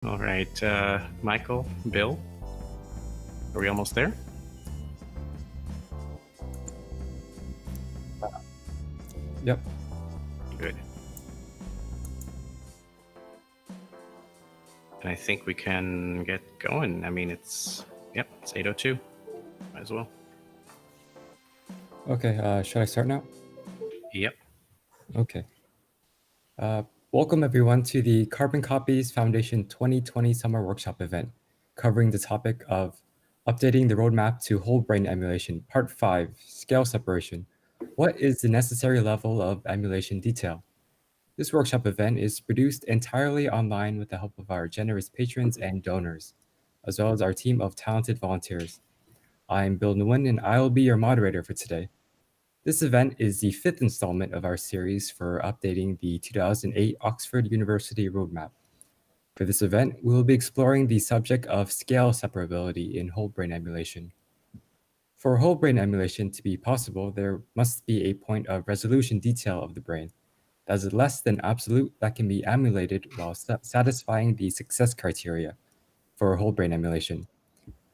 All right, Michael, Bill, are we almost there? Yep. Good. And I think we can get going. I mean, it's 8:02. Might as well. Okay, should I start now? Yep. Okay. Welcome everyone to the Carbon Copies Foundation 2020 Summer Workshop event, covering the topic of updating the roadmap to whole brain emulation, part 5, scale separation. What is the necessary level of emulation detail? This workshop event is produced entirely online with the help of our generous patrons and donors, as well as our team of talented volunteers. I'm Bill Nguyen and I'll be your moderator for today. This event is the fifth installment of our series for updating the 2008 Oxford University Roadmap. For this event, we will be exploring the subject of scale separability in whole brain emulation. For whole brain emulation to be possible, there must be a point of resolution detail of the brain that is less than absolute that can be emulated while satisfying the success criteria for whole brain emulation.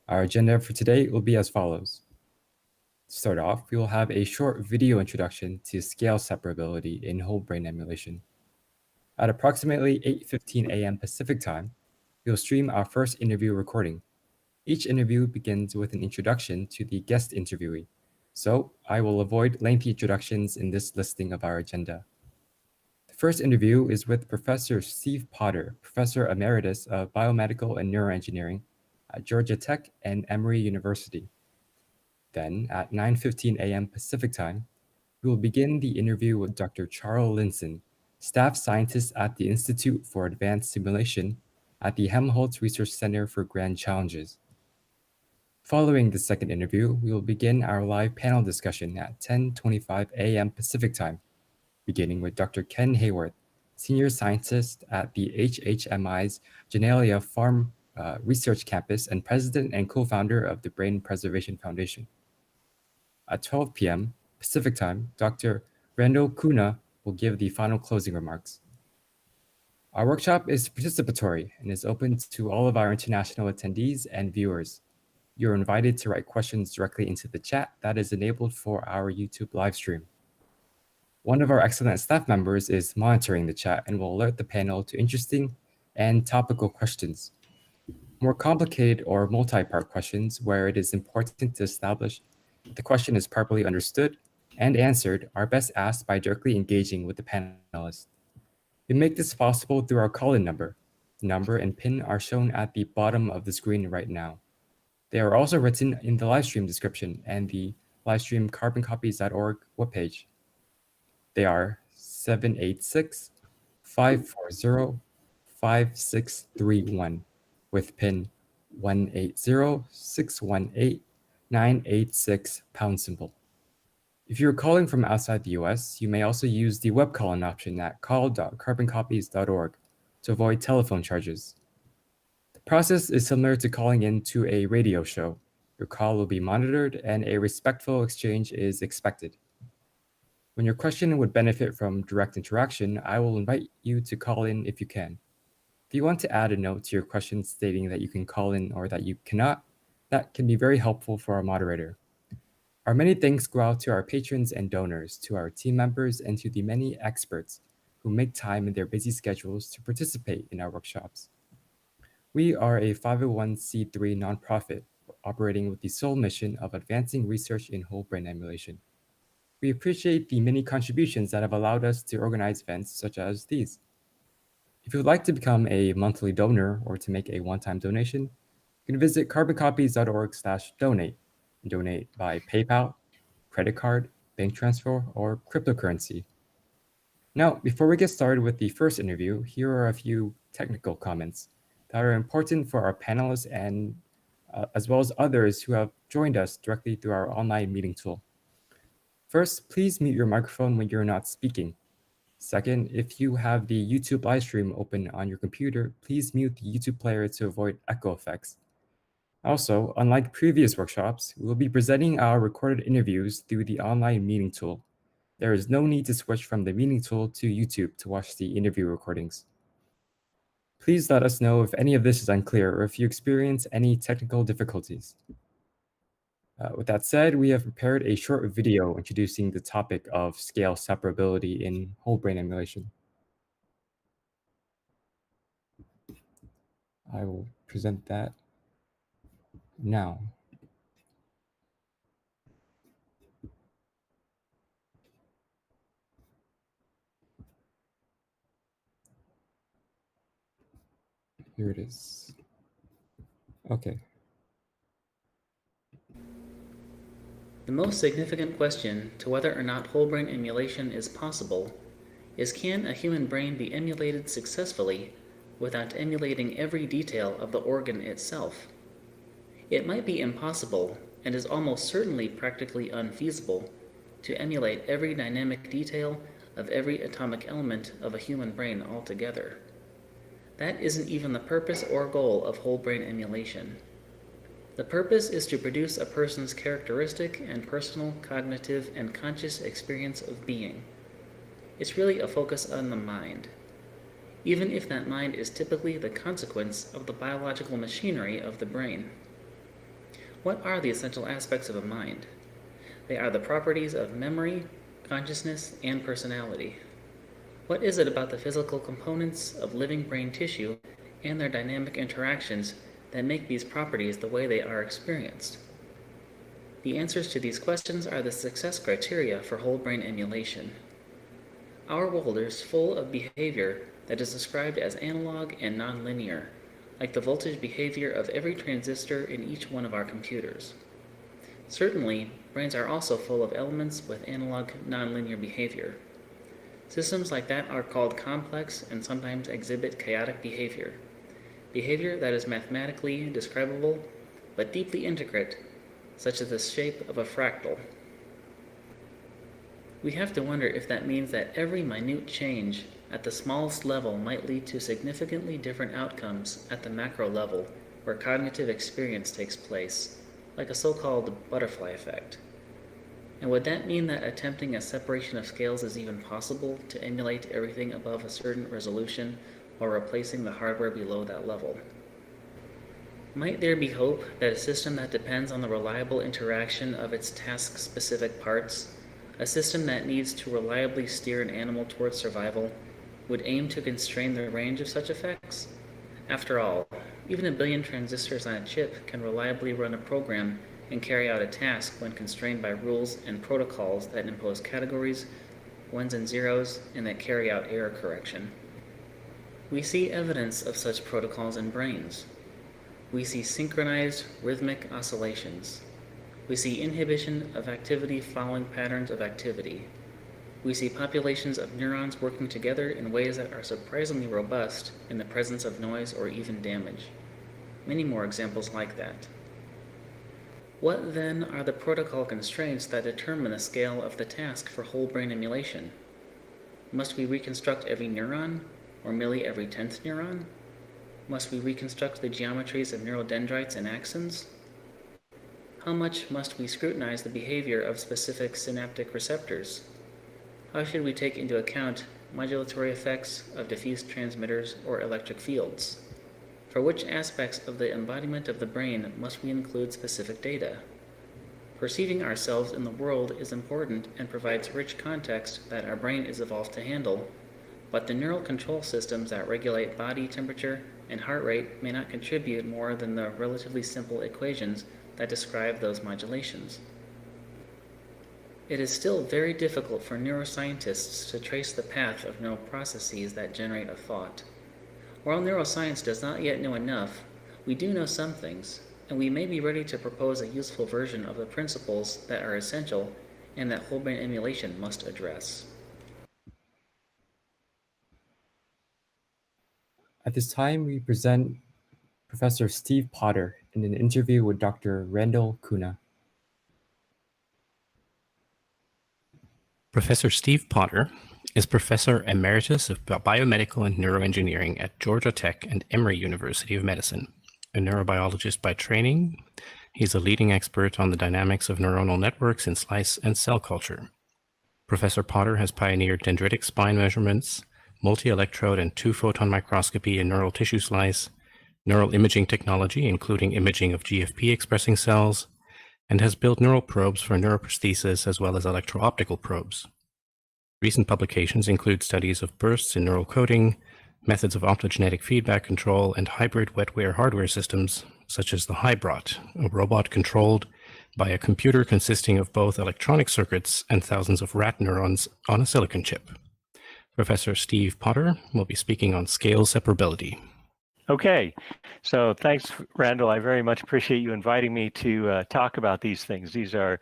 Our agenda for today will be as follows. To start off, we will have a short video introduction to scale separability in whole brain emulation. At approximately 8:15 a.m. Pacific time, we will stream our first interview recording. Each interview begins with an introduction to the guest interviewee, so I will avoid lengthy introductions in this listing of our agenda. The first interview is with Professor Steve Potter, Professor Emeritus of Biomedical and Neuroengineering at Georgia Tech and Emory University. Then, at 9:15 a.m. Pacific time, we will begin the interview with Dr. Charles Linson, staff scientist at the Institute for Advanced Simulation at the Helmholtz Research Center for Grand Challenges. Following the second interview, we will begin our live panel discussion at 10:25 a.m. Pacific time, beginning with Dr. Ken Hayworth, senior scientist at the HHMI's Genelia Farm Research Campus and president and co-founder of the Brain Preservation Foundation. At 12 p.m. Pacific time, Dr. Randall Kuna will give the final closing remarks. Our workshop is participatory and is open to all of our international attendees and viewers. You're invited to write questions directly into the chat that is enabled for our YouTube livestream. One of our excellent staff members is monitoring the chat and will alert the panel to interesting and topical questions. More complicated or multi-part questions where it is important to establish the question is properly understood and answered are best asked by directly engaging with the panelists. We make this possible through our call-in number. The number and PIN are shown at the bottom of the screen right now. They are also written in the livestream description and the livestream carboncopies.org webpage. They are 786-540-5631 with PIN 180-618-986 #. If you're calling from outside the US, you may also use the web call-in option at call.carboncopies.org to avoid telephone charges. The process is similar to calling in to a radio show. Your call will be monitored and a respectful exchange is expected. When your question would benefit from direct interaction, I will invite you to call in if you can. If you want to add a note to your question stating that you can call in or that you cannot, that can be very helpful for our moderator. Our many thanks go out to our patrons and donors, to our team members, and to the many experts who make time in their busy schedules to participate in our workshops. We are a 501c3 nonprofit operating with the sole mission of advancing research in whole brain emulation. We appreciate the many contributions that have allowed us to organize events such as these. If you would like to become a monthly donor or to make a one-time donation, you can visit carboncopies.org/donate and donate by PayPal, credit card, bank transfer, or cryptocurrency. Now, before we get started with the first interview, here are a few technical comments that are important for our panelists and as well as others who have joined us directly through our online meeting tool. First, please mute your microphone when you're not speaking. Second, if you have the YouTube live stream open on your computer, please mute the YouTube player to avoid echo effects. Also, unlike previous workshops, we will be presenting our recorded interviews through the online meeting tool. There is no need to switch from the meeting tool to YouTube to watch the interview recordings. Please let us know if any of this is unclear or if you experience any technical difficulties. With that said, we have prepared a short video introducing the topic of scale separability in whole brain emulation. I will present that now. Here it is. Okay. The most significant question to whether or not whole brain emulation is possible is, can a human brain be emulated successfully without emulating every detail of the organ itself? It might be impossible, and is almost certainly practically unfeasible, to emulate every dynamic detail of every atomic element of a human brain altogether. That isn't even the purpose or goal of whole brain emulation. The purpose is to produce a person's characteristic and personal, cognitive, and conscious experience of being. It's really a focus on the mind, even if that mind is typically the consequence of the biological machinery of the brain. What are the essential aspects of a mind? They are the properties of memory, consciousness, and personality. What is it about the physical components of living brain tissue and their dynamic interactions that make these properties the way they are experienced? The answers to these questions are the success criteria for whole brain emulation. Our world is full of behavior that is described as analog and nonlinear, like the voltage behavior of every transistor in each one of our computers. Certainly, brains are also full of elements with analog nonlinear behavior. Systems like that are called complex and sometimes exhibit chaotic behavior that is mathematically describable but deeply intricate, such as the shape of a fractal. We have to wonder if that means that every minute change at the smallest level might lead to significantly different outcomes at the macro level, where cognitive experience takes place, like a so-called butterfly effect. And would that mean that attempting a separation of scales is even possible to emulate everything above a certain resolution while replacing the hardware below that level? Might there be hope that a system that depends on the reliable interaction of its task-specific parts, a system that needs to reliably steer an animal towards survival, would aim to constrain the range of such effects? After all, even a billion transistors on a chip can reliably run a program and carry out a task when constrained by rules and protocols that impose categories, ones and zeros, and that carry out error correction. We see evidence of such protocols in brains. We see synchronized rhythmic oscillations. We see inhibition of activity following patterns of activity. We see populations of neurons working together in ways that are surprisingly robust in the presence of noise or even damage. Many more examples like that. What then are the protocol constraints that determine the scale of the task for whole brain emulation? Must we reconstruct every neuron, or merely every 10th neuron? Must we reconstruct the geometries of neural dendrites and axons? How much must we scrutinize the behavior of specific synaptic receptors? How should we take into account modulatory effects of diffuse transmitters or electric fields? For which aspects of the embodiment of the brain must we include specific data? Perceiving ourselves in the world is important and provides rich context that our brain is evolved to handle, but the neural control systems that regulate body temperature and heart rate may not contribute more than the relatively simple equations that describe those modulations. It is still very difficult for neuroscientists to trace the path of neural processes that generate a thought. While neuroscience does not yet know enough, we do know some things, and we may be ready to propose a useful version of the principles that are essential and that whole brain emulation must address. At this time, we present Professor Steve Potter in an interview with Dr. Randall Kuna. Professor Steve Potter is Professor Emeritus of Biomedical and Neuroengineering at Georgia Tech and Emory University of Medicine. A neurobiologist by training, he's a leading expert on the dynamics of neuronal networks in slice and cell culture. Professor Potter has pioneered dendritic spine measurements, multi-electrode and 2-photon microscopy in neural tissue slice, neural imaging technology, including imaging of GFP-expressing cells, and has built neural probes for neuroprosthesis as well as electro-optical probes. Recent publications include studies of bursts in neural coding, methods of optogenetic feedback control, and hybrid wetware hardware systems, such as the Hybrot, a robot controlled by a computer consisting of both electronic circuits and thousands of rat neurons on a silicon chip. Professor Steve Potter will be speaking on scale separability. Okay, so thanks, Randall. I very much appreciate you inviting me to talk about these things. These are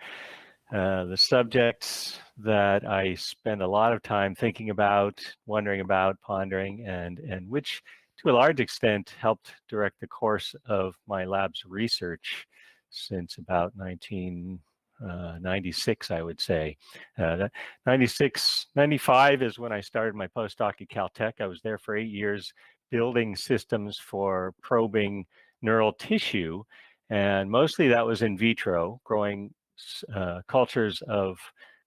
the subjects that I spend a lot of time thinking about, wondering about, pondering, and which to a large extent helped direct the course of my lab's research since about 1996, I would say. 96, 95 is when I started my postdoc at Caltech. I was there for 8 years building systems for probing neural tissue, and mostly that was in vitro, growing cultures of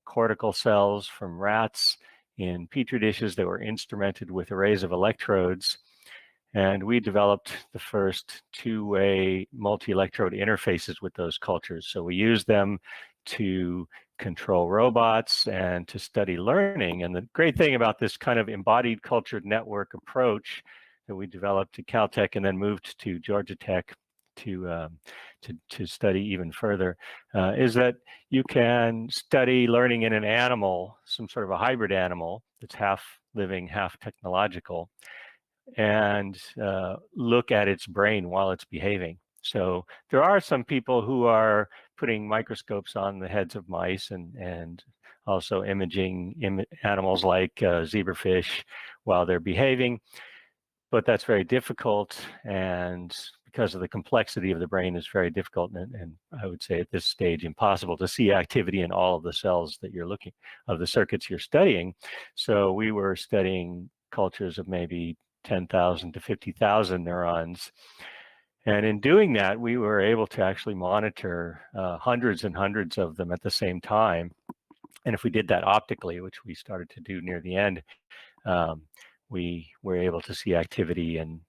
cortical cells from rats in petri dishes that were instrumented with arrays of electrodes. And we developed the first two-way multi-electrode interfaces with those cultures. So we used them to control robots and to study learning. And the great thing about this kind of embodied cultured network approach that we developed at Caltech and then moved to Georgia Tech to study even further is that you can study learning in an animal, some sort of a hybrid animal that's half living, half technological, and look at its brain while it's behaving. So there are some people who are putting microscopes on the heads of mice and also imaging animals like zebrafish while they're behaving, but that's very difficult, and because of the complexity of the brain, is very difficult, and I would say at this stage impossible to see activity in all of the cells that you're looking, of the circuits you're studying. So we were studying cultures of maybe 10,000 to 50,000 neurons. And in doing that, we were able to actually monitor hundreds and hundreds of them at the same time. And if we did that optically, which we started to do near the end, we were able to see activity in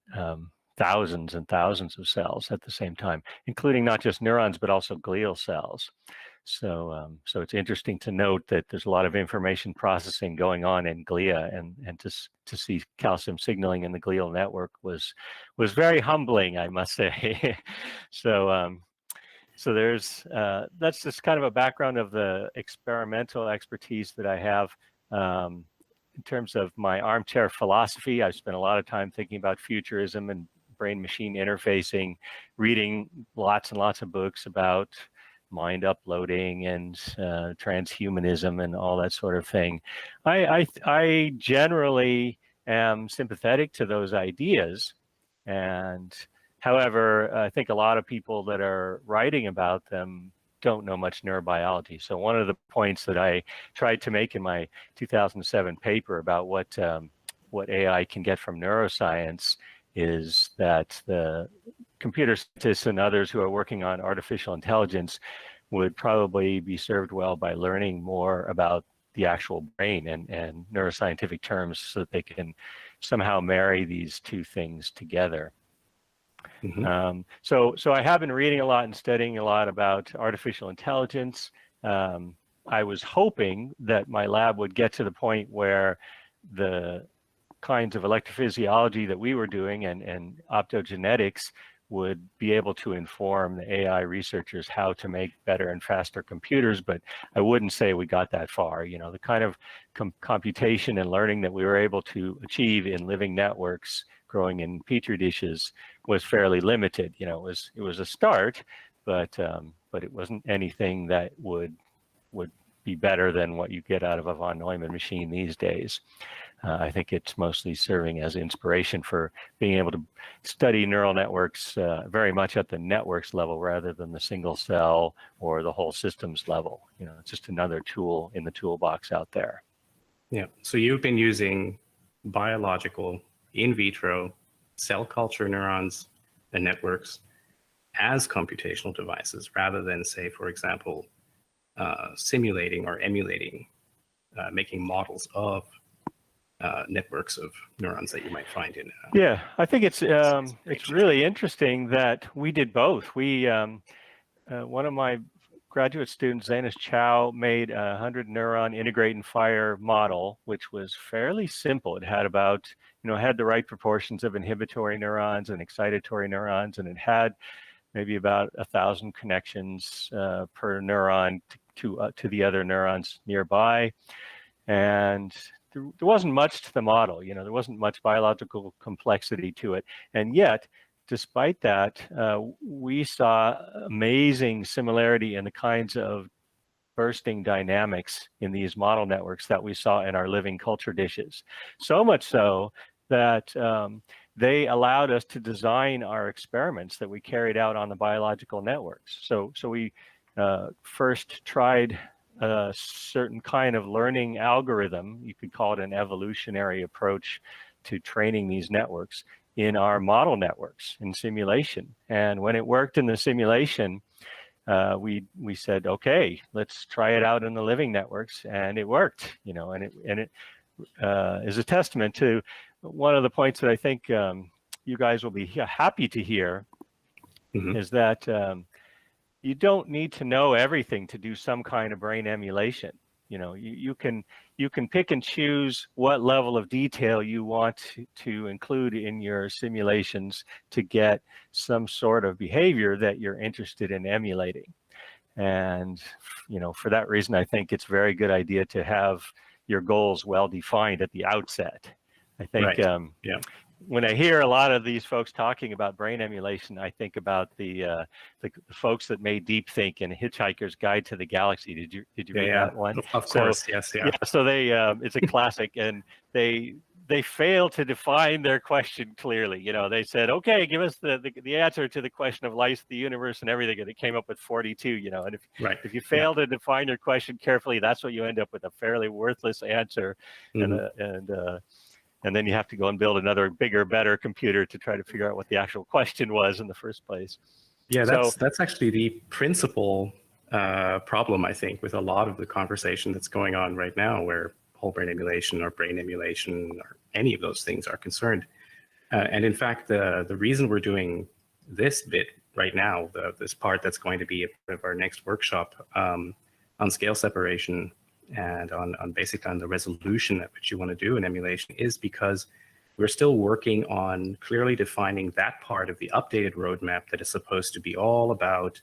thousands and thousands of cells at the same time, including not just neurons, but also glial cells. So, so it's interesting to note that there's a lot of information processing going on in glia, and to see calcium signaling in the glial network was very humbling, I must say. So, so there's that's just kind of a background of the experimental expertise that I have. In terms of my armchair philosophy, I've spent a lot of time thinking about futurism and brain-machine interfacing, reading lots and lots of books about mind uploading and transhumanism and all that sort of thing. I generally am sympathetic to those ideas, and however, I think a lot of people that are writing about them don't know much neurobiology. So one of the points that I tried to make in my 2007 paper about what AI can get from neuroscience is that the computer scientists and others who are working on artificial intelligence would probably be served well by learning more about the actual brain and neuroscientific terms so that they can somehow marry these two things together. Mm-hmm. So I have been reading a lot and studying a lot about artificial intelligence. I was hoping that my lab would get to the point where the kinds of electrophysiology that we were doing and optogenetics would be able to inform the AI researchers how to make better and faster computers, but I wouldn't say we got that far. You know, the kind of computation and learning that we were able to achieve in living networks growing in petri dishes was fairly limited. You know, it was a start, but it wasn't anything that would be better than what you get out of a von Neumann machine these days. I think it's mostly serving as inspiration for being able to study neural networks very much at the networks level rather than the single cell or the whole systems level. You know, it's just another tool in the toolbox out there. Yeah. So you've been using biological in vitro cell culture neurons and networks as computational devices rather than, say, for example, simulating or emulating, making models of networks of neurons that you might find in. Yeah, I think it's really interesting that we did both. We one of my graduate students, Zanis Chow, made a 100 neuron integrate and fire model, which was fairly simple. It had about, had the right proportions of inhibitory neurons and excitatory neurons, and it had maybe about 1,000 connections per neuron to the other neurons nearby. And there wasn't much to the model, there wasn't much biological complexity to it. And yet, despite that, we saw amazing similarity in the kinds of bursting dynamics in these model networks that we saw in our living culture dishes. So much so that they allowed us to design our experiments that we carried out on the biological networks. So we first tried a certain kind of learning algorithm, you could call it an evolutionary approach to training these networks in our model networks in simulation. And when it worked in the simulation, we said, okay, let's try it out in the living networks, and it worked, and it is a testament to one of the points that I think you guys will be happy to hear, is that you don't need to know everything to do some kind of brain emulation. You can pick and choose what level of detail you want to include in your simulations to get some sort of behavior that you're interested in emulating. And for that reason, I think it's a very good idea to have your goals well defined at the outset. I think when I hear a lot of these folks talking about brain emulation, I think about the folks that made Deep Think and Hitchhiker's Guide to the Galaxy. Did you read that one? Of course, yes, yeah. So they it's a classic, and they failed to define their question clearly. They said, okay, give us the answer to the question of life, the universe, and everything, and it came up with 42. And if you fail to define your question carefully, that's what you end up with, a fairly worthless answer, and then you have to go and build another bigger, better computer to try to figure out what the actual question was in the first place. Yeah, that's actually the principal problem, I think, with a lot of the conversation that's going on right now, where whole brain emulation or brain emulation or any of those things are concerned. And in fact, the reason we're doing this bit right now, this part that's going to be a part of our next workshop on scale separation and on basically on the resolution at which you want to do an emulation, is because we're still working on clearly defining that part of the updated roadmap that is supposed to be all about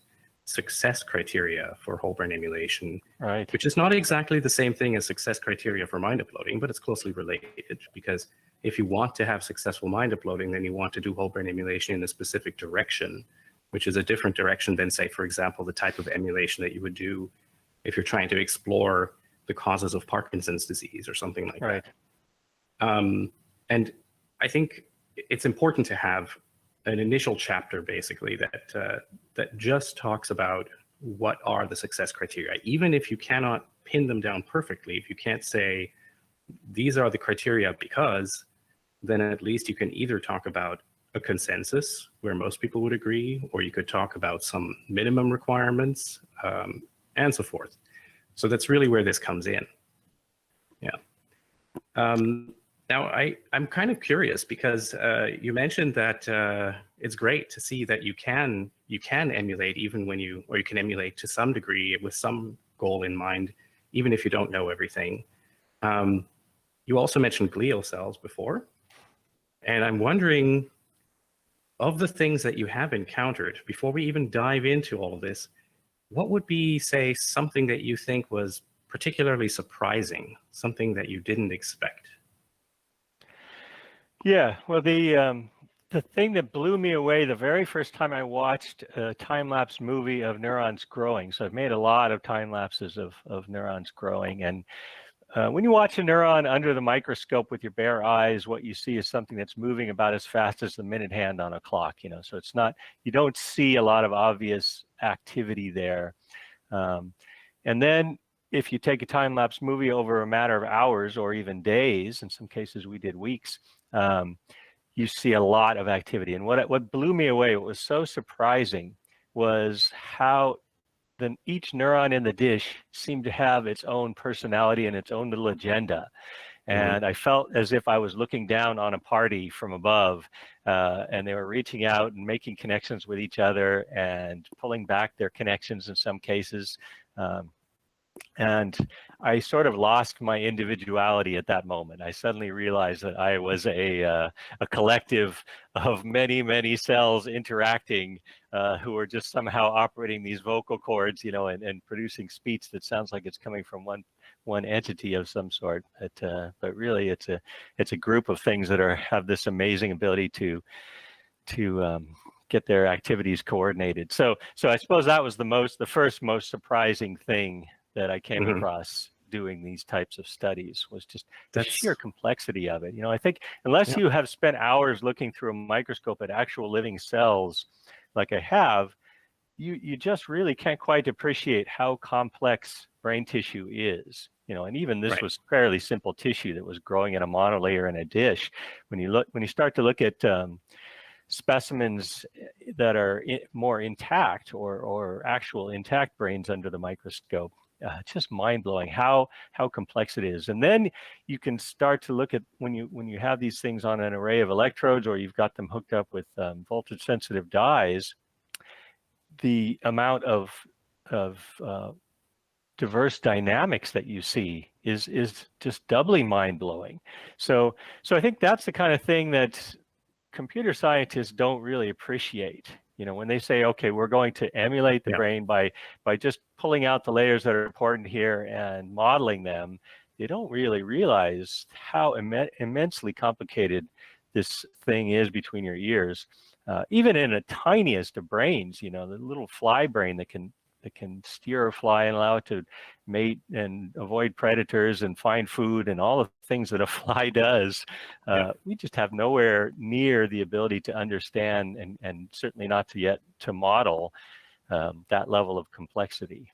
success criteria for whole brain emulation, right? Which is not exactly the same thing as success criteria for mind uploading, but it's closely related, because if you want to have successful mind uploading, then you want to do whole brain emulation in a specific direction, which is a different direction than, say, for example, the type of emulation that you would do if you're trying to explore the causes of Parkinson's disease or something like that. And I think it's important to have an initial chapter, basically, that just talks about what are the success criteria. Even if you cannot pin them down perfectly, if you can't say these are the criteria because, then at least you can either talk about a consensus where most people would agree, or you could talk about some minimum requirements, and so forth. So that's really where this comes in. Yeah. Now, I'm kind of curious, because you mentioned that it's great to see that you can emulate even when you can emulate to some degree with some goal in mind, even if you don't know everything. You also mentioned glial cells before, and I'm wondering, of the things that you have encountered, before we even dive into all of this, what would be, say, something that you think was particularly surprising, something that you didn't expect? Yeah, well, the thing that blew me away the very first time I watched a time-lapse movie of neurons growing, so I've made a lot of time lapses of neurons growing, and when you watch a neuron under the microscope with your bare eyes, what you see is something that's moving about as fast as the minute hand on a clock, so it's not, you don't see a lot of obvious activity there. And then if you take a time-lapse movie over a matter of hours or even days, in some cases we did weeks, you see a lot of activity. And what blew me away, what was so surprising, was how each neuron in the dish seemed to have its own personality and its own little agenda. And I felt as if I was looking down on a party from above, and they were reaching out and making connections with each other and pulling back their connections in some cases. And I sort of lost my individuality at that moment. I suddenly realized that I was a collective of many, many cells interacting, who were just somehow operating these vocal cords, you know, and producing speech that sounds like it's coming from one entity of some sort. But really, it's a group of things that have this amazing ability to get their activities coordinated. So I suppose that was the first most surprising thing that I came across doing these types of studies, was just the sheer complexity of it. You know, I think unless you have spent hours looking through a microscope at actual living cells, like I have, you just really can't quite appreciate how complex brain tissue is. You know, and even this was fairly simple tissue that was growing in a monolayer in a dish. When you start to look at specimens that are more intact, or actual intact brains under the microscope, just mind-blowing how complex it is. And then you can start to look at when you have these things on an array of electrodes, or you've got them hooked up with voltage sensitive dyes, the amount of diverse dynamics that you see is just doubly mind-blowing. So I think that's the kind of thing that computer scientists don't really appreciate. You know, when they say, okay, we're going to emulate the brain by just pulling out the layers that are important here and modeling them, they don't really realize how immensely complicated this thing is between your ears. Even in the tiniest of brains, you know, the little fly brain that can steer a fly and allow it to mate and avoid predators and find food and all the things that a fly does. We just have nowhere near the ability to understand, and certainly not to model that level of complexity.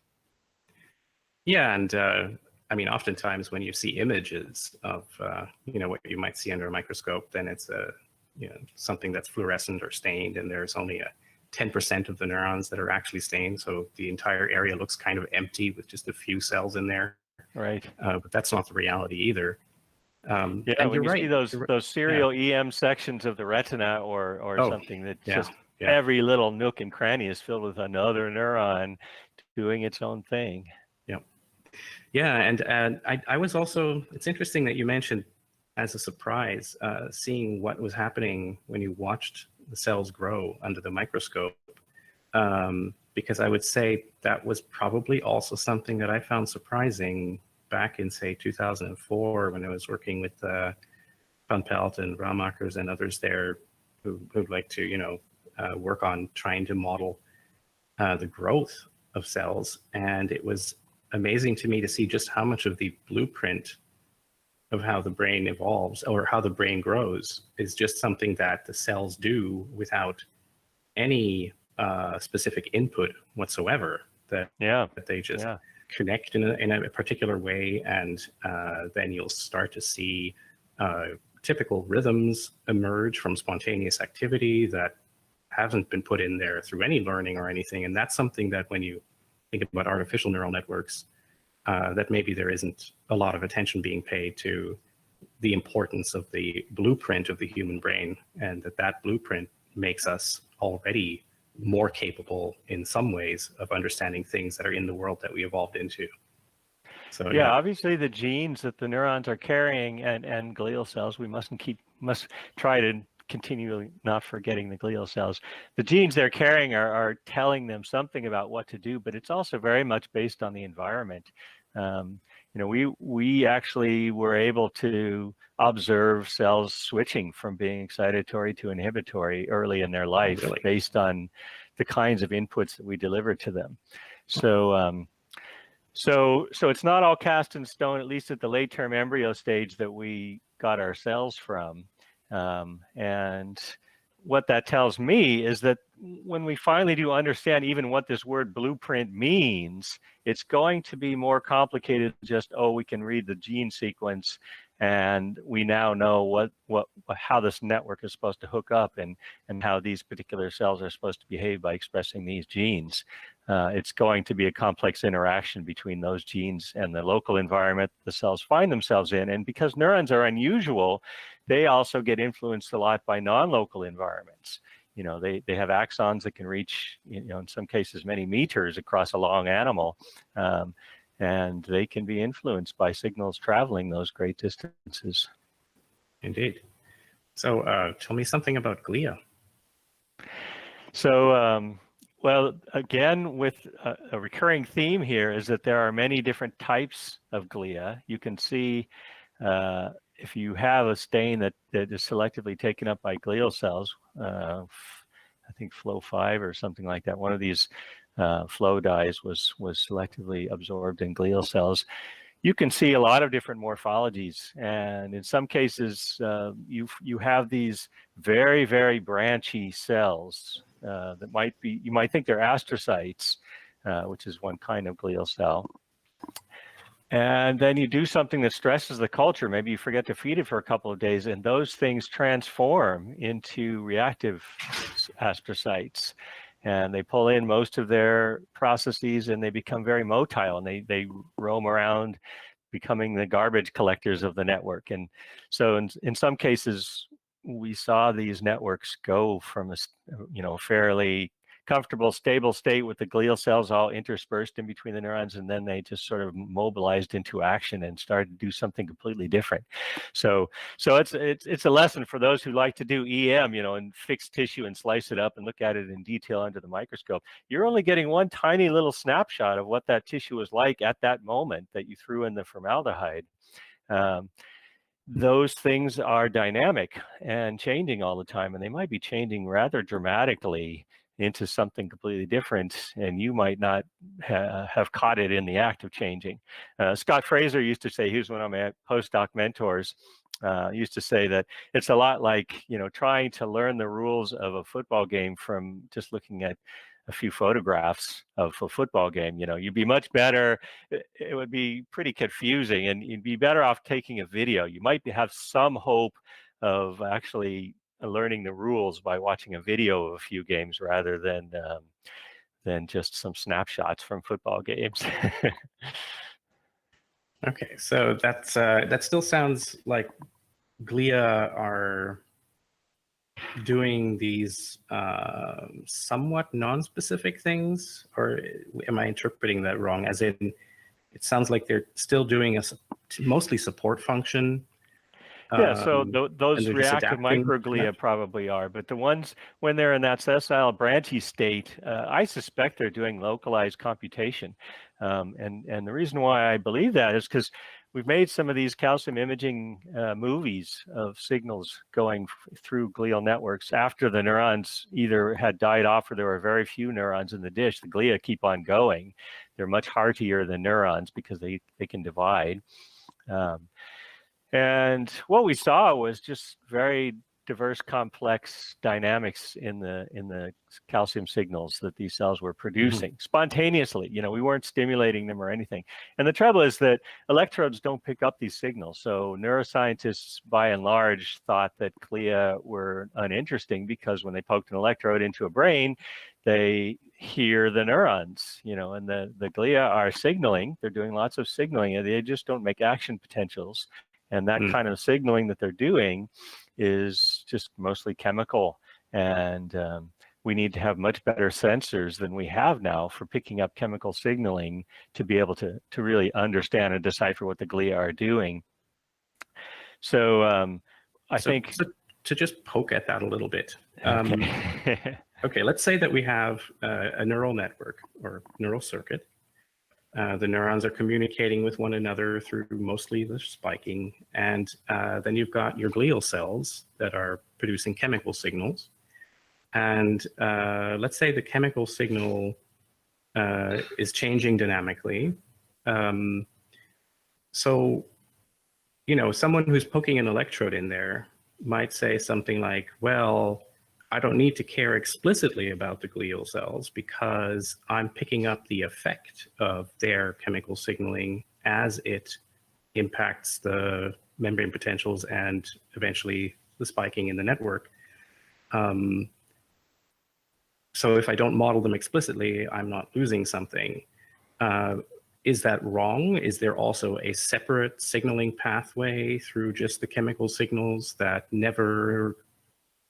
Yeah, and I mean, oftentimes when you see images of you know, what you might see under a microscope, then it's something that's fluorescent or stained, and there's only 10% of the neurons that are actually stained, so the entire area looks kind of empty with just a few cells in there. Right. But that's not the reality either. When you see those serial EM sections of the retina or something, that just every little nook and cranny is filled with another neuron doing its own thing. Yeah, and I was also, it's interesting that you mentioned as a surprise, seeing what was happening when you watched the cells grow under the microscope, because I would say that was probably also something that I found surprising back in, say, 2004, when I was working with Van Pelt and Raumakers and others there who'd like to, you know, work on trying to model the growth of cells. And it was amazing to me to see just how much of the blueprint of how the brain evolves or how the brain grows is just something that the cells do without any specific input whatsoever. That they just connect in a particular way, and then you'll start to see typical rhythms emerge from spontaneous activity that haven't been put in there through any learning or anything. And that's something that when you think about artificial neural networks, that maybe there isn't a lot of attention being paid to the importance of the blueprint of the human brain, and that blueprint makes us already more capable in some ways of understanding things that are in the world that we evolved into. So obviously the genes that the neurons are carrying and glial cells, we must try to continually not forgetting the glial cells. The genes they're carrying are telling them something about what to do, but it's also very much based on the environment. You know, we actually were able to observe cells switching from being excitatory to inhibitory early in their life, based on the kinds of inputs that we delivered to them. So it's not all cast in stone, at least at the late-term embryo stage that we got our cells from. And what that tells me is that when we finally do understand even what this word blueprint means, it's going to be more complicated than just, oh, we can read the gene sequence And we now know how this network is supposed to hook up and how these particular cells are supposed to behave by expressing these genes. It's going to be a complex interaction between those genes and the local environment the cells find themselves in. And because neurons are unusual, they also get influenced a lot by non-local environments. You know, they have axons that can reach, you know, in some cases many meters across a long animal. And they can be influenced by signals traveling those great distances. Indeed. So tell me something about glia. So, well, again, with a recurring theme here is that there are many different types of glia. You can see if you have a stain that is selectively taken up by glial cells, I think Flow5 or something like that, one of these flow dyes was selectively absorbed in glial cells. You can see a lot of different morphologies, and in some cases you have these very, very branchy cells that you might think they're astrocytes, which is one kind of glial cell. And then you do something that stresses the culture. Maybe you forget to feed it for a couple of days, and those things transform into reactive astrocytes. And they pull in most of their processes, and they become very motile, and they roam around, becoming the garbage collectors of the network. And so in some cases, we saw these networks go from a fairly comfortable, stable state with the glial cells all interspersed in between the neurons, and then they just sort of mobilized into action and started to do something completely different. So it's a lesson for those who like to do EM, you know, and fix tissue and slice it up and look at it in detail under the microscope. You're only getting one tiny little snapshot of what that tissue was like at that moment that you threw in the formaldehyde. Those things are dynamic and changing all the time, and they might be changing rather dramatically into something completely different, and you might not have caught it in the act of changing. Scott Fraser used to say, he was one of my postdoc mentors, used to say that it's a lot like, you know, trying to learn the rules of a football game from just looking at a few photographs of a football game. You know, you'd be much better. It would be pretty confusing, and you'd be better off taking a video. You might have some hope of actually learning the rules by watching a video of a few games rather than just some snapshots from football games. Okay, so that still sounds like glia are doing these somewhat non-specific things, or am I interpreting that wrong? As in, it sounds like they're still doing a mostly support function. Yeah, so those reactive adapting. microglia probably are, but the ones when they're in that sessile branchy state, I suspect they're doing localized computation. And the reason why I believe that is because we've made some of these calcium imaging movies of signals going through glial networks after the neurons either had died off or there were very few neurons in the dish. The glia keep on going. They're much heartier than neurons because they can divide. And what we saw was just very diverse, complex dynamics in the calcium signals that these cells were producing spontaneously. You know, we weren't stimulating them or anything. And the trouble is that electrodes don't pick up these signals. So neuroscientists, by and large, thought that glia were uninteresting because when they poked an electrode into a brain, they hear the neurons, you know, and the glia are signaling. They're doing lots of signaling, and they just don't make action potentials. And that kind of signaling that they're doing is just mostly chemical. And we need to have much better sensors than we have now for picking up chemical signaling to be able to really understand and decipher what the glia are doing. So I think... So to just poke at that a little bit. Okay. Okay, let's say that we have a neural network or neural circuit. The neurons are communicating with one another through mostly the spiking, and then you've got your glial cells that are producing chemical signals. And let's say the chemical signal is changing dynamically. So, you know, someone who's poking an electrode in there might say something like, well, I don't need to care explicitly about the glial cells because I'm picking up the effect of their chemical signaling as it impacts the membrane potentials and eventually the spiking in the network. So if I don't model them explicitly, I'm not losing something. Is that wrong? Is there also a separate signaling pathway through just the chemical signals that never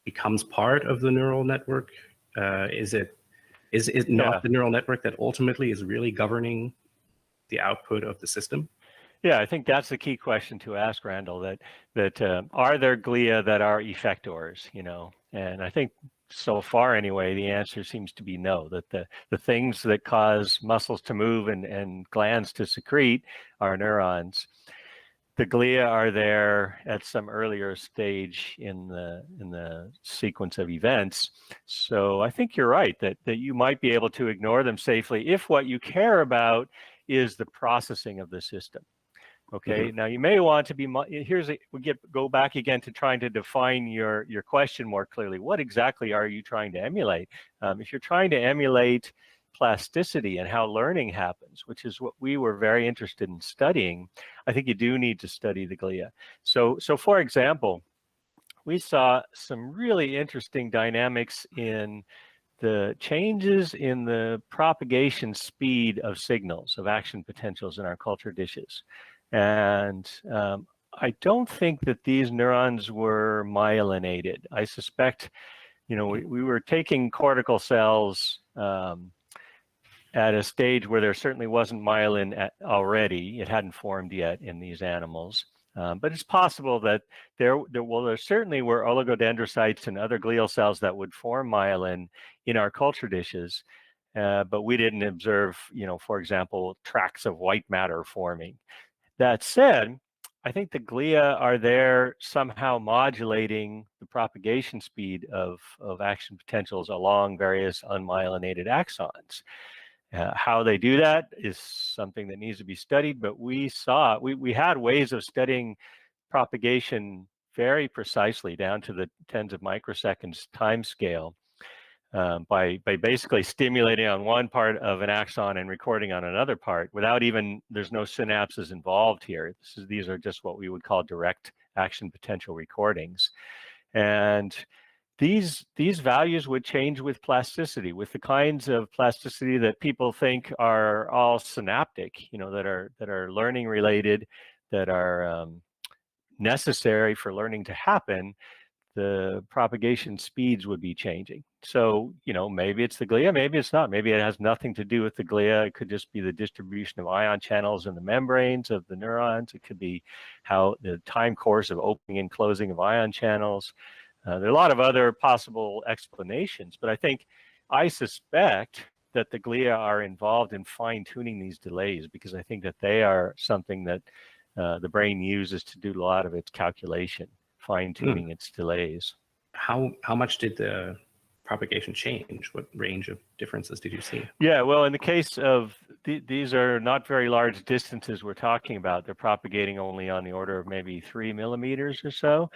becomes part of the neural network? Is it not the neural network that ultimately is really governing the output of the system? Yeah, I think that's the key question to ask, Randall, that are there glia that are effectors, And I think so far anyway, the answer seems to be no, that the things that cause muscles to move and glands to secrete are neurons. The glia are there at some earlier stage in the sequence of events. So I think you're right that you might be able to ignore them safely if what you care about is the processing of the system. Okay, now you may want to be, go back again to trying to define your question more clearly. What exactly are you trying to emulate? If you're trying to emulate plasticity and how learning happens, which is what we were very interested in studying, I think you do need to study the glia. So for example, we saw some really interesting dynamics in the changes in the propagation speed of signals, of action potentials in our culture dishes. And I don't think that these neurons were myelinated. I suspect, we were taking cortical cells at a stage where there certainly wasn't myelin already. It hadn't formed yet in these animals. But it's possible that there certainly were oligodendrocytes and other glial cells that would form myelin in our culture dishes, but we didn't observe, for example, tracts of white matter forming. That said, I think the glia are there somehow modulating the propagation speed of action potentials along various unmyelinated axons. How they do that is something that needs to be studied, but we had ways of studying propagation very precisely down to the tens of microseconds time scale by basically stimulating on one part of an axon and recording on another part without there's no synapses involved here. These are just what we would call direct action potential recordings. And these values would change with plasticity, with the kinds of plasticity that people think are all synaptic, that are learning related, that are necessary for learning to happen. The propagation speeds would be changing. So, maybe it's the glia, maybe it's not. Maybe it has nothing to do with the glia. It could just be the distribution of ion channels in the membranes of the neurons. It could be how the time course of opening and closing of ion channels. There are a lot of other possible explanations, but I suspect that the glia are involved in fine-tuning these delays, because I think that they are something that the brain uses to do a lot of its calculation, fine-tuning its delays. How much did the propagation change? What range of differences did you see? Yeah, well, in the case of these are not very large distances we're talking about. They're propagating only on the order of maybe 3 millimeters or so.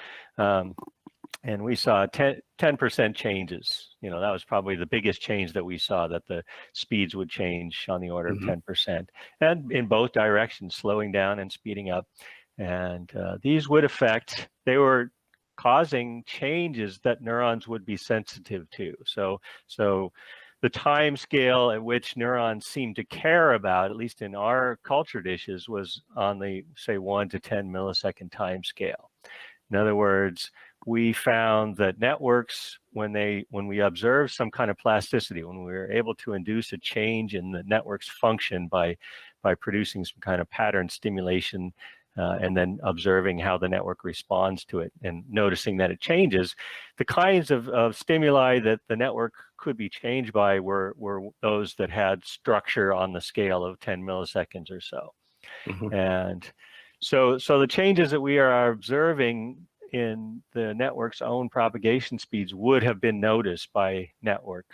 And we saw 10% changes. That was probably the biggest change that we saw, that the speeds would change on the order of 10%. And in both directions, slowing down and speeding up. And these would they were causing changes that neurons would be sensitive to. So the time scale at which neurons seem to care about, at least in our culture dishes, was on the, say, 1 to 10 millisecond time scale. In other words, we found that networks, when we observe some kind of plasticity, when we were able to induce a change in the network's function by producing some kind of pattern stimulation, and then observing how the network responds to it and noticing that it changes, the kinds of stimuli that the network could be changed by were those that had structure on the scale of 10 milliseconds or so. And so the changes that we are observing in the network's own propagation speeds would have been noticed by network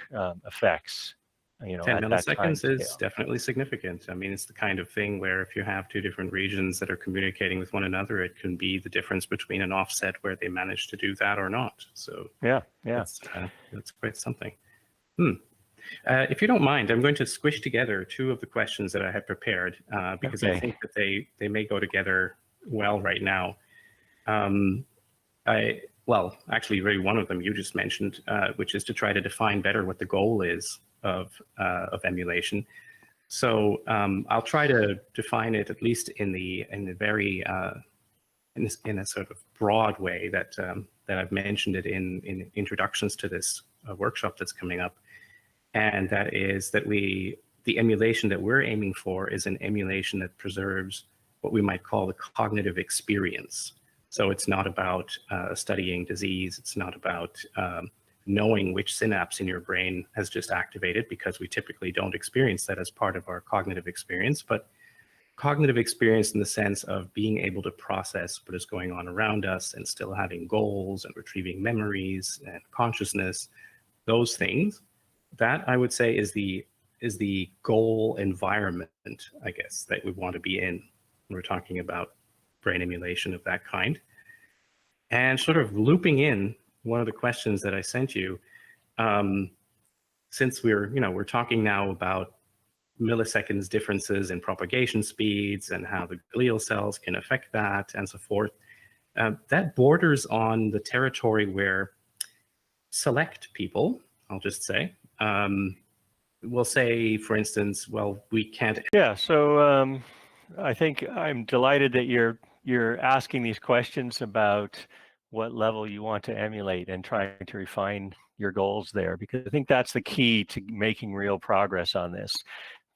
effects. 10 milliseconds is definitely significant. I mean, it's the kind of thing where if you have two different regions that are communicating with one another, it can be the difference between an offset where they manage to do that or not. So that's quite something. If you don't mind, I'm going to squish together two of the questions that I have prepared because I think that they may go together well right now. Well, actually, really one of them you just mentioned, which is to try to define better what the goal is of emulation. So I'll try to define it at least in the very in a sort of broad way that that I've mentioned it in introductions to this workshop that's coming up, and that is that the emulation that we're aiming for is an emulation that preserves what we might call the cognitive experience. So it's not about studying disease. It's not about knowing which synapse in your brain has just activated, because we typically don't experience that as part of our cognitive experience, but cognitive experience in the sense of being able to process what is going on around us and still having goals and retrieving memories and consciousness, those things. That, I would say, is the goal environment, I guess, that we want to be in when we're talking about brain emulation of that kind. And sort of looping in one of the questions that I sent you, since we're talking now about milliseconds differences in propagation speeds and how the glial cells can affect that and so forth, that borders on the territory where select people, I'll just say, will say, for instance, well, we can't. Yeah, so I think I'm delighted that you're asking these questions about what level you want to emulate and trying to refine your goals there, because I think that's the key to making real progress on this.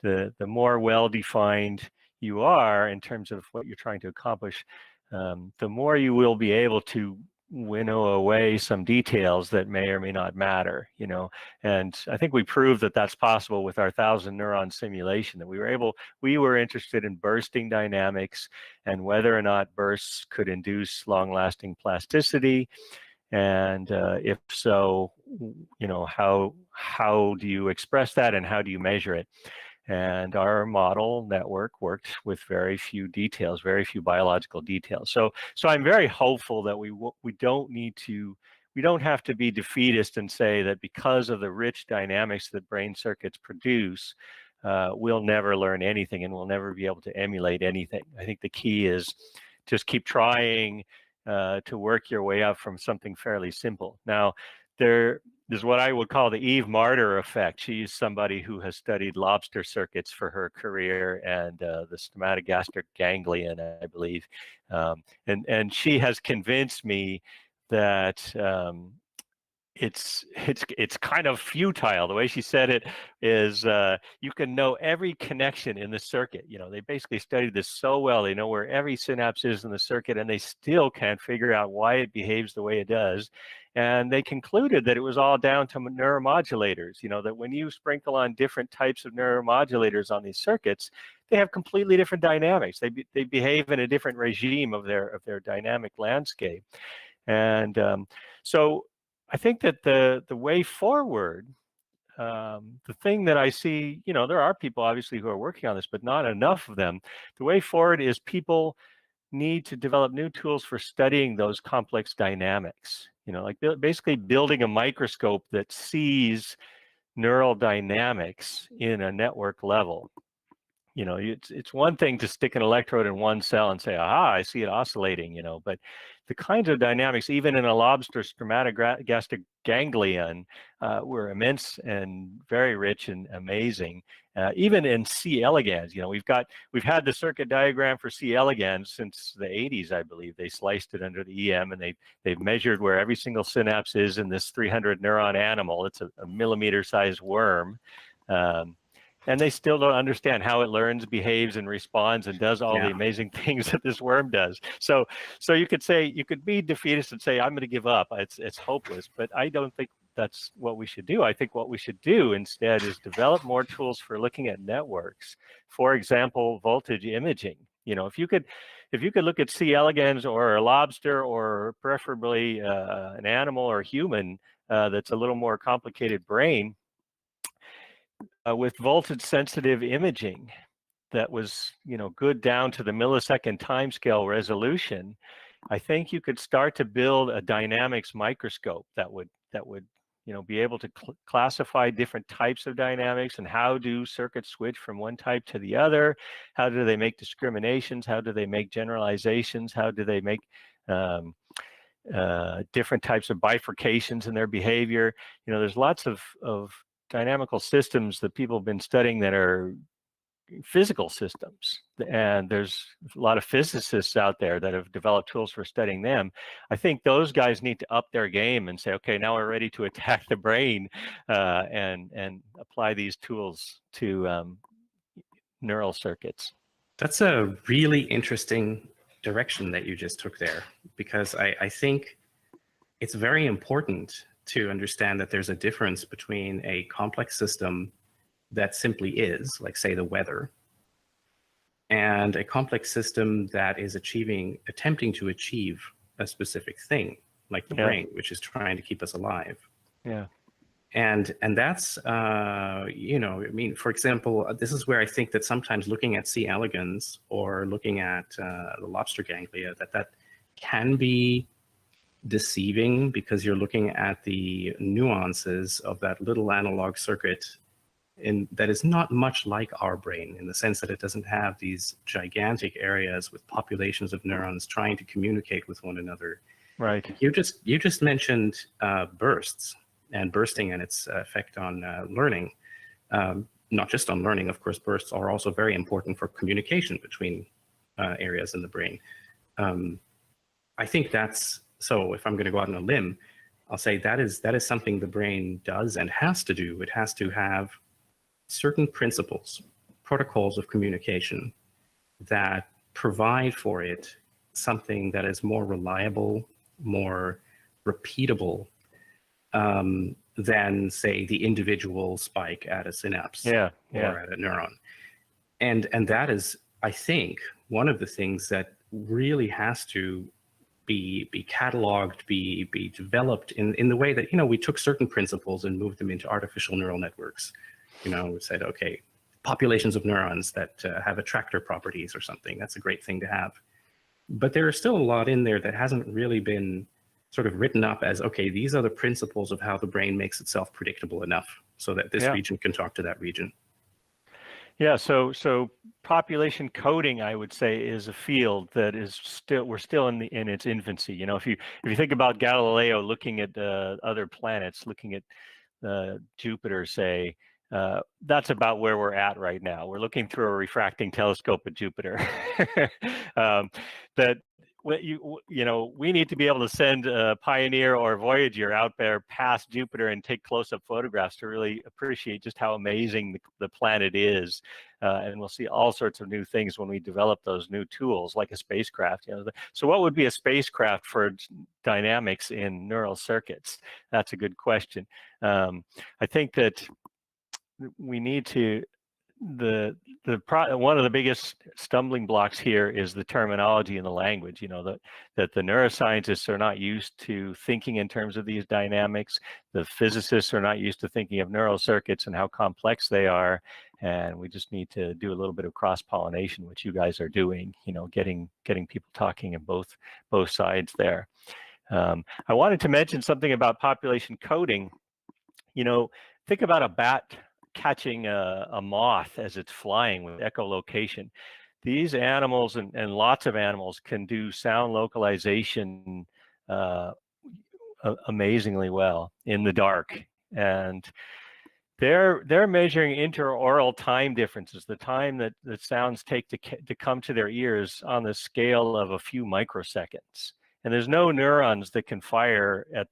The more well-defined you are in terms of what you're trying to accomplish, the more you will be able to winnow away some details that may or may not matter, and I think we proved that that's possible with our 1,000 neuron simulation, that we were interested in bursting dynamics and whether or not bursts could induce long-lasting plasticity, and if so, how do you express that and how do you measure it? And our model network worked with very few details, very few biological details. So I'm very hopeful that we don't have to be defeatist and say that because of the rich dynamics that brain circuits produce, we'll never learn anything and we'll never be able to emulate anything. I think the key is just keep trying to work your way up from something fairly simple. Now, there's what I would call the Eve Marder effect. She's somebody who has studied lobster circuits for her career and the stomatogastric ganglion, I believe. And she has convinced me that it's kind of futile. The way she said it is you can know every connection in the circuit. They basically studied this so well. They know where every synapse is in the circuit, and they still can't figure out why it behaves the way it does. And they concluded that it was all down to neuromodulators, that when you sprinkle on different types of neuromodulators on these circuits, they have completely different dynamics. They behave in a different regime of their dynamic landscape. And so I think that the way forward, the thing that I see, there are people obviously who are working on this, but not enough of them. The way forward is people need to develop new tools for studying those complex dynamics, like basically building a microscope that sees neural dynamics in a network level. It's one thing to stick an electrode in one cell and say, aha, I see it oscillating, but the kinds of dynamics, even in a lobster stomatogastric ganglion, were immense and very rich and amazing. Even in C. elegans, we've had the circuit diagram for C. elegans since the 80s, I believe. They sliced it under the EM, and they've measured where every single synapse is in this 300 neuron animal. It's a millimeter-sized worm. And they still don't understand how it learns, behaves, and responds, and does all the amazing things that this worm does. So you could be defeatist and say, I'm going to give up. It's hopeless. But I don't think that's what we should do. I think what we should do instead is develop more tools for looking at networks. For example, voltage imaging. If you could look at C. elegans or a lobster, or preferably an animal or human that's a little more complicated brain, with voltage sensitive imaging that was good down to the millisecond timescale resolution, I think you could start to build a dynamics microscope that would be able to classify different types of dynamics, and how do circuits switch from one type to the other, how do they make discriminations, how do they make generalizations, how do they make different types of bifurcations in their behavior. There's lots of dynamical systems that people have been studying that are physical systems, and there's a lot of physicists out there that have developed tools for studying them. I think those guys need to up their game and say, okay, now we're ready to attack the brain and apply these tools to neural circuits. That's a really interesting direction that you just took there, because I think it's very important to understand that there's a difference between a complex system that simply is, like say the weather, and a complex system that is attempting to achieve a specific thing, like the brain, which is trying to keep us alive. Yeah. And that's, I mean, for example, this is where I think that sometimes looking at C. elegans or looking at the lobster ganglia, that can be deceiving, because you're looking at the nuances of that little analog circuit that is not much like our brain, in the sense that it doesn't have these gigantic areas with populations of neurons trying to communicate with one another. Right. You just mentioned bursts and bursting and its effect on learning. Not just on learning, of course, bursts are also very important for communication between areas in the brain. I think that's, so if I'm going to go out on a limb, I'll say that is something the brain does and has to do. It has to have certain principles, protocols of communication that provide for it something that is more reliable, more repeatable than, say, the individual spike at a synapse or at a neuron. And that is, I think, one of the things that really has to be cataloged, be developed in the way that, we took certain principles and moved them into artificial neural networks. We said, okay, populations of neurons that have attractor properties or something, that's a great thing to have. But there is still a lot in there that hasn't really been sort of written up as, okay, these are the principles of how the brain makes itself predictable enough so that this region can talk to that region. Yeah, so population coding, I would say, is a field that is we're still in its infancy. If you think about Galileo looking at other planets, looking at Jupiter, say, that's about where we're at right now. We're looking through a refracting telescope at Jupiter. That we need to be able to send Pioneer or Voyager out there past Jupiter and take close-up photographs to really appreciate just how amazing the planet is. And we'll see all sorts of new things when we develop those new tools, like a spacecraft. So what would be a spacecraft for dynamics in neural circuits? That's a good question. I think that we need to, one of the biggest stumbling blocks here is the terminology and the language. That the neuroscientists are not used to thinking in terms of these dynamics. The physicists are not used to thinking of neural circuits and how complex they are. And we just need to do a little bit of cross-pollination, which you guys are doing. Getting people talking in both sides there. I wanted to mention something about population coding. Think about a bat catching a moth as it's flying with echolocation. These animals and lots of animals can do sound localization amazingly well in the dark. And they're measuring interaural time differences, the time that sounds take to come to their ears, on the scale of a few microseconds. And there's no neurons that can fire at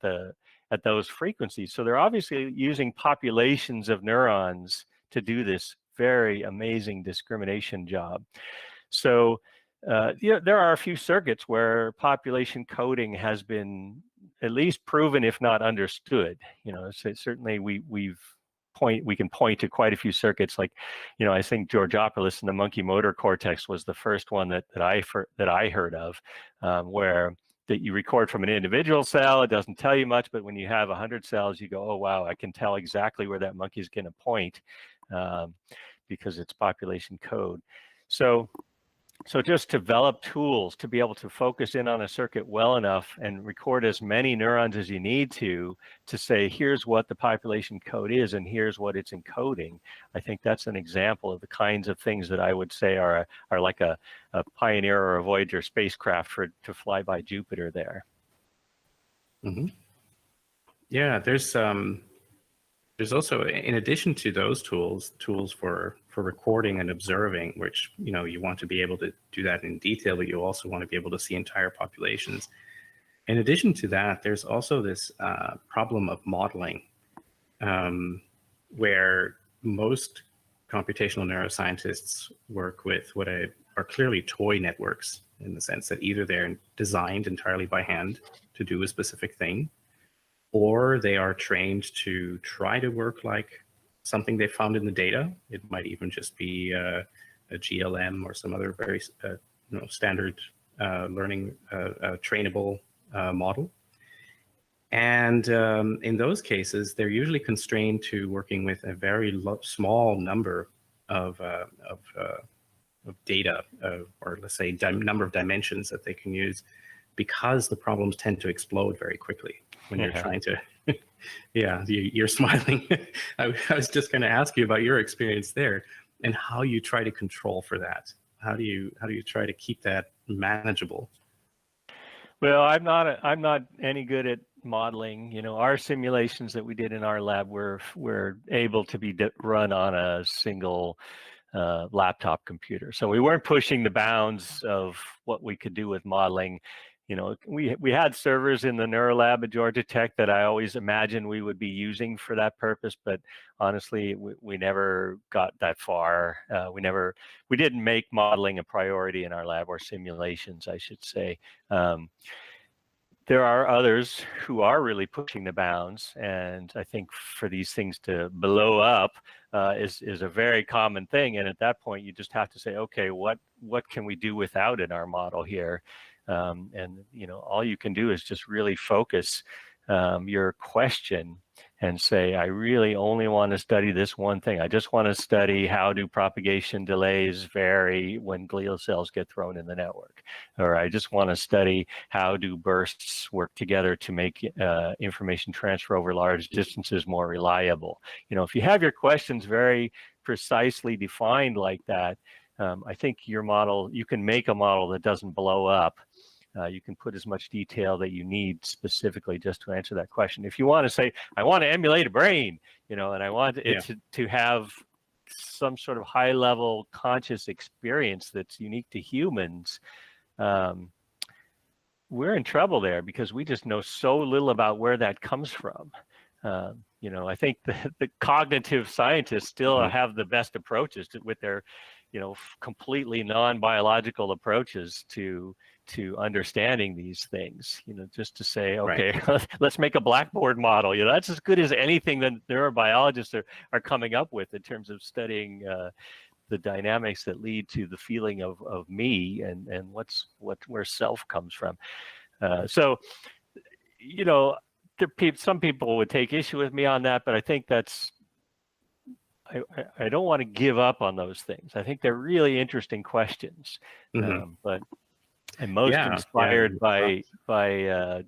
those frequencies. So they're obviously using populations of neurons to do this very amazing discrimination job. So there are a few circuits where population coding has been at least proven, if not understood. So certainly we can point to quite a few circuits. Like, I think Georgopoulos in the monkey motor cortex was the first one that I heard of, where that you record from an individual cell. It doesn't tell you much, but when you have 100 cells, you go, oh, wow, I can tell exactly where that monkey is going to point because it's population code. So So just develop tools to be able to focus in on a circuit well enough and record as many neurons as you need to say, here's what the population code is and here's what it's encoding. I think that's an example of the kinds of things that I would say are like a Pioneer or a Voyager spacecraft to fly by Jupiter there. Mm-hmm. Yeah, there's also, in addition to those tools for recording and observing, which you want to be able to do that in detail, but you also want to be able to see entire populations. In addition to that, there's also this problem of modeling, where most computational neuroscientists work with what are clearly toy networks, in the sense that either they're designed entirely by hand to do a specific thing, or they are trained to try to work like something they found in the data. It might even just be a GLM or some other very standard learning trainable model. And in those cases, they're usually constrained to working with a very small number of data, or let's say number of dimensions that they can use, because the problems tend to explode very quickly when you're trying to. Yeah, you're smiling. I was just going to ask you about your experience there and how you try to control for that. How do you try to keep that manageable? Well, I'm not any good at modeling. Our simulations that we did in our lab were able to be run on a single laptop computer. So we weren't pushing the bounds of what we could do with modeling. We had servers in the Neurolab at Georgia Tech that I always imagined we would be using for that purpose, but honestly, we never got that far. We didn't make modeling a priority in our lab, or simulations, I should say. There are others who are really pushing the bounds, and I think for these things to blow up is a very common thing. And at that point, you just have to say, okay, what can we do without in our model here? And all you can do is just really focus your question and say, I really only want to study this one thing. I just want to study how do propagation delays vary when glial cells get thrown in the network. Or I just want to study how do bursts work together to make information transfer over large distances more reliable. If you have your questions very precisely defined like that, I think your model, you can make a model that doesn't blow up. You can put as much detail that you need specifically just to answer that question. If you want to say, I want to emulate a brain, and I want it to have some sort of high level conscious experience that's unique to humans, we're in trouble there because we just know so little about where that comes from. I think the cognitive scientists still have the best approaches with their completely non-biological approaches to understanding these things, just to say, okay, let's make a blackboard model. That's as good as anything that neurobiologists are coming up with in terms of studying the dynamics that lead to the feeling of me and where self comes from. So some people would take issue with me on that, but I think I don't want to give up on those things. I think they're really interesting questions, but I'm most inspired by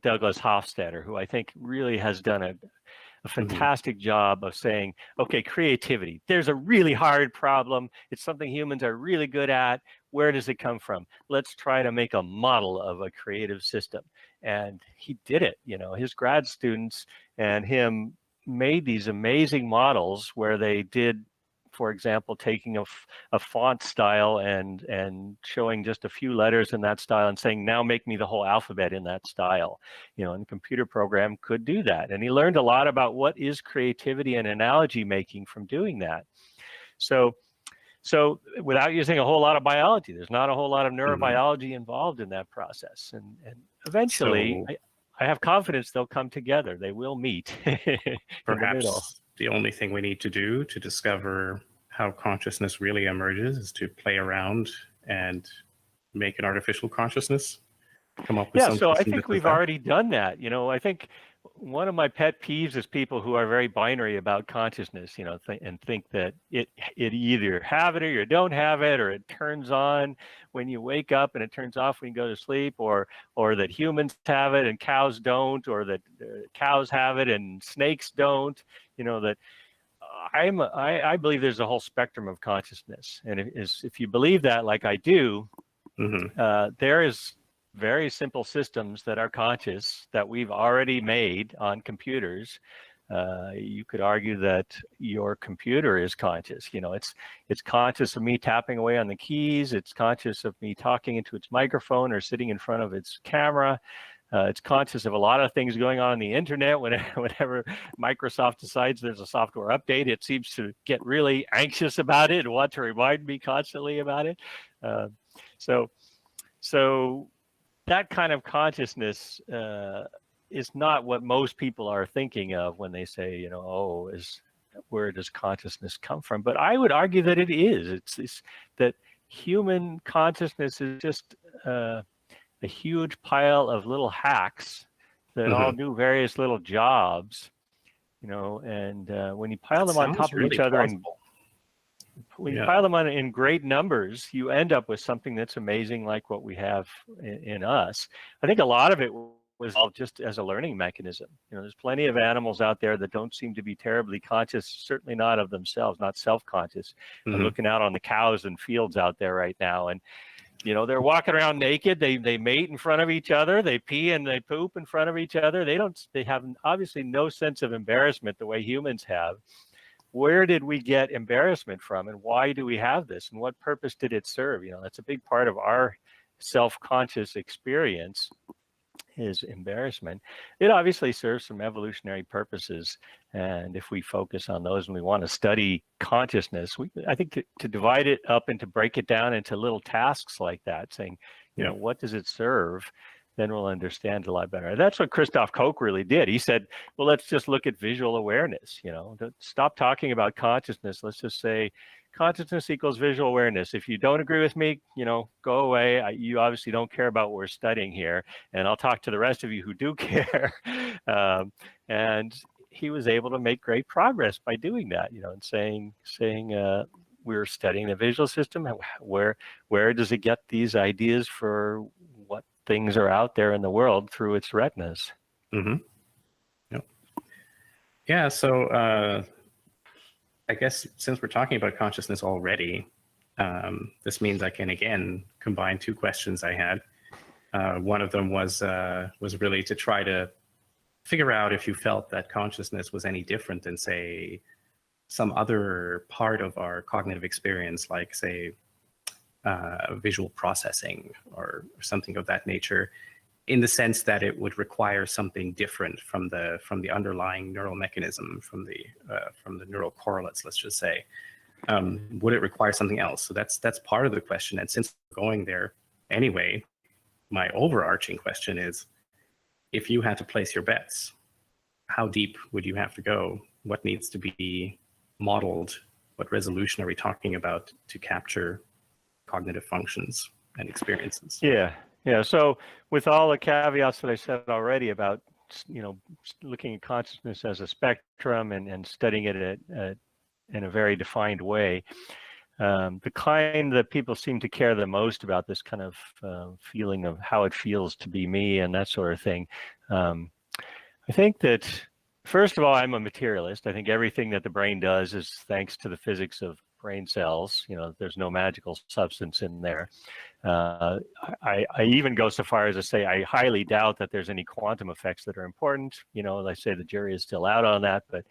Douglas Hofstadter, who I think really has done a fantastic job of saying, okay, creativity, there's a really hard problem. It's something humans are really good at. Where does it come from? Let's try to make a model of a creative system. And he did it. His grad students and him made these amazing models where they did, for example, taking a font style and showing just a few letters in that style and saying, now make me the whole alphabet in that style. And the computer program could do that. And he learned a lot about what is creativity and analogy making from doing that. So without using a whole lot of biology, there's not a whole lot of neurobiology involved in that process. And eventually, I have confidence they'll come together. They will meet in the middle. The only thing we need to do to discover how consciousness really emerges is to play around and make an artificial consciousness, come up with something. So I think we've already done that. I think one of my pet peeves is people who are very binary about consciousness, and think that it either have it or you don't have it, or it turns on when you wake up and it turns off when you go to sleep, or that humans have it and cows don't, or that cows have it and snakes don't. That I believe there's a whole spectrum of consciousness, and if you believe that, like I do, there is very simple systems that are conscious that we've already made on computers. You could argue that your computer is conscious. It's conscious of me tapping away on the keys. It's conscious of me talking into its microphone or sitting in front of its camera. It's conscious of a lot of things going on the internet. Whenever Microsoft decides there's a software update, it seems to get really anxious about it and want to remind me constantly about it. So that kind of consciousness is not what most people are thinking of when they say, where does consciousness come from? But I would argue that it is. It's that human consciousness is just a huge pile of little hacks that all do various little jobs, and when you pile them on top of each other and when you pile them on in great numbers, you end up with something that's amazing, like what we have in us. I think a lot of it was all just as a learning mechanism. There's plenty of animals out there that don't seem to be terribly conscious, certainly not of themselves, not self-conscious. I'm looking out on the cows and fields out there right now, and they're walking around naked. They mate in front of each other. They pee and they poop in front of each other. They have obviously no sense of embarrassment the way humans have. Where did we get embarrassment from, and why do we have this, and what purpose did it serve? That's a big part of our self-conscious experience, is embarrassment. It obviously serves some evolutionary purposes, and if we focus on those and we want to study consciousness, I think to divide it up and to break it down into little tasks like that, saying, what does it serve? Then we'll understand it a lot better. That's what Christoph Koch really did. He said, well, let's just look at visual awareness. Stop talking about consciousness. Let's just say consciousness equals visual awareness. If you don't agree with me, go away. You obviously don't care about what we're studying here, and I'll talk to the rest of you who do care. And he was able to make great progress by doing that, and saying we're studying the visual system. Where does it get these ideas for what things are out there in the world through its retinas? Yeah, so I guess since we're talking about consciousness already, this means I can again combine two questions I had. One of them was really to try to figure out if you felt that consciousness was any different than, say, some other part of our cognitive experience, like, say, visual processing or something of that nature, in the sense that it would require something different from the underlying neural mechanism, from the neural correlates, let's just say. Would it require something else? So that's part of the question. And since we're going there anyway, my overarching question is, if you had to place your bets, how deep would you have to go? What needs to be modeled? What resolution are we talking about to capture cognitive functions and experiences? Yeah. So with all the caveats that I said already about, looking at consciousness as a spectrum and studying it in a very defined way, the kind that people seem to care the most about, this kind of feeling of how it feels to be me and that sort of thing. I think that, first of all, I'm a materialist. I think everything that the brain does is thanks to the physics of brain cells. There's no magical substance in there. I even go so far as to say I highly doubt that there's any quantum effects that are important. As I say, the jury is still out on that, but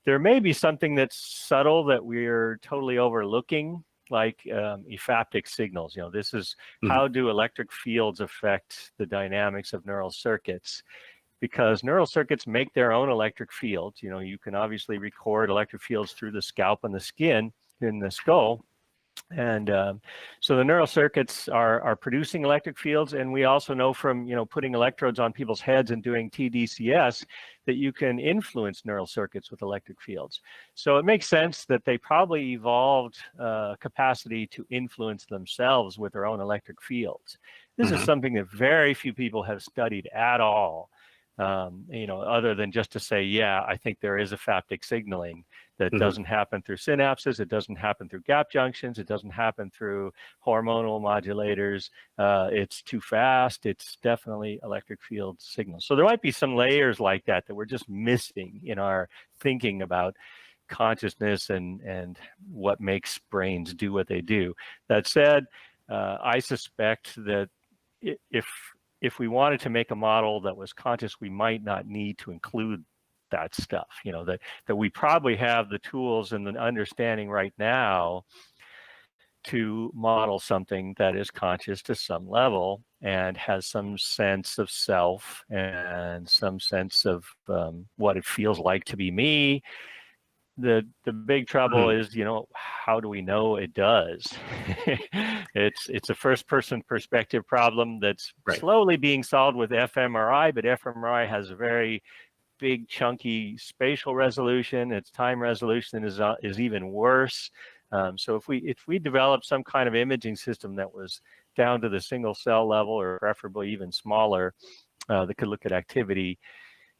there may be something that's subtle that we're totally overlooking, like ephaptic signals. This is how do electric fields affect the dynamics of neural circuits? Because neural circuits make their own electric fields. You can obviously record electric fields through the scalp and the skin in the skull. And so the neural circuits are producing electric fields. And we also know from, putting electrodes on people's heads and doing TDCS that you can influence neural circuits with electric fields. So it makes sense that they probably evolved capacity to influence themselves with their own electric fields. This is something that very few people have studied at all. other than just to say, yeah, I think there is a phaptic signaling that doesn't happen through synapses, it doesn't happen through gap junctions, it doesn't happen through hormonal modulators, it's too fast, it's definitely electric field signals. So there might be some layers like that that we're just missing in our thinking about consciousness and what makes brains do what they do. That said, I suspect that if we wanted to make a model that was conscious, we might not need to include that stuff, that we probably have the tools and the understanding right now to model something that is conscious to some level and has some sense of self and some sense of what it feels like to be me. The big trouble is, how do we know it does? It's a first person perspective problem that's slowly being solved with fMRI, but fMRI has a very big chunky spatial resolution. Its time resolution is even worse. So if we develop some kind of imaging system that was down to the single cell level, or preferably even smaller, that could look at activity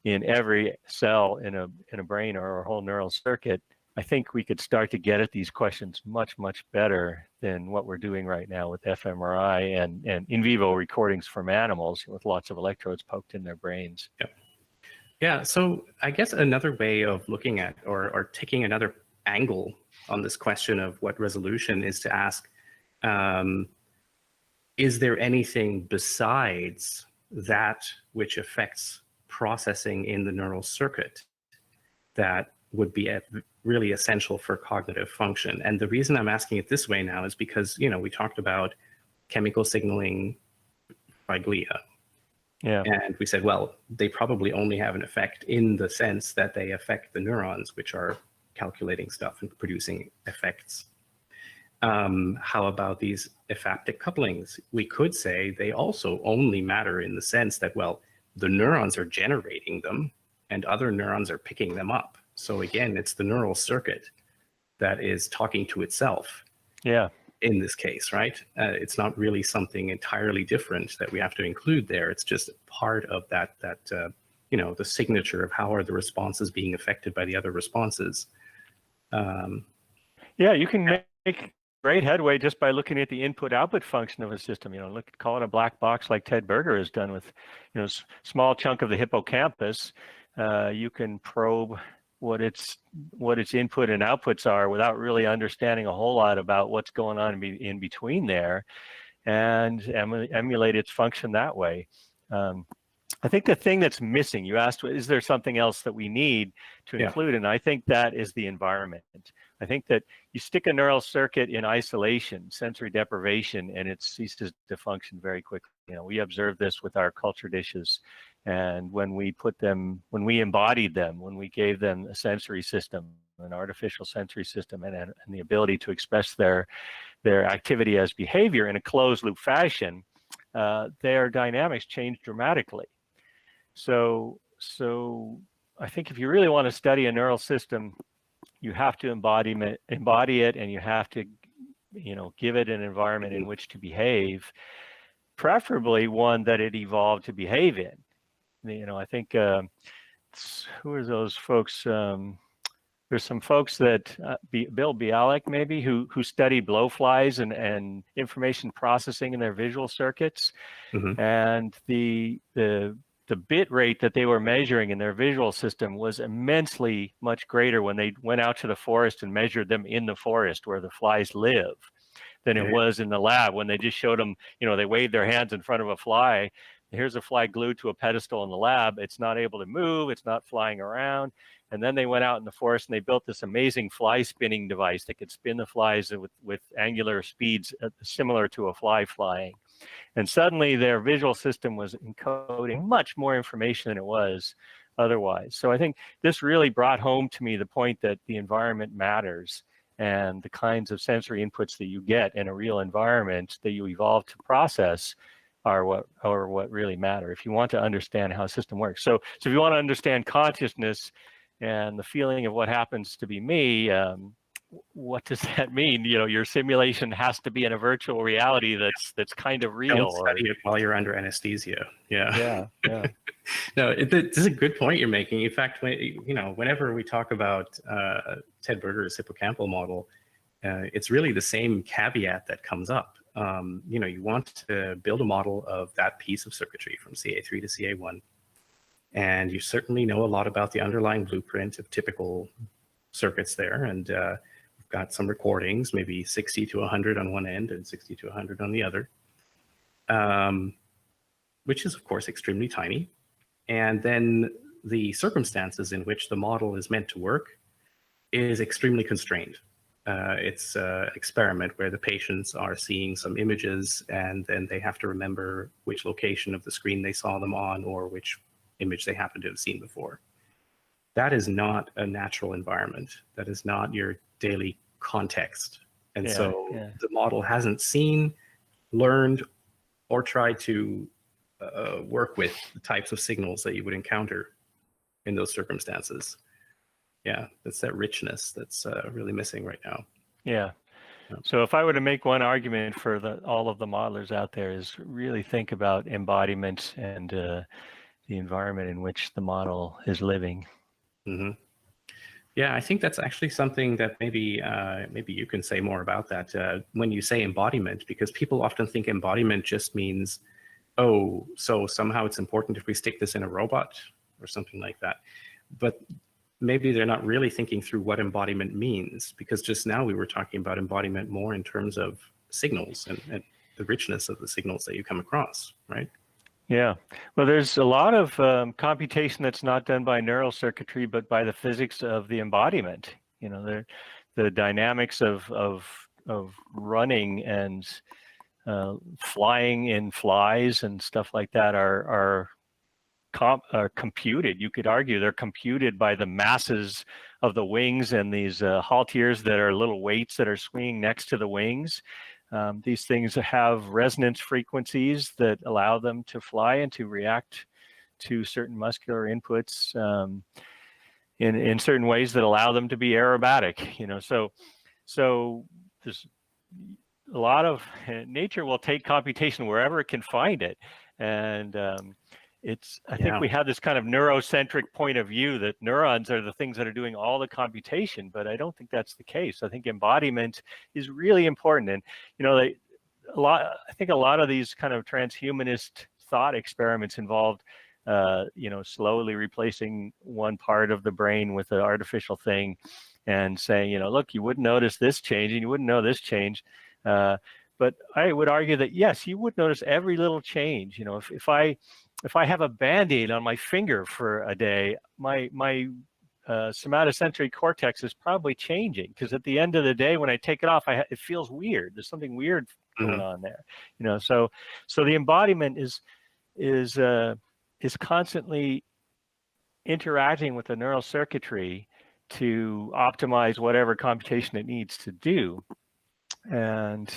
in every cell in a brain or a whole neural circuit, I think we could start to get at these questions much, much better than what we're doing right now with fMRI and in vivo recordings from animals with lots of electrodes poked in their brains. Yeah, so I guess another way of looking at or taking another angle on this question of what resolution is to ask, is there anything besides that which affects processing in the neural circuit that would be really essential for cognitive function? And the reason I'm asking it this way now is because, we talked about chemical signaling by glia. Yeah. And we said, well, they probably only have an effect in the sense that they affect the neurons, which are calculating stuff and producing effects. How about these ephaptic couplings? We could say they also only matter in the sense that, well, the neurons are generating them and other neurons are picking them up. So again, it's the neural circuit that is talking to itself. Yeah. In this case, right? It's not really something entirely different that we have to include there. It's just part of that the signature of how are the responses being affected by the other responses. Yeah, you can make great headway just by looking at the input-output function of a system. Call it a black box like Ted Berger has done with, small chunk of the hippocampus. You can probe what its input and outputs are without really understanding a whole lot about what's going on in between there, and emulate its function that way. I think the thing that's missing, you asked, is there something else that we need to include? And I think that is the environment. I think that you stick a neural circuit in isolation, sensory deprivation, and it ceases to function very quickly. We observed this with our culture dishes. And when we embodied them, when we gave them a sensory system, an artificial sensory system, and the ability to express their activity as behavior in a closed loop fashion, their dynamics changed dramatically. So I think if you really want to study a neural system, you have to embody it, and you have to, give it an environment in which to behave, preferably one that it evolved to behave in. I think, who are those folks? There's some folks that, Bill Bialik maybe, who study blowflies and information processing in their visual circuits. And the bit rate that they were measuring in their visual system was immensely much greater when they went out to the forest and measured them in the forest where the flies live than it was in the lab when they just showed them, they waved their hands in front of a fly. Here's a fly glued to a pedestal in the lab. It's not able to move. It's not flying around. And then they went out in the forest and they built this amazing fly spinning device that could spin the flies with angular speeds similar to a fly flying. And suddenly their visual system was encoding much more information than it was otherwise. So I think this really brought home to me the point that the environment matters, and the kinds of sensory inputs that you get in a real environment that you evolve to process are what really matter if you want to understand how a system works. So if you want to understand consciousness and the feeling of what happens to be me, what does that mean? Your simulation has to be in a virtual reality that's kind of real. Don't study it while you're under anesthesia. Yeah. No, this is a good point you're making. In fact, whenever we talk about Ted Berger's hippocampal model, it's really the same caveat that comes up. You want to build a model of that piece of circuitry from CA3 to CA1, and you certainly know a lot about the underlying blueprint of typical circuits there, and we've got some recordings, maybe 60 to 100 on one end and 60 to 100 on the other, which is, of course, extremely tiny. And then the circumstances in which the model is meant to work is extremely constrained. It's an experiment where the patients are seeing some images, and then they have to remember which location of the screen they saw them on or which image they happen to have seen before. That is not a natural environment. That is not your daily context. And the model hasn't seen, learned, or tried to work with the types of signals that you would encounter in those circumstances. Yeah, that's that richness that's really missing right now. Yeah. So if I were to make one argument for all of the modelers out there, is really think about embodiment and the environment in which the model is living. Mm-hmm. Yeah, I think that's actually something that maybe you can say more about that when you say embodiment, because people often think embodiment just means, oh, so somehow it's important if we stick this in a robot or something like that. But maybe they're not really thinking through what embodiment means, because just now we were talking about embodiment more in terms of signals and the richness of the signals that you come across, right? Yeah, well, there's a lot of computation that's not done by neural circuitry, but by the physics of the embodiment. The dynamics of running and flying in flies and stuff like that are computed. You could argue they're computed by the masses of the wings and these halteres that are little weights that are swinging next to the wings. These things have resonance frequencies that allow them to fly and to react to certain muscular inputs in certain ways that allow them to be aerobatic. So there's a lot of nature will take computation wherever it can find it, and I think we have this kind of neurocentric point of view that neurons are the things that are doing all the computation, but I don't think that's the case. I think embodiment is really important. And, I think a lot of these kind of transhumanist thought experiments involved, slowly replacing one part of the brain with an artificial thing and saying, look, you wouldn't notice this change and you wouldn't know this change. But I would argue that, yes, you would notice every little change. If I have a Band-Aid on my finger for a day, my somatosensory cortex is probably changing, because at the end of the day, when I take it off, it feels weird. There's something weird going on there. So the embodiment is constantly interacting with the neural circuitry to optimize whatever computation it needs to do, and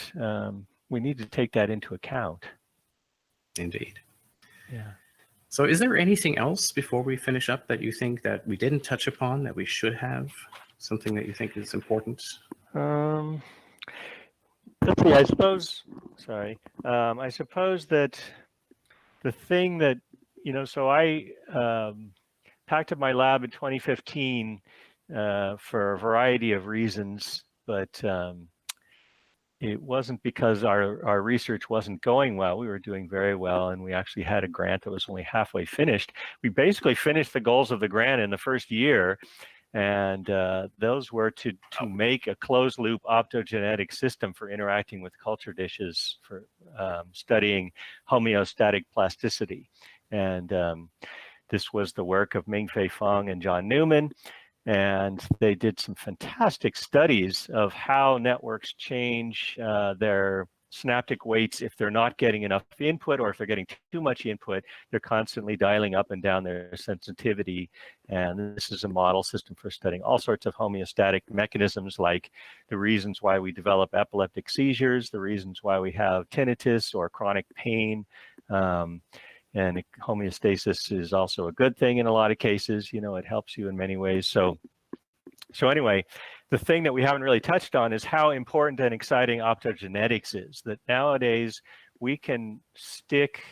we need to take that into account. Indeed. Yeah. So is there anything else before we finish up that you think that we didn't touch upon that we should have? Something that you think is important? Let's see, I suppose that the thing that, so I packed up my lab in 2015 for a variety of reasons, but it wasn't because our research wasn't going well. We were doing very well, and we actually had a grant that was only halfway finished. We basically finished the goals of the grant in the first year, and those were to make a closed-loop optogenetic system for interacting with culture dishes for studying homeostatic plasticity. And this was the work of Ming-Fei Feng and John Newman. And they did some fantastic studies of how networks change their synaptic weights if they're not getting enough input, or if they're getting too much input, they're constantly dialing up and down their sensitivity. And this is a model system for studying all sorts of homeostatic mechanisms, like the reasons why we develop epileptic seizures, the reasons why we have tinnitus or chronic pain. And homeostasis is also a good thing in a lot of cases. It helps you in many ways. So So anyway, the thing that we haven't really touched on is how important and exciting optogenetics is. That nowadays we can stick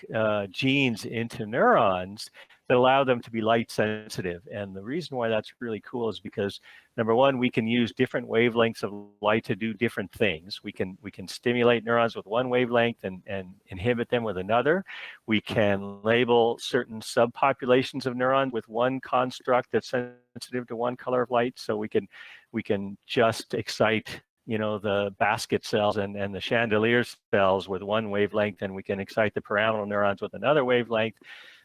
genes into neurons that allow them to be light sensitive. And the reason why that's really cool is because, number one, we can use different wavelengths of light to do different things. We can stimulate neurons with one wavelength and inhibit them with another. We can label certain subpopulations of neurons with one construct that's sensitive to one color of light. So we can just excite, you know, the basket cells and the chandelier cells with one wavelength, and we can excite the pyramidal neurons with another wavelength.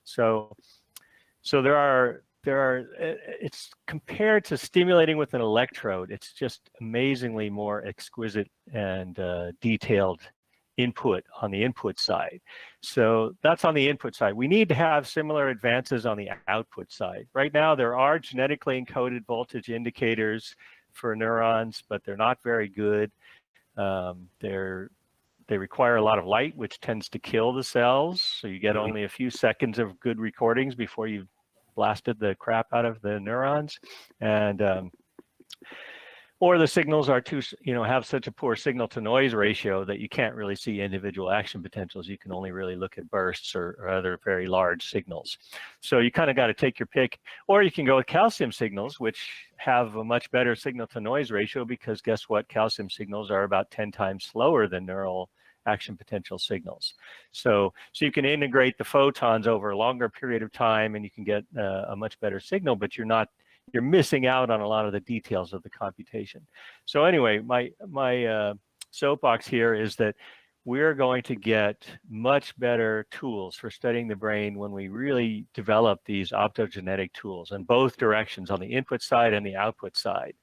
So there are, it's compared to stimulating with an electrode, it's just amazingly more exquisite and detailed input on the input side. So that's on the input side. We need to have similar advances on the output side. Right now, there are genetically encoded voltage indicators for neurons, but they're not very good. They require a lot of light, which tends to kill the cells. So you get only a few seconds of good recordings before you've blasted the crap out of the neurons. And or the signals are too, you know, have such a poor signal to noise ratio that you can't really see individual action potentials. You can only really look at bursts or other very large signals. So you kind of got to take your pick, or you can go with calcium signals, which have a much better signal to noise ratio, because guess what? Calcium signals are about 10 times slower than neural action potential signals. So you can integrate the photons over a longer period of time, and you can get a much better signal, but you're missing out on a lot of the details of the computation. So anyway, my soapbox here is that we're going to get much better tools for studying the brain when we really develop these optogenetic tools in both directions, on the input side and the output side.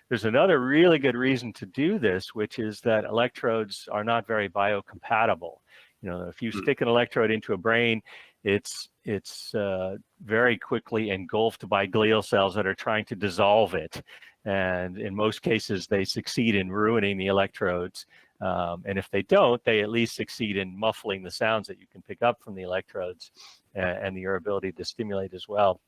There's another really good reason to do this, which is that electrodes are not very biocompatible. You know, if you stick an electrode into a brain, it's very quickly engulfed by glial cells that are trying to dissolve it. And in most cases, they succeed in ruining the electrodes. And if they don't, they at least succeed in muffling the sounds that you can pick up from the electrodes and your ability to stimulate as well.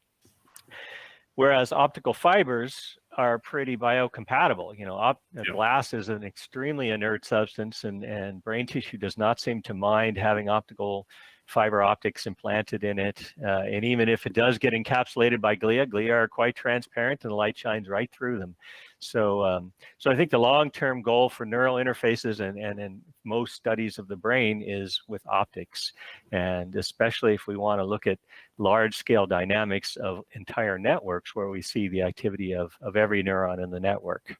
Whereas optical fibers are pretty biocompatible. You know, glass is an extremely inert substance, and brain tissue does not seem to mind having optical fiber optics implanted in it. And even if it does get encapsulated by glia are quite transparent, and the light shines right through them. So I think the long-term goal for neural interfaces and in most studies of the brain is with optics, and especially if we want to look at large-scale dynamics of entire networks where we see the activity of every neuron in the network.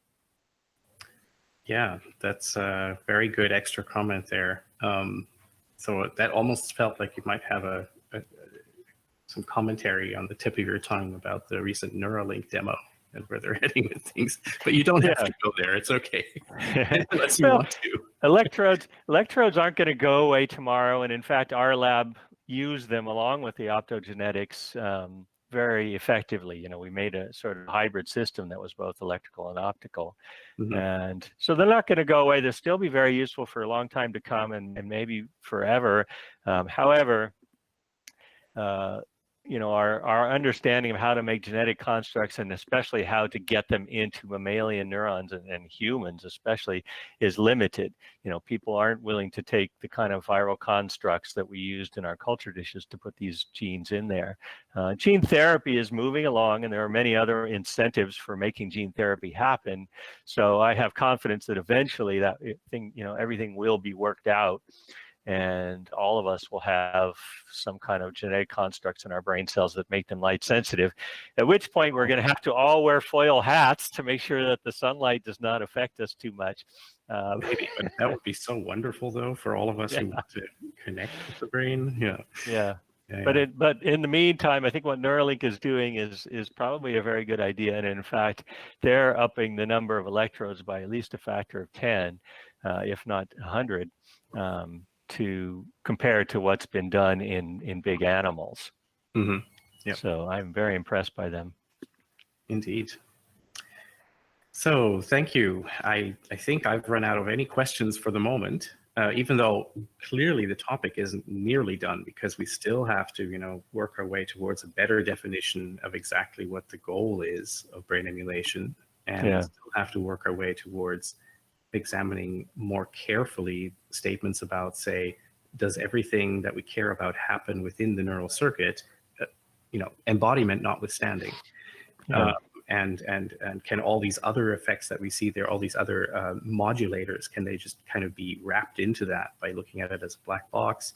Yeah, that's a very good extra comment there. So that almost felt like you might have some commentary on the tip of your tongue about the recent Neuralink demo and where they're heading with things, but you don't have to go there. It's okay. Unless you want to. Electrodes aren't going to go away tomorrow, and in fact, our lab used them along with the optogenetics very effectively. You know, we made a sort of hybrid system that was both electrical and optical. And so they're not going to go away. They'll still be very useful for a long time to come, and maybe forever. However, you know, our understanding of how to make genetic constructs, and especially how to get them into mammalian neurons and humans especially, is limited. You know, people aren't willing to take the kind of viral constructs that we used in our culture dishes to put these genes in there. Gene therapy is moving along, and there are many other incentives for making gene therapy happen. So I have confidence that eventually that thing, you know, everything will be worked out, and all of us will have some kind of genetic constructs in our brain cells that make them light sensitive, at which point we're going to have to all wear foil hats to make sure that the sunlight does not affect us too much. Maybe, but that would be so wonderful, though, for all of us who want to connect with the brain. Yeah. But in the meantime, I think what Neuralink is doing is probably a very good idea. And in fact, they're upping the number of electrodes by at least a factor of 10, if not 100. To compare to what's been done in big animals. So I'm very impressed by them. Indeed. So thank you. I think I've run out of any questions for the moment, even though clearly the topic isn't nearly done, because we still have to, you know, work our way towards a better definition of exactly what the goal is of brain emulation and Yeah. still have to work our way towards examining more carefully statements about, say, does everything that we care about happen within the neural circuit, embodiment notwithstanding? Yeah. And can all these other effects that we see there, all these other modulators, can they just kind of be wrapped into that by looking at it as a black box?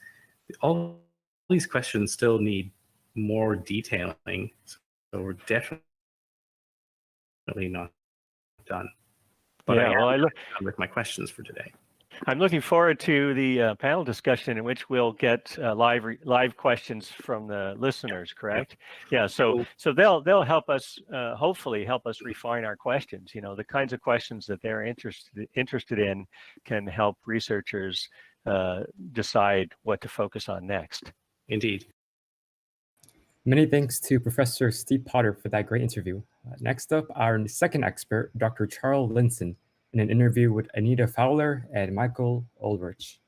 All these questions still need more detailing, so we're definitely not done. But Yeah, I am well, done with my questions for today. I'm looking forward to the panel discussion in which we'll get live questions from the listeners. Correct? Yeah. So they'll help us, hopefully help us refine our questions. The kinds of questions that they're interested in can help researchers decide what to focus on next. Indeed. Many thanks to Professor Steve Potter for that great interview. Next up, our second expert, Dr. Charles Linson, in an interview with Anita Fowler and Michael Ulrich.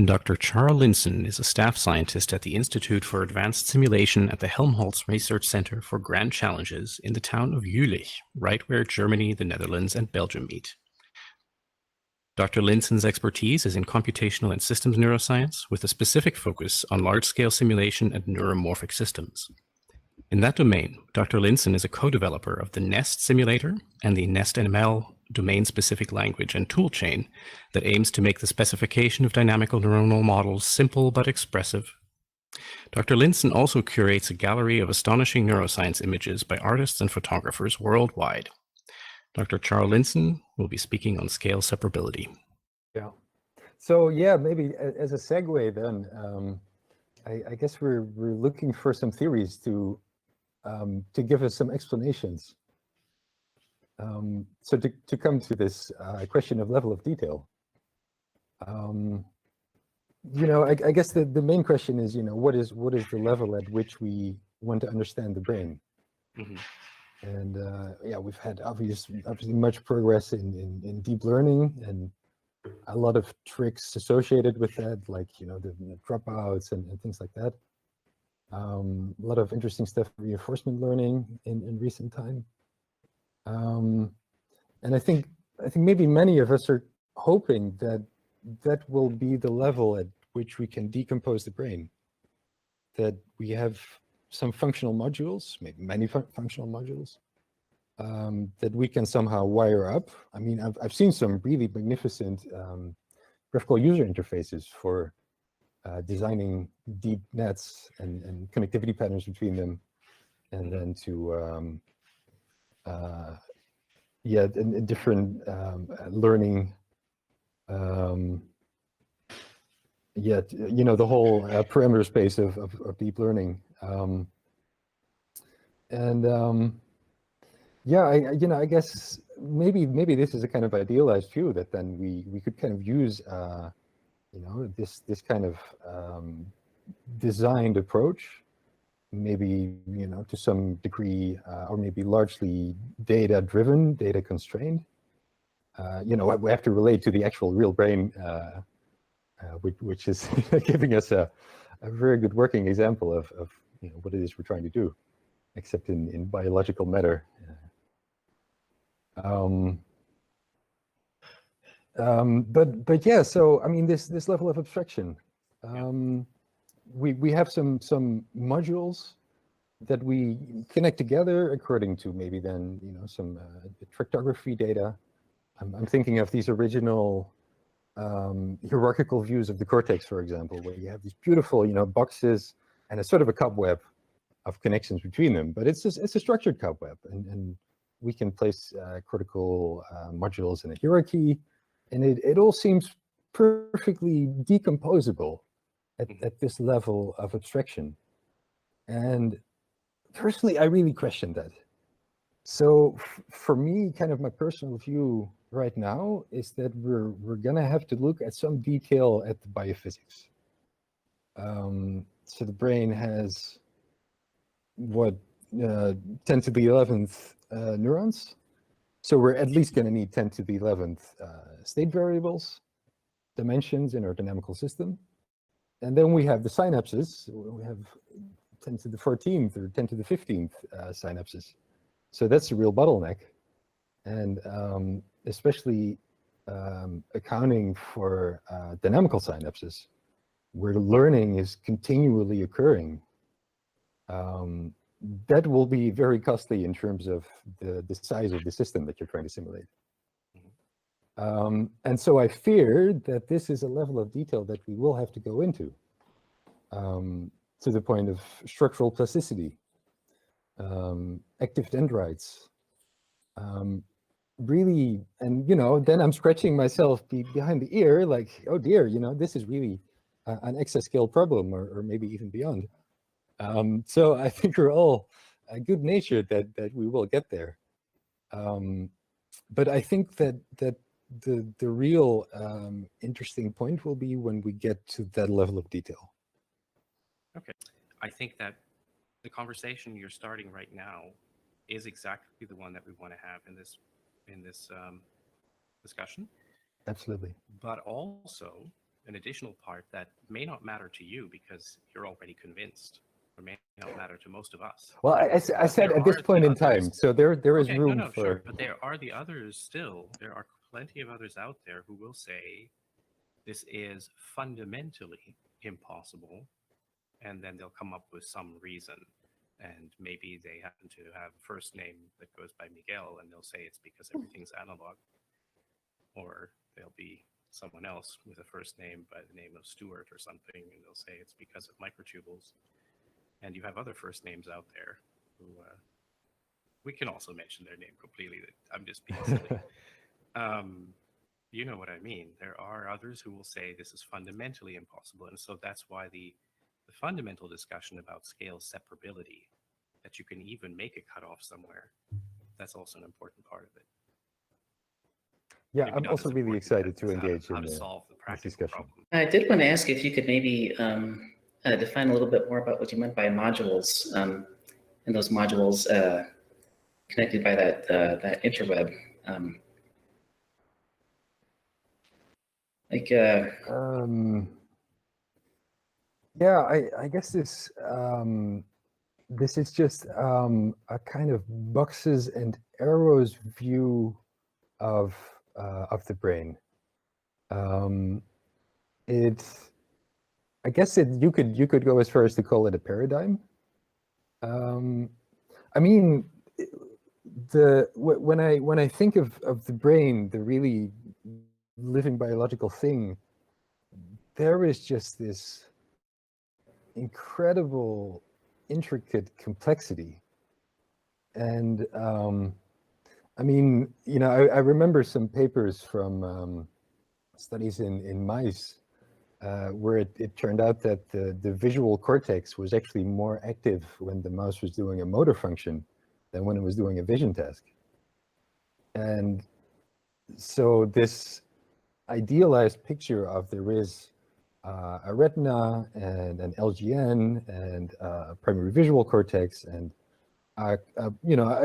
Dr. Charles Linson is a staff scientist at the Institute for Advanced Simulation at the Helmholtz Research Center for Grand Challenges in the town of Jülich, right where Germany, the Netherlands, and Belgium meet. Dr. Linson's expertise is in computational and systems neuroscience, with a specific focus on large-scale simulation and neuromorphic systems. In that domain, Dr. Linson is a co-developer of the NEST simulator and the NEST-ML domain-specific language and toolchain that aims to make the specification of dynamical neuronal models simple but expressive. Dr. Linson also curates a gallery of astonishing neuroscience images by artists and photographers worldwide. Dr. Charles Linson will be speaking on scale separability. Yeah. So yeah, maybe as a segue then, I guess we're looking for some theories to give us some explanations. So to come to this question of level of detail, I guess the main question is, what is the level at which we want to understand the brain? Mm-hmm. And yeah, we've had obviously much progress in deep learning and a lot of tricks associated with that, like the dropouts and things like that. A lot of interesting stuff, reinforcement learning in recent time. And I think maybe many of us are hoping that will be the level at which we can decompose the brain. That we have some functional modules, maybe many functional modules, that we can somehow wire up. I mean, I've seen some really magnificent graphical user interfaces for designing deep nets and connectivity patterns between them, and then to and different learning. The whole parameter space of deep learning. I guess maybe this is a kind of idealized view that then we could kind of use this kind of designed approach, maybe to some degree, or maybe largely data driven, data constrained. We have to relate to the actual real brain, which is giving us a very good working example of what it is we're trying to do, except in biological matter. But yeah, so I mean, this level of abstraction, we have some modules that we connect together according to maybe then some tractography data. I'm thinking of these original hierarchical views of the cortex, for example, where you have these beautiful boxes and a sort of a cobweb of connections between them, but it's a structured cobweb, and we can place cortical modules in a hierarchy, and it all seems perfectly decomposable at this level of abstraction. And personally, I really question that. So for me, kind of my personal view right now is that we're gonna have to look at some detail at the biophysics. So the brain has what 10 to the 11th neurons. So we're at least going to need 10 to the 11th state variables, dimensions in our dynamical system. And then we have the synapses. We have 10 to the 14th or 10 to the 15th synapses. So that's a real bottleneck. And especially accounting for dynamical synapses, where learning is continually occurring. That will be very costly in terms of the size of the system that you're trying to simulate. And so I fear that this is a level of detail that we will have to go into, to the point of structural plasticity, active dendrites, really, and then I'm scratching myself behind the ear, like, oh dear, this is really an exascale problem, or maybe even beyond. So I think we're all good natured that we will get there. But I think that the real interesting point will be when we get to that level of detail. Okay. I think that the conversation you're starting right now is exactly the one that we want to have in this discussion. Absolutely. But also an additional part that may not matter to you because you're already convinced, or may not matter to most of us. Well, I said at this point in time, so there is room no, for. Sure, but there are the others still. There are plenty of others out there who will say this is fundamentally impossible, and then they'll come up with some reason. And maybe they happen to have a first name that goes by Miguel, and they'll say it's because everything's analog. Or there'll be someone else with a first name by the name of Stuart or something, and they'll say it's because of microtubules. And you have other first names out there who we can also mention their name completely. I'm just being silly. You know what I mean. There are others who will say this is fundamentally impossible, and so that's why the fundamental discussion about scale separability, that you can even make a cutoff somewhere, that's also an important part of it. Yeah, Maybe I'm not also as really important excited as to engage how in to the solve the practical discussion. problem. I did want to ask if you could maybe define a little bit more about what you meant by modules, and those modules connected by that interweb. Yeah, I guess this is just a kind of boxes and arrows view of the brain. I guess you could go as far as to call it a paradigm. I mean, when I think of the brain, the really living biological thing, there is just this incredible, intricate complexity. And I mean, I remember some papers from studies in mice where it turned out that the visual cortex was actually more active when the mouse was doing a motor function than when it was doing a vision task. And so this idealized picture of there is a retina and an LGN and a primary visual cortex and a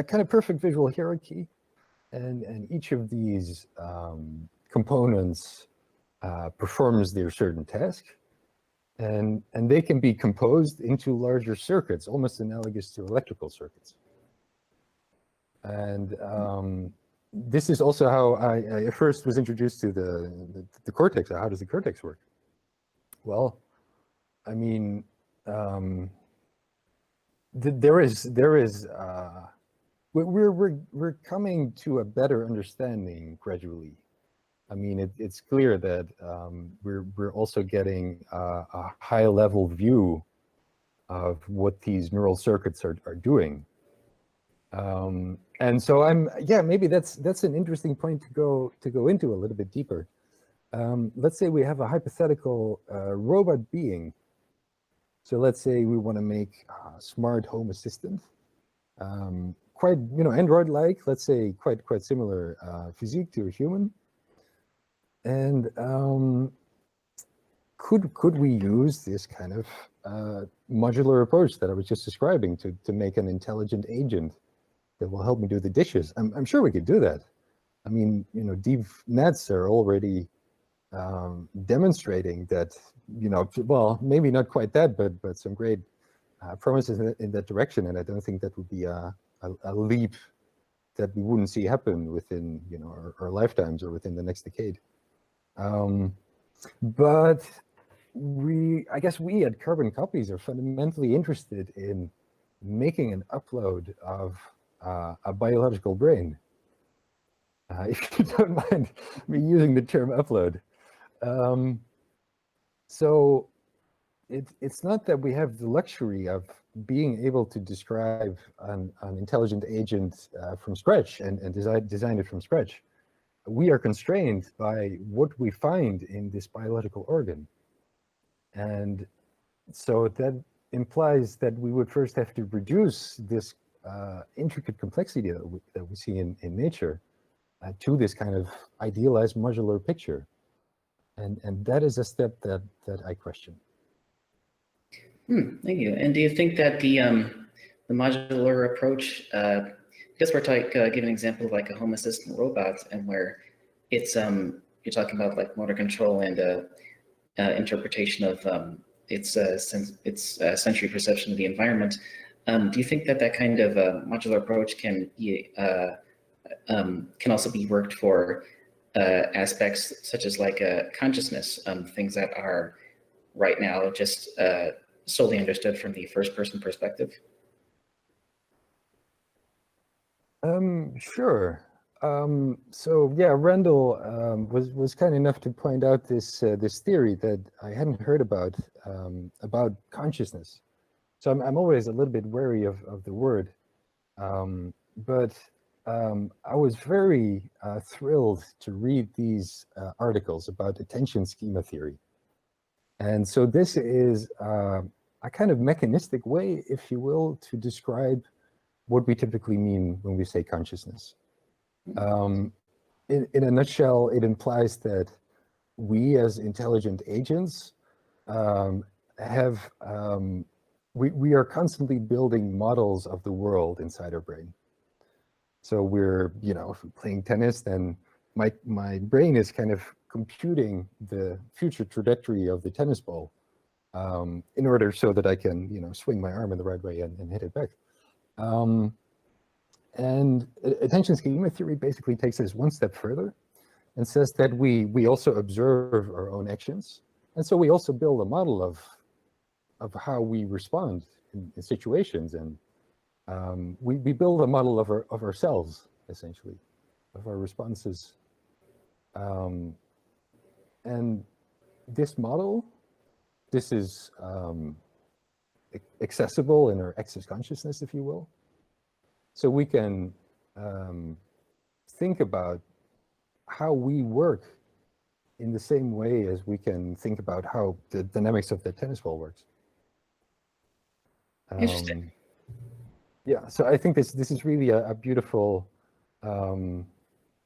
kind of perfect visual hierarchy, and each of these components performs their certain task, and they can be composed into larger circuits, almost analogous to electrical circuits. And this is also how I first was introduced to the cortex. How does the cortex work? Well, I mean, we're coming to a better understanding gradually. I mean, it's clear that we're also getting a high level view of what these neural circuits are doing. And so maybe that's an interesting point to go into a little bit deeper. Let's say we have a hypothetical robot being. So let's say we want to make a smart home assistant, quite Android-like. Let's say quite similar physique to a human. And could we use this kind of modular approach that I was just describing to make an intelligent agent that will help me do the dishes? I'm sure we could do that. I mean, deep nets are already demonstrating that, well, maybe not quite that, but some great promises in that direction, and I don't think that would be a leap that we wouldn't see happen within our lifetimes or within the next decade. But I guess we at Carbon Copies are fundamentally interested in making an upload of a biological brain. If you don't mind me using the term upload. So it's not that we have the luxury of being able to describe an intelligent agent from scratch and design it from scratch. We are constrained by what we find in this biological organ. And so that implies that we would first have to reduce this intricate complexity that we see in nature to this kind of idealized modular picture. And that is a step that I question. Thank you. And do you think that the modular approach, I guess we're giving an example of like a home assistant robot, and where it's you're talking about like motor control and interpretation of its sensory perception of the environment. Do you think that kind of modular approach can also be worked for aspects such as like consciousness, things that are right now just solely understood from the first-person perspective? Sure. So yeah, Randall was kind enough to point out this theory that I hadn't heard about consciousness. So I'm always a little bit wary of the word, but I was very thrilled to read these articles about attention schema theory. And so this is a kind of mechanistic way, if you will, to describe what we typically mean when we say consciousness. In a nutshell, it implies that we as intelligent agents we are constantly building models of the world inside our brain. So we're, if we're playing tennis, then my brain is kind of computing the future trajectory of the tennis ball in order so that I can, swing my arm in the right way and hit it back. And attention schema theory basically takes this one step further and says that we also observe our own actions. And so we also build a model of how we respond in situations. And we build a model of ourselves, essentially, of our responses. And this model, this is accessible in our access consciousness, if you will. So we can think about how we work in the same way as we can think about how the dynamics of the tennis ball works. Interesting. Yeah, so I think this is really a beautiful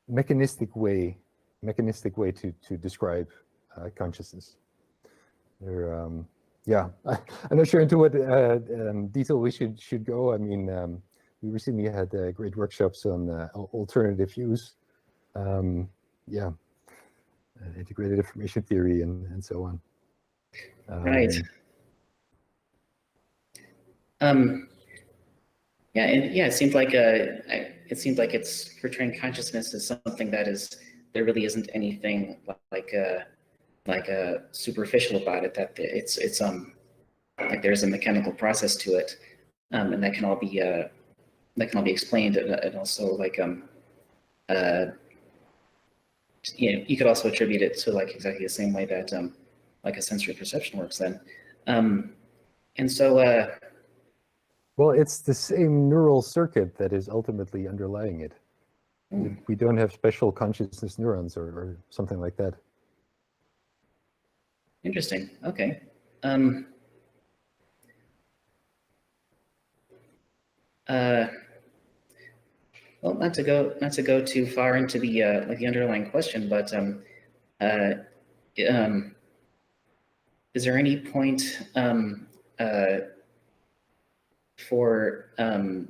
mechanistic way to describe consciousness. Yeah, I'm not sure into what detail we should go. I mean, we recently had great workshops on alternative views. Yeah, integrated information theory and so on. Right. Yeah, and yeah, it seems like it's portraying consciousness as something that there really isn't anything like superficial about it. That it's like there's a mechanical process to it, and that can all be explained, and also like you could also attribute it to like exactly the same way that like a sensory perception works then, and so. Well, it's the same neural circuit that is ultimately underlying it. We don't have special consciousness neurons or something like that. Interesting. Okay. Well, not to go too far into the like the underlying question, but is there any point for in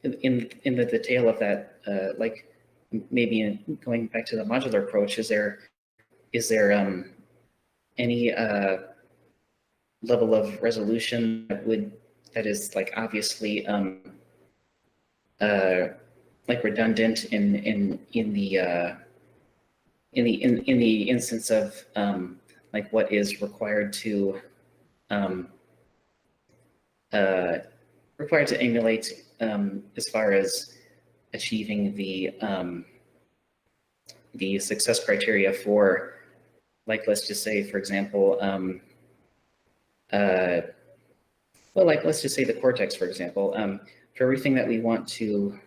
the detail of that, like maybe going back to the modular approach, is there any level of resolution that would that is like obviously like redundant in the instance of like what is required to emulate as far as achieving the success criteria for, like, let's just say, for example, well, like, let's just say the cortex, for example, for everything that we want to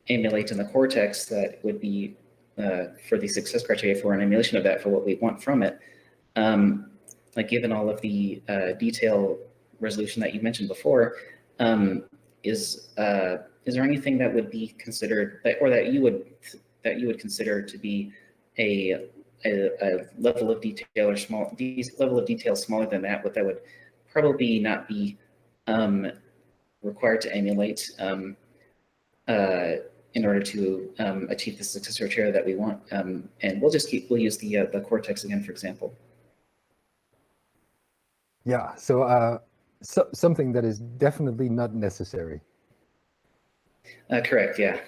emulate in the cortex, that would be for the success criteria for an emulation of that, for what we want from it. Like, given all of the detail resolution that you mentioned before, is there anything that would be considered, or that you would consider to be a level of detail or level of detail smaller than that, but that would probably not be required to emulate in order to achieve the success criteria that we want? And we'll use the cortex again, for example. Yeah, so, something that is definitely not necessary. Correct, yeah.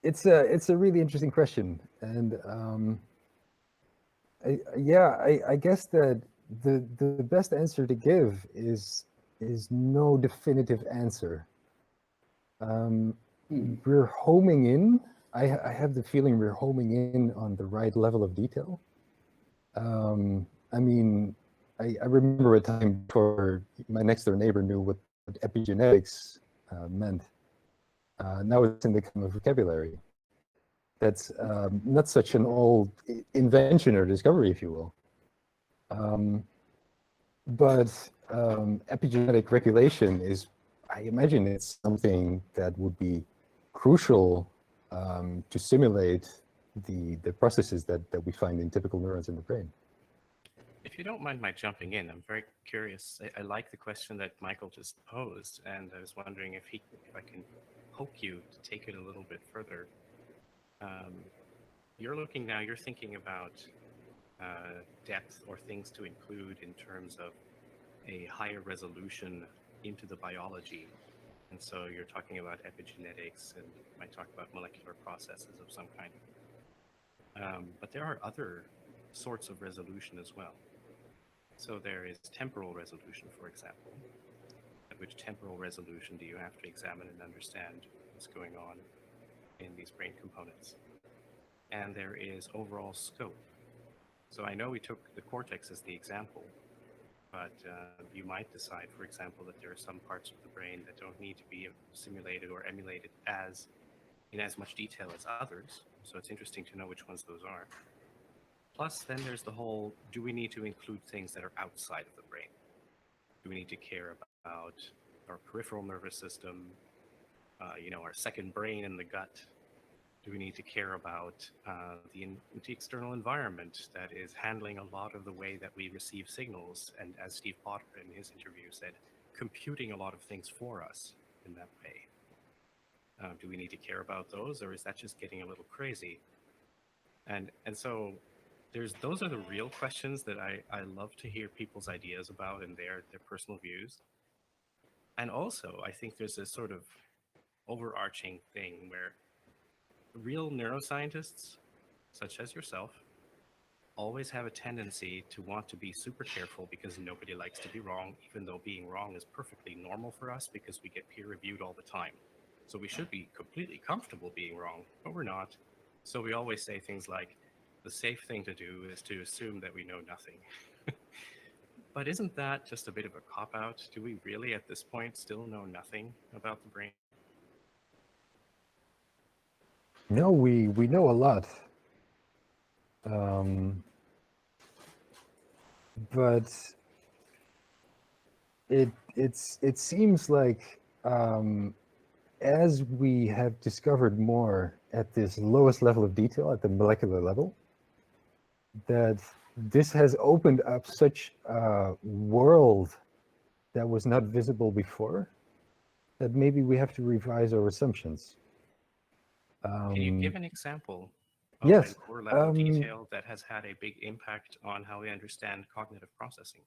It's a really interesting question, and I guess that the best answer to give is no definitive answer. We're homing in. I have the feeling we're homing in on the right level of detail. I mean, I remember a time before my next door neighbor knew what epigenetics meant. Now it's in the common vocabulary. That's not such an old invention or discovery, if you will. But epigenetic regulation is, I imagine it's something that would be crucial to simulate the processes that we find in typical neurons in the brain. If you don't mind my jumping in, I'm very curious. I like the question that Michael just posed, and I was wondering if I can poke you to take it a little bit further. You're thinking about depth or things to include in terms of a higher resolution into the biology. And so you're talking about epigenetics, and you might talk about molecular processes of some kind. But there are other sorts of resolution as well. So there is temporal resolution, for example. At which temporal resolution do you have to examine and understand what's going on in these brain components? And there is overall scope. So I know we took the cortex as the example, but you might decide, for example, that there are some parts of the brain that don't need to be simulated or emulated in as much detail as others. So it's interesting to know which ones those are. Plus, then there's the whole, do we need to include things that are outside of the brain? Do we need to care about our peripheral nervous system, our second brain in the gut? Do we need to care about the external environment that is handling a lot of the way that we receive signals? And as Steve Potter in his interview said, computing a lot of things for us in that way. Do we need to care about those, or is that just getting a little crazy? And so those are the real questions that I love to hear people's ideas about and their personal views. And also, I think there's this sort of overarching thing where real neuroscientists, such as yourself, always have a tendency to want to be super careful because nobody likes to be wrong, even though being wrong is perfectly normal for us because we get peer-reviewed all the time. So we should be completely comfortable being wrong, but we're not. So we always say things like, the safe thing to do is to assume that we know nothing. But isn't that just a bit of a cop-out? Do we really, at this point, still know nothing about the brain? No, we know a lot. But it seems like as we have discovered more at this lowest level of detail, at the molecular level, that this has opened up such a world that was not visible before, that maybe we have to revise our assumptions. Can you give an example Yes, and core level detail that has had a big impact on how we understand cognitive processing?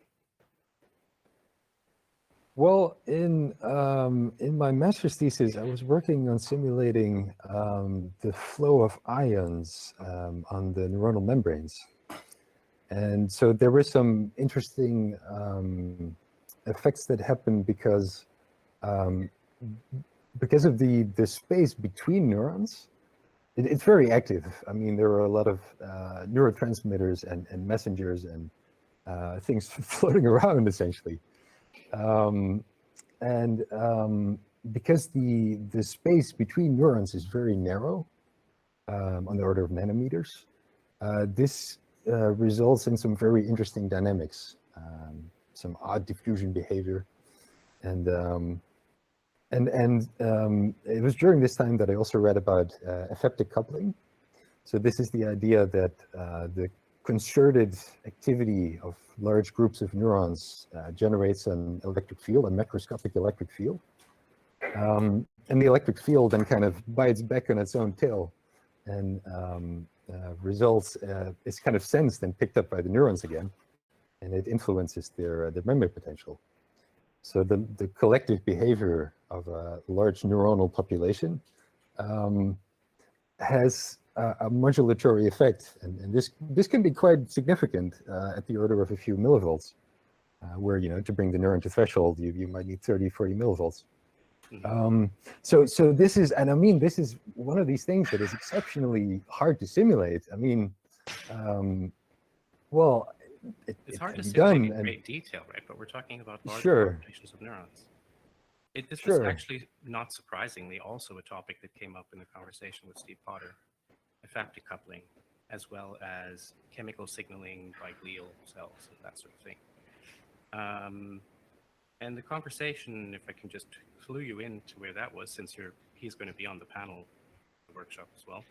well, in my master's thesis, I was working on simulating the flow of ions on the neuronal membranes. And so there were some interesting effects that happened because of the space between neurons. It's very active. I mean, there are a lot of neurotransmitters and messengers and things floating around, essentially. Because the space between neurons is very narrow, on the order of nanometers, this results in some very interesting dynamics, some odd diffusion behavior, and it was during this time that I also read about affective coupling. So this is the idea that the concerted activity of large groups of neurons generates an electric field, a macroscopic electric field. And the electric field then kind of bites back on its own tail and results, it's kind of sensed and picked up by the neurons again, and it influences their memory potential. So the collective behavior of a large neuronal population has a modulatory effect, and this can be quite significant at the order of a few millivolts, where, you know, to bring the neuron to threshold, you might need 30, 40 millivolts. So this is, and I mean, this is one of these things that is exceptionally hard to simulate. I mean, well, It's it hard can to be simulate done, in great detail, right? But we're talking about large Sure. populations of neurons. This was Sure. actually, not surprisingly, also a topic that came up in the conversation with Steve Potter, affective coupling, as well as chemical signaling by glial cells and that sort of thing. And the conversation, if I can just clue you into where that was, since he's going to be on the panel workshop as well.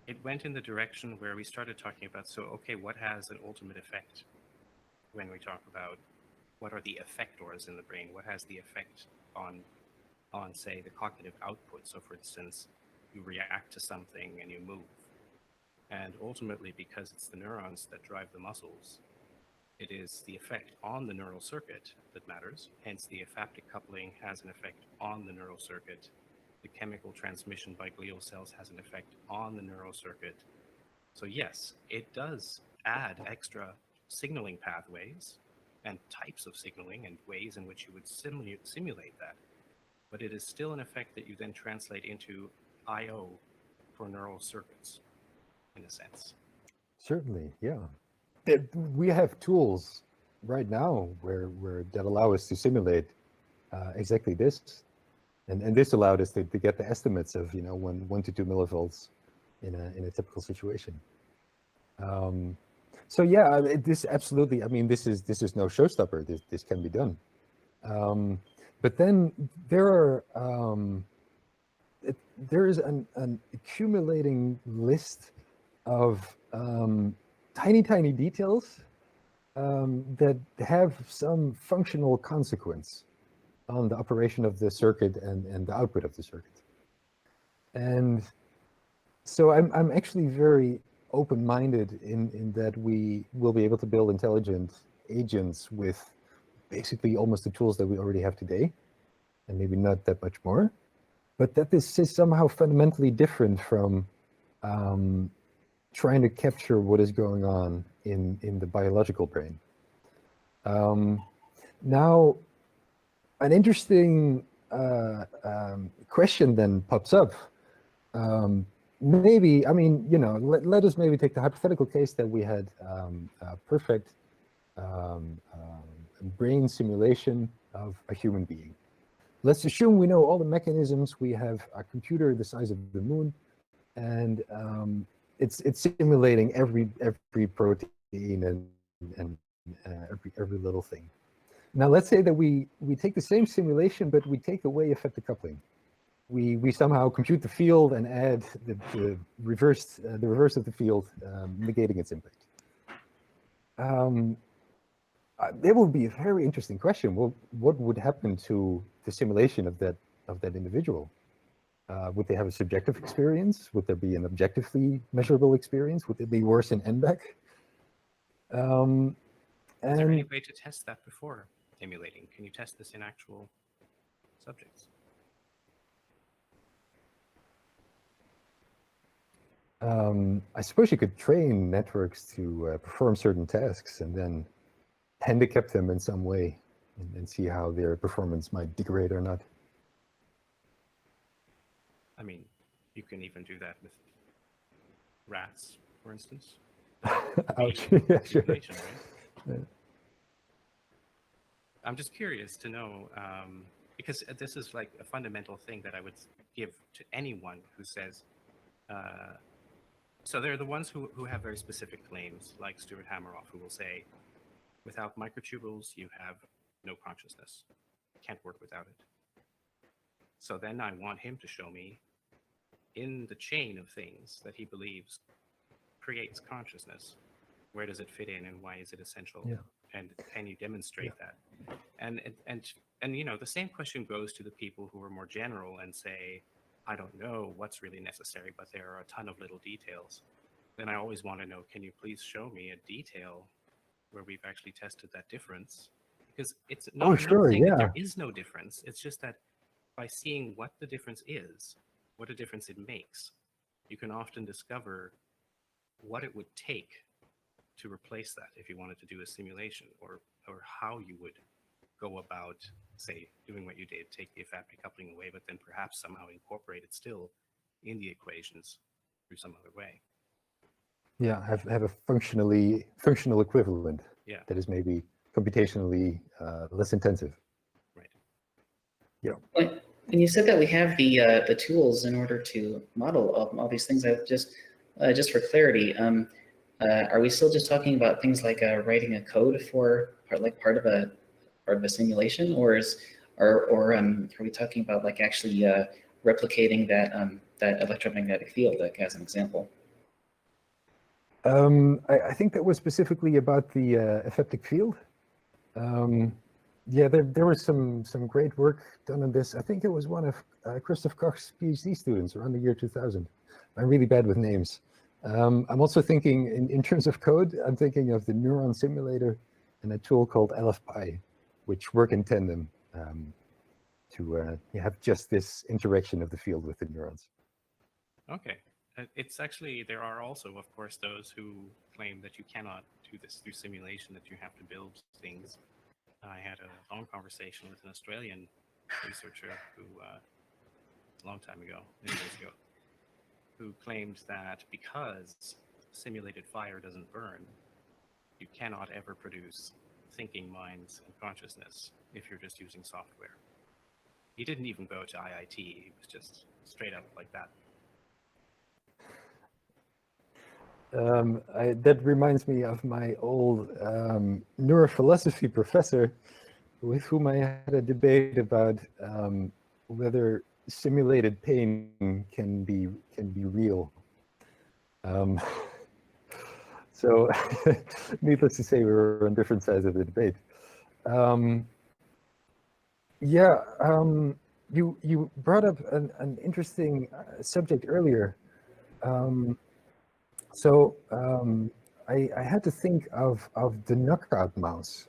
It went in the direction where we started talking about, so, okay, what has an ultimate effect when we talk about what are the effectors in the brain? What has the effect on, say, the cognitive output? So, for instance, you react to something and you move. And ultimately, because it's the neurons that drive the muscles, it is the effect on the neural circuit that matters. Hence, the affective coupling has an effect on the neural circuit. The chemical transmission by glial cells has an effect on the neural circuit. So yes, it does add extra signaling pathways and types of signaling and ways in which you would simulate that. But it is still an effect that you then translate into I/O for neural circuits, in a sense. Certainly, yeah. We have tools right now where that allow us to simulate exactly this, and this allowed us to get the estimates of, you know, 1 to 2 millivolts in a typical situation. So yeah, this absolutely. I mean, this is no showstopper. This can be done. But then there is an accumulating list of tiny details that have some functional consequence on the operation of the circuit and the output of the circuit. And so I'm actually very open-minded in that we will be able to build intelligent agents with basically almost the tools that we already have today, and maybe not that much more, but that this is somehow fundamentally different from trying to capture what is going on in the biological brain. Now, an interesting question then pops up. Maybe, I mean, you know, let us maybe take the hypothetical case that we had a perfect brain simulation of a human being. Let's assume we know all the mechanisms. We have a computer the size of the moon, and it's simulating every protein and every little thing. Now let's say that we take the same simulation, but we take away affective coupling. We somehow compute the field and add the reverse of the field, negating its impact. It would be a very interesting question. Well, what would happen to the simulation of that individual? Would they have a subjective experience? Would there be an objectively measurable experience? Would it be worse in NBEC? Is there any And way to test that before emulating? Can you test this in actual subjects? I suppose you could train networks to perform certain tasks and then handicap them in some way and see how their performance might degrade or not. I mean, you can even do that with rats, for instance. Ouch. Yeah, sure. Simulation, right? Yeah. I'm just curious to know, because this is like a fundamental thing that I would give to anyone who says, so there are the ones who have very specific claims, like Stuart Hameroff, who will say, without microtubules, you have no consciousness. Can't work without it. So then I want him to show me in the chain of things that he believes creates consciousness, where does it fit in and why is it essential? Yeah. And can you demonstrate that? And you know, the same question goes to the people who are more general and say, I don't know what's really necessary, but there are a ton of little details. Then I always want to know, can you please show me a detail where we've actually tested that difference? Because it's not, Oh, I'm sure, not saying that yeah. there is no difference. It's just that by seeing what the difference is, what a difference it makes, you can often discover what it would take to replace that if you wanted to do a simulation, or how you would go about, say, doing what you did, take the effect decoupling away, but then perhaps somehow incorporate it still in the equations through some other way. Yeah, have a functional equivalent Yeah, that is maybe computationally less intensive. right. When you said that we have the tools in order to model all these things, I just for clarity, are we still just talking about things like writing a code for part of a simulation, or are we talking about like actually replicating that electromagnetic field, like as an example? I think that was specifically about the ephemetic field. Yeah, there was some great work done on this. I think it was one of Christoph Koch's PhD students around the year 2000. I'm really bad with names. I'm also thinking in terms of code, I'm thinking of the neuron simulator and a tool called LFPy, which work in tandem to have just this interaction of the field with the neurons. Okay. It's actually, there are also, of course, those who claim that you cannot do this through simulation, that you have to build things. I had a long conversation with an Australian researcher who, a long time ago, many years ago, who claimed that because simulated fire doesn't burn, you cannot ever produce thinking minds and consciousness if you're just using software. He didn't even go to IIT, he was just straight up like that. That reminds me of my old neurophilosophy professor with whom I had a debate about whether simulated pain can be real. So needless to say, we were on different sides of the debate. You brought up an interesting subject earlier. I had to think of the knockout mouse.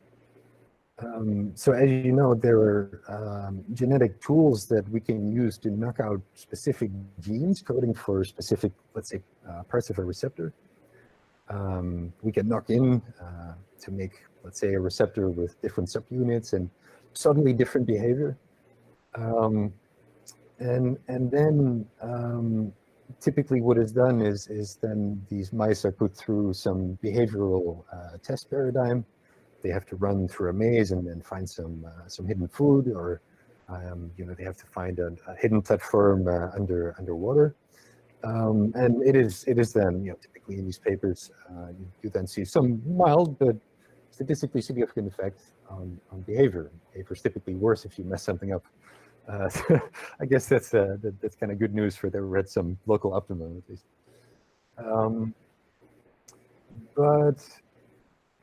So as you know, there are genetic tools that we can use to knock out specific genes coding for specific, let's say, parts of a receptor. We can knock in to make, let's say, a receptor with different subunits and suddenly different behavior. And then typically what is done is then these mice are put through some behavioral test paradigm. They have to run through a maze and then find some hidden food, or they have to find a hidden platform underwater. And it is then typically in these papers you then see some mild but statistically significant effect on behavior. Behavior is typically worse if you mess something up. So I guess that's kind of good news for there at some local optimum at least. But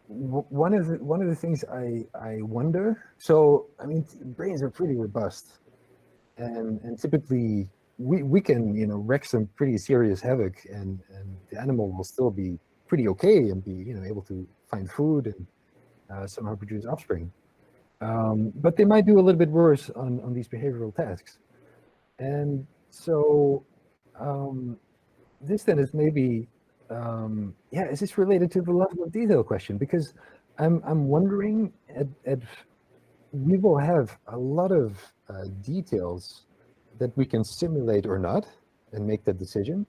one of the things I wonder. So I mean, brains are pretty robust, and typically we can, you know, wreak some pretty serious havoc, and the animal will still be pretty okay and be, you know, able to find food and somehow produce offspring. But they might do a little bit worse on these behavioral tasks. And so this then is maybe, yeah, is this related to the level of detail question? Because I'm wondering, we will have a lot of details that we can simulate or not and make that decision,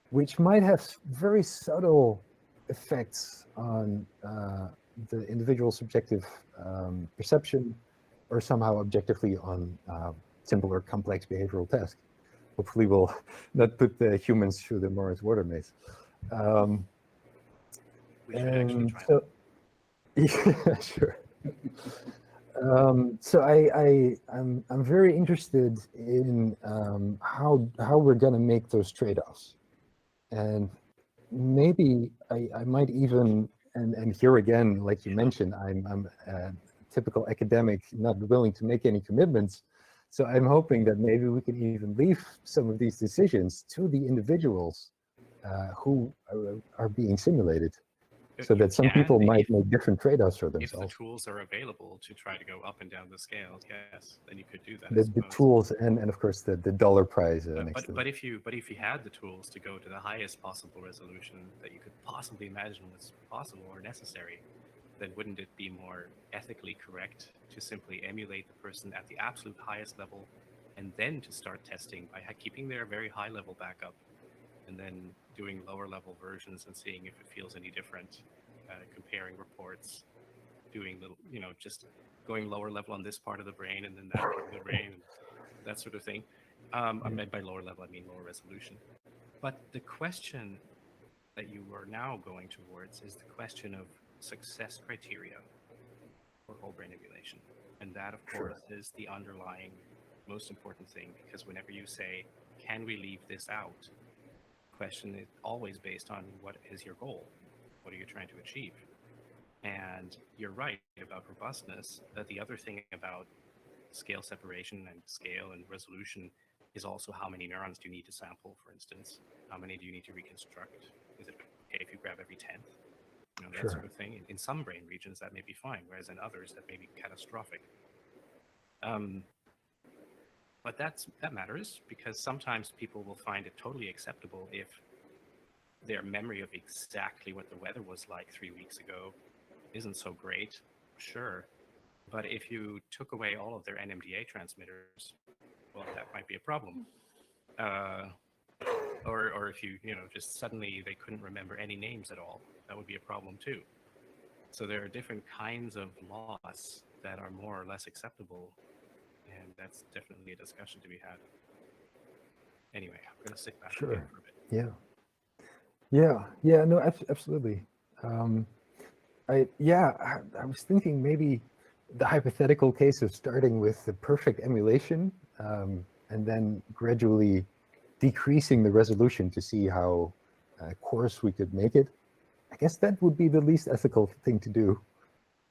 which might have very subtle effects on the individual subjective perception, or somehow objectively on simple or complex behavioral tasks. Hopefully we'll not put the humans through the Morris water maze. We should actually try So, yeah, sure. So I'm very interested in how we're going to make those trade-offs, and maybe I might even, and here again, like you mentioned, I'm a typical academic, not willing to make any commitments. So I'm hoping that maybe we can even leave some of these decisions to the individuals who are being simulated, so that some people might make different trade-offs for If the themselves. tools are available to try to go up and down the scale, yes, then you could do that. The tools and of course the dollar prize next to but it. if you had the tools to go to the highest possible resolution that you could possibly imagine was possible or necessary, then wouldn't it be more ethically correct to simply emulate the person at the absolute highest level, and then to start testing by keeping their very high level backup, and then doing lower level versions and seeing if it feels any different, comparing reports, doing little, you know, just going lower level on this part of the brain and then that part of the brain, and that sort of thing. I meant by lower level, I mean lower resolution. But the question that you are now going towards is the question of success criteria for whole brain emulation. And that, of course, is the underlying most important thing, because whenever you say, can we leave this out? The question is always based on what is your goal? What are you trying to achieve? And you're right about robustness. The other thing about scale separation and scale and resolution is also how many neurons do you need to sample, for instance? How many do you need to reconstruct? Is it okay if you grab every 10th? You know, that sort of thing. In some brain regions, that may be fine, whereas in others, that may be catastrophic. But that matters, because sometimes people will find it totally acceptable if their memory of exactly what the weather was like 3 weeks ago isn't so great, sure. But if you took away all of their NMDA transmitters, well, that might be a problem. Or if you just suddenly they couldn't remember any names at all, that would be a problem too. So there are different kinds of loss that are more or less acceptable, and that's definitely a discussion to be had. Anyway, I'm going to sit back again for a bit. Yeah, no, absolutely. I was thinking maybe the hypothetical case of starting with the perfect emulation, and then gradually decreasing the resolution to see how coarse we could make it. I guess that would be the least ethical thing to do.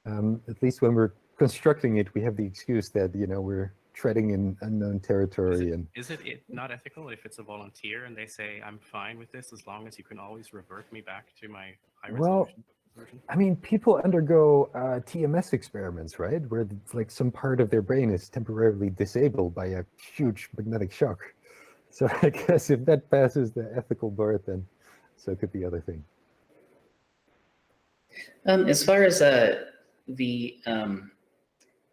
At least when we're constructing it, we have the excuse that, you know, we're treading in unknown territory. Is it not ethical if it's a volunteer and they say, I'm fine with this as long as you can always revert me back to my high resolution version? I mean, people undergo TMS experiments, right? Where like some part of their brain is temporarily disabled by a huge magnetic shock. So I guess if that passes the ethical bar, then so could the other thing. As far as the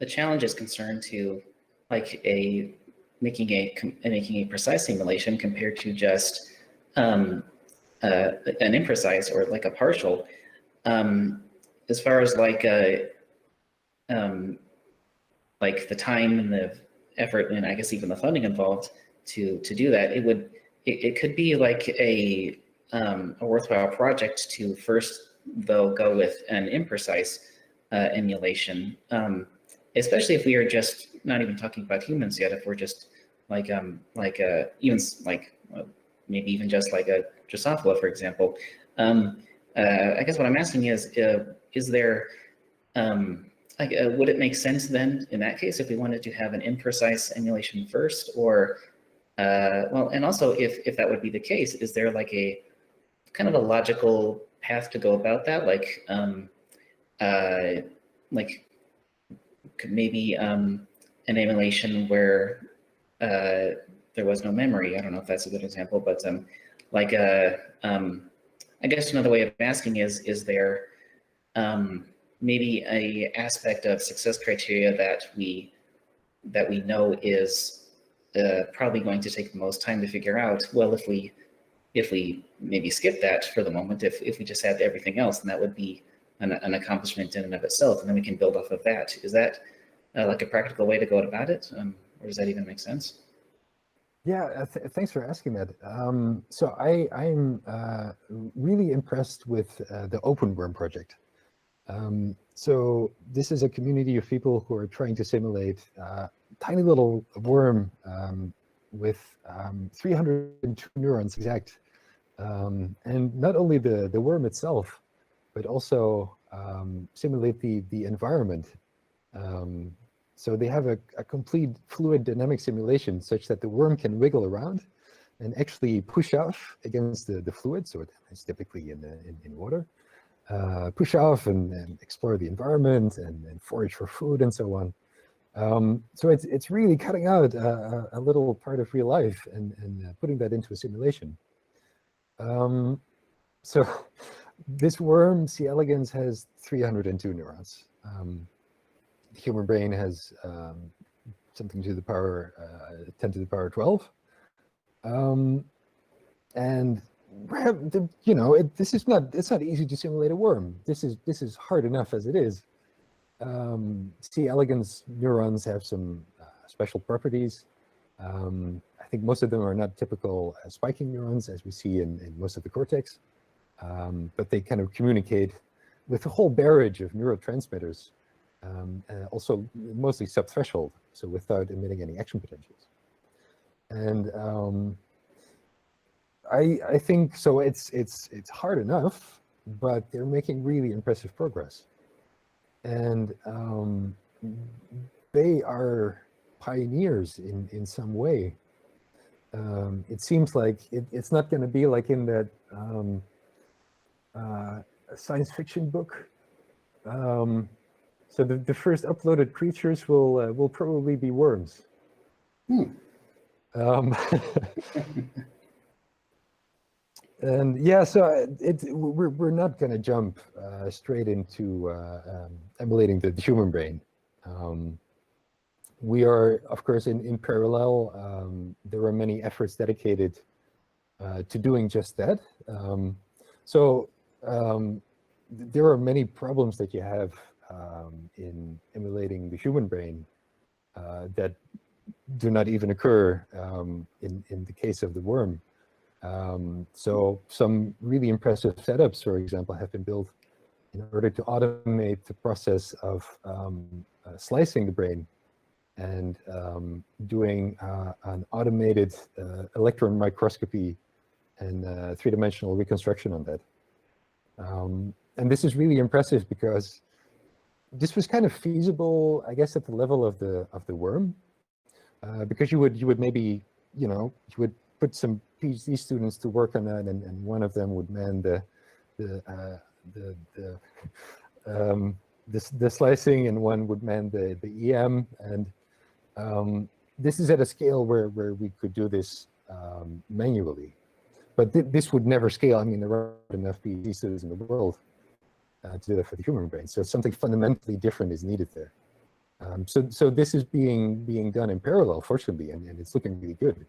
challenge is concerned, to like making a precise simulation compared to just an imprecise or like a partial. As far as like the time and the effort, and I guess even the funding involved to do that, it could be like a worthwhile project to first, though, go with an imprecise emulation, especially if we are just not even talking about humans yet. If we're just even maybe even just like a Drosophila, for example. I guess what I'm asking is there would it make sense then in that case if we wanted to have an imprecise emulation first, or well, and also if that would be the case, is there like a kind of a logical path to go about that? Like maybe an emulation where there was no memory. I don't know if that's a good example, but like I guess another way of asking is there maybe a aspect of success criteria that we know is probably going to take the most time to figure out? Well, if we maybe skip that for the moment, if we just had everything else, then that would be an accomplishment in and of itself, and then we can build off of that. Is that like a practical way to go about it, or does that even make sense? Yeah, thanks for asking that. So I'm really impressed with the OpenWorm project. So this is a community of people who are trying to simulate tiny little worm with 302 neurons exact. And not only the worm itself, but also simulate the environment. So they have a complete fluid dynamic simulation such that the worm can wiggle around and actually push off against the fluid. So it's typically in water. Push off and explore the environment and forage for food and so on. So it's really cutting out a little part of real life and putting that into a simulation. So this worm, C. elegans, has 302 neurons. The human brain has something to the power 10 to the power 12. And you know, it's not easy to simulate a worm. This is hard enough as it is. C. elegans neurons have some special properties. I think most of them are not typical spiking neurons as we see in most of the cortex, but they kind of communicate with a whole barrage of neurotransmitters, also mostly subthreshold, so without emitting any action potentials. And I think so. It's hard enough, but they're making really impressive progress, and they are pioneers in some way. It seems like it's not going to be like in that science fiction book. So the first uploaded creatures will probably be worms. And yeah, so we're not going to jump straight into emulating the human brain. We are, of course, in parallel. There are many efforts dedicated to doing just that. There are many problems that you have in emulating the human brain that do not even occur in the case of the worm. So some really impressive setups, for example, have been built in order to automate the process of slicing the brain and doing an automated electron microscopy and three-dimensional reconstruction on that. And this is really impressive because this was kind of feasible, I guess, at the level of the worm, because you would maybe, you would put some PhD students to work on that, and one of them would man the slicing, and one would man the EM, and this is at a scale where we could do this manually, but this would never scale. I mean, there aren't enough PhD students in the world to do that for the human brain. So something fundamentally different is needed there. So this is being done in parallel, fortunately, and it's looking really good.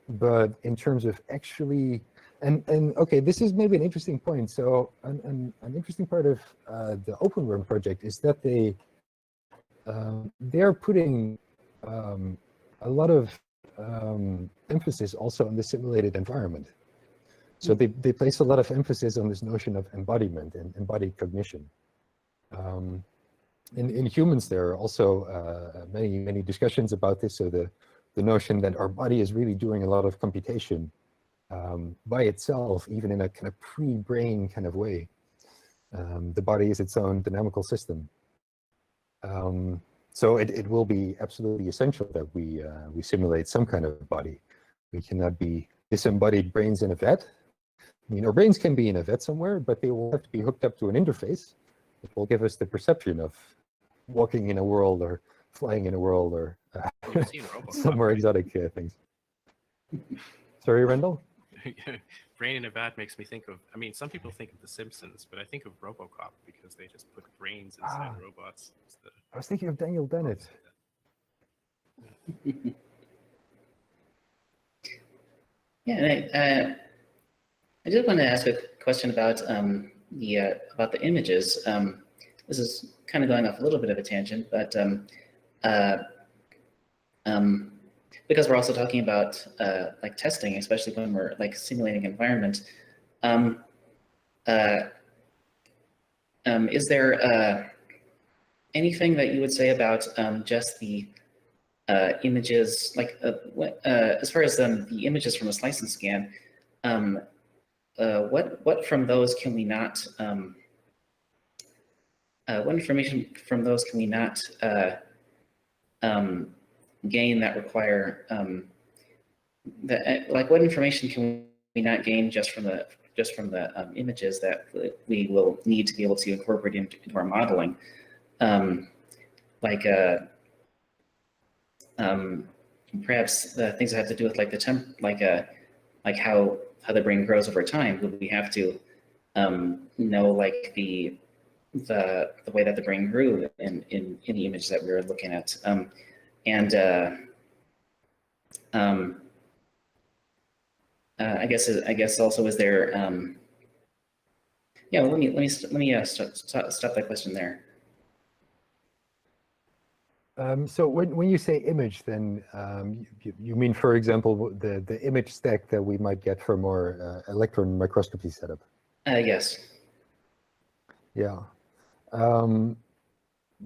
But in terms of actually, and okay, this is maybe an interesting point. So an interesting part of the OpenWorm project is that they're putting a lot of emphasis also on the simulated environment. So they place a lot of emphasis on this notion of embodiment and embodied cognition. In humans, there are also many discussions about this. So the notion that our body is really doing a lot of computation by itself, even in a kind of pre-brain kind of way. The body is its own dynamical system. So it will be absolutely essential that we simulate some kind of body. We cannot be disembodied brains in a vet. I mean, our brains can be in a vet somewhere, but they will have to be hooked up to an interface that will give us the perception of walking in a world or flying in a world or You've seen RoboCop, some more right? exotic things. Sorry, Rendell? Brain in a vat makes me think of, I mean, some people think of The Simpsons, but I think of RoboCop because they just put brains inside robots. I was thinking of Daniel Dennett. Yeah, and I did want to ask a question about the images. This is kind of going off a little bit of a tangent, but because we're also talking about like testing, especially when we're like simulating environment. Is there anything that you would say about just the images, like as far as the images from a slice and scan? What from those can we not? What information from those can we not gain that require like what information can we not gain just from the images that we will need to be able to incorporate into our modeling, perhaps things that have to do with like the temp, like how the brain grows over time. Would we have to know like the way that the brain grew in the image that we were looking at, I guess also is there yeah, well, let me stop that question there. So when you say image, then you mean, for example, the image stack that we might get from our electron microscopy setup? Yes. Yeah.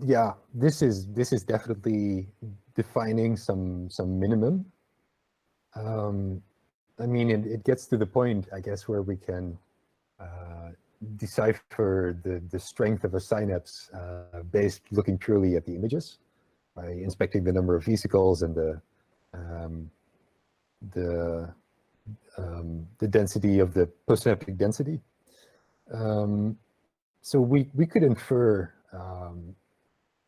Yeah, this is definitely defining some minimum. I mean, it gets to the point, I guess, where we can decipher the strength of a synapse based looking purely at the images by inspecting the number of vesicles and the density of the postsynaptic density. So we could infer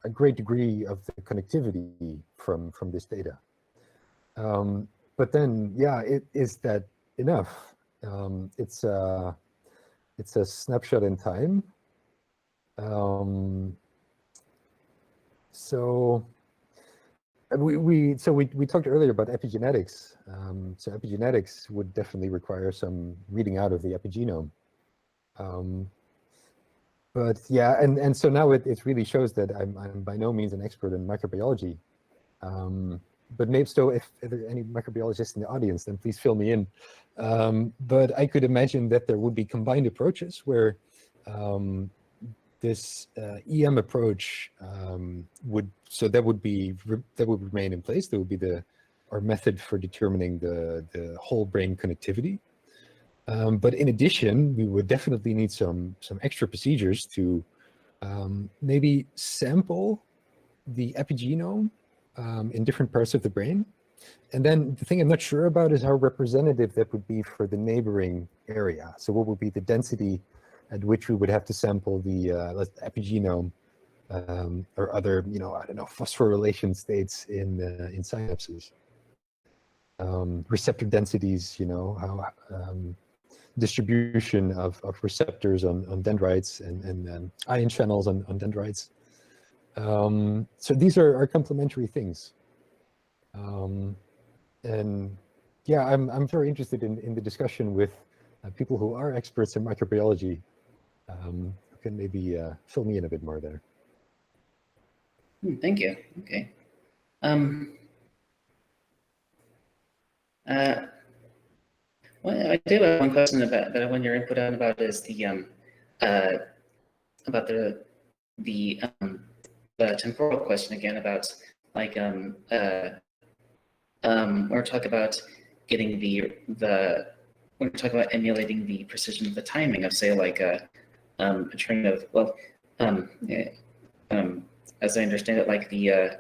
a great degree of the connectivity from this data. But then, yeah, is that enough? It's a snapshot in time. So we talked earlier about epigenetics. So epigenetics would definitely require some reading out of the epigenome. But yeah, and so now it really shows that I'm by no means an expert in microbiology. But maybe so if there are any microbiologists in the audience, then please fill me in. But I could imagine that there would be combined approaches where this EM approach would remain in place. There would be our method for determining the whole brain connectivity. But in addition, we would definitely need some extra procedures to maybe sample the epigenome in different parts of the brain. And then the thing I'm not sure about is how representative that would be for the neighboring area. So what would be the density at which we would have to sample the epigenome or other, I don't know, phosphorylation states in synapses. Receptor densities, how distribution of receptors on dendrites and ion channels on dendrites. So these are complementary things. And yeah, I'm very interested in the discussion with people who are experts in microbiology, who can maybe fill me in a bit more there. Thank you. Okay. Well, I do have one question about when your input on about is the about the temporal question again about like we're talking about getting we're talking about emulating the precision of the timing of say like a train of as I understand it, like the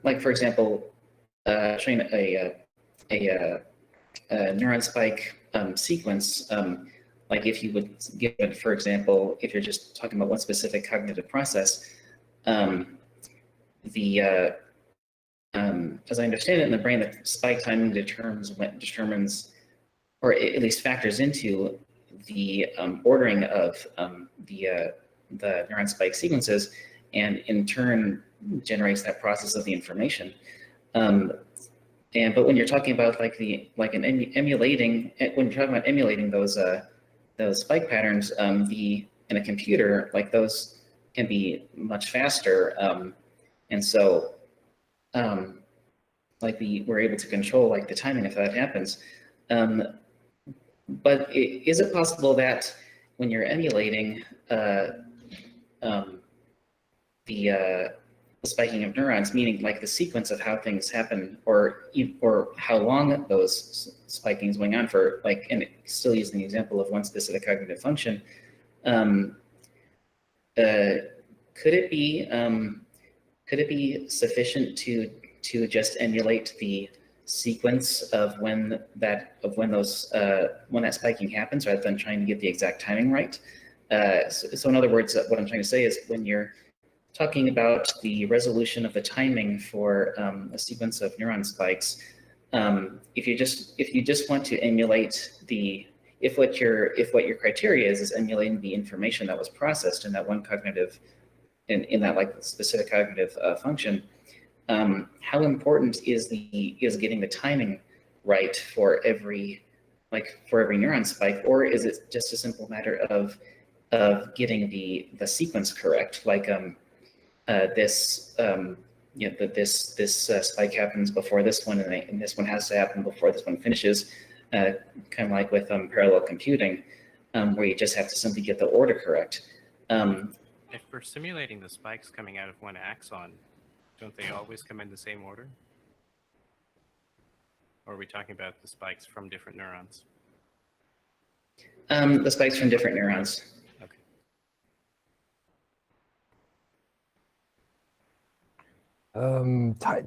like for example, showing a neuron spike sequence. Like if you would give it, for example, if you're just talking about one specific cognitive process, the as I understand it in the brain, the spike timing determines, or at least factors into the ordering of the neuron spike sequences, and in turn generates that process of the information. But when you're talking about emulating, when you're talking about emulating those spike patterns, in a computer, like those can be much faster, and so we're able to control like the timing if that happens. But is it possible that when you're emulating the spiking of neurons, meaning like the sequence of how things happen, or how long those spikings going on for, like, and still using the example of one specific cognitive function, could it be sufficient to just emulate the sequence of when that spiking happens, rather than trying to get the exact timing right? So in other words, what I'm trying to say is, when you're talking about the resolution of the timing for a sequence of neuron spikes, if you just want to emulate if what your criteria is emulating the information that was processed in that one cognitive, in that like specific cognitive function, how important is getting the timing right for every neuron spike, or is it just a simple matter of getting the sequence correct? Like this spike happens before this one, and this one has to happen before this one finishes, kind of like with parallel computing, where you just have to simply get the order correct. If we're simulating the spikes coming out of one axon, don't they always come in the same order? Or are we talking about the spikes from different neurons? The spikes from different neurons. Okay.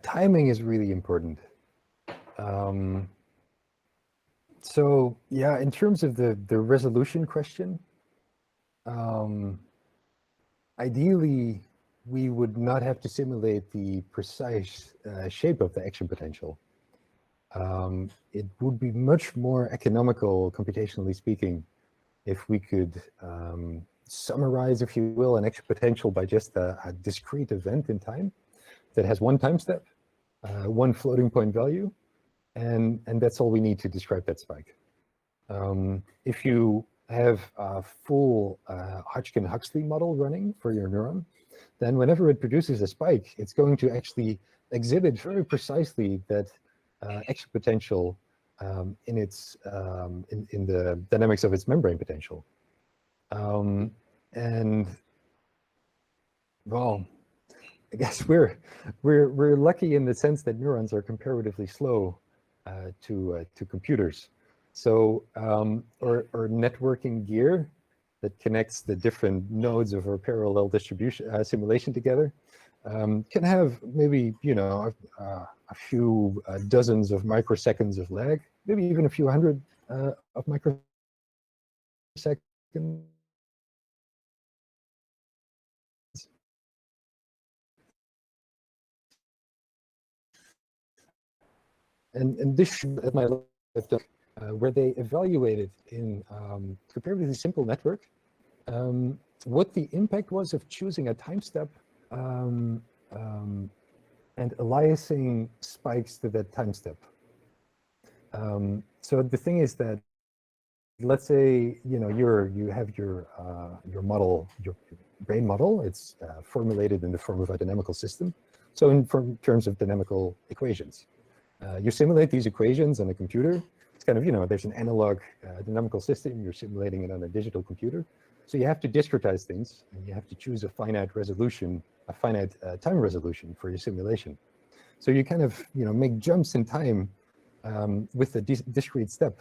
Timing is really important. So yeah, in terms of the resolution question, ideally we would not have to simulate the precise shape of the action potential. It would be much more economical, computationally speaking, if we could summarize, if you will, an action potential by just a discrete event in time that has one time step, one floating point value, and that's all we need to describe that spike. If you have a full Hodgkin-Huxley model running for your neuron, then whenever it produces a spike, it's going to actually exhibit very precisely that action potential in the dynamics of its membrane potential. And well, I guess we're lucky in the sense that neurons are comparatively slow to computers. So our networking gear that connects the different nodes of our parallel distribution simulation together can have maybe, you know, a few dozens of microseconds of lag, maybe even a few hundred of microseconds. And this at my left, where they evaluated in comparatively simple network what the impact was of choosing a time step and aliasing spikes to that time step. So the thing is that, let's say, you know, you have your model, your brain model. It's formulated in the form of a dynamical system. So in terms of dynamical equations, you simulate these equations on a computer. It's kind of, you know, there's an analog dynamical system. You're simulating it on a digital computer. So you have to discretize things, and you have to choose a finite resolution, a finite time resolution for your simulation. So you kind of, you know, make jumps in time with a discrete step.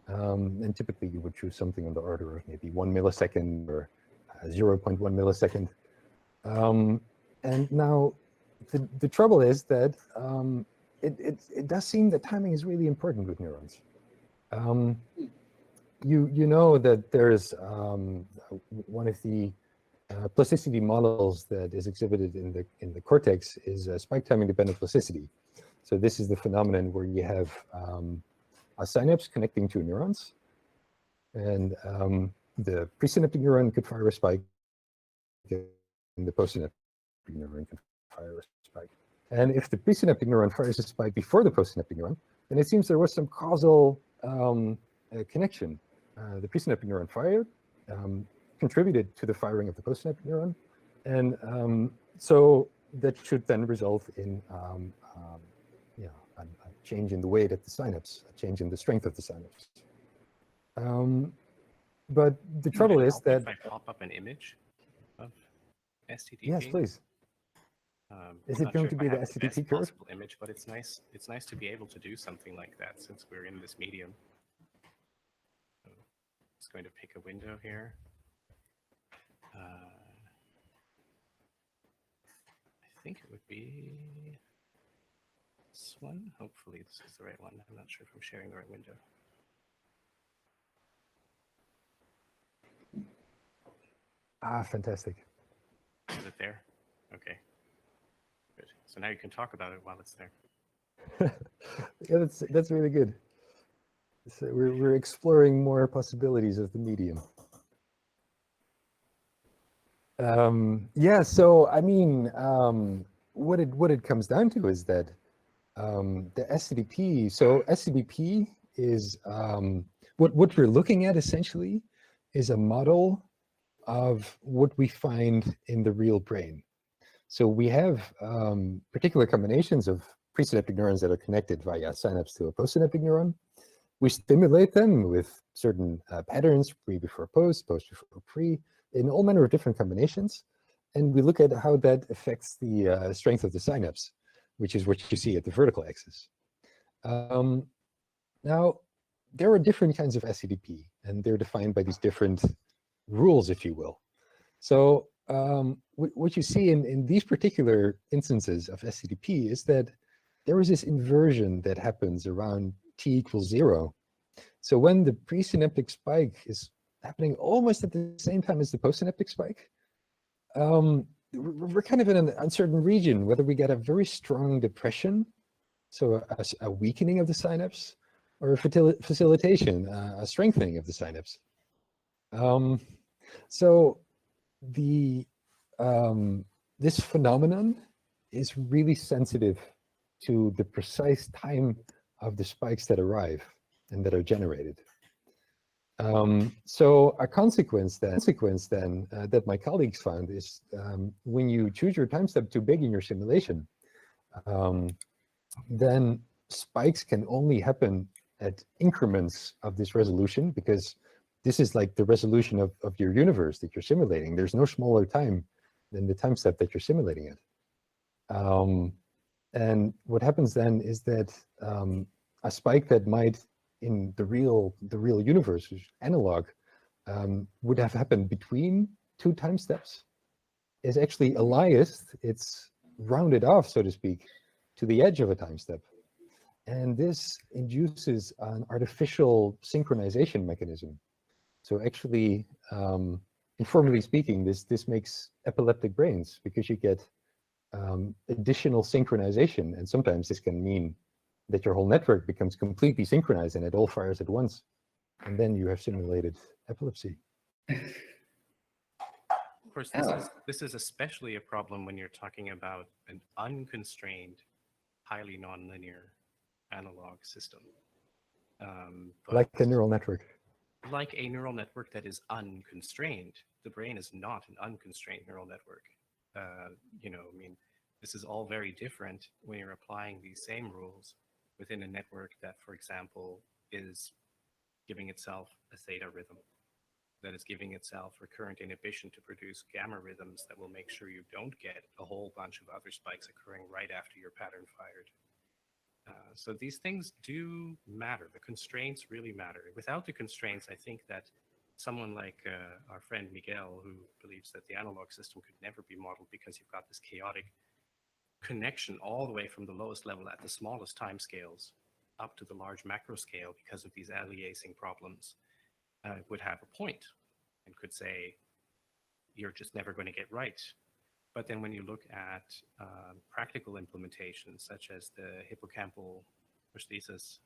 And typically you would choose something on the order of maybe 1 millisecond or 0.1 millisecond. And now the trouble is that it does seem that timing is really important with neurons. You know that there's one of the plasticity models that is exhibited in the cortex is spike timing dependent plasticity. So this is the phenomenon where you have a synapse connecting two neurons, and the presynaptic neuron could fire a spike, and the postsynaptic neuron can fire a spike. And if the presynaptic neuron fires a spike before the postsynaptic neuron, then it seems there was some causal connection. The presynaptic neuron fired, contributed to the firing of the postsynaptic neuron, and so that should then result in a change in the weight at the synapse, a change in the strength of the synapse. But the trouble is that if I pop up an image of STTP. Yes, please. Is it going to be the STTP curve? Possible image, but it's nice. It's nice to be able to do something like that since we're in this medium. So it's going to pick a window here. I think it would be this one. Hopefully this is the right one. I'm not sure if I'm sharing the right window. Ah, fantastic. Is it there? Okay. Good. So now you can talk about it while it's there. Yeah, that's really good. So we're exploring more possibilities of the medium. Yeah, so I mean, what it comes down to is that the STDP. So STDP is what we're looking at essentially is a model of what we find in the real brain. So we have particular combinations of presynaptic neurons that are connected via synapse to a postsynaptic neuron. We stimulate them with certain patterns, pre before post before pre, in all manner of different combinations. And we look at how that affects the strength of the synapse, which is what you see at the vertical axis. Now, there are different kinds of SCDP, and they're defined by these different rules, if you will. So what you see in these particular instances of SCDP is that there is this inversion that happens around t equals 0. So when the presynaptic spike is happening almost at the same time as the postsynaptic spike, we're kind of in an uncertain region, whether we get a very strong depression, so a weakening of the synapse, or a facilitation, a strengthening of the synapse. So this phenomenon is really sensitive to the precise time of the spikes that arrive and that are generated. So a consequence then that my colleagues found is when you choose your time step too big in your simulation, then spikes can only happen at increments of this resolution, because this is like the resolution of your universe that you're simulating. There's no smaller time than the time step that you're simulating it. And what happens then is that a spike that might, in the real universe, which is analog, would have happened between two time steps, is actually aliased. It's rounded off, so to speak, to the edge of a time step. And this induces an artificial synchronization mechanism. So actually, informally speaking, this makes epileptic brains, because you get additional synchronization. And sometimes this can mean that your whole network becomes completely synchronized and it all fires at once. And then you have simulated epilepsy. Of course, this is especially a problem when you're talking about an unconstrained, highly nonlinear analog system. Like a neural network. Like a neural network that is unconstrained. The brain is not an unconstrained neural network. I mean, this is all very different when you're applying these same rules within a network that, for example, is giving itself a theta rhythm, that is giving itself recurrent inhibition to produce gamma rhythms that will make sure you don't get a whole bunch of other spikes occurring right after your pattern fired. So these things do matter. The constraints really matter. Without the constraints, I think that someone like our friend Miguel, who believes that the analog system could never be modeled because you've got this chaotic connection all the way from the lowest level at the smallest time scales up to the large macro scale because of these aliasing problems, would have a point and could say, you're just never going to get right. But then when you look at practical implementations, such as the hippocampal prosthesis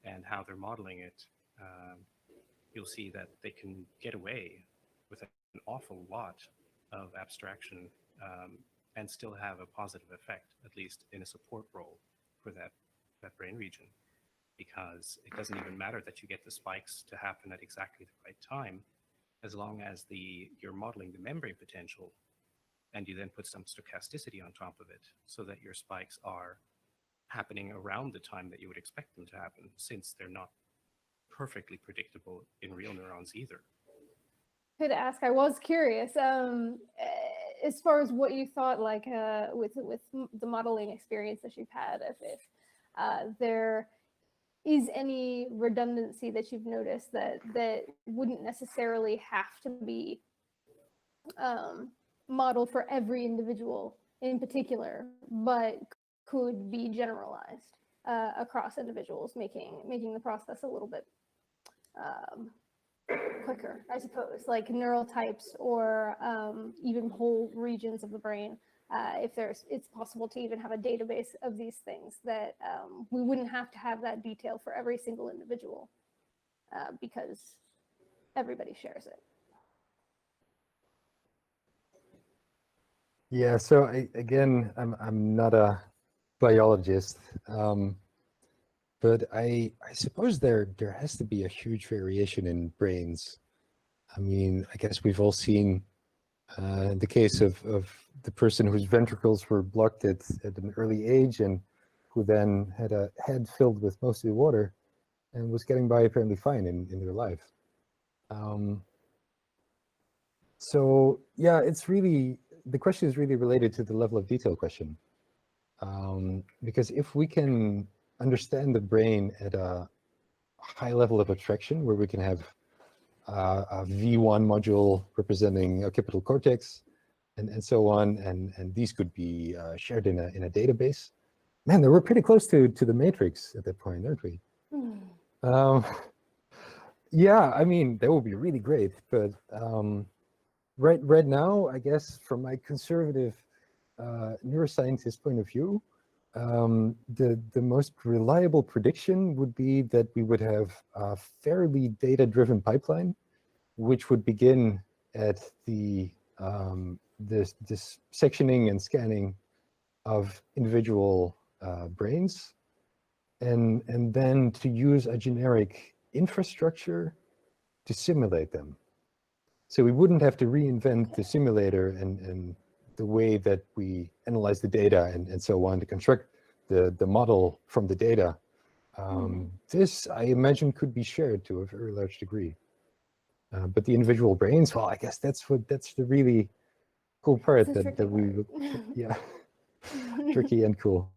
and how they're modeling it, you'll see that they can get away with an awful lot of abstraction and still have a positive effect, at least in a support role for that brain region. Because it doesn't even matter that you get the spikes to happen at exactly the right time, as long as you're modeling the membrane potential, and you then put some stochasticity on top of it so that your spikes are happening around the time that you would expect them to happen, since they're not perfectly predictable in real neurons either. Could ask, I was curious, as far as what you thought, like with the modeling experience that you've had, if there is any redundancy that you've noticed that wouldn't necessarily have to be modeled for every individual in particular, but could be generalized across individuals, making the process a little bit quicker, I suppose, like neural types or even whole regions of the brain. If it's possible to even have a database of these things that we wouldn't have to have that detail for every single individual because everybody shares it. Yeah, so again, I'm not a biologist, but I suppose there has to be a huge variation in brains. I mean, I guess we've all seen the case of the person whose ventricles were blocked at an early age and who then had a head filled with mostly water and was getting by apparently fine in their life. So yeah, the question is really related to the level of detail question. Because if we can understand the brain at a high level of abstraction, where we can have a V1 module representing occipital cortex and so on, and these could be shared in a database. Man, we're pretty close to the matrix at that point, aren't we? Yeah, I mean, that would be really great, but right now, I guess from my conservative neuroscientist point of view, the most reliable prediction would be that we would have a fairly data-driven pipeline, which would begin at this sectioning and scanning of individual brains, and then to use a generic infrastructure to simulate them. So we wouldn't have to reinvent the simulator and the way that we analyze the data and so on to construct the model from the data. This, I imagine, could be shared to a very large degree. But the individual brains, well, I guess that's the really cool part that we would, yeah, tricky and cool.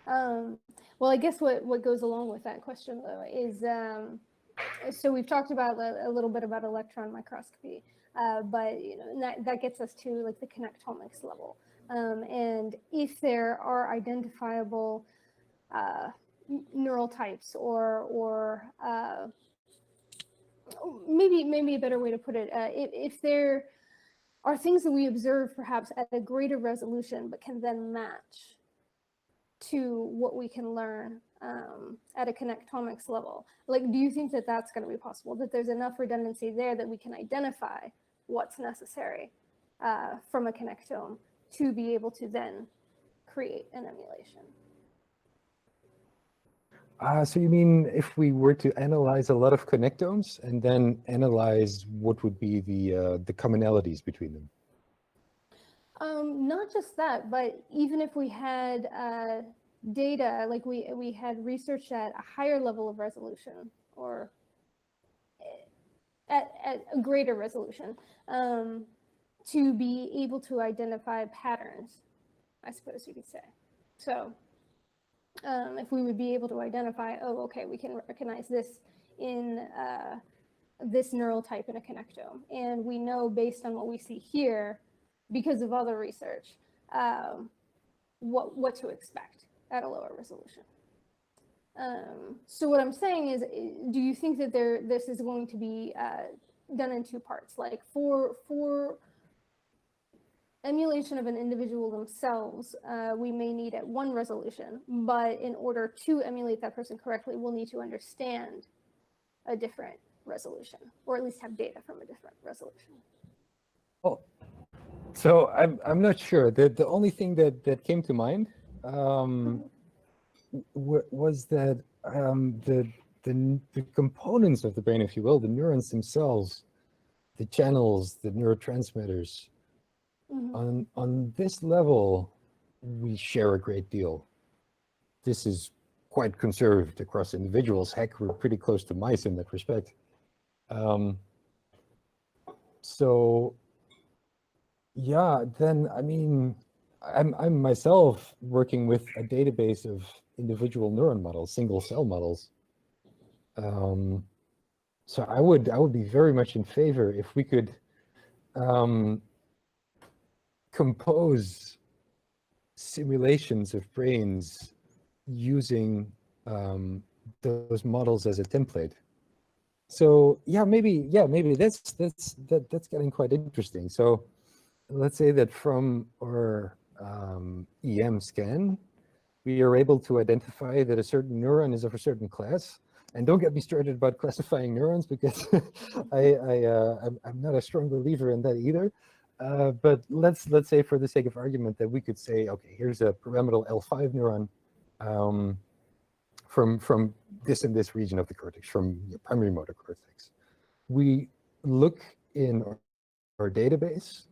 Well, I guess what goes along with that question though is so we've talked about a little bit about electron microscopy, but that gets us to like the connectomics level, and if there are identifiable neural types or maybe a better way to put it, if there are things that we observe perhaps at a greater resolution but can then match to what we can learn at a connectomics level. Like, do you think that that's going to be possible, that there's enough redundancy there that we can identify what's necessary from a connectome to be able to then create an emulation? So you mean if we were to analyze a lot of connectomes and then analyze what would be the commonalities between them? Not just that, but even if we had data, like we had research at a higher level of resolution or at a greater resolution, to be able to identify patterns, I suppose you could say. So if we would be able to identify, oh, okay, we can recognize this in this neural type in a connectome. And we know based on what we see here, because of other research, what to expect at a lower resolution. So what I'm saying is, do you think that this is going to be done in two parts? Like for emulation of an individual themselves, we may need at one resolution, but in order to emulate that person correctly, we'll need to understand a different resolution, or at least have data from a different resolution. Oh, so I'm not sure. The only thing that came to mind was that the components of the brain, if you will, the neurons themselves, the channels, the neurotransmitters, on this level, we share a great deal. This is quite conserved across individuals. Heck, we're pretty close to mice in that respect. So yeah, then I mean, I'm myself working with a database of individual neuron models, single cell models. So I would be very much in favor if we could compose simulations of brains using those models as a template. So yeah, maybe that's getting quite interesting. So let's say that from our EM scan, we are able to identify that a certain neuron is of a certain class. And don't get me started about classifying neurons, because I'm not a strong believer in that either. But let's say, for the sake of argument, that we could say, okay, here's a pyramidal L5 neuron from this and this region of the cortex, from your primary motor cortex. We look in our database,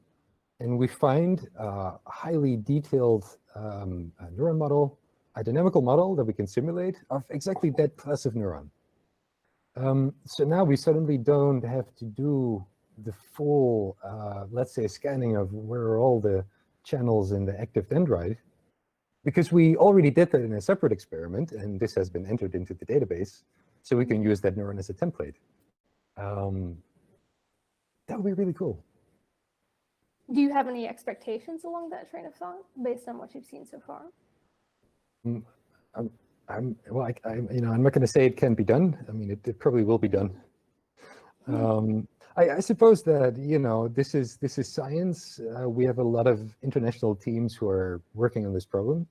and we find a highly detailed neuron model, a dynamical model that we can simulate of exactly that class of neuron. So now we suddenly don't have to do the full, let's say, scanning of where are all the channels in the active dendrite, because we already did that in a separate experiment, and this has been entered into the database, so we can use that neuron as a template. That would be really cool. Do you have any expectations along that train of thought based on what you've seen so far? I'm not going to say it can be done. I mean, it probably will be done. I suppose that, this is science. We have a lot of international teams who are working on this problem.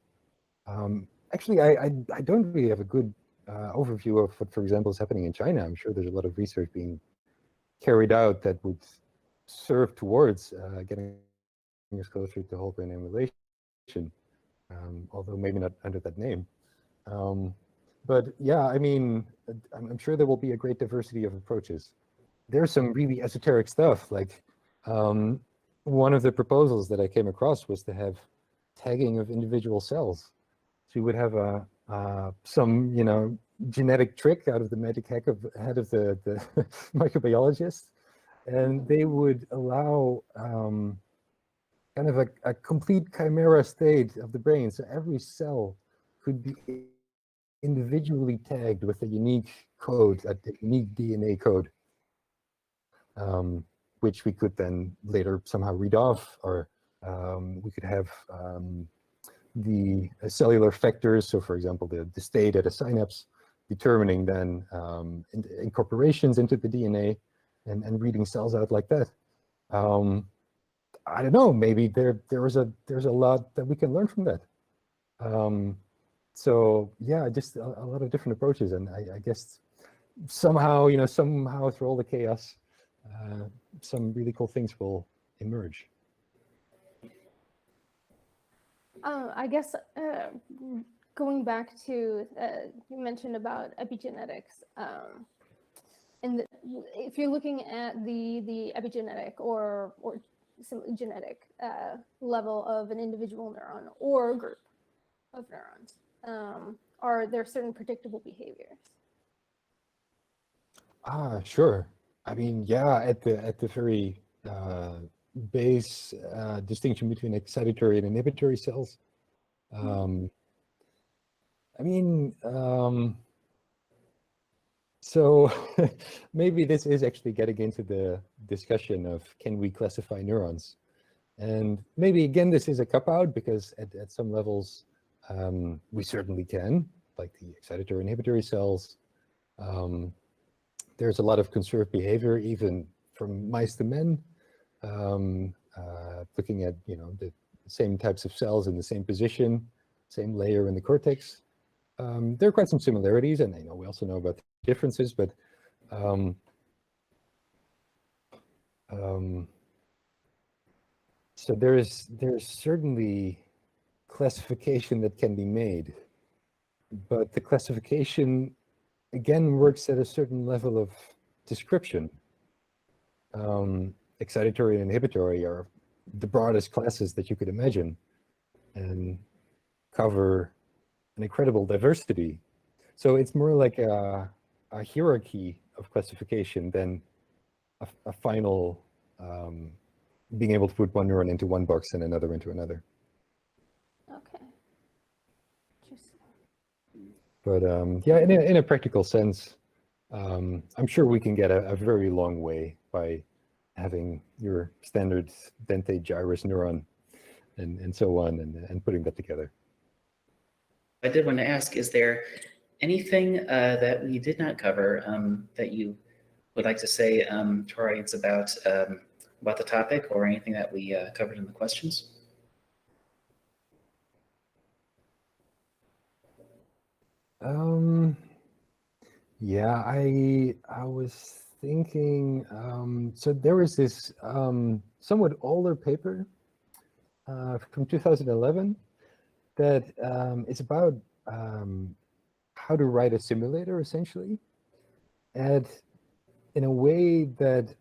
Actually, I don't really have a good overview of what, for example, is happening in China. I'm sure there's a lot of research being carried out that would serve towards getting us closer to whole brain emulation, although maybe not under that name. But yeah, I mean, I'm sure there will be a great diversity of approaches. There's some really esoteric stuff, like one of the proposals that I came across was to have tagging of individual cells. So you would have some, genetic trick out of the magic head of the microbiologist, and they would allow kind of a complete chimera state of the brain. So every cell could be individually tagged with a unique code, a unique DNA code, which we could then later somehow read off, or we could have the cellular factors. So for example, the state at a synapse, determining then incorporations into the DNA and reading cells out like that. I don't know, maybe there's a lot that we can learn from that. So yeah, just a lot of different approaches, and I guess somehow through all the chaos, some really cool things will emerge. I guess going back to you mentioned about epigenetics, and if you're looking at the epigenetic or some genetic level of an individual neuron or a group of neurons, are there certain predictable behaviors? Sure. I mean, yeah, at the very base distinction between excitatory and inhibitory cells. I mean, So maybe this is actually getting into the discussion of, can we classify neurons? And maybe, again, this is a cop-out, because at some levels, we certainly can, like the excitatory inhibitory cells. There's a lot of conserved behavior, even from mice to men, looking at the same types of cells in the same position, same layer in the cortex. There are quite some similarities, and we also know about the differences, but so there's certainly classification that can be made, but the classification, again, works at a certain level of description. Excitatory and inhibitory are the broadest classes that you could imagine and cover an incredible diversity. So it's more like a hierarchy of classification than a final being able to put one neuron into one box and another into another. Okay. Interesting. But yeah, in a practical sense, I'm sure we can get a very long way by having your standard dentate gyrus neuron and so on, and putting that together. I did want to ask, is there anything that we did not cover that you would like to say to our audience about the topic, or anything that we covered in the questions? Yeah, I was thinking, so there was this somewhat older paper from 2011 that is about how to write a simulator, essentially, and in a way that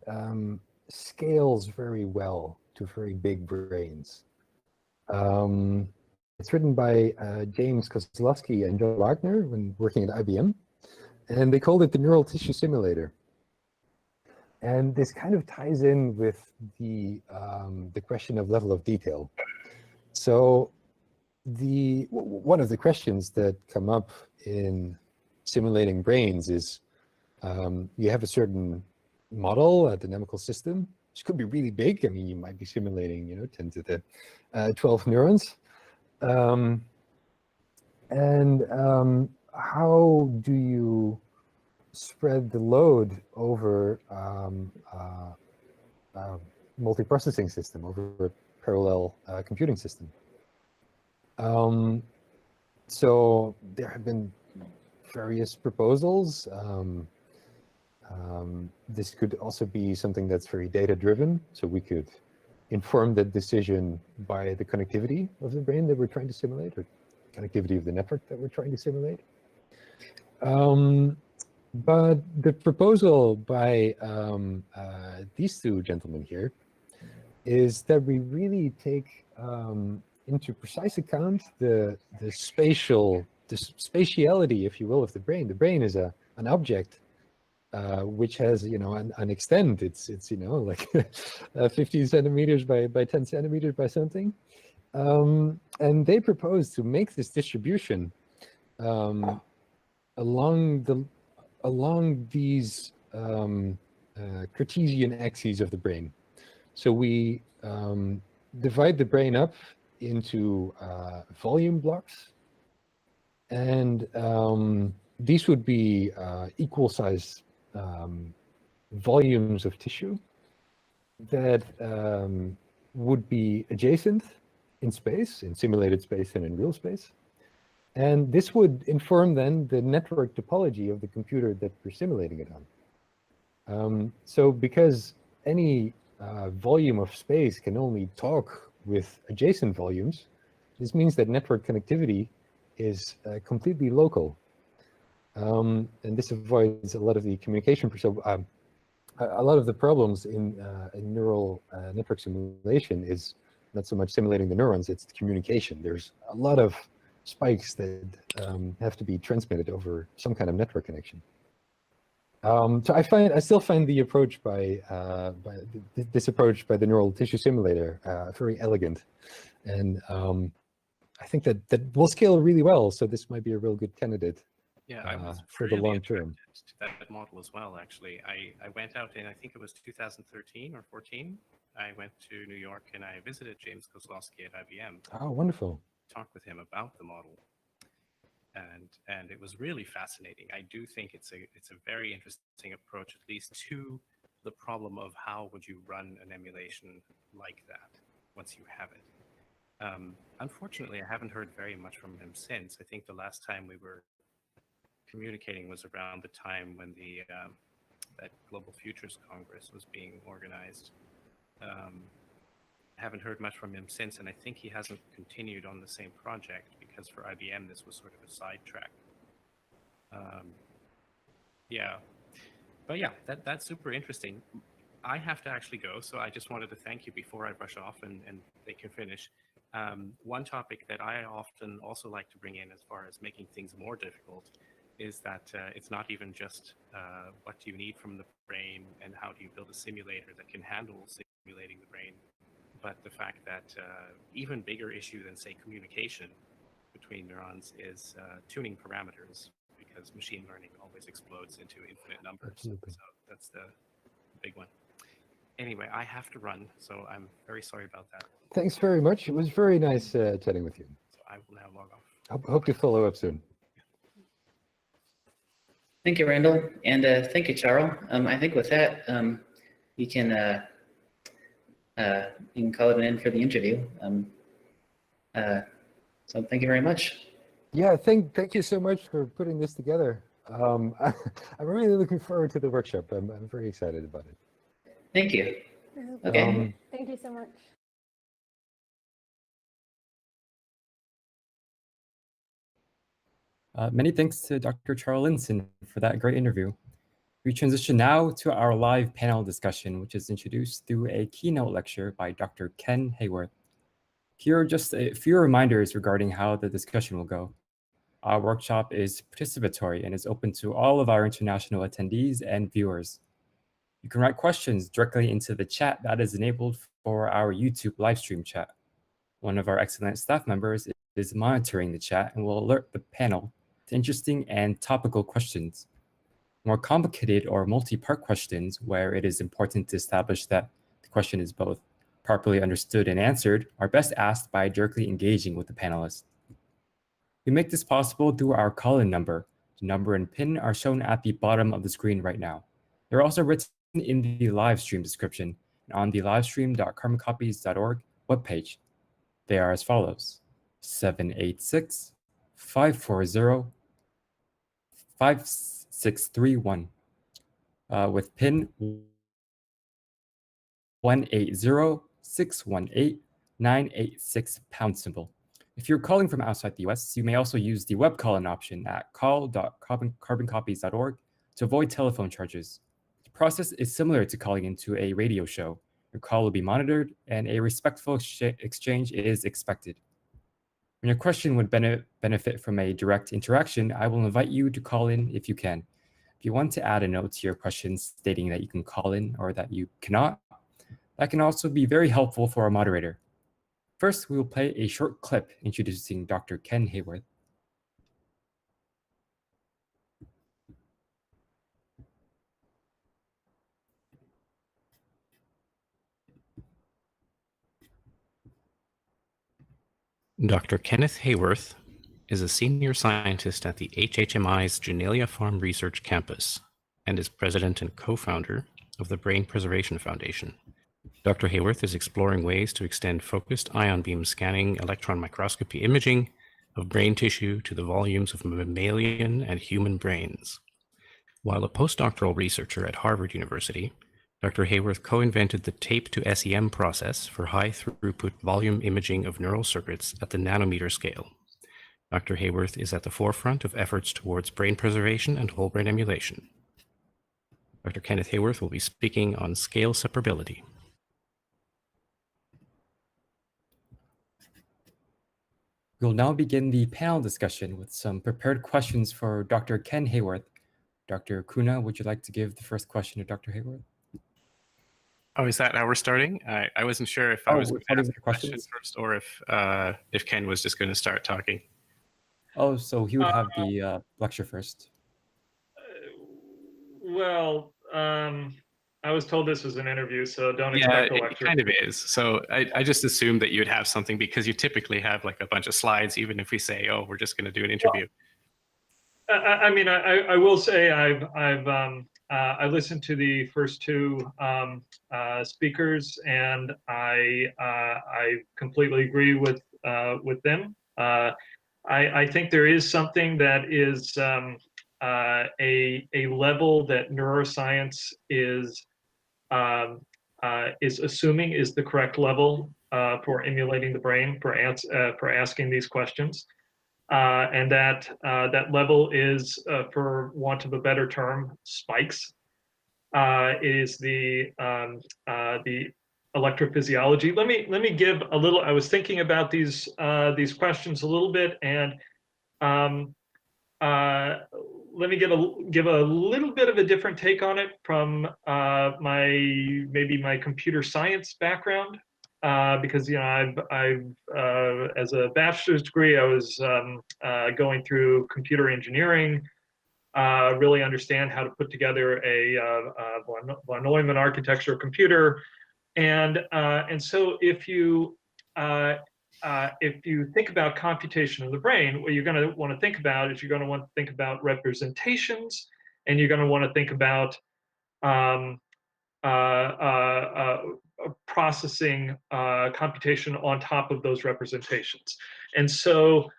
scales very well to very big brains. It's written by James Kozlowski and Joe Wagner when working at IBM, and they called it the Neural Tissue Simulator. And this kind of ties in with the question of level of detail. So one of the questions that come up in simulating brains is, you have a certain model, a dynamical system, which could be really big. I mean, you might be simulating 10 to the 12 neurons. How do you spread the load over multiprocessing system, over a parallel computing system? So there have been various proposals. This could also be something that's very data-driven, so we could inform that decision by the connectivity of the brain that we're trying to simulate, or connectivity of the network that we're trying to simulate. But the proposal by these two gentlemen here is that we really take into precise account the spatiality, if you will, of the brain. The brain is an object which has an extent. It's like 15 centimeters by 10 centimeters by something. And they propose to make this distribution along these Cartesian axes of the brain. So we divide the brain up into volume blocks, and these would be equal size volumes of tissue that would be adjacent in space, in simulated space and in real space. And this would inform then the network topology of the computer that we're simulating it on. So because any volume of space can only talk with adjacent volumes, this means that network connectivity is completely local. And this avoids a lot of the communication. So a lot of the problems in neural network simulation is not so much simulating the neurons, it's the communication. There's a lot of spikes that have to be transmitted over some kind of network connection. So I still find the approach this approach by the neural tissue simulator very elegant, and I think that will scale really well. So this might be a real good candidate Yeah, I was for the really long term. attracted to that model as well, actually. I went out in, I think it was 2013 or 14. I went to New York and I visited James Kozlowski at IBM, Oh, wonderful. talked with him about the model. And it was really fascinating. I do think it's a very interesting approach, at least to the problem of how would you run an emulation like that once you have it. Unfortunately, I haven't heard very much from him since. I think the last time we were communicating was around the time when the that Global Futures Congress was being organized. I haven't heard much from him since, and I think he hasn't continued on the same project because for IBM this was sort of a sidetrack. Yeah, but yeah, that's super interesting. I have to actually go, so I just wanted to thank you before I rush off and they can finish. One topic that I often also like to bring in as far as making things more difficult is that it's not even just what do you need from the brain and how do you build a simulator that can handle simulating the brain, but the fact that even bigger issue than, say, communication between neurons is tuning parameters, because machine learning always explodes into infinite numbers. Absolutely. So that's the big one. Anyway, I have to run, so I'm very sorry about that. Thanks very much. It was very nice chatting with you. So I will now log off. Hope to follow up soon. Thank you, Randall, and thank you, Charles. I think with that, you can call it an end for the interview. So thank you very much. Yeah, thank you so much for putting this together. I'm really looking forward to the workshop. I'm very excited about it. Thank you. This is Okay. great. Thank you so much. Many thanks to Dr. Charles Linson for that great interview. We transition now to our live panel discussion, which is introduced through a keynote lecture by Dr. Ken Hayworth. Here are just a few reminders regarding how the discussion will go. Our workshop is participatory and is open to all of our international attendees and viewers. You can write questions directly into the chat that is enabled for our YouTube live stream chat. One of our excellent staff members is monitoring the chat and will alert the panel to interesting and topical questions. More complicated or multi-part questions, where it is important to establish that the question is both properly understood and answered, are best asked by directly engaging with the panelists. We make this possible through our call-in number. The number and PIN are shown at the bottom of the screen right now. They're also written in the live stream description and on the livestream.carboncopies.org webpage. They are as follows: 786-540-5631 with PIN 180-618-986 £. If you're calling from outside the US, you may also use the web call-in option at call.carboncopies.org to avoid telephone charges. The process is similar to calling into a radio show. Your call will be monitored and a respectful exchange is expected. When your question would benefit from a direct interaction, I will invite you to call in if you can. If you want to add a note to your question stating that you can call in or that you cannot, that can also be very helpful for our moderator. First, we will play a short clip introducing Dr. Ken Hayworth. Dr. Kenneth Hayworth is a senior scientist at the HHMI's Genelia Farm Research Campus and is president and co-founder of the Brain Preservation Foundation. Dr. Hayworth is exploring ways to extend focused ion beam scanning electron microscopy imaging of brain tissue to the volumes of mammalian and human brains. While a postdoctoral researcher at Harvard University, Dr. Hayworth co-invented the tape-to-SEM process for high-throughput volume imaging of neural circuits at the nanometer scale. Dr. Hayworth is at the forefront of efforts towards brain preservation and whole brain emulation. Dr. Kenneth Hayworth will be speaking on scale separability. We'll now begin the panel discussion with some prepared questions for Dr. Ken Hayworth. Dr. Kuna, would you like to give the first question to Dr. Hayworth? Oh, is that how we're starting? I wasn't sure if I was going to ask with a question first or if Ken was just going to start talking. Oh, so he would have the lecture first. Well, I was told this was an interview, so don't Yeah, expect a it lecture. kind of is. So I just assumed that you'd have something because you typically have like a bunch of slides, even if we say, oh, we're just going to do an interview. I mean, I will say I listened to the first two speakers, and I completely agree with them. I think there is something that is a level that neuroscience is assuming is the correct level for emulating the brain for asking these questions. And that level is, for want of a better term, spikes. Is the electrophysiology. Let me give a little. I was thinking about these questions a little bit, and let me give a little bit of a different take on it from my computer science background. Because I've as a bachelor's degree, I was going through computer engineering, really understand how to put together a von Neumann architecture computer, and so if you think about computation of the brain, what you're going to want to think about is you're going to want to think about representations, and you're going to want to think about um, processing computation on top of those representations. And so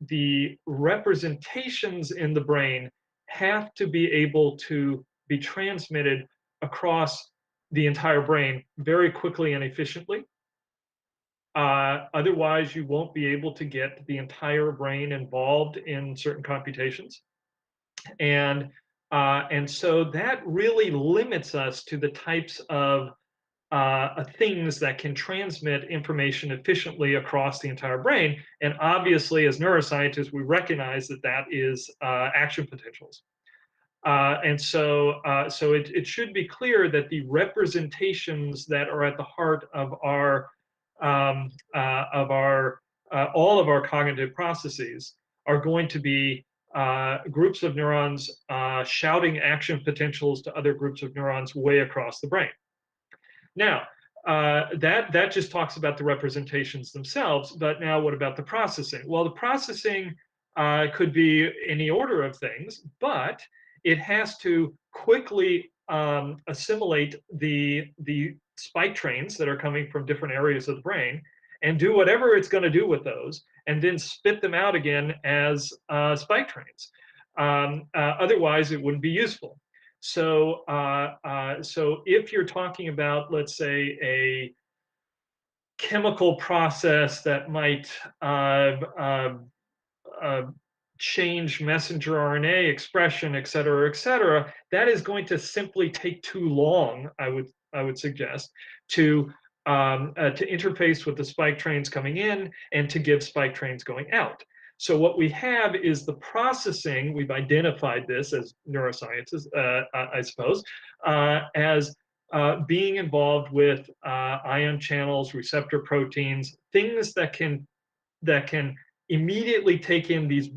the representations in the brain have to be able to be transmitted across the entire brain very quickly and efficiently. Otherwise, you won't be able to get the entire brain involved in certain computations. And so that really limits us to the types of things that can transmit information efficiently across the entire brain. And obviously, as neuroscientists, we recognize that that is action potentials. And so it should be clear that the representations that are at the heart of our all of our cognitive processes are going to be groups of neurons shouting action potentials to other groups of neurons way across the brain. Now, that just talks about the representations themselves, but now what about the processing? Well, the processing could be any order of things, but it has to quickly assimilate the spike trains that are coming from different areas of the brain and do whatever it's going to do with those, and then spit them out again as spike trains. Otherwise, it wouldn't be useful. So, so if you're talking about, let's say, a chemical process that might change messenger RNA expression, et cetera, that is going to simply take too long, I would suggest, to interface with the spike trains coming in and to give spike trains going out. So what we have is the processing. We've identified this as neurosciences, I suppose, as being involved with ion channels, receptor proteins, things that can immediately take in these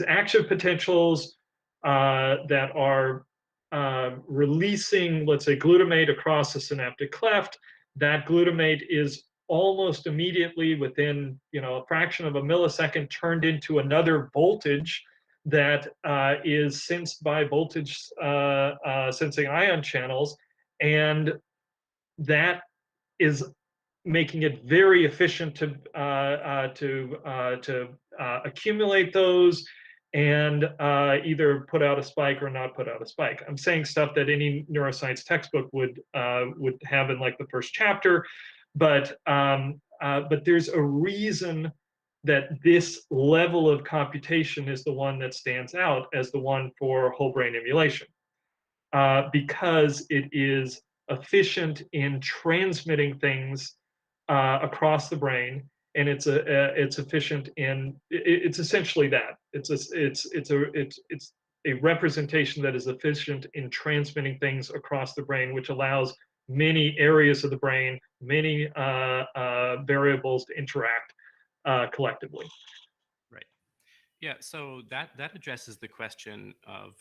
action potentials that are releasing, let's say, glutamate across the synaptic cleft. That glutamate is almost immediately, within a fraction of a millisecond, turned into another voltage that is sensed by voltage sensing ion channels, and that is making it very efficient to accumulate those and either put out a spike or not put out a spike. I'm saying stuff that any neuroscience textbook would have in like the first chapter, but there's a reason that this level of computation is the one that stands out as the one for whole brain emulation, because it is efficient in transmitting things across the brain, and it's efficient in it's essentially that it's a representation that is efficient in transmitting things across the brain, which allows many areas of the brain, many variables to interact collectively. Right. Yeah. So that addresses the question of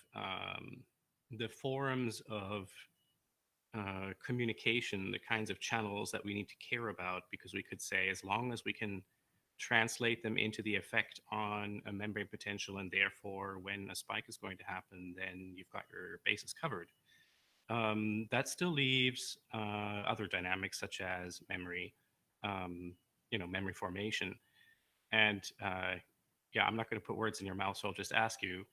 the forms of communication, the kinds of channels that we need to care about, because we could say as long as we can translate them into the effect on a membrane potential, and therefore when a spike is going to happen, then you've got your bases covered. That still leaves other dynamics such as memory, memory formation. And yeah, I'm not going to put words in your mouth, so I'll just ask you,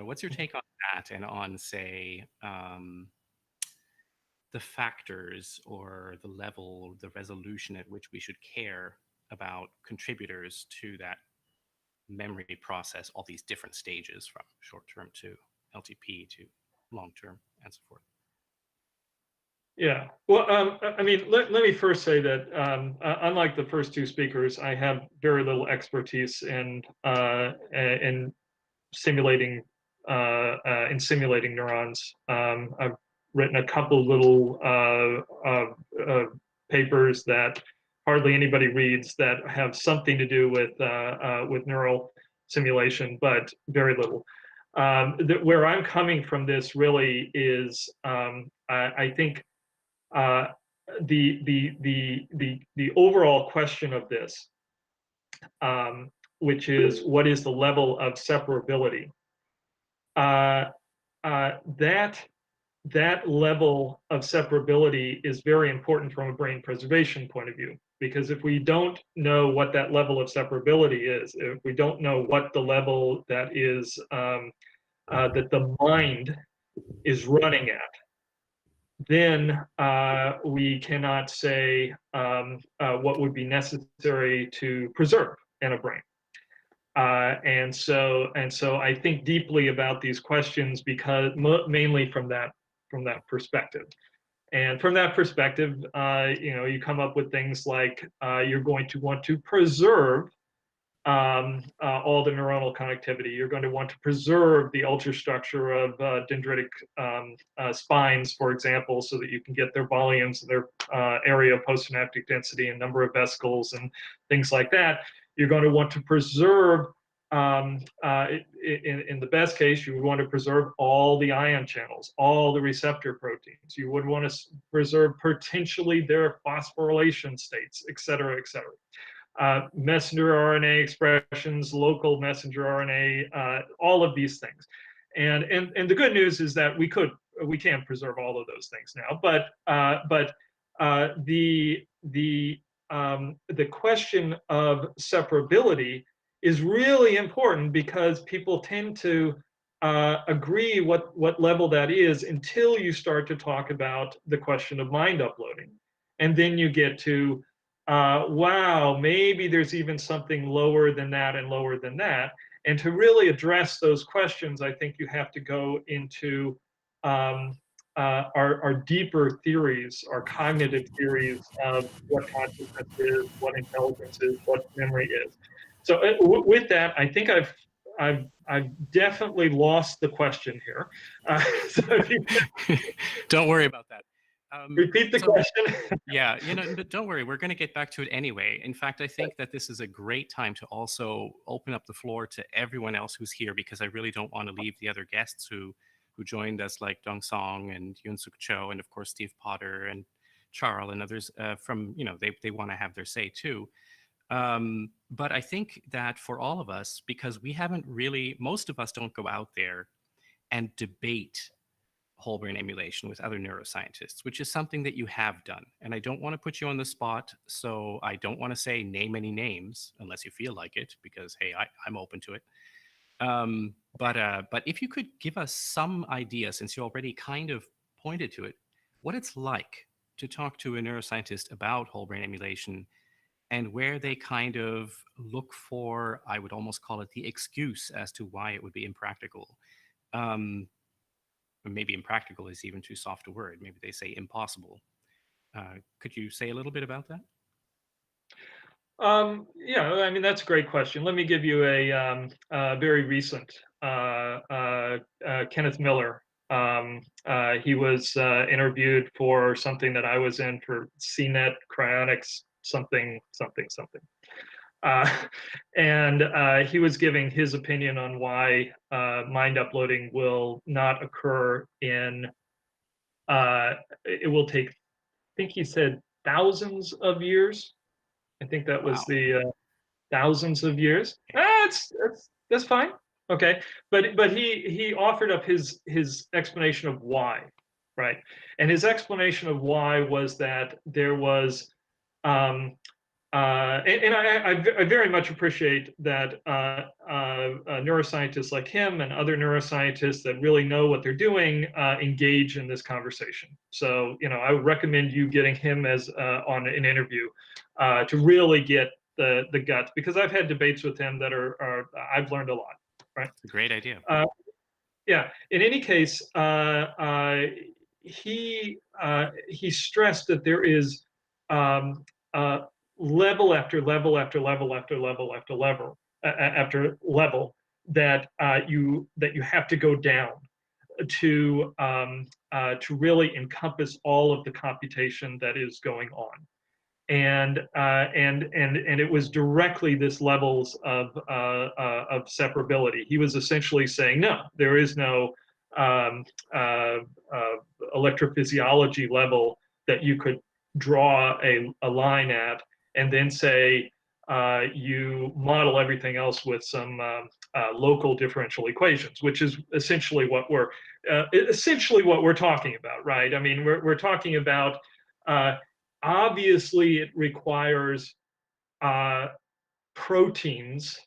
what's your take on that and on, say, the factors or the level, the resolution at which we should care about contributors to that memory process, all these different stages from short term to LTP to long term and so forth? Yeah, well, I mean, let me first say that unlike the first two speakers, I have very little expertise in simulating neurons. I've written a couple little papers that hardly anybody reads that have something to do with neural simulation, but very little. Where I'm coming from this really is, I think the overall question of this, which is what is the level of separability? That level of separability is very important from a brain preservation point of view, because if we don't know what that level of separability is, if we don't know what the level that is that the mind is running at, then we cannot say what would be necessary to preserve in a brain. And so I think deeply about these questions because mainly from that perspective. And from that perspective, you come up with things like you're going to want to preserve all the neuronal connectivity. You're going to want to preserve the ultrastructure of dendritic spines, for example, so that you can get their volumes, their area of postsynaptic density and number of vesicles and things like that. You're going to want to preserve, in the best case, you would want to preserve all the ion channels, all the receptor proteins. You would want to preserve potentially their phosphorylation states, et cetera, et cetera. Messenger RNA expressions, local messenger RNA, all of these things. And the good news is that we can preserve all of those things now. But the question of separability is really important because people tend to agree what level that is until you start to talk about the question of mind uploading. And then you get to wow, maybe there's even something lower than that and lower than that. And to really address those questions, I think you have to go into our deeper theories, our cognitive theories of what consciousness is, what intelligence is, what memory is. So with that, I think I've definitely lost the question here. So if you Don't worry about that. repeat the question. Yeah, but don't worry, we're going to get back to it anyway. In fact, I think that this is a great time to also open up the floor to everyone else who's here, because I really don't want to leave the other guests who joined us, like Dong Song and Yoon Suk Cho, and of course Steve Potter and Charles and others from, they want to have their say too. But I think that for all of us, because we haven't really, most of us don't go out there and debate whole brain emulation with other neuroscientists, which is something that you have done. And I don't want to put you on the spot, so I don't want to say name any names unless you feel like it, because hey, I'm open to it. But if you could give us some idea, since you already kind of pointed to it, what it's like to talk to a neuroscientist about whole brain emulation and where they kind of look for, I would almost call it the excuse as to why it would be impractical. Maybe impractical is even too soft a word. Maybe they say impossible. Could you say a little bit about that? Yeah, I mean, that's a great question. Let me give you a very recent Kenneth Miller He was interviewed for something that I was in for CNET cryonics something something something. And he was giving his opinion on why mind uploading will not occur in, it will take, I think he said thousands of years. I think that was Wow. the thousands of years. That's fine. Okay, but he offered up his explanation of why, right? And his explanation of why was that there was and I very much appreciate that neuroscientists like him and other neuroscientists that really know what they're doing engage in this conversation. So, I would recommend you getting him as on an interview to really get the guts, because I've had debates with him that are I've learned a lot. Right. It's a great idea. Yeah. In any case, he stressed that there is level after level after level after level after level that you have to go down to really encompass all of the computation that is going on. And it was directly this levels of separability. He was essentially saying, no, there is no electrophysiology level that you could draw a line at and then say you model everything else with some local differential equations, which is essentially what we're talking about, right? I mean, we're talking about obviously it requires proteins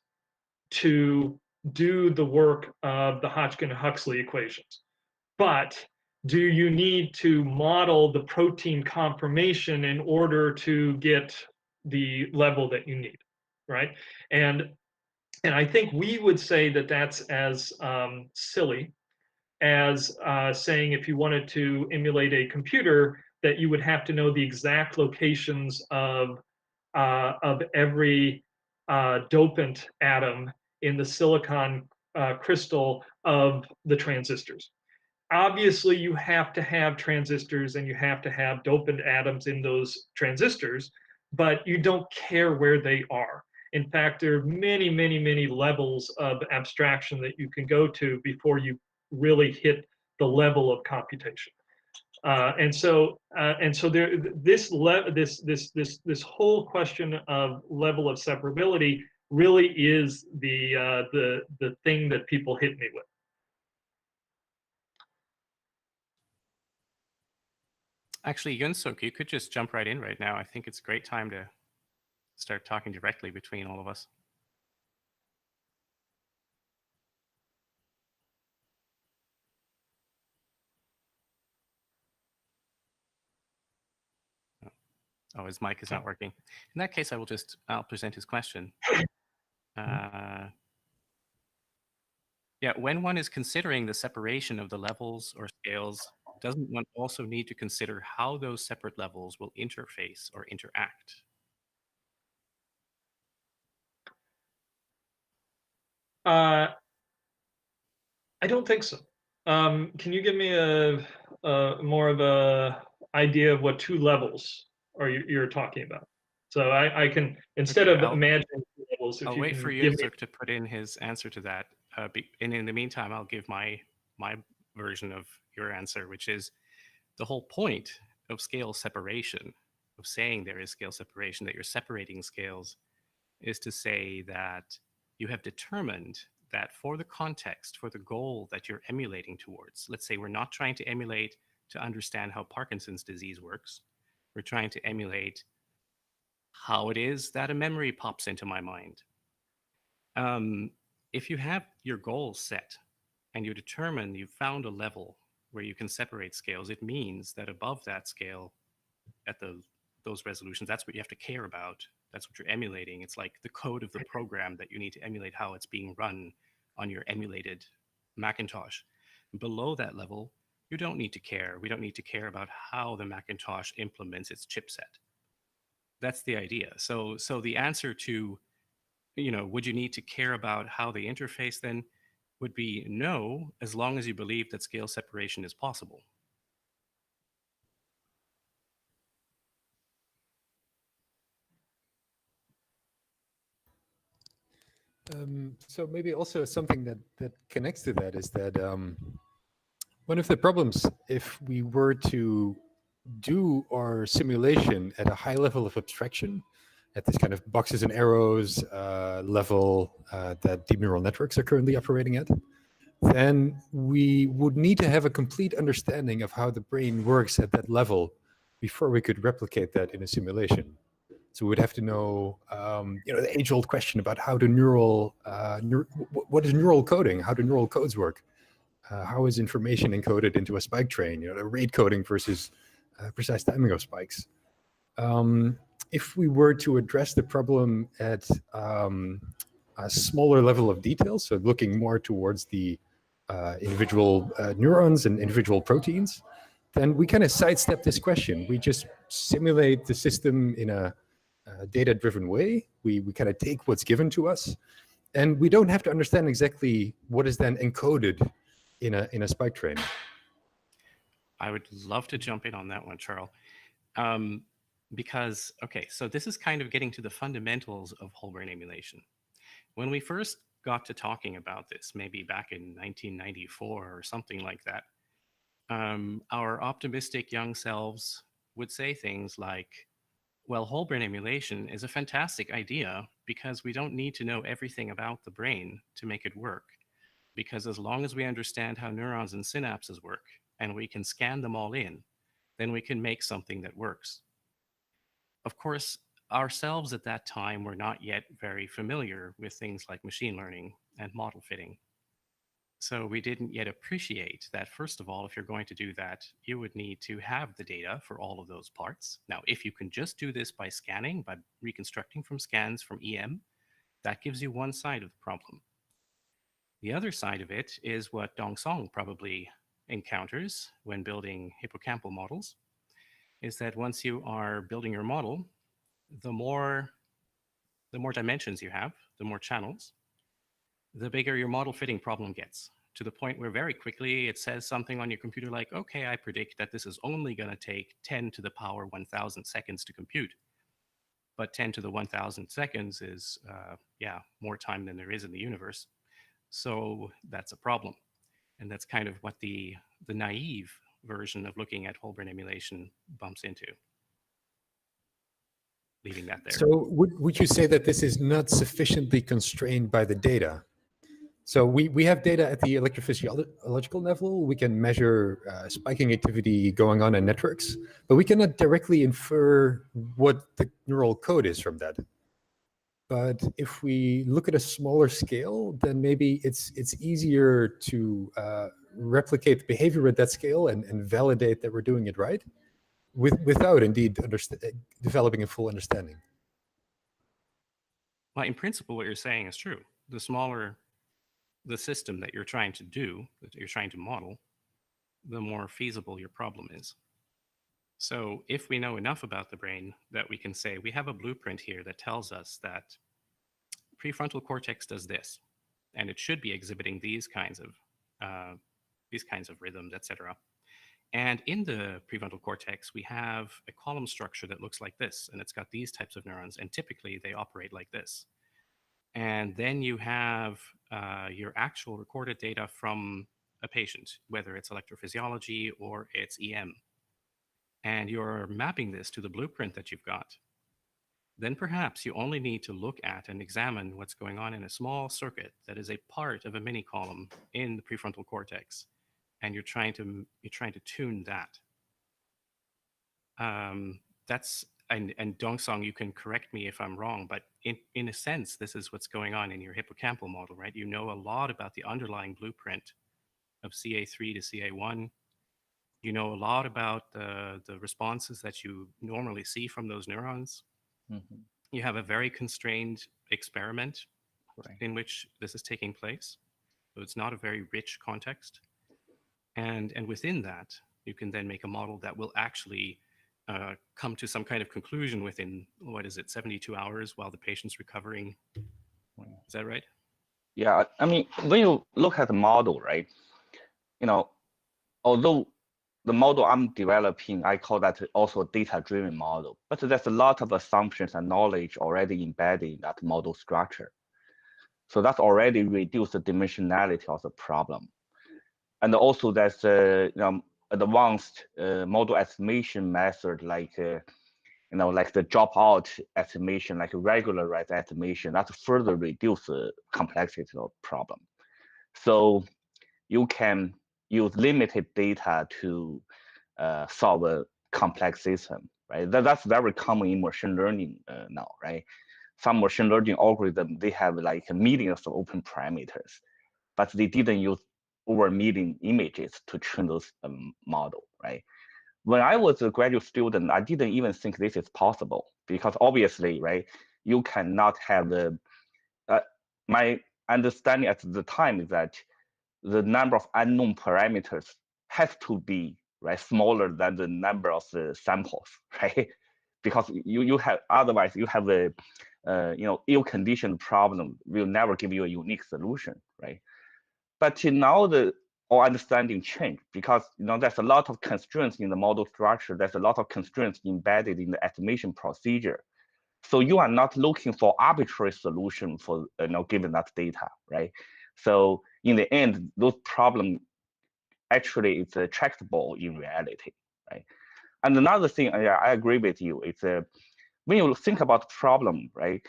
to do the work of the Hodgkin-Huxley equations. But do you need to model the protein conformation in order to get the level that you need, right? And I think we would say that that's as silly as saying if you wanted to emulate a computer, that you would have to know the exact locations of every dopant atom in the silicon crystal of the transistors. Obviously, you have to have transistors and you have to have dopant atoms in those transistors, but you don't care where they are. In fact, there are many, many, many levels of abstraction that you can go to before you really hit the level of computation. And so there, this whole question of level of separability really is the thing that people hit me with. Actually, Yunsuk, you could just jump right in right now. I think it's a great time to start talking directly between all of us. Oh, his mic is not working. In that case, I'll present his question. Yeah, when one is considering the separation of the levels or scales, doesn't one also need to consider how those separate levels will interface or interact? I don't think so. Can you give me a more of a idea of what two levels you're talking about? So I can, instead Okay, of imagining two levels, if I'll you wait can for give me. Yunsuk to put in his answer to that. And in the meantime, I'll give my version of your answer, which is the whole point of scale separation, of saying there is scale separation, that you're separating scales, is to say that you have determined that for the context, for the goal that you're emulating towards, let's say we're not trying to emulate to understand how Parkinson's disease works. We're trying to emulate how it is that a memory pops into my mind. If you have your goal set and you determine you've found a level where you can separate scales, it means that above that scale, at those resolutions, that's what you have to care about. That's what you're emulating. It's like the code of the program that you need to emulate how it's being run on your emulated Macintosh. Below that level, you don't need to care. We don't need to care about how the Macintosh implements its chipset. That's the idea. So the answer to, would you need to care about how they interface then? would be no, as long as you believe that scale separation is possible. So maybe also something that connects to that is that one of the problems, if we were to do our simulation at a high level of abstraction, at this kind of boxes and arrows level that deep neural networks are currently operating at, then we would need to have a complete understanding of how the brain works at that level before we could replicate that in a simulation. So we'd have to know, the age-old question about how do what is neural coding? How do neural codes work? How is information encoded into a spike train? The rate coding versus precise timing of spikes. If we were to address the problem at a smaller level of detail, so looking more towards the individual neurons and individual proteins, then we kind of sidestep this question. We just simulate the system in a data-driven way. We kind of take what's given to us, and we don't have to understand exactly what is then encoded in a spike train. I would love to jump in on that one, Charles. Because, okay, so this is kind of getting to the fundamentals of whole brain emulation. When we first got to talking about this, maybe back in 1994 or something like that, our optimistic young selves would say things like, well, whole brain emulation is a fantastic idea because we don't need to know everything about the brain to make it work. Because as long as we understand how neurons and synapses work and we can scan them all in, then we can make something that works. Of course, ourselves at that time were not yet very familiar with things like machine learning and model fitting. So we didn't yet appreciate that, first of all, if you're going to do that, you would need to have the data for all of those parts. Now, if you can just do this by scanning, by reconstructing from scans from EM, that gives you one side of the problem. The other side of it is what Dongsong probably encounters when building hippocampal models, is that once you are building your model, the more dimensions you have, the more channels, the bigger your model fitting problem gets, to the point where very quickly it says something on your computer like, okay, I predict that this is only going to take 10 to the power 1,000 seconds to compute. But 10 to the 1,000 seconds is, more time than there is in the universe. So that's a problem. And that's kind of what the naive version of looking at whole brain emulation bumps into. Leaving that there. So would you say that this is not sufficiently constrained by the data? So we have data at the electrophysiological level. We can measure spiking activity going on in networks, but we cannot directly infer what the neural code is from that. But if we look at a smaller scale, then maybe it's easier to replicate the behavior at that scale and validate that we're doing it right, without indeed developing a full understanding. Well, in principle, what you're saying is true. The smaller the system that you're trying to do, that you're trying to model, the more feasible your problem is. So if we know enough about the brain that we can say, we have a blueprint here that tells us that prefrontal cortex does this, and it should be exhibiting these kinds of rhythms, etc. And in the prefrontal cortex, we have a column structure that looks like this, and it's got these types of neurons, and typically they operate like this. And then you have your actual recorded data from a patient, whether it's electrophysiology or it's EM. And you're mapping this to the blueprint that you've got. Then perhaps you only need to look at and examine what's going on in a small circuit that is a part of a mini column in the prefrontal cortex. And you're trying to tune that. And Dongsong, you can correct me if I'm wrong, but in a sense, this is what's going on in your hippocampal model, right? You know a lot about the underlying blueprint of CA3 to CA1. You know a lot about the responses that you normally see from those neurons. Mm-hmm. You have a very constrained experiment Right. in which this is taking place. So it's not a very rich context. And within that, you can then make a model that will actually come to some kind of conclusion within, 72 hours while the patient's recovering. Is that right? Yeah, I mean, when you look at the model, right? You know, although the model I'm developing, I call that also a data-driven model, but there's a lot of assumptions and knowledge already embedded in that model structure. So that's already reduced the dimensionality of the problem. And also there's advanced model estimation method like like the dropout estimation, like regularized estimation, that further reduce the complexity of the problem. So you can use limited data to solve a complex system, right? That's very common in machine learning now, right? Some machine learning algorithm, they have like millions of open parameters, but they didn't use over a million images to train those model, right? When I was a graduate student, I didn't even think this is possible because obviously, right, you cannot have the, my understanding at the time is that the number of unknown parameters has to be right smaller than the number of the samples, right? Because you have otherwise you have a ill-conditioned problem will never give you a unique solution, right? But now our understanding changed because there's a lot of constraints in the model structure. There's a lot of constraints embedded in the estimation procedure. So you are not looking for arbitrary solution for given that data, right? So in the end, those problems actually it's tractable in reality, right? And another thing, I agree with you. It's when you think about problem, right?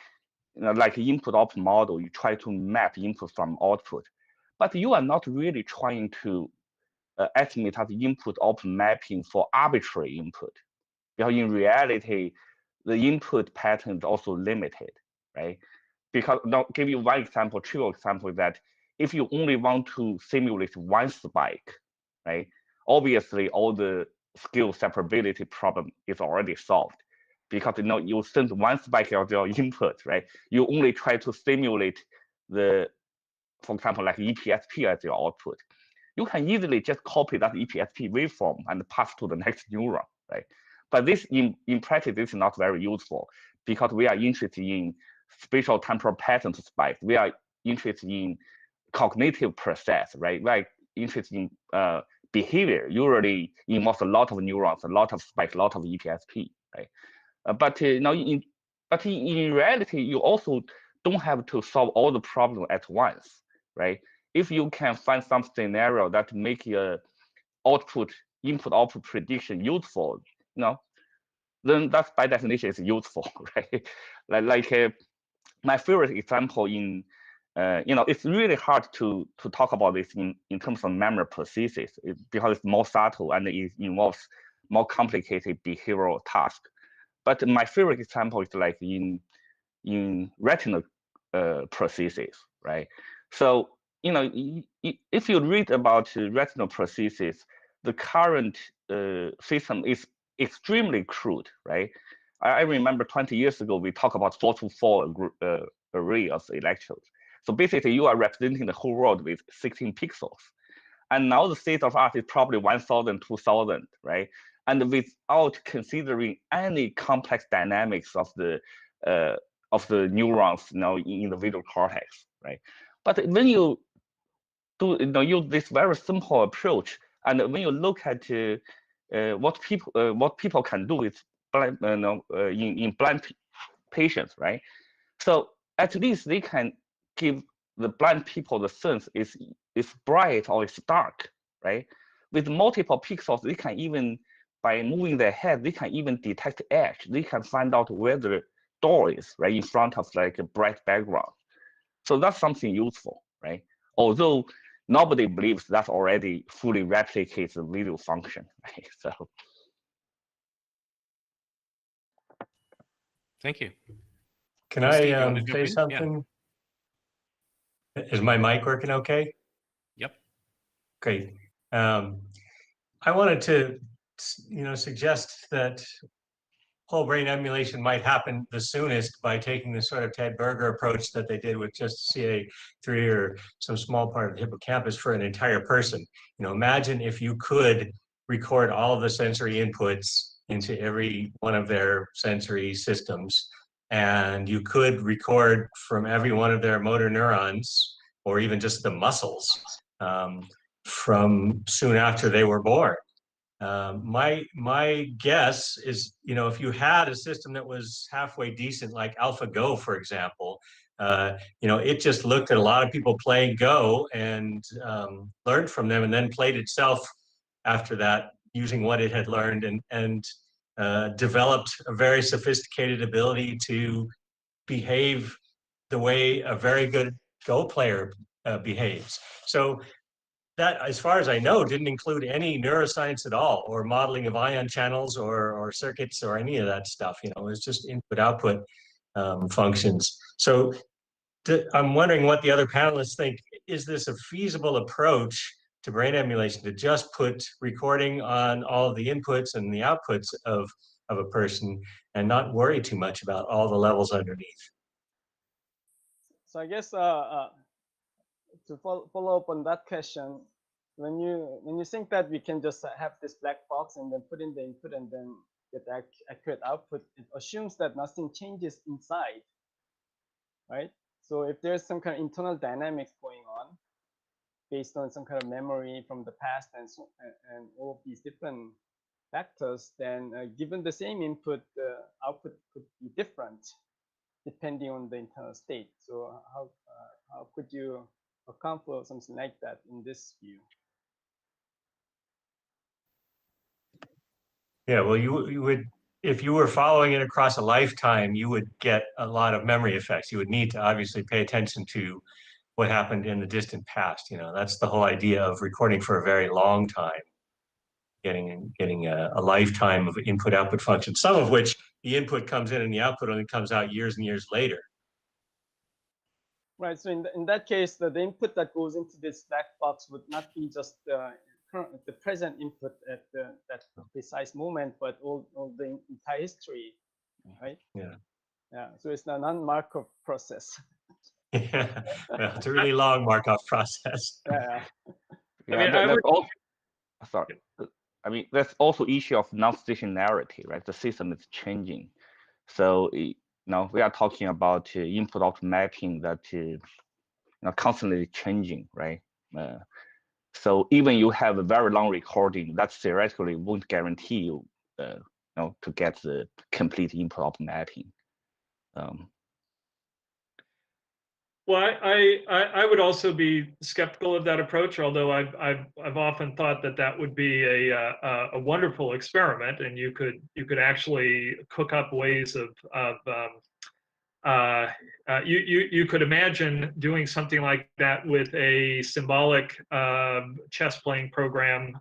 Like input-output model, you try to map input from output, but you are not really trying to estimate the input-output mapping for arbitrary input, because in reality, the input pattern is also limited, right? Because I'll give you one example, trivial example, that if you only want to simulate one spike, right? Obviously, all the skill separability problem is already solved because you send one spike of your input, right? You only try to simulate the, for example, like EPSP as your output. You can easily just copy that EPSP waveform and pass to the next neuron, right? But this in practice this is not very useful because we are interested in spatial temporal pattern spikes. We are interested in cognitive process, right? We are interested in behavior. Usually involves a lot of neurons, a lot of spikes, a lot of EPSP, right? But in reality, you also don't have to solve all the problems at once, right? If you can find some scenario that make your input-output prediction useful, then that's by definition is useful, right? My favorite example in, it's really hard to talk about this in terms of memory prosthesis because it's more subtle and it involves more complicated behavioral tasks. But my favorite example is like in retinal prosthesis, right? So if you read about retinal prosthesis, the current system is extremely crude, right? I remember 20 years ago we talked about 4-to-4 array of electrodes. So basically, you are representing the whole world with 16 pixels. And now the state of art is probably 1,000, 2,000, right? And without considering any complex dynamics of the neurons, in the visual cortex, right? But when you use this very simple approach, and when you look at what people can do with blind, in blind patients, right? So at least they can give the blind people the sense it's bright or it's dark, right? With multiple pixels, they can even, by moving their head, they can even detect edge. They can find out where the door is, right, in front of like a bright background. So that's something useful, right? Although nobody believes that already fully replicates the visual function, right? So. Thank you. Can Steve, you I want to jump say in? something? Yeah. Is my mic working okay? Yep. Great. I wanted to, suggest that whole brain emulation might happen the soonest by taking the sort of Ted Berger approach that they did with just CA3 or some small part of the hippocampus for an entire person. Imagine if you could record all of the sensory inputs into every one of their sensory systems, and you could record from every one of their motor neurons or even just the muscles from soon after they were born. My guess is, if you had a system that was halfway decent, like AlphaGo, for example, it just looked at a lot of people playing Go and learned from them, and then played itself after that using what it had learned, and developed a very sophisticated ability to behave the way a very good Go player behaves. So that, as far as I know, didn't include any neuroscience at all, or modeling of ion channels or circuits or any of that stuff. It was just input-output functions. So I'm wondering what the other panelists think. Is this a feasible approach to brain emulation, to just put recording on all of the inputs and the outputs of a person and not worry too much about all the levels underneath? So I guess to follow up on that question, when you think that we can just have this black box and then put in the input and then get the accurate output, it assumes that nothing changes inside, right? So if there's some kind of internal dynamics going on based on some kind of memory from the past and all of these different factors, then given the same input, the output could be different depending on the internal state. So how could you account for something like that in this view? Yeah, well, you would, if you were following it across a lifetime, you would get a lot of memory effects. You would need to obviously pay attention to what happened in the distant past. That's the whole idea of recording for a very long time, getting a lifetime of input-output functions, some of which the input comes in and the output only comes out years and years later. Right. So in that case, the input that goes into this black box would not be just the present input at that precise moment, but all the entire history, right? Yeah. Yeah. So it's a non-Markov process. Yeah, well, it's a really long Markov process. Yeah. Sorry. I mean, there's also issue of non-stationarity, right? The system is changing. So now we are talking about input-output mapping that constantly changing, right? So even you have a very long recording, that theoretically won't guarantee you, to get the complete input-output mapping. Well, I would also be skeptical of that approach, although I've often thought that would be a wonderful experiment, and you could actually cook up ways of you could imagine doing something like that with a symbolic chess playing program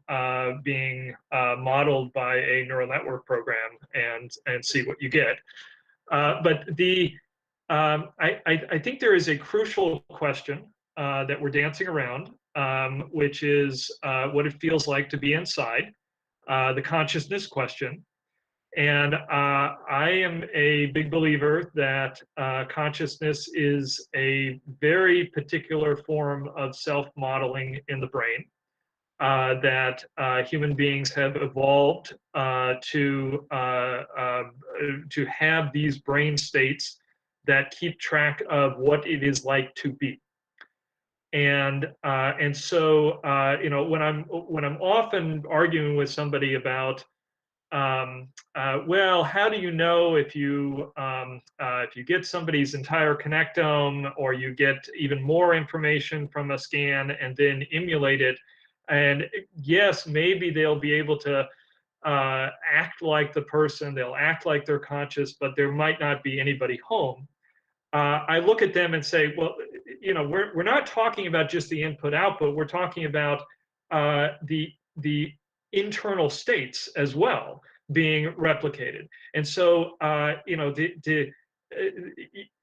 being modeled by a neural network program and see what you get. But I think there is a crucial question that we're dancing around, which is what it feels like to be inside, the consciousness question. And I am a big believer that consciousness is a very particular form of self-modeling in the brain, that human beings have evolved to have these brain states that keep track of what it is like to be. And so when I'm often arguing with somebody about well, how do you know if you get somebody's entire connectome, or you get even more information from a scan and then emulate it? And yes, maybe they'll be able to act like the person, they'll act like they're conscious, but there might not be anybody home. I look at them and say, well, we're not talking about just the input-output. We're talking about the internal states as well being replicated. And so,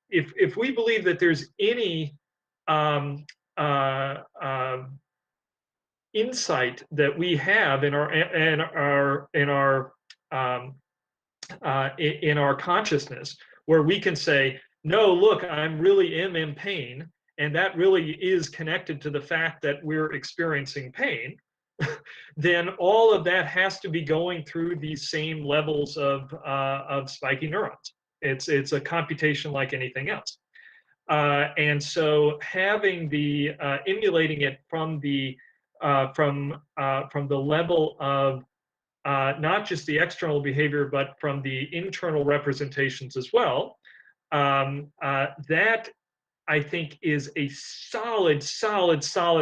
if we believe that there's any insight that we have in our consciousness, where we can say, no, look, I'm really am in pain, and that really is connected to the fact that we're experiencing pain, then all of that has to be going through these same levels of spiky neurons. It's a computation like anything else. And so having the emulating it from the level of not just the external behavior, but from the internal representations as well, that I think is a solid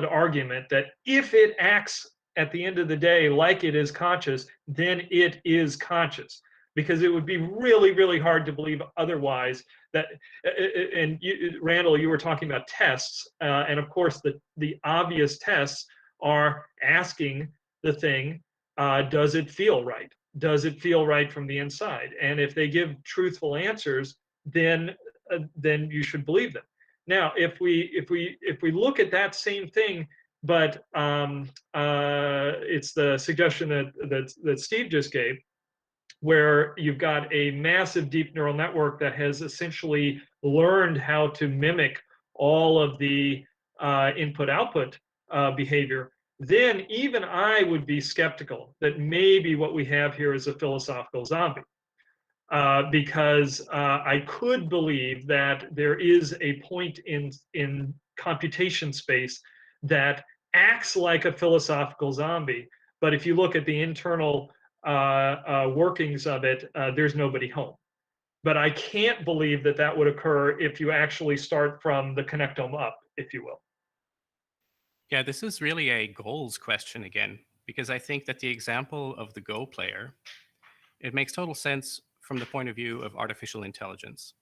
argument that if it acts at the end of the day like it is conscious, then it is conscious. Because it would be really hard to believe otherwise. That, and you, Randall, you were talking about tests, and of course the obvious tests are asking the thing, does it feel right? Does it feel right from the inside? And if they give truthful answers, then you should believe them. Now, if we look at that same thing, but it's the suggestion that Steve just gave, where you've got a massive deep neural network that has essentially learned how to mimic all of the input-output behavior, then even I would be skeptical that maybe what we have here is a philosophical zombie. Because I could believe that there is a point in computation space that acts like a philosophical zombie, but if you look at the internal workings of it, there's nobody home. But I can't believe that that would occur if you actually start from the connectome up, if you will. Yeah, this is really a goals question again, because I think that the example of the Go player, it makes total sense from the point of view of artificial intelligence,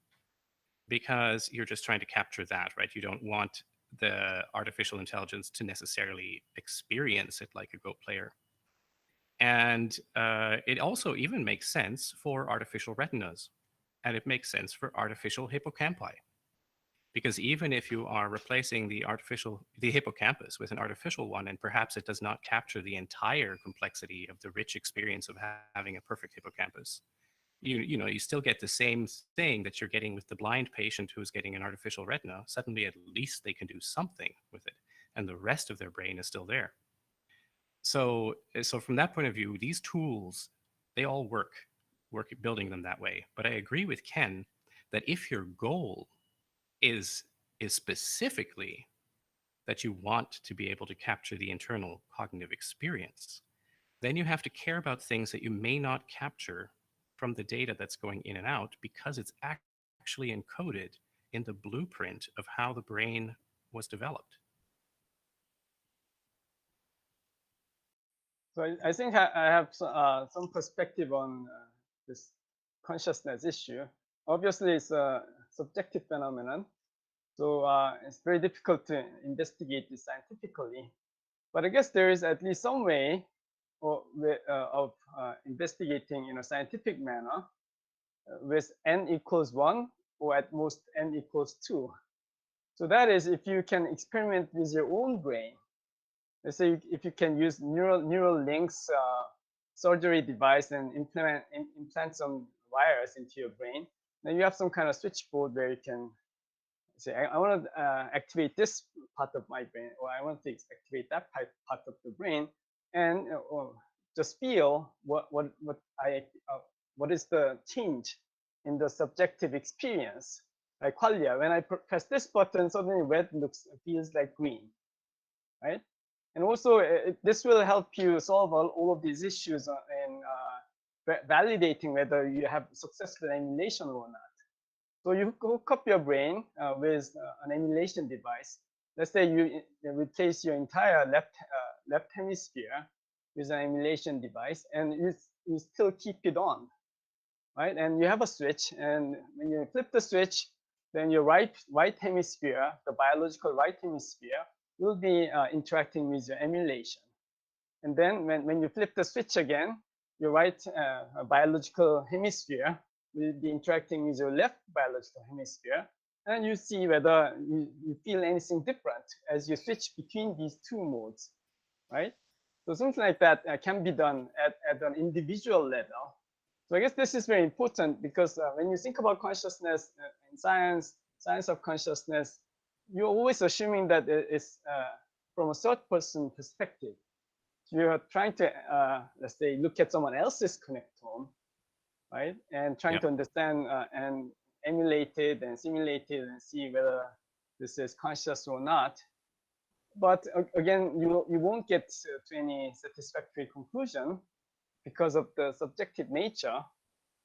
because you're just trying to capture that, right? You don't want the artificial intelligence to necessarily experience it like a Go player. And it also even makes sense for artificial retinas, and it makes sense for artificial hippocampi. Because even if you are replacing the hippocampus with an artificial one, and perhaps it does not capture the entire complexity of the rich experience of having a perfect hippocampus, you still get the same thing that you're getting with the blind patient who's getting an artificial retina. Suddenly, at least they can do something with it, and the rest of their brain is still there. So from that point of view, these tools, they all work building them that way. But I agree with Ken that if your goal is specifically that you want to be able to capture the internal cognitive experience, then you have to care about things that you may not capture from the data that's going in and out, because it's actually encoded in the blueprint of how the brain was developed. So I think I have some perspective on this consciousness issue. Obviously, it's a subjective phenomenon, so it's very difficult to investigate this scientifically. But I guess there is at least some way of investigating in a scientific manner with n equals 1 or at most n equals 2. So that is, if you can experiment with your own brain. Let's say if you can use neural links surgery device and implant some wires into your brain, then you have some kind of switchboard where you can say, I want to activate this part of my brain, or I want to activate that part of the brain, and just feel what is the change in the subjective experience. Like qualia, when I press this button, suddenly red feels like green, right? And also, this will help you solve all of these issues in validating whether you have successful emulation or not. So you hook up your brain with an emulation device. Let's say you replace your entire left hemisphere with an emulation device, and you still keep it on, right? And you have a switch, and when you flip the switch, then your right hemisphere, the biological right hemisphere, will be interacting with your emulation. And then when you flip the switch again, your right biological hemisphere will be interacting with your left biological hemisphere, and you see whether you feel anything different as you switch between these two modes, right? So something like that can be done at an individual level. So I guess this is very important, because when you think about consciousness in science of consciousness, you're always assuming that it's from a third person perspective. So you're trying to, let's say, look at someone else's connectome, right? And trying to understand and emulate it and simulate it and see whether this is conscious or not. But again, you won't get to any satisfactory conclusion because of the subjective nature.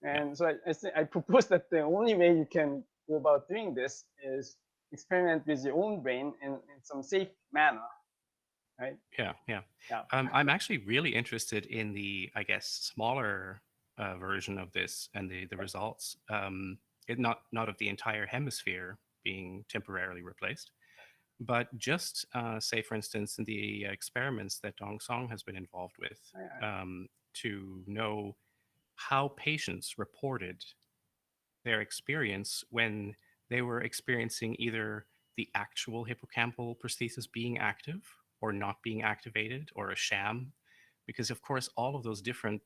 And so I propose that the only way you can go about doing this is experiment with your own brain in some safe manner, right? Yeah. I'm actually really interested in the, I guess, smaller version of this and the results. Not of the entire hemisphere being temporarily replaced, but just say, for instance, in the experiments that Dong Song has been involved with, to know how patients reported their experience when they were experiencing either the actual hippocampal prosthesis being active or not being activated, or a sham, because of course all of those different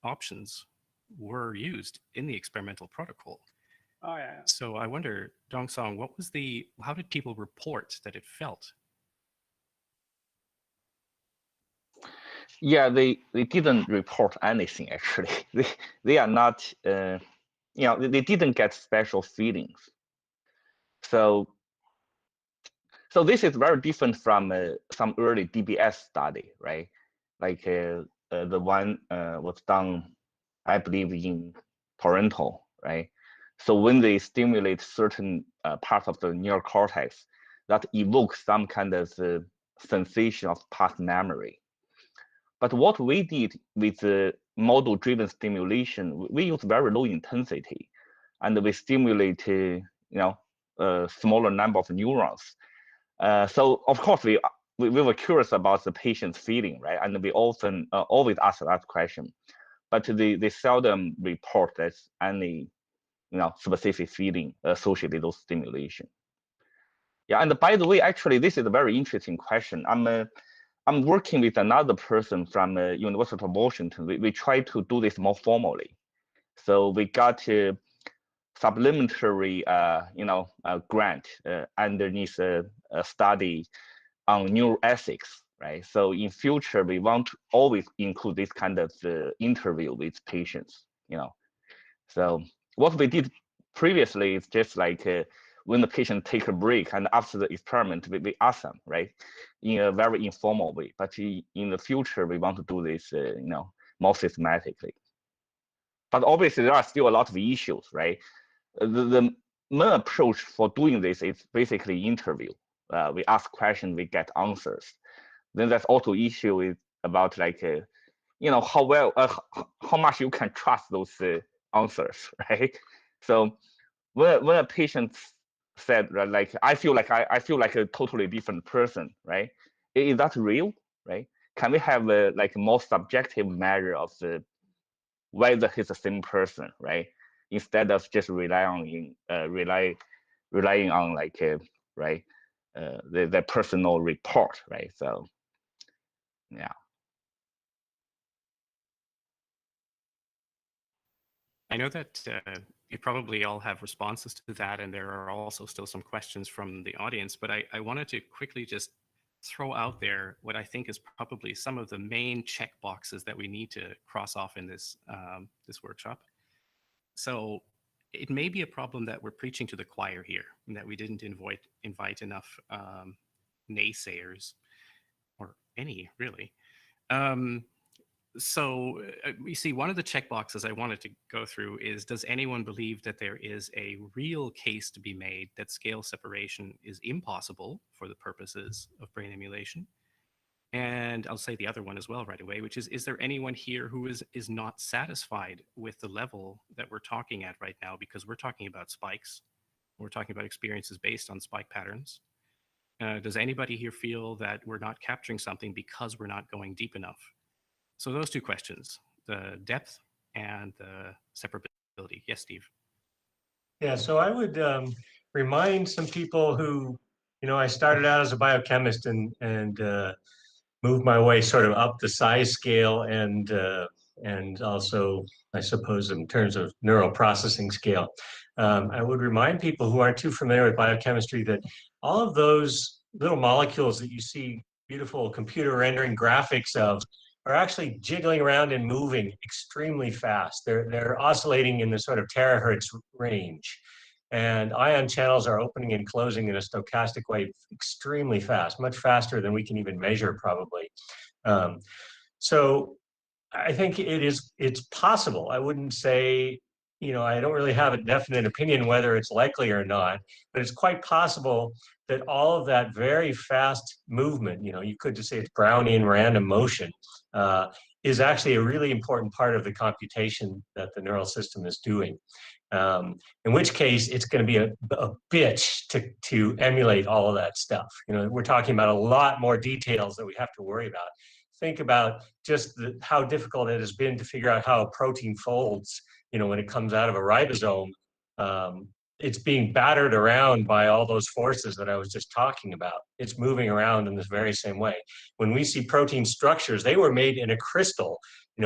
options were used in the experimental protocol. Oh yeah. So I wonder, Dong Song, how did people report that it felt? Yeah, they didn't report anything actually. They are not, they didn't get special feelings. So this is very different from some early DBS study, right? Like the one was done, I believe, in Toronto, right? So when they stimulate certain parts of the neural cortex, that evokes some kind of sensation of past memory. But what we did with the model-driven stimulation, we use very low intensity, and we stimulate, a smaller number of neurons. So of course we were curious about the patient's feeling, right? And we often always ask that question, but they seldom report there's any, specific feeling associated with those stimulation. Yeah, and by the way, actually, this is a very interesting question. I'm working with another person from University of Washington. We try to do this more formally. So we got a supplementary, grant underneath a study on neuroethics, right? So in future, we want to always include this kind of interview with patients, So what we did previously is just like when the patient take a break and after the experiment, we ask them, right, in a very informal way. But in the future, we want to do this, more systematically. But obviously, there are still a lot of issues, right? The main approach for doing this is basically interview. We ask questions, we get answers. Then there's also issue about like, how much you can trust those answers, right? So when a patient said like, I feel like a totally different person, right? Is that real, right? Can we have a like more subjective measure of whether he's the same person, right? Instead of just relying on like the personal report, right? So yeah. I know that you probably all have responses to that, and there are also still some questions from the audience, but I wanted to quickly just throw out there what I think is probably some of the main check boxes that we need to cross off in this this workshop. So it may be a problem that we're preaching to the choir here, and that we didn't invite enough naysayers, or any really. So you see, one of the checkboxes I wanted to go through is, does anyone believe that there is a real case to be made that scale separation is impossible for the purposes of brain emulation? And I'll say the other one as well right away, which is there anyone here who is not satisfied with the level that we're talking at right now? Because we're talking about spikes. We're talking about experiences based on spike patterns. Does anybody here feel that we're not capturing something because we're not going deep enough? So those two questions, the depth and the separability. Yes, Steve. Yeah, so I would remind some people who, I started out as a biochemist and moved my way sort of up the size scale and also, I suppose, in terms of neural processing scale. I would remind people who aren't too familiar with biochemistry that all of those little molecules that you see beautiful computer rendering graphics of are actually jiggling around and moving extremely fast. They're oscillating in the sort of terahertz range. And ion channels are opening and closing in a stochastic way extremely fast, much faster than we can even measure probably. So I think it's possible. I wouldn't say, I don't really have a definite opinion whether it's likely or not, but it's quite possible that all of that very fast movement, you could just say it's Brownian random motion, is actually a really important part of the computation that the neural system is doing. In which case it's going to be a bitch to emulate all of that stuff. We're talking about a lot more details that we have to worry about. Think about just how difficult it has been to figure out how a protein folds, when it comes out of a ribosome. It's being battered around by all those forces that I was just talking about. It's moving around in this very same way. When we see protein structures, they were made in a crystal, in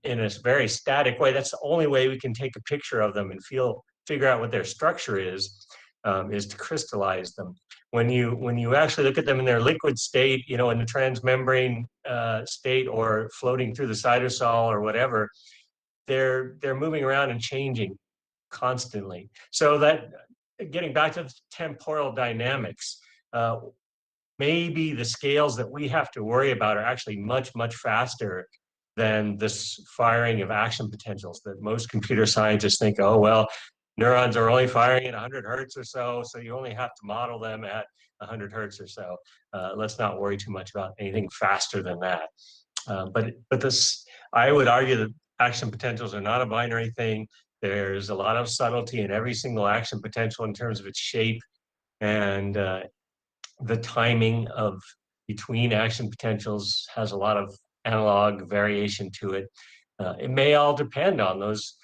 a very static way. That's the only way we can take a picture of them and figure out what their structure is to crystallize them. When you actually look at them in their liquid state, in the transmembrane state or floating through the cytosol or whatever, they're moving around and changing constantly. So that, getting back to the temporal dynamics, maybe the scales that we have to worry about are actually much, much faster than this firing of action potentials that most computer scientists think, oh, well, neurons are only firing at 100 hertz or so, so you only have to model them at 100 hertz or so. Let's not worry too much about anything faster than that. But this, I would argue that action potentials are not a binary thing. There's a lot of subtlety in every single action potential in terms of its shape and the timing of between action potentials has a lot of analog variation to it. It may all depend on those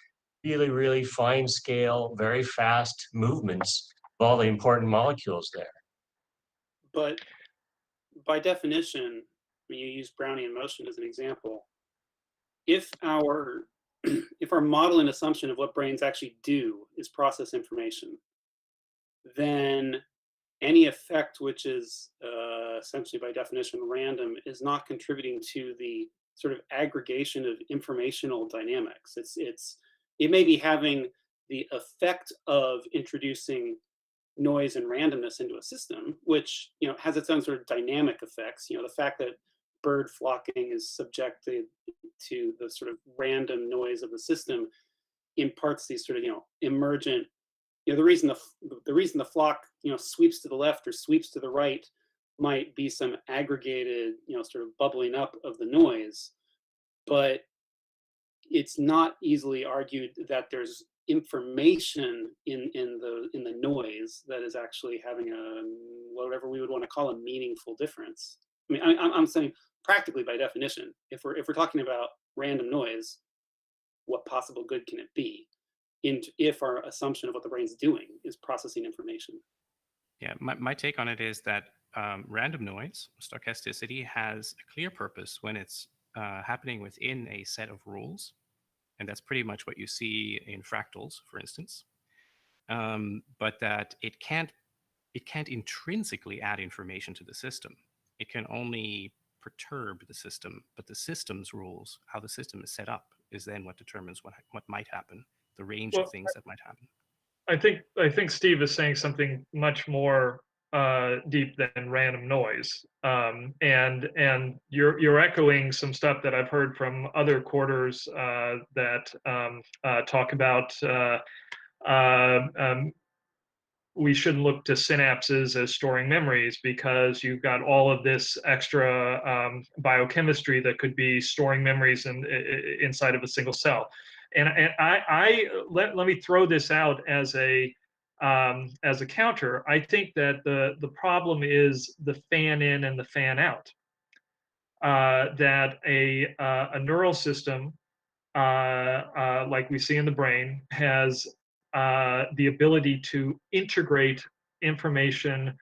really, really fine scale, very fast movements of all the important molecules there. But by definition, when you use Brownian motion as an example, if our model and assumption of what brains actually do is process information, then any effect which is essentially by definition random is not contributing to the sort of aggregation of informational dynamics. It may be having the effect of introducing noise and randomness into a system, which has its own sort of dynamic effects. The fact that bird flocking is subjected to the sort of random noise of the system imparts these sort of emergent. The reason the flock sweeps to the left or sweeps to the right might be some aggregated sort of bubbling up of the noise, but it's not easily argued that there's information in the noise that is actually having a whatever we would want to call a meaningful difference. I mean, I'm saying practically by definition, if we're talking about random noise, what possible good can it be? If our assumption of what the brain's doing is processing information. Yeah, my take on it is that random noise, stochasticity, has a clear purpose when it's happening within a set of rules. And that's pretty much what you see in fractals, for instance. But that it can't intrinsically add information to the system. It can only perturb the system, but the system's rules, how the system is set up, is then what determines what might happen, the range of things that might happen. I think Steve is saying something much more deep than random noise, and you're echoing some stuff that I've heard from other quarters that talk about we shouldn't look to synapses as storing memories because you've got all of this extra biochemistry that could be storing memories inside of a single cell. And let me throw this out as a counter. I think that the problem is the fan in and the fan out. That a neural system like we see in the brain has the ability to integrate information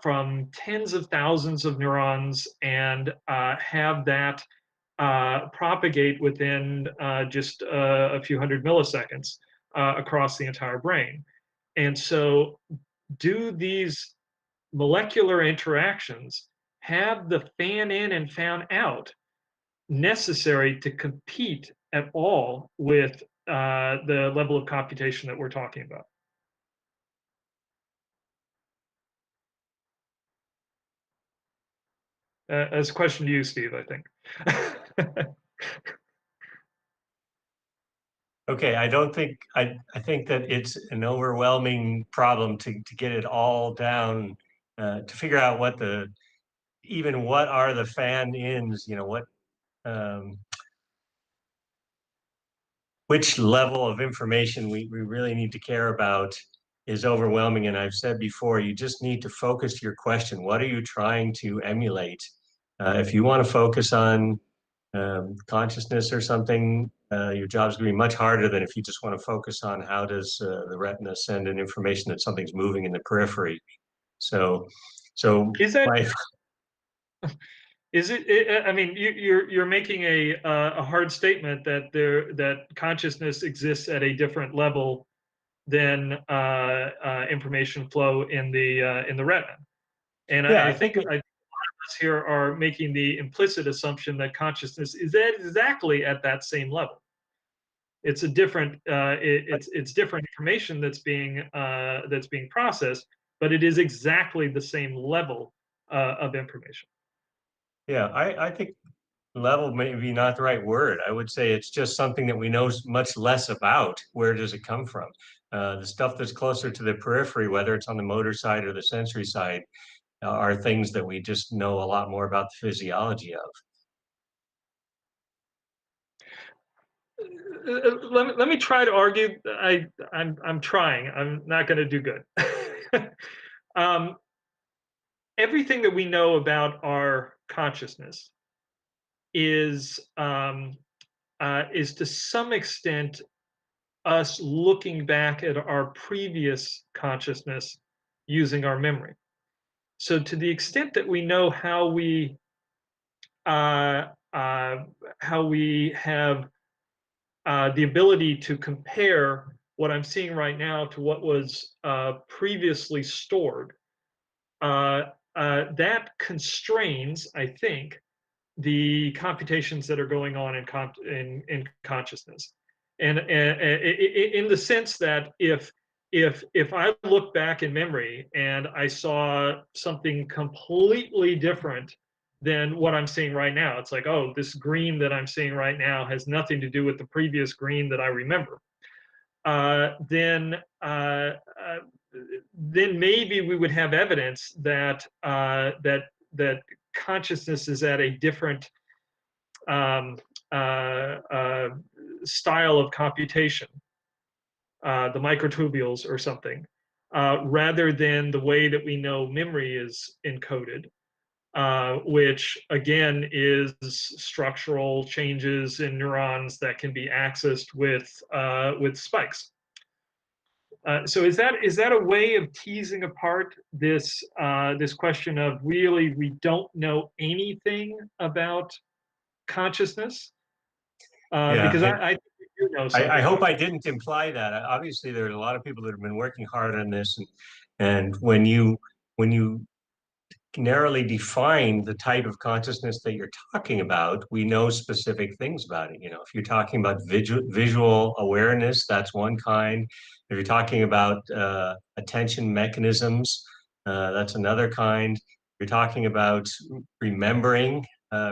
from tens of thousands of neurons and have that propagate within just a few hundred milliseconds across the entire brain. And so do these molecular interactions have the fan in and fan out necessary to compete at all with the level of computation that we're talking about? As a question to you, Steve, I think. Okay, I don't think I think that it's an overwhelming problem to get it all down, to figure out what what are the fan ins, what um, which level of information we really need to care about is overwhelming. And I've said before, you just need to focus your question. What are you trying to emulate? If you want to focus on consciousness or something, your job's going to be much harder than if you just want to focus on how does the retina send in information that something's moving in the periphery. So Is that my, is it? I mean, you're making a hard statement that consciousness exists at a different level than information flow in the retina, and yeah, I think us here are making the implicit assumption that consciousness is exactly at that same level. It's a different it's different information that's being processed, but it is exactly the same level of information. yeah, I think level may be not the right word. I would say it's just something that we know much less about. Where does it come from? The stuff that's closer to the periphery, whether it's on the motor side or the sensory side, are things that we just know a lot more about the physiology of. Let me try to argue. I'm trying. I'm not going to do good. Everything that we know about our consciousness is to some extent us looking back at our previous consciousness using our memory. So to the extent that we know uh, how we have the ability to compare what I'm seeing right now to what was previously stored, that constrains, I think, the computations that are going on in consciousness, and in the sense that if I look back in memory and I saw something completely different than what I'm seeing right now, it's like, oh, this green that I'm seeing right now has nothing to do with the previous green that I remember. Then maybe we would have evidence that consciousness is at a different um, style of computation, the microtubules or something, rather than the way that we know memory is encoded, which again is structural changes in neurons that can be accessed with spikes. So is that a way of teasing apart this question of really we don't know anything about consciousness? Because Yeah, I think you know something. I hope I didn't imply that. Obviously, there are a lot of people that have been working hard on this, and when you narrowly define the type of consciousness that you're talking about, we know specific things about it. If you're talking about visual awareness, that's one kind. If you're talking about attention mechanisms, that's another kind. If you're talking about remembering,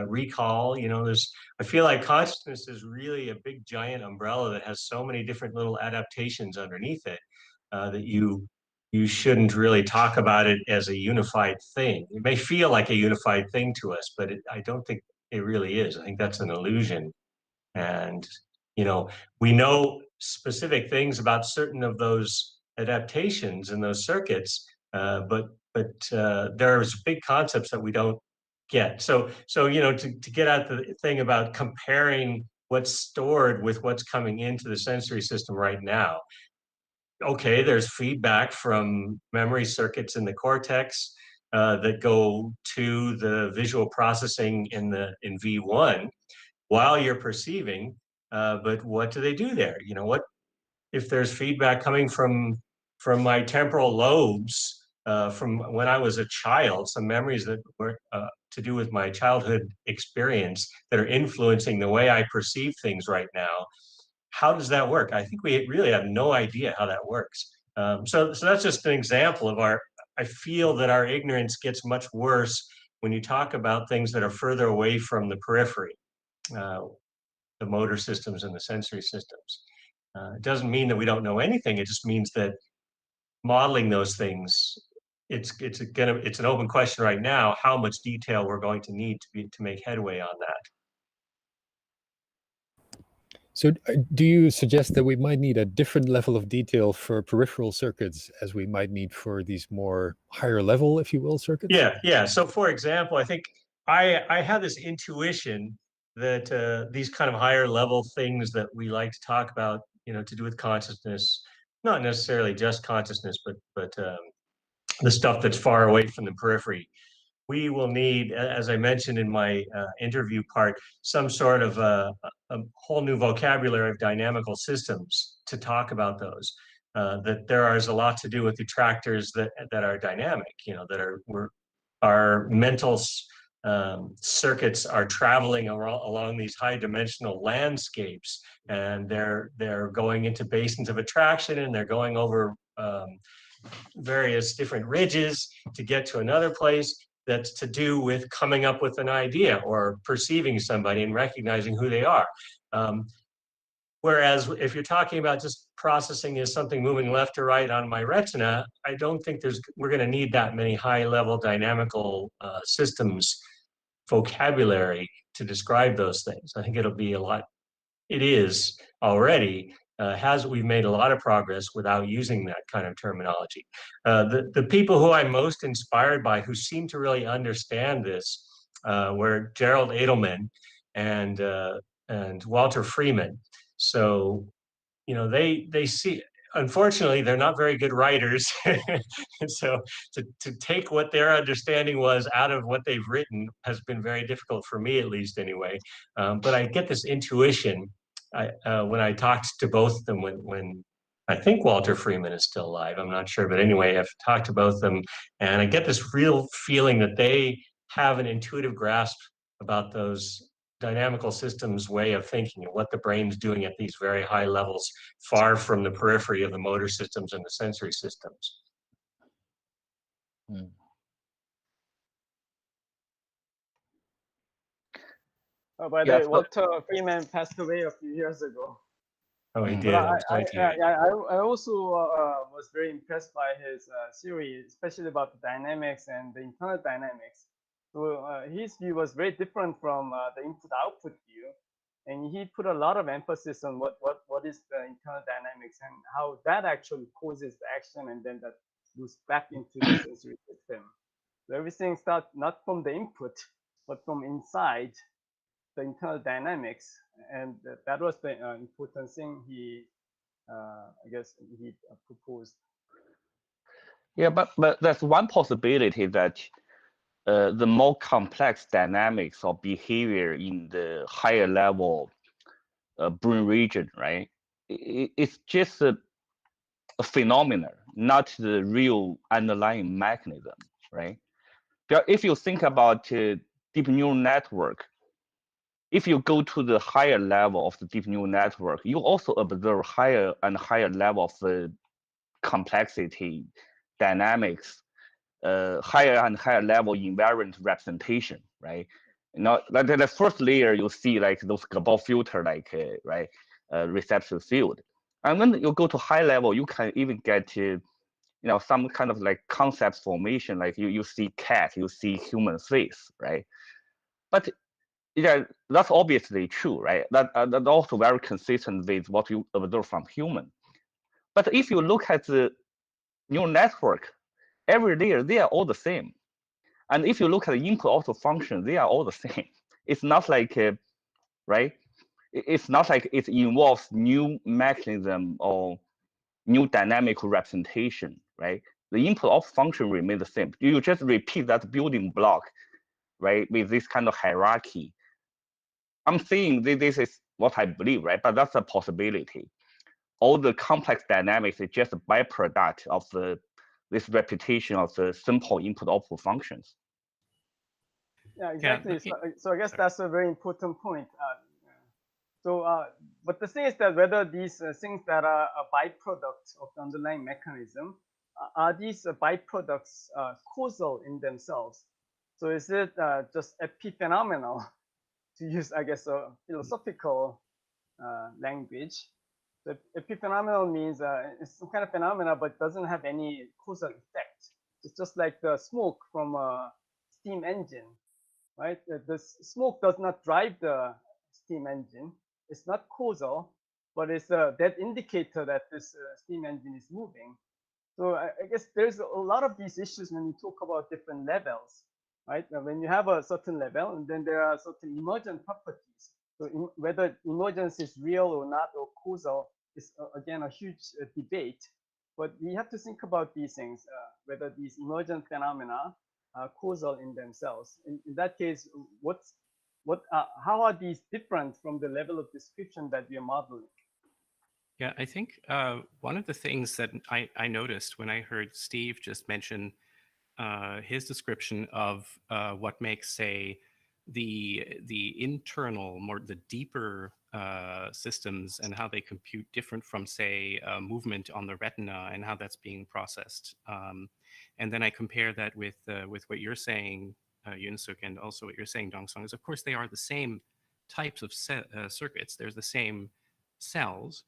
recall, I feel like consciousness is really a big giant umbrella that has so many different little adaptations underneath it, that you shouldn't really talk about it as a unified thing. It may feel like a unified thing to us, but I don't think it really is. I think that's an illusion. And, we know specific things about certain of those adaptations and those circuits, but there's big concepts that we don't get. So to get at the thing about comparing what's stored with what's coming into the sensory system right now, okay, there's feedback from memory circuits in the cortex that go to the visual processing in V1 while you're perceiving. But what do they do there? What if there's feedback coming from my temporal lobes from when I was a child, some memories that were to do with my childhood experience that are influencing the way I perceive things right now? How does that work? I think we really have no idea how that works. So that's just an example of I feel that our ignorance gets much worse when you talk about things that are further away from the periphery, the motor systems and the sensory systems. It doesn't mean that we don't know anything. It just means that modeling those things, it's an open question right now how much detail we're going to need to make headway on that. So do you suggest that we might need a different level of detail for peripheral circuits as we might need for these more higher level, if you will, circuits? Yeah. So for example, I think I have this intuition that these kind of higher level things that we like to talk about, to do with consciousness, not necessarily just consciousness, but the stuff that's far away from the periphery. We will need, as I mentioned in my interview part, some sort of a whole new vocabulary of dynamical systems to talk about those. That there is a lot to do with attractors that are dynamic, that our mental circuits are traveling along these high dimensional landscapes, and they're going into basins of attraction, and they're going over various different ridges to get to another place that's to do with coming up with an idea or perceiving somebody and recognizing who they are. Whereas if you're talking about just processing is something moving left or right on my retina, I don't think we're going to need that many high-level dynamical systems vocabulary to describe those things. I think it'll be a lot. It is already. We've made a lot of progress without using that kind of terminology. The people who I'm most inspired by who seem to really understand this were Gerald Edelman and Walter Freeman. So, they see, unfortunately, they're not very good writers. And so to take what their understanding was out of what they've written has been very difficult for me, at least anyway. But I get this intuition when I talked to both of them when I think Walter Freeman is still alive. I'm not sure, but anyway, I've talked to both of them, and I get this real feeling that they have an intuitive grasp about those dynamical systems way of thinking and what the brain's doing at these very high levels, far from the periphery of the motor systems and the sensory systems. Oh, by the way, Walter Freeman passed away a few years ago. Oh, he did. But I also was very impressed by his theory, especially about the dynamics and the internal dynamics. So his view was very different from the input-output view, and he put a lot of emphasis on what is the internal dynamics and how that actually causes the action, and then that goes back into the sensory system. So everything starts not from the input, but from inside the internal dynamics, and that was the important thing he, I guess, he proposed. Yeah, but that's one possibility, that the more complex dynamics of behavior in the higher level brain region, right? It's just a phenomenon, not the real underlying mechanism, right? But if you think about deep neural network, if you go to the higher level of the deep neural network, you also observe higher and higher level of complexity, dynamics, higher and higher level invariant representation, right? Like the first layer, you see like those Gabor filter, like reception field. And when you go to high level, you can even get some kind of like concept formation, like you see cat, you see human face, right? But yeah, that's obviously true, right? That's also very consistent with what you observe from human. But if you look at the neural network, every layer, they are all the same. And if you look at the input-output function, they are all the same. It's not like, right? It's not like it involves new mechanism or new dynamic representation, right? The input-output function remains the same. You just repeat that building block, right, with this kind of hierarchy. I'm saying this is what I believe, right? But that's a possibility. All the complex dynamics is just a byproduct of this repetition of the simple input-output functions. Yeah, exactly. So I guess that's a very important point. But the thing is that whether these things that are a byproduct of the underlying mechanism, are these byproducts causal in themselves? So is it just epiphenomenal, to use, I guess, a philosophical language? So epiphenomenal means it's some kind of phenomena, but doesn't have any causal effect. It's just like the smoke from a steam engine, right? The smoke does not drive the steam engine. It's not causal, but it's that indicator that this steam engine is moving. So I guess there's a lot of these issues when you talk about different levels, right? Now, when you have a certain level, and then there are certain emergent properties. So whether emergence is real or not, or causal, is again a huge debate. But we have to think about these things, whether these emergent phenomena are causal in themselves. In that case, how are these different from the level of description that we are modeling? Yeah, I think one of the things that I noticed when I heard Steve just mention his description of what makes, say, the internal, more the deeper systems and how they compute different from, say, movement on the retina and how that's being processed. And then I compare that with what you're saying, Yunsuk, and also what you're saying, Dongsong, is of course they are the same types of circuits. There's the same cells.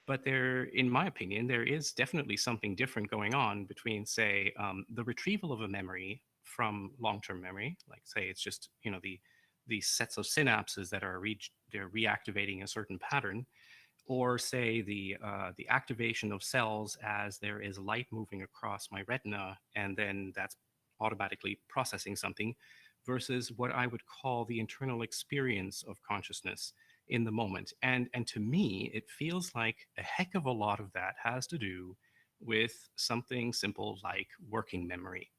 But there, in my opinion, there is definitely something different going on between, say, the retrieval of a memory from long-term memory, like say it's just the sets of synapses that are they're reactivating a certain pattern, or say the activation of cells as there is light moving across my retina, and then that's automatically processing something, versus what I would call the internal experience of consciousness in the moment. And to me, it feels like a heck of a lot of that has to do with something simple like working memory,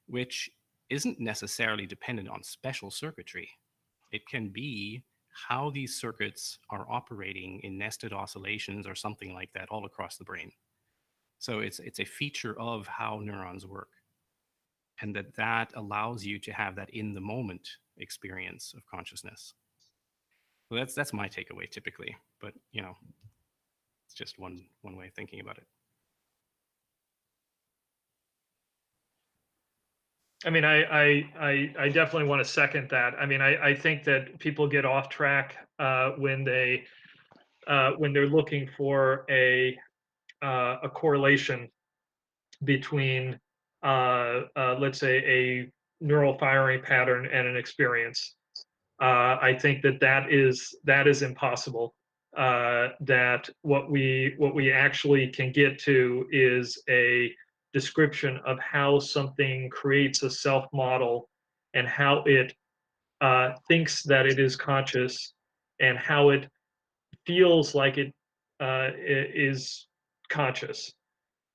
which isn't necessarily dependent on special circuitry. It can be how these circuits are operating in nested oscillations or something like that all across the brain. So it's a feature of how neurons work, and that allows you to have that in the moment experience of consciousness. So that's my takeaway typically, but it's just one way of thinking about it. I mean, I definitely want to second that. I mean, I think that people get off track when they're looking for a correlation between, let's say, a neural firing pattern and an experience. I think that is impossible. That what we actually can get to is a description of how something creates a self model and how it thinks that it is conscious and how it feels like it is conscious.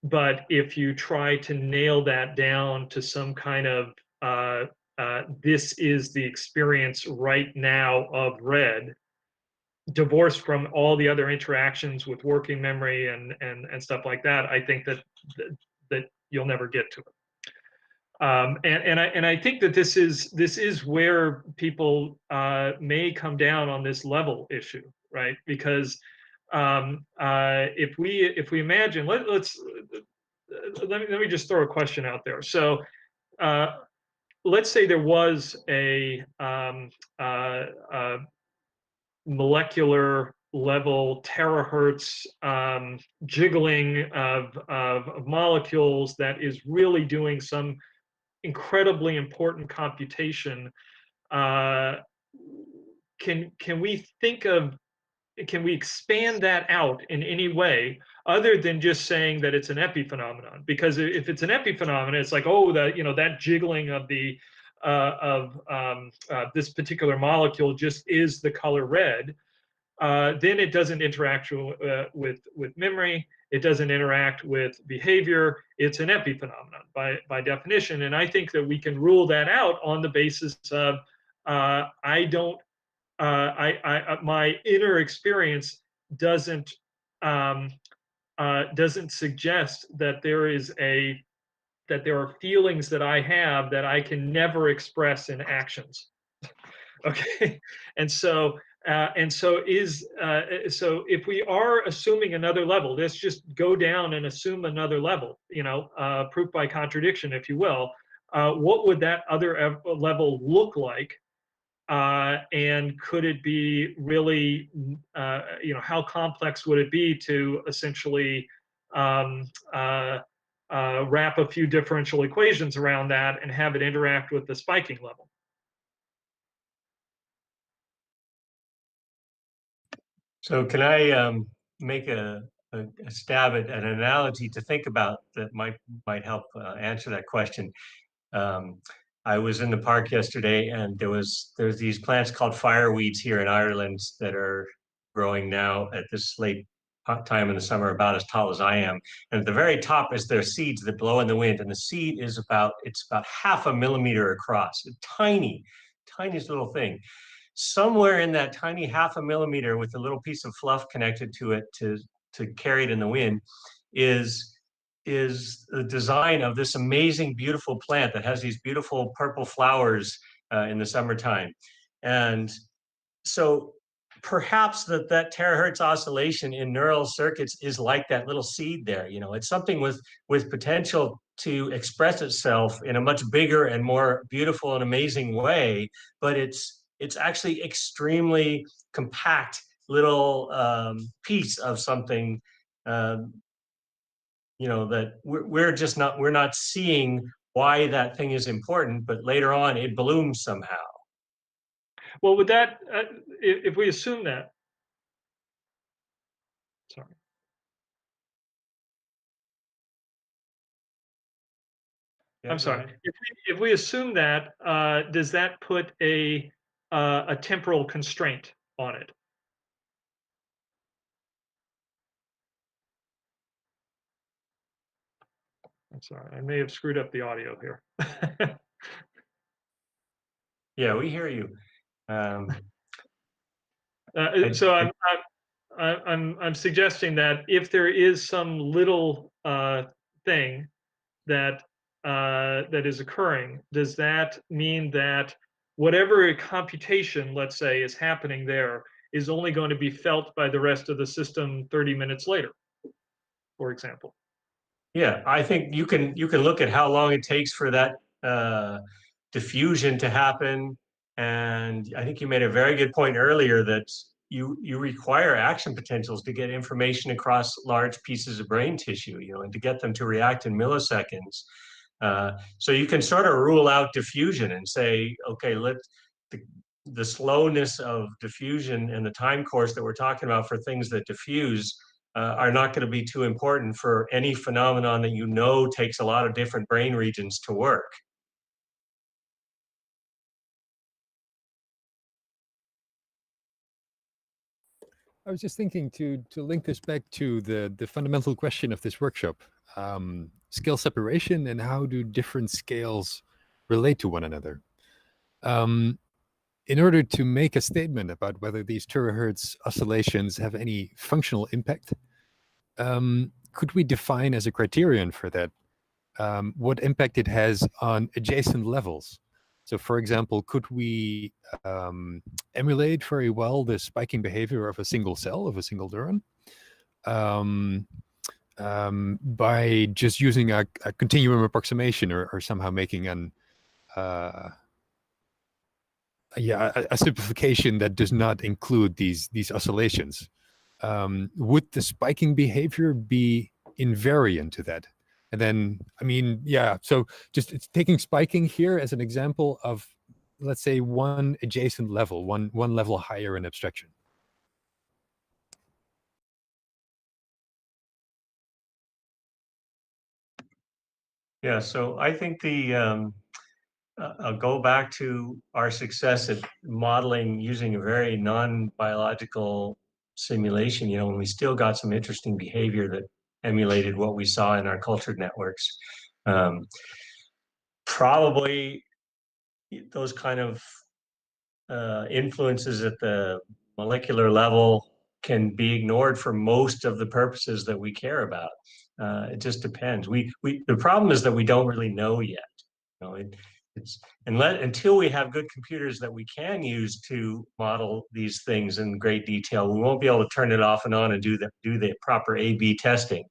But if you try to nail that down to some kind of this is the experience right now of red, divorced from all the other interactions with working memory and stuff like that, I think that you'll never get to it. And I think that this is where people may come down on this level issue, right? Because if we imagine, let me just throw a question out there. So let's say there was a molecular level terahertz jiggling of molecules that is really doing some incredibly important computation. Can we think of, can we expand that out in any way other than just saying that it's an epiphenomenon? Because if it's an epiphenomenon, it's like, oh, that jiggling of the this particular molecule just is the color red. Then it doesn't interact with memory. It doesn't interact with behavior. It's an epiphenomenon by definition. And I think that we can rule that out on the basis of my inner experience doesn't suggest that there are feelings that I have that I can never express in actions. Okay, so if we are assuming another level, let's just go down and assume another level, proof by contradiction, if you will. what would that other level look like? And could it be really, how complex would it be to essentially wrap a few differential equations around that and have it interact with the spiking level? So can I make a stab at an analogy to think about that might help answer that question? I was in the park yesterday, and there's these plants called fireweeds here in Ireland that are growing now at this late time in the summer, about as tall as I am. And at the very top is their seeds that blow in the wind, and the seed is about half a millimeter across, a tiniest little thing. Somewhere in that tiny half a millimeter, with a little piece of fluff connected to it to carry it in the wind, is the design of this amazing, beautiful plant that has these beautiful purple flowers in the summertime. And so perhaps that terahertz oscillation in neural circuits is like that little seed there. It's something with potential to express itself in a much bigger and more beautiful and amazing way, but it's actually extremely compact little piece of something that we're not seeing why that thing is important, but later on it blooms somehow. Well, would that, if we assume that, sorry. Yeah, I'm sorry. If we assume that, does that put a temporal constraint on it? I'm sorry, I may have screwed up the audio here. Yeah, we hear you. So I'm suggesting that if there is some little thing that that is occurring, does that mean that whatever computation, let's say, is happening there is only going to be felt by the rest of the system 30 minutes later, for example? Yeah, I think you can look at how long it takes for that diffusion to happen, and I think you made a very good point earlier that you require action potentials to get information across large pieces of brain tissue, and to get them to react in milliseconds. So you can sort of rule out diffusion and say, okay, the slowness of diffusion and the time course that we're talking about for things that diffuse are not going to be too important for any phenomenon that takes a lot of different brain regions to work. I was just thinking to link this back to the fundamental question of this workshop, scale separation and how do different scales relate to one another. In order to make a statement about whether these terahertz oscillations have any functional impact, could we define as a criterion for that what impact it has on adjacent levels? So for example, could we emulate very well the spiking behavior of a single cell, of a single neuron, by just using a continuum approximation or somehow making a simplification that does not include these oscillations? Would the spiking behavior be invariant to that? And then, so just taking spiking here as an example of, let's say, one adjacent level, one level higher in abstraction. Yeah, so I think I'll go back to our success at modeling using a very non-biological simulation, when we still got some interesting behavior that emulated what we saw in our cultured networks. Probably those kind of influences at the molecular level can be ignored for most of the purposes that we care about. It just depends. The problem is that we don't really know yet. Until we have good computers that we can use to model these things in great detail, we won't be able to turn it off and on and do the proper A/B testing.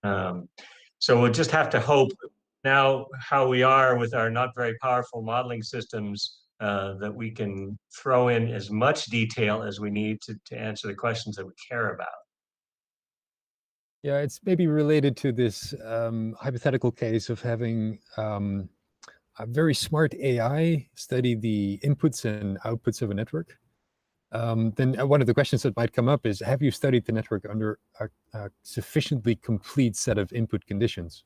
So we'll just have to hope now how we are with our not very powerful modeling systems, that we can throw in as much detail as we need to answer the questions that we care about. Yeah, it's maybe related to this hypothetical case of having a very smart AI study the inputs and outputs of a network. Then one of the questions that might come up is, have you studied the network under a sufficiently complete set of input conditions?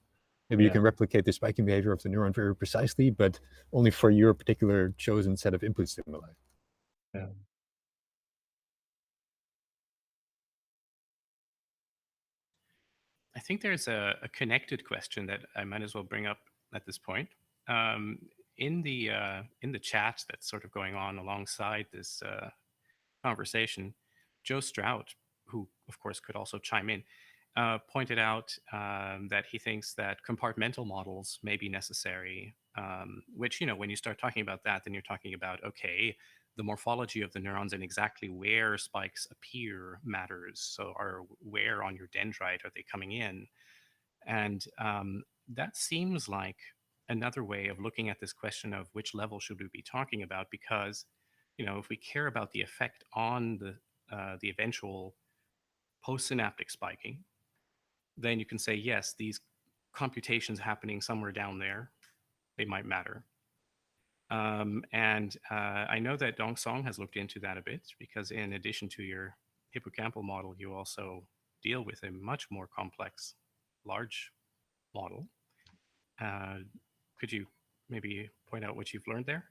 Maybe you Yeah. can replicate the spiking behavior of the neuron very precisely, but only for your particular chosen set of input stimuli. Yeah. I think there's a connected question that I might as well bring up at this point. In the chat that's sort of going on alongside this conversation, Joe Strout, who of course could also chime in, pointed out that he thinks that compartmental models may be necessary, which, you know, when you start talking about that, then you're talking about, okay, the morphology of the neurons and exactly where spikes appear matters. So where on your dendrite are they coming in? And that seems like another way of looking at this question of which level should we be talking about, because, you know, if we care about the effect on the eventual postsynaptic spiking, then you can say, yes, these computations happening somewhere down there, they might matter. And I know that Dong Song has looked into that a bit, because in addition to your hippocampal model, you also deal with a much more complex, large model. Could you maybe point out what you've learned there?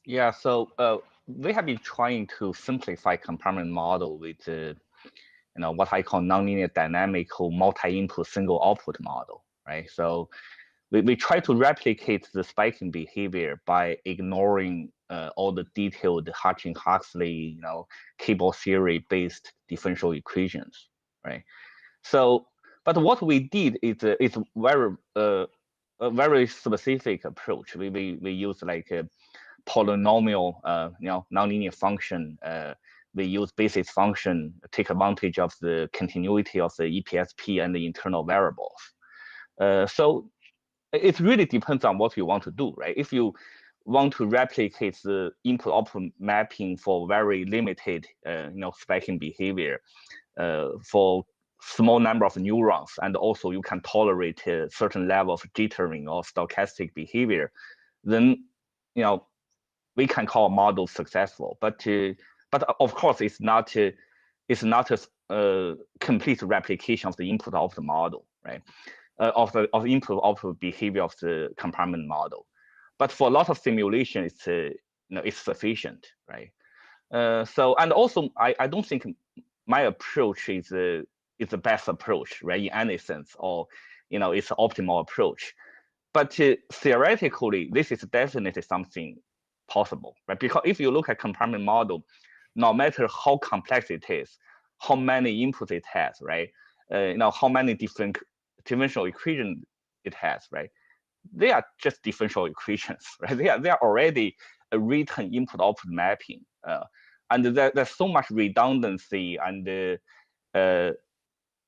Yeah, so we have been trying to simplify compartment model with what I call nonlinear dynamical multi-input single output model, right? So we try to replicate the spiking behavior by ignoring all the detailed Hutchins-Huxley, cable theory based differential equations, right? So, but what we did is a very specific approach. We use like a polynomial, nonlinear function. We use basis function, take advantage of the continuity of the EPSP and the internal variables. So it really depends on what you want to do, right? If you want to replicate the input-output mapping for very limited, spiking behavior for small number of neurons, and also you can tolerate a certain level of jittering or stochastic behavior, then, we can call a model successful. But of course, it's not a complete replication of the input-output model, right? Of input-output behavior of the compartment model. But for a lot of simulation, it's sufficient, right? So, and also, I don't think my approach is the best approach, right? In any sense, or it's an optimal approach. But theoretically, this is definitely something possible, right? Because if you look at compartment model, no matter how complex it is, how many inputs it has, right? How many different differential equations it has, right? They are just differential equations, right? They are already a written input-output mapping, and there's so much redundancy and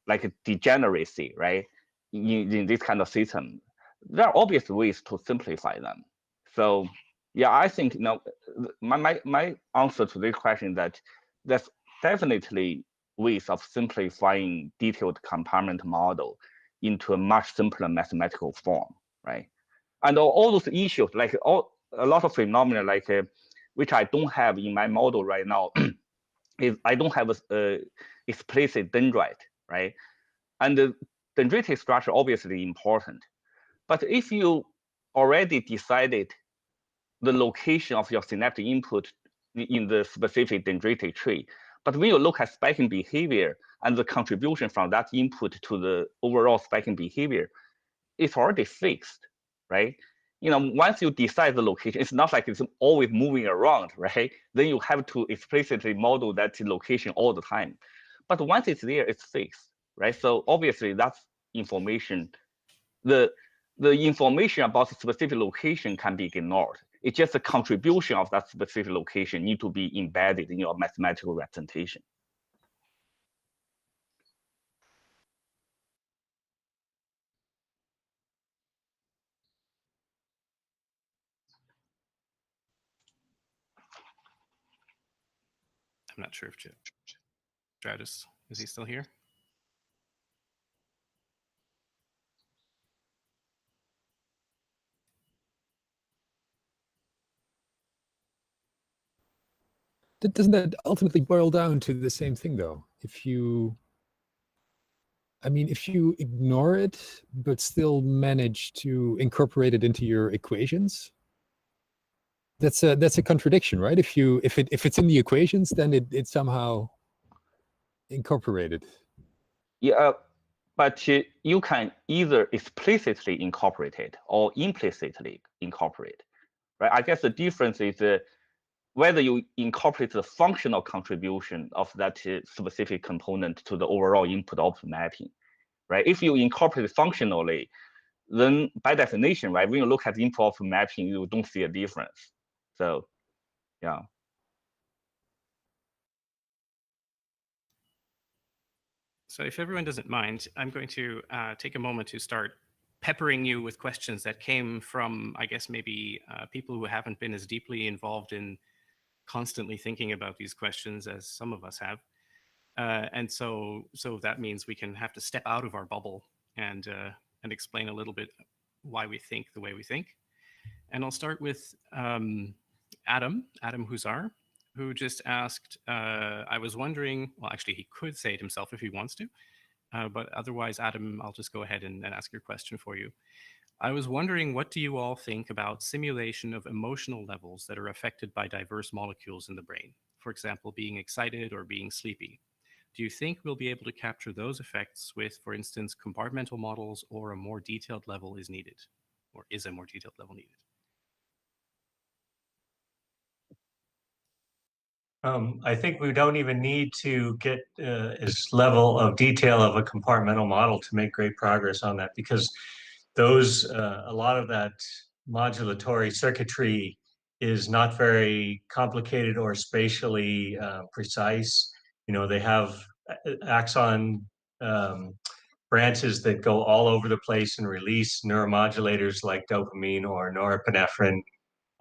like degeneracy, right? In this kind of system, there are obvious ways to simplify them. So yeah, I think my answer to this question is that there's definitely ways of simplifying detailed compartment model into a much simpler mathematical form, right? And all those issues, like a lot of phenomena, like which I don't have in my model right now, is I don't have a explicit dendrite, right? And the dendritic structure obviously important, but if you already decided the location of your synaptic input in the specific dendritic tree, but when you look at spiking behavior and the contribution from that input to the overall spiking behavior, it's already fixed, right? Once you decide the location, it's not like it's always moving around, right? Then you have to explicitly model that location all the time. But once it's there, it's fixed, right? So obviously that's information. The information about the specific location can be ignored. It's just the contribution of that specific location need to be embedded in your mathematical representation. I'm not sure if Stratus, is he still here? Doesn't that ultimately boil down to the same thing, though? If you ignore it, but still manage to incorporate it into your equations, that's a contradiction, right? If it's in the equations, then it's somehow incorporated. Yeah, but you can either explicitly incorporate it or implicitly incorporate, right? I guess the difference is whether you incorporate the functional contribution of that specific component to the overall input-output mapping, right? If you incorporate it functionally, then by definition, right, when you look at the input-output mapping, you don't see a difference. So, yeah. So if everyone doesn't mind, I'm going to take a moment to start peppering you with questions that came from, I guess, maybe people who haven't been as deeply involved in constantly thinking about these questions as some of us have. And so that means we can have to step out of our bubble and explain a little bit why we think the way we think. And I'll start with Adam Huzar, who just asked, I was wondering, well, actually, he could say it himself if he wants to, but otherwise, Adam, I'll just go ahead and ask your question for you. I was wondering, what do you all think about simulation of emotional levels that are affected by diverse molecules in the brain? For example, being excited or being sleepy. Do you think we'll be able to capture those effects with, for instance, compartmental models, or a more detailed level is needed, or is a more detailed level needed? I think we don't even need to get this level of detail of a compartmental model to make great progress on that, because those a lot of that modulatory circuitry is not very complicated or spatially precise. You know, they have axon branches that go all over the place and release neuromodulators like dopamine or norepinephrine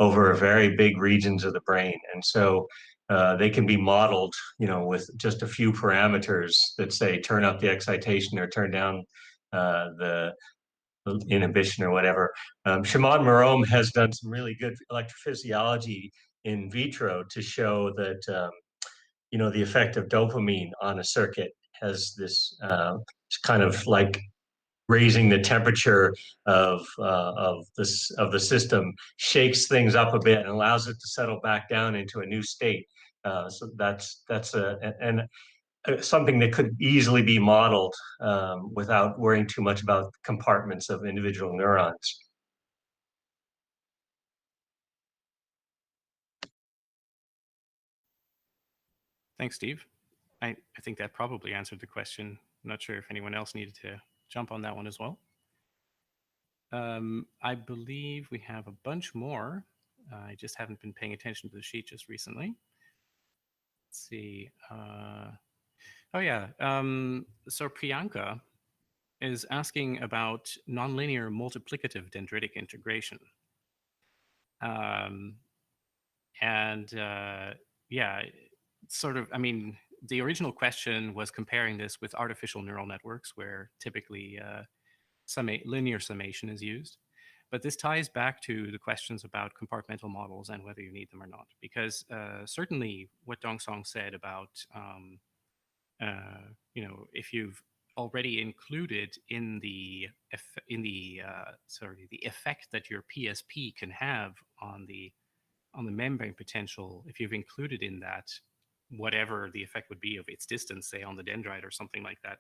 over very big regions of the brain. And so they can be modeled, you know, with just a few parameters that say turn up the excitation or turn down the inhibition or whatever. Shimon Marome has done some really good electrophysiology in vitro to show that, you know, the effect of dopamine on a circuit has this kind of like raising the temperature of the system, shakes things up a bit and allows it to settle back down into a new state. So that's something that could easily be modeled without worrying too much about compartments of individual neurons. Thanks, Steve. I think that probably answered the question. I'm not sure if anyone else needed to jump on that one as well. I believe we have a bunch more. I just haven't been paying attention to the sheet just recently. Let's see. Oh yeah. So Priyanka is asking about nonlinear multiplicative dendritic integration. Yeah, sort of, I mean, the original question was comparing this with artificial neural networks, where typically linear summation is used. But this ties back to the questions about compartmental models and whether you need them or not. Because certainly what Dongsong said about, you know, if you've already included in the effect that your PSP can have on the membrane potential, if you've included in that whatever the effect would be of its distance, say on the dendrite or something like that,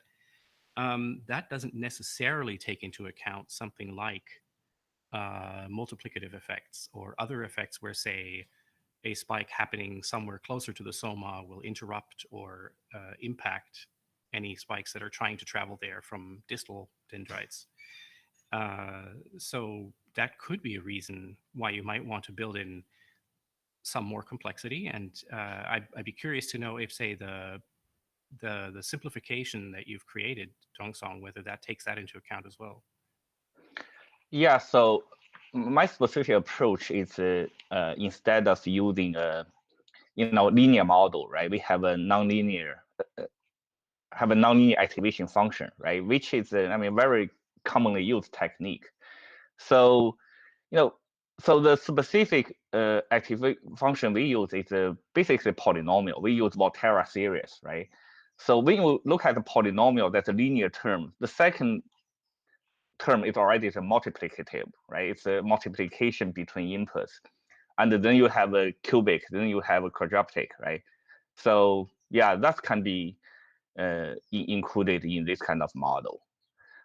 that doesn't necessarily take into account something like multiplicative effects or other effects where, say, a spike happening somewhere closer to the soma will interrupt or impact any spikes that are trying to travel there from distal dendrites. So that could be a reason why you might want to build in some more complexity. And I'd be curious to know if, say, the simplification that you've created, Dongsong, whether that takes that into account as well. Yeah, so my specific approach is instead of using linear model, right? We have a nonlinear activation function, right? Which is very commonly used technique. So so the specific activation function we use is basically polynomial. We use Volterra series, right? So when you look at the polynomial, that's a linear term. The second term is already a multiplicative, right? It's a multiplication between inputs. And then you have a cubic, then you have a quadratic, right? So yeah, that can be included in this kind of model.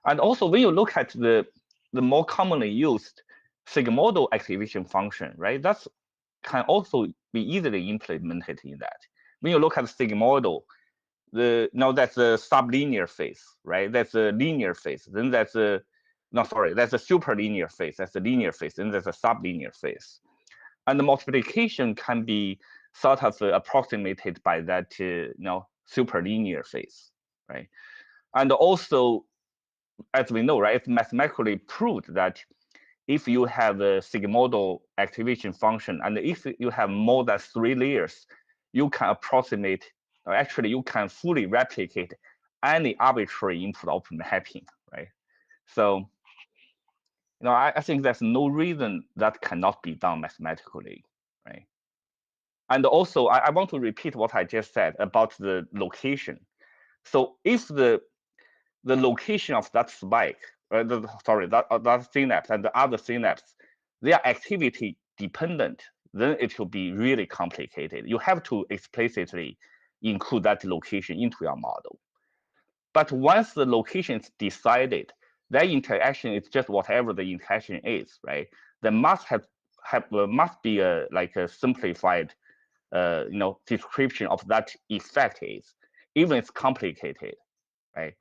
And also when you look at the more commonly used sigmoidal activation function, right? That can also be easily implemented in that. When you look at sigmoidal, that's a sublinear phase, right? That's a linear phase. Then that's a that's a superlinear phase. That's a linear phase. Then there's a sublinear phase. And the multiplication can be sort of approximated by that superlinear phase, right? And also, as we know, right, it's mathematically proved that if you have a sigmoidal activation function, and if you have more than 3 layers, you can approximate, or actually you can fully replicate any arbitrary input-output mapping, right? So, I think there's no reason that cannot be done mathematically, right? And also, I want to repeat what I just said about the location. So if the location of that spike, that synapse and the other synapse, they are activity dependent, then it will be really complicated. You have to explicitly include that location into your model. But once the location is decided, that interaction is just whatever the interaction is, right? There must be a simplified description of that effect is, even it's complicated, right?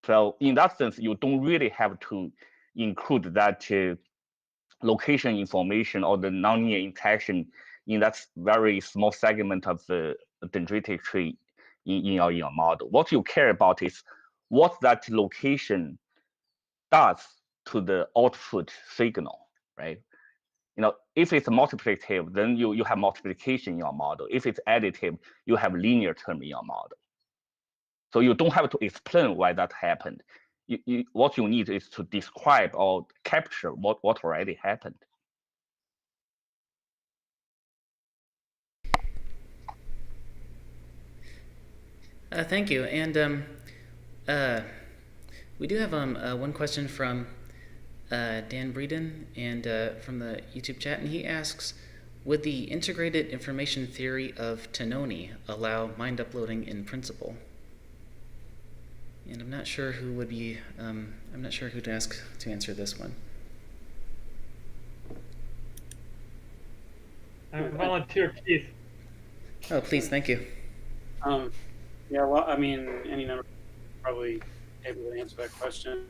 So in that sense, you don't really have to include that location information or the nonlinear interaction in that very small segment of the dendritic tree in your model. What you care about is what that location does to the output signal, right? If it's multiplicative, then you have multiplication in your model. If it's additive, you have linear term in your model. So you don't have to explain why that happened. What you need is to describe or capture what already happened. Thank you. And we do have one question from Dan Breeden and from the YouTube chat, and he asks, would the integrated information theory of Tononi allow mind uploading in principle? And I'm not sure who would be, I'm not sure who to ask to answer this one. I volunteer Keith. Oh, please, thank you. Yeah, well, I mean, any number probably able to answer that question.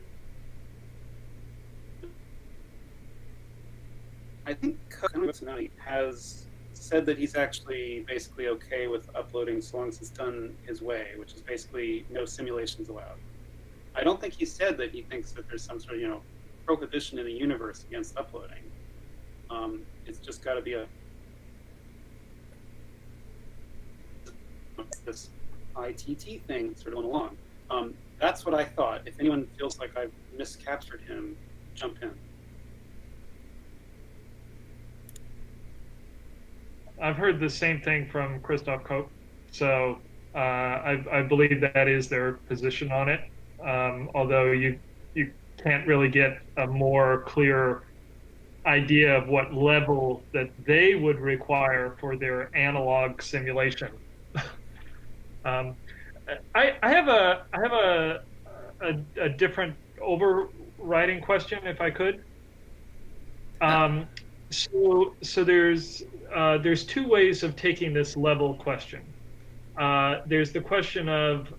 I think Tononi has said that he's actually basically okay with uploading so long as it's done his way, which is basically no simulations allowed. I don't think he said that he thinks that there's some sort of, prohibition in the universe against uploading. It's just got to be this ITT thing sort of going along. That's what I thought. If anyone feels like I've miscaptured him, jump in. I've heard the same thing from Christoph Koch, so I believe that is their position on it. Although you can't really get a more clear idea of what level that they would require for their analog simulation. I have a different overriding question, if I could. So there's two ways of taking this level question. There's the question of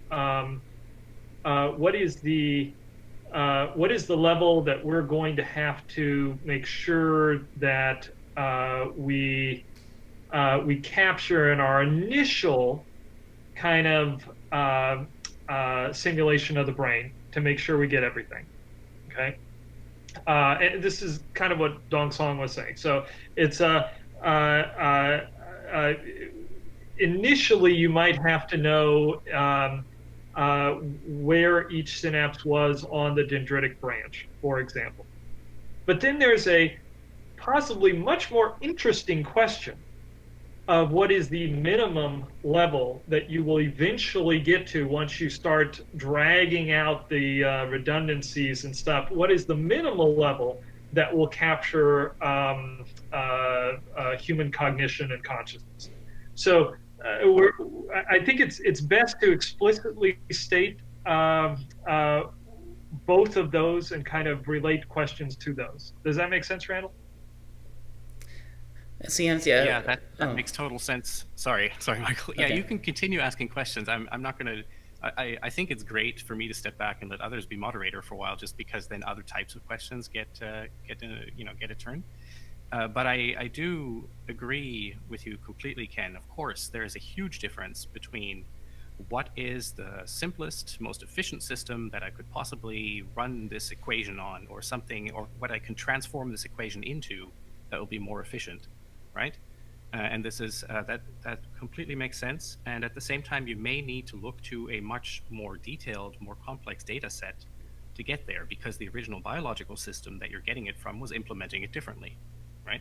what is the level that we're going to have to make sure that we capture in our initial kind of simulation of the brain to make sure we get everything, okay? And this is kind of what Dong Song was saying. So it's initially you might have to know where each synapse was on the dendritic branch, for example. But then there's a possibly much more interesting question of what is the minimum level that you will eventually get to once you start dragging out the redundancies and stuff. What is the minimal level that will capture human cognition and consciousness? So I think it's best to explicitly state both of those and kind of relate questions to those. Does that make sense, Randall? Yeah, that makes total sense. Sorry, Michael. Yeah, you can continue asking questions. I'm not going to. I think it's great for me to step back and let others be moderator for a while, just because then other types of questions get a turn. But I do agree with you completely, Ken. Of course, there is a huge difference between what is the simplest, most efficient system that I could possibly run this equation on, or something, or what I can transform this equation into that will be more efficient, right? And this is that completely makes sense. And at the same time, you may need to look to a much more detailed, more complex data set to get there, because the original biological system that you're getting it from was implementing it differently, right?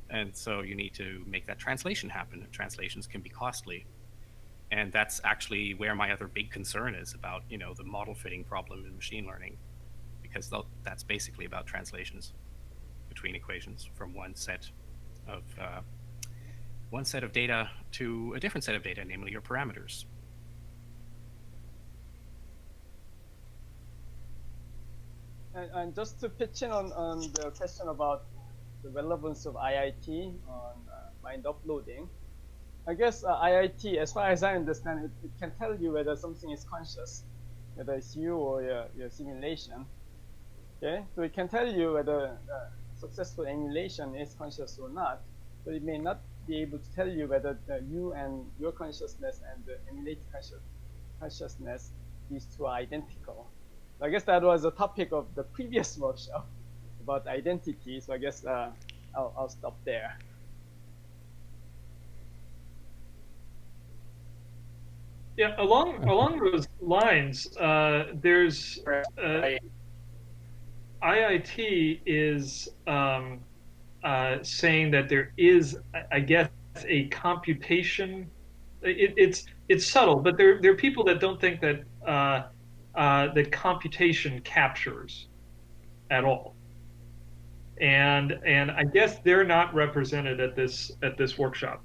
And so you need to make that translation happen. And translations can be costly. And that's actually where my other big concern is about, the model fitting problem in machine learning, because that's basically about translations between equations from one set of data to a different set of data, namely your parameters. And just to pitch in on the question about the relevance of IIT on mind uploading, I guess IIT, as far as I understand it, can tell you whether something is conscious, whether it's you or your simulation. Okay, so it can tell you whether successful emulation is conscious or not, but it may not be able to tell you whether you and your consciousness and the emulated consciousness, these two are identical. So I guess that was a topic of the previous workshop about identity. So I guess I'll stop there. Yeah, along those lines, there's IIT is saying that there is, I guess, a computation. It's subtle, but there are people that don't think that that computation captures at all, and I guess they're not represented at this workshop.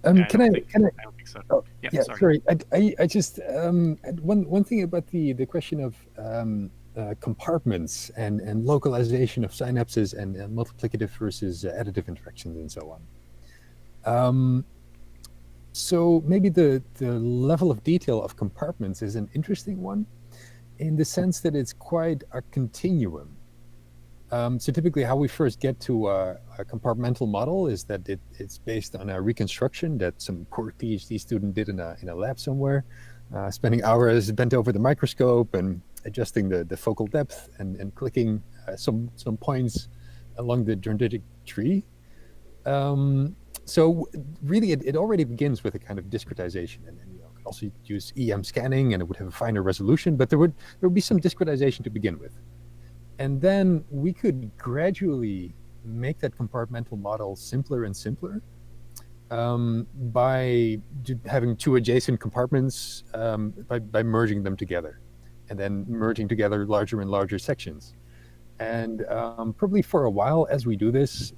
Can I? I don't think so. Oh, yeah, sorry. I just one thing about the question of compartments and localization of synapses and multiplicative versus additive interactions and so on. So maybe the level of detail of compartments is an interesting one, in the sense that it's quite a continuum. So typically how we first get to a compartmental model is that it's based on a reconstruction that some poor PhD student did in a lab somewhere, spending hours bent over the microscope and adjusting the focal depth and clicking some points along the dendritic tree. So really it already begins with a kind of discretization, and could also use EM scanning and it would have a finer resolution, but there would be some discretization to begin with. And then we could gradually make that compartmental model simpler and simpler by having two adjacent compartments, by merging them together, and then merging together larger and larger sections. And probably for a while, as we do this,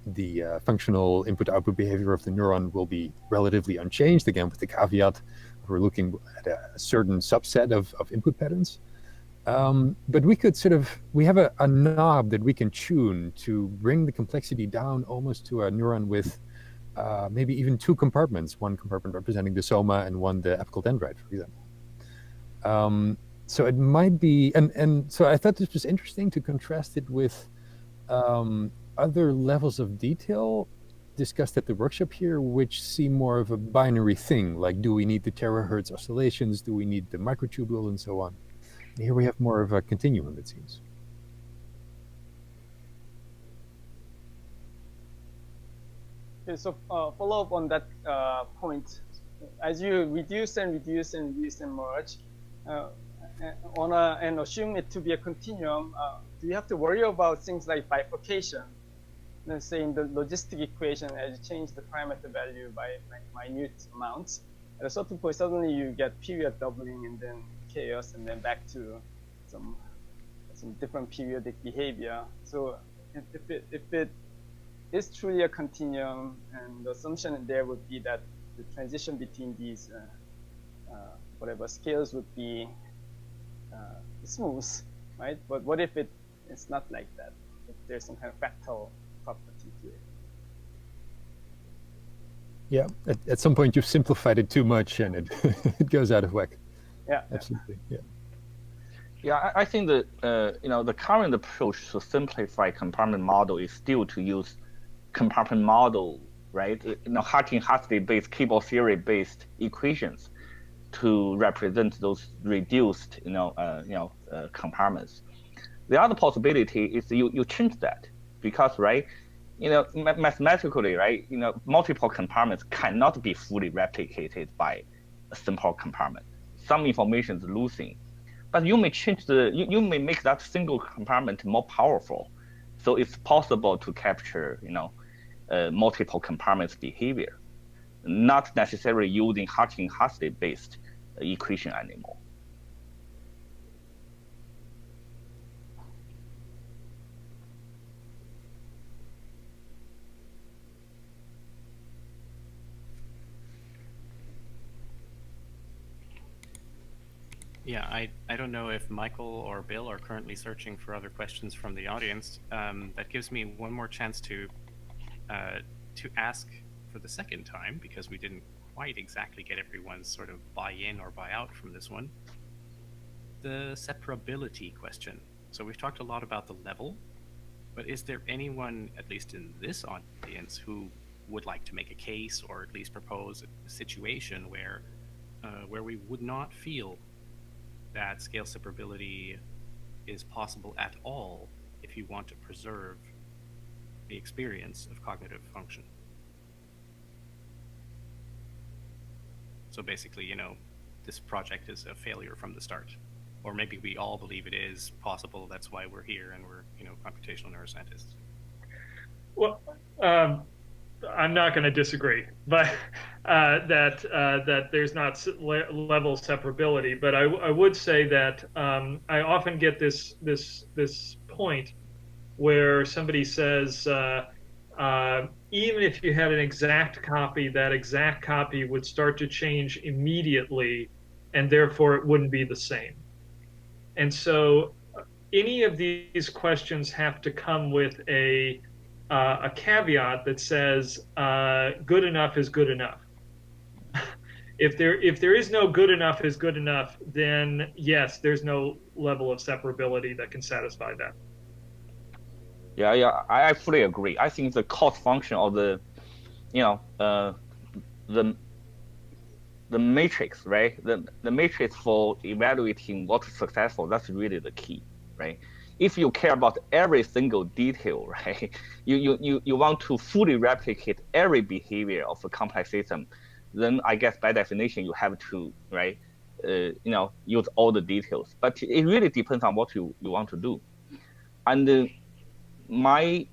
the functional input-output behavior of the neuron will be relatively unchanged, again with the caveat we're looking at a certain subset of input patterns. But we have a knob that we can tune to bring the complexity down almost to a neuron with maybe even two compartments, one compartment representing the soma and one the apical dendrite, for example. So it might be, and so I thought this was interesting to contrast it with other levels of detail discussed at the workshop here, which seem more of a binary thing, like do we need the terahertz oscillations, do we need the microtubule, and so on. Here we have more of a continuum, it seems. Okay, so follow up on that point. As you reduce and reduce and reduce and merge, and assume it to be a continuum, do you have to worry about things like bifurcation? Let's say in the logistic equation, as you change the parameter value by minute amounts, at a certain point, suddenly you get period doubling and then chaos, and then back to some different periodic behavior. So if it is truly a continuum, and the assumption there would be that the transition between these whatever scales would be smooth, right? But what if it's not like that? If there's some kind of fractal property to it. Yeah, at some point you've simplified it too much and it, it goes out of whack. Yeah, Absolutely. Yeah. Yeah, I think that the current approach to simplify compartment model is still to use compartment model, right? Hatching based keyboard theory based equations to represent those reduced compartments. The other possibility is you change that, because mathematically, multiple compartments cannot be fully replicated by a simple compartment. Some information is losing, but you may change you may make that single compartment more powerful, so it's possible to capture multiple compartments behavior, not necessarily using Hatching-Hasty based equation anymore. Yeah, I don't know if Michael or Bill are currently searching for other questions from the audience. That gives me one more chance to ask for the second time, because we didn't quite exactly get everyone's sort of buy-in or buy-out from this one. The separability question. So we've talked a lot about the level, but is there anyone, at least in this audience, who would like to make a case or at least propose a situation where we would not feel that scale separability is possible at all if you want to preserve the experience of cognitive function? So basically, this project is a failure from the start. Or maybe we all believe it is possible, that's why we're here, and we're, computational neuroscientists. Well, I'm not going to disagree, but that there's not level separability. But I would say that I often get this point where somebody says, even if you had an exact copy, that exact copy would start to change immediately, and therefore it wouldn't be the same. And so any of these questions have to come with a caveat that says good enough is good enough. If there is no good enough is good enough, then yes, there's no level of separability that can satisfy that. Yeah, I fully agree. I think the cost function of the matrix, right? The matrix for evaluating what's successful, that's really the key, right? If you care about every single detail, right, you want to fully replicate every behavior of a complex system, then I guess by definition you have to, right, use all the details. But it really depends on what you want to do. And my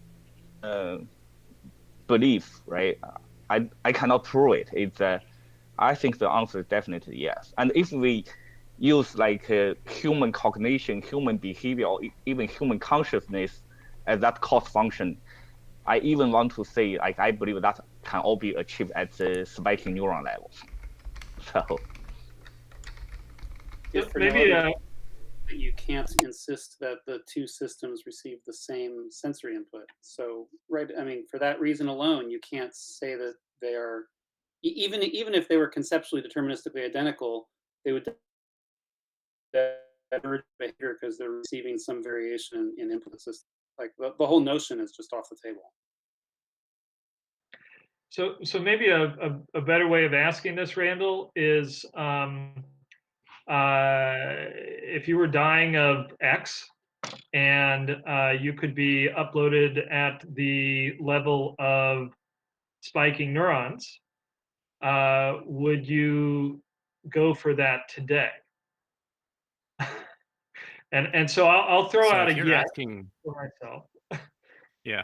belief, right, I cannot prove it. It's I think the answer is definitely yes. And if we use human cognition, human behavior, or even human consciousness as that cost function, I even want to say, I believe that can all be achieved at the spiking neuron level. So maybe you can't insist that the two systems receive the same sensory input. So, right, I mean, for that reason alone, you can't say that they are, even if they were conceptually deterministically identical, they would diverge behavior because they're receiving some variation in input system. Like the whole notion is just off the table. So maybe a better way of asking this, Randall, is if you were dying of X and you could be uploaded at the level of spiking neurons, would you go for that today? And so I'll throw So out a if you're yes asking, for myself. yeah,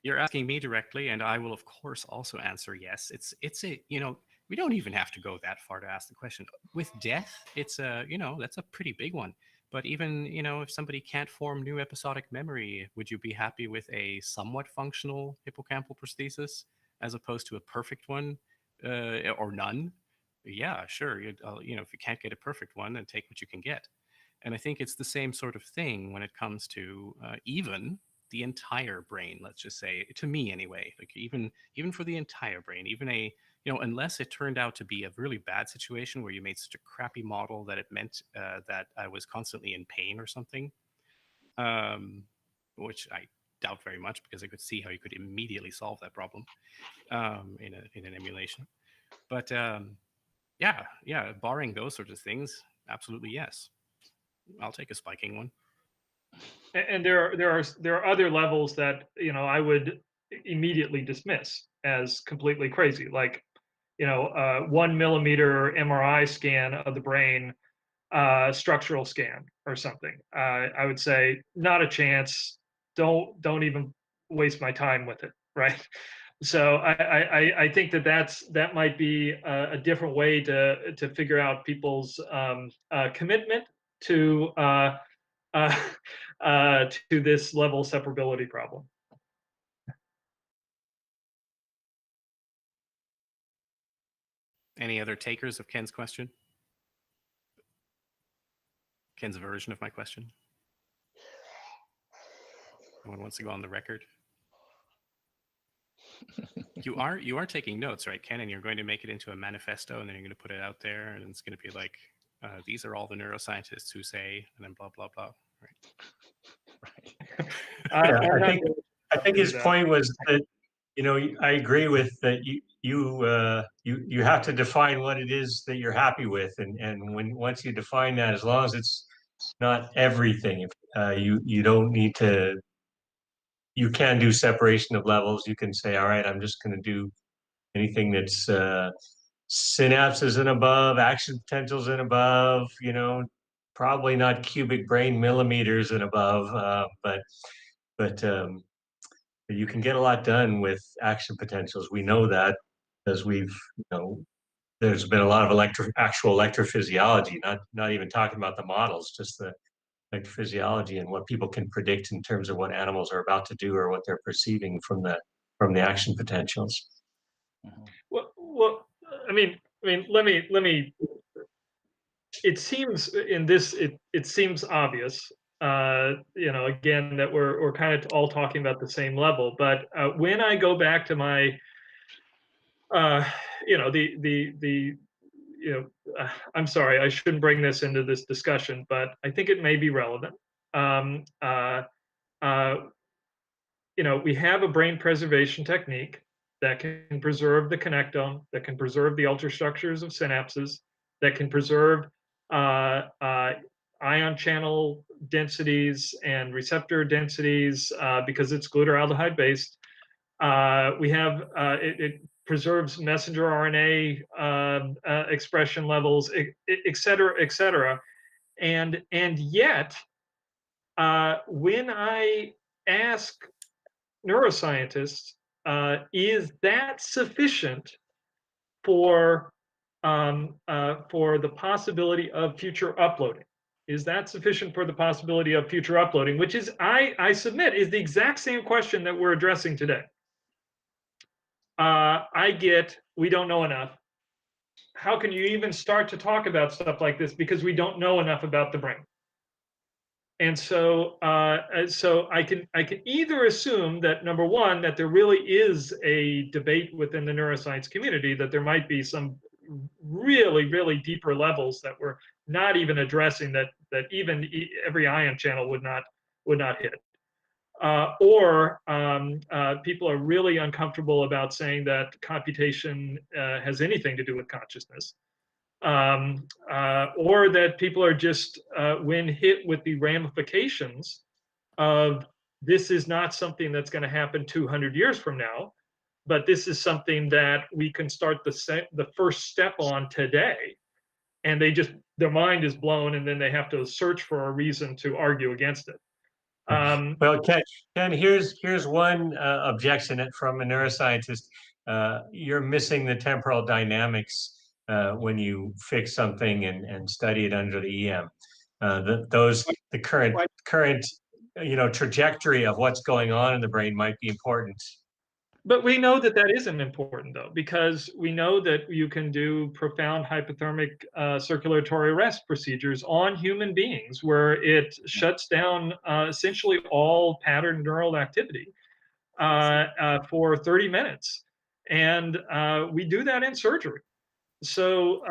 you're asking me directly, and I will of course also answer yes. It's a, you know, we don't even have to go that far to ask the question. With death, it's a, you know, that's a pretty big one. But even, you know, if somebody can't form new episodic memory, would you be happy with a somewhat functional hippocampal prosthesis as opposed to a perfect one, or none? Yeah, sure. You know, if you can't get a perfect one, then take what you can get. And I think it's the same sort of thing when it comes to even the entire brain. Let's just say, to me anyway, like even for the entire brain, even a, you know, unless it turned out to be a really bad situation where you made such a crappy model that it meant that I was constantly in pain or something, which I doubt very much because I could see how you could immediately solve that problem in an emulation. But yeah, barring those sorts of things, absolutely yes. I'll take a spiking one. And there are other levels that, you know, I would immediately dismiss as completely crazy, like, you know, 1 millimeter MRI scan of the brain, structural scan or something. I would say not a chance. Don't even waste my time with it, right? So I think that might be a different way to figure out people's commitment to to this level separability problem. Any other takers of Ken's question? Ken's version of my question? No one wants to go on the record? You are taking notes, right, Ken? And you're going to make it into a manifesto, and then you're going to put it out there, and it's going to be like, these are all the neuroscientists who say, and then blah blah blah. Right. Yeah, I think his point was that, you know, I agree with that. You have to define what it is that you're happy with, and once you define that, as long as it's not everything, you don't need to. You can do separation of levels. You can say, all right, I'm just going to do anything that's synapses and above, action potentials and above. You know, probably not cubic brain millimeters and above, but you can get a lot done with action potentials. We know that, as we've, you know, there's been a lot of actual electrophysiology, not even talking about the models, just the electrophysiology and what people can predict in terms of what animals are about to do or what they're perceiving from the action potentials. Well, I mean, let me. It seems in this, it seems obvious, you know, again, that we're kind of all talking about the same level. But when I go back to my, you know, you know, I'm sorry, I shouldn't bring this into this discussion, but I think it may be relevant. You know, we have a brain preservation technique that can preserve the connectome, that can preserve the ultrastructures of synapses, that can preserve ion channel densities and receptor densities because it's glutaraldehyde based. We have it preserves messenger RNA expression levels, et cetera, et cetera. And yet, when I ask neuroscientists, is that sufficient for the possibility of future uploading? Is that sufficient for the possibility of future uploading? Which is, I submit, is the exact same question that we're addressing today. I get, we don't know enough. How can you even start to talk about stuff like this? Because we don't know enough about the brain. And so, so I can either assume that, number one, that there really is a debate within the neuroscience community, that there might be some really, really deeper levels that we're not even addressing, that even every ion channel would not hit. Or people are really uncomfortable about saying that computation has anything to do with consciousness. Or that people are just, when hit with the ramifications of this is not something that's going to happen 200 years from now, but this is something that we can start the first step on today. And their mind is blown, and then they have to search for a reason to argue against it. Well, Ken, here's one objection from a neuroscientist. You're missing the temporal dynamics when you fix something and study it under the EM. The current trajectory of what's going on in the brain might be important. But we know that that isn't important, though, because we know that you can do profound hypothermic circulatory arrest procedures on human beings where it shuts down essentially all pattern neural activity for 30 minutes. And we do that in surgery. So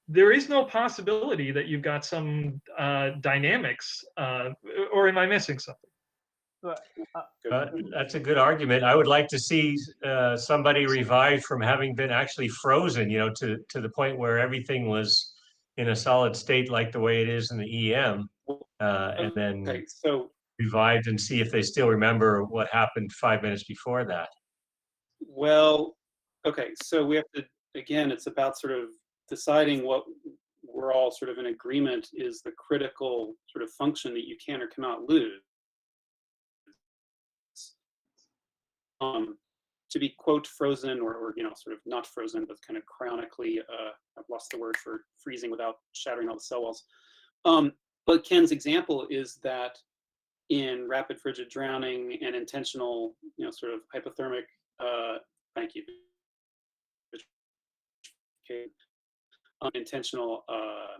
there is no possibility that you've got some dynamics, or am I missing something? That's a good argument. I would like to see somebody revived from having been actually frozen, to the point where everything was in a solid state like the way it is in the EM, and then revived and see if they still remember what happened 5 minutes before that. Well, okay, so we have to, again, it's about sort of deciding what we're all sort of in agreement is the critical sort of function that you can or cannot lose. To be, quote, frozen or sort of not frozen, but kind of cryonically, I've lost the word for freezing without shattering all the cell walls. But Ken's example is that in rapid frigid drowning and intentional, sort of hypothermic, thank you, intentional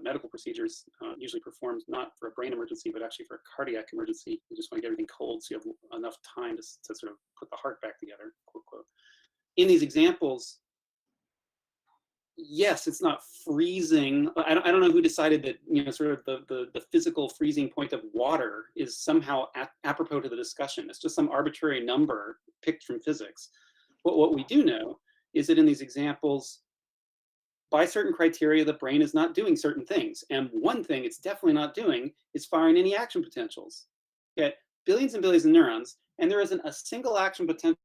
medical procedures, usually performed not for a brain emergency, but actually for a cardiac emergency. You just want to get everything cold so you have enough time to sort of put the heart back together, quote, quote. In these examples, yes, it's not freezing. I don't know who decided that, sort of the physical freezing point of water is somehow apropos to the discussion. It's just some arbitrary number picked from physics. But what we do know is that in these examples, by certain criteria, the brain is not doing certain things. And one thing it's definitely not doing is firing any action potentials. Okay, billions and billions of neurons, and there isn't a single action potential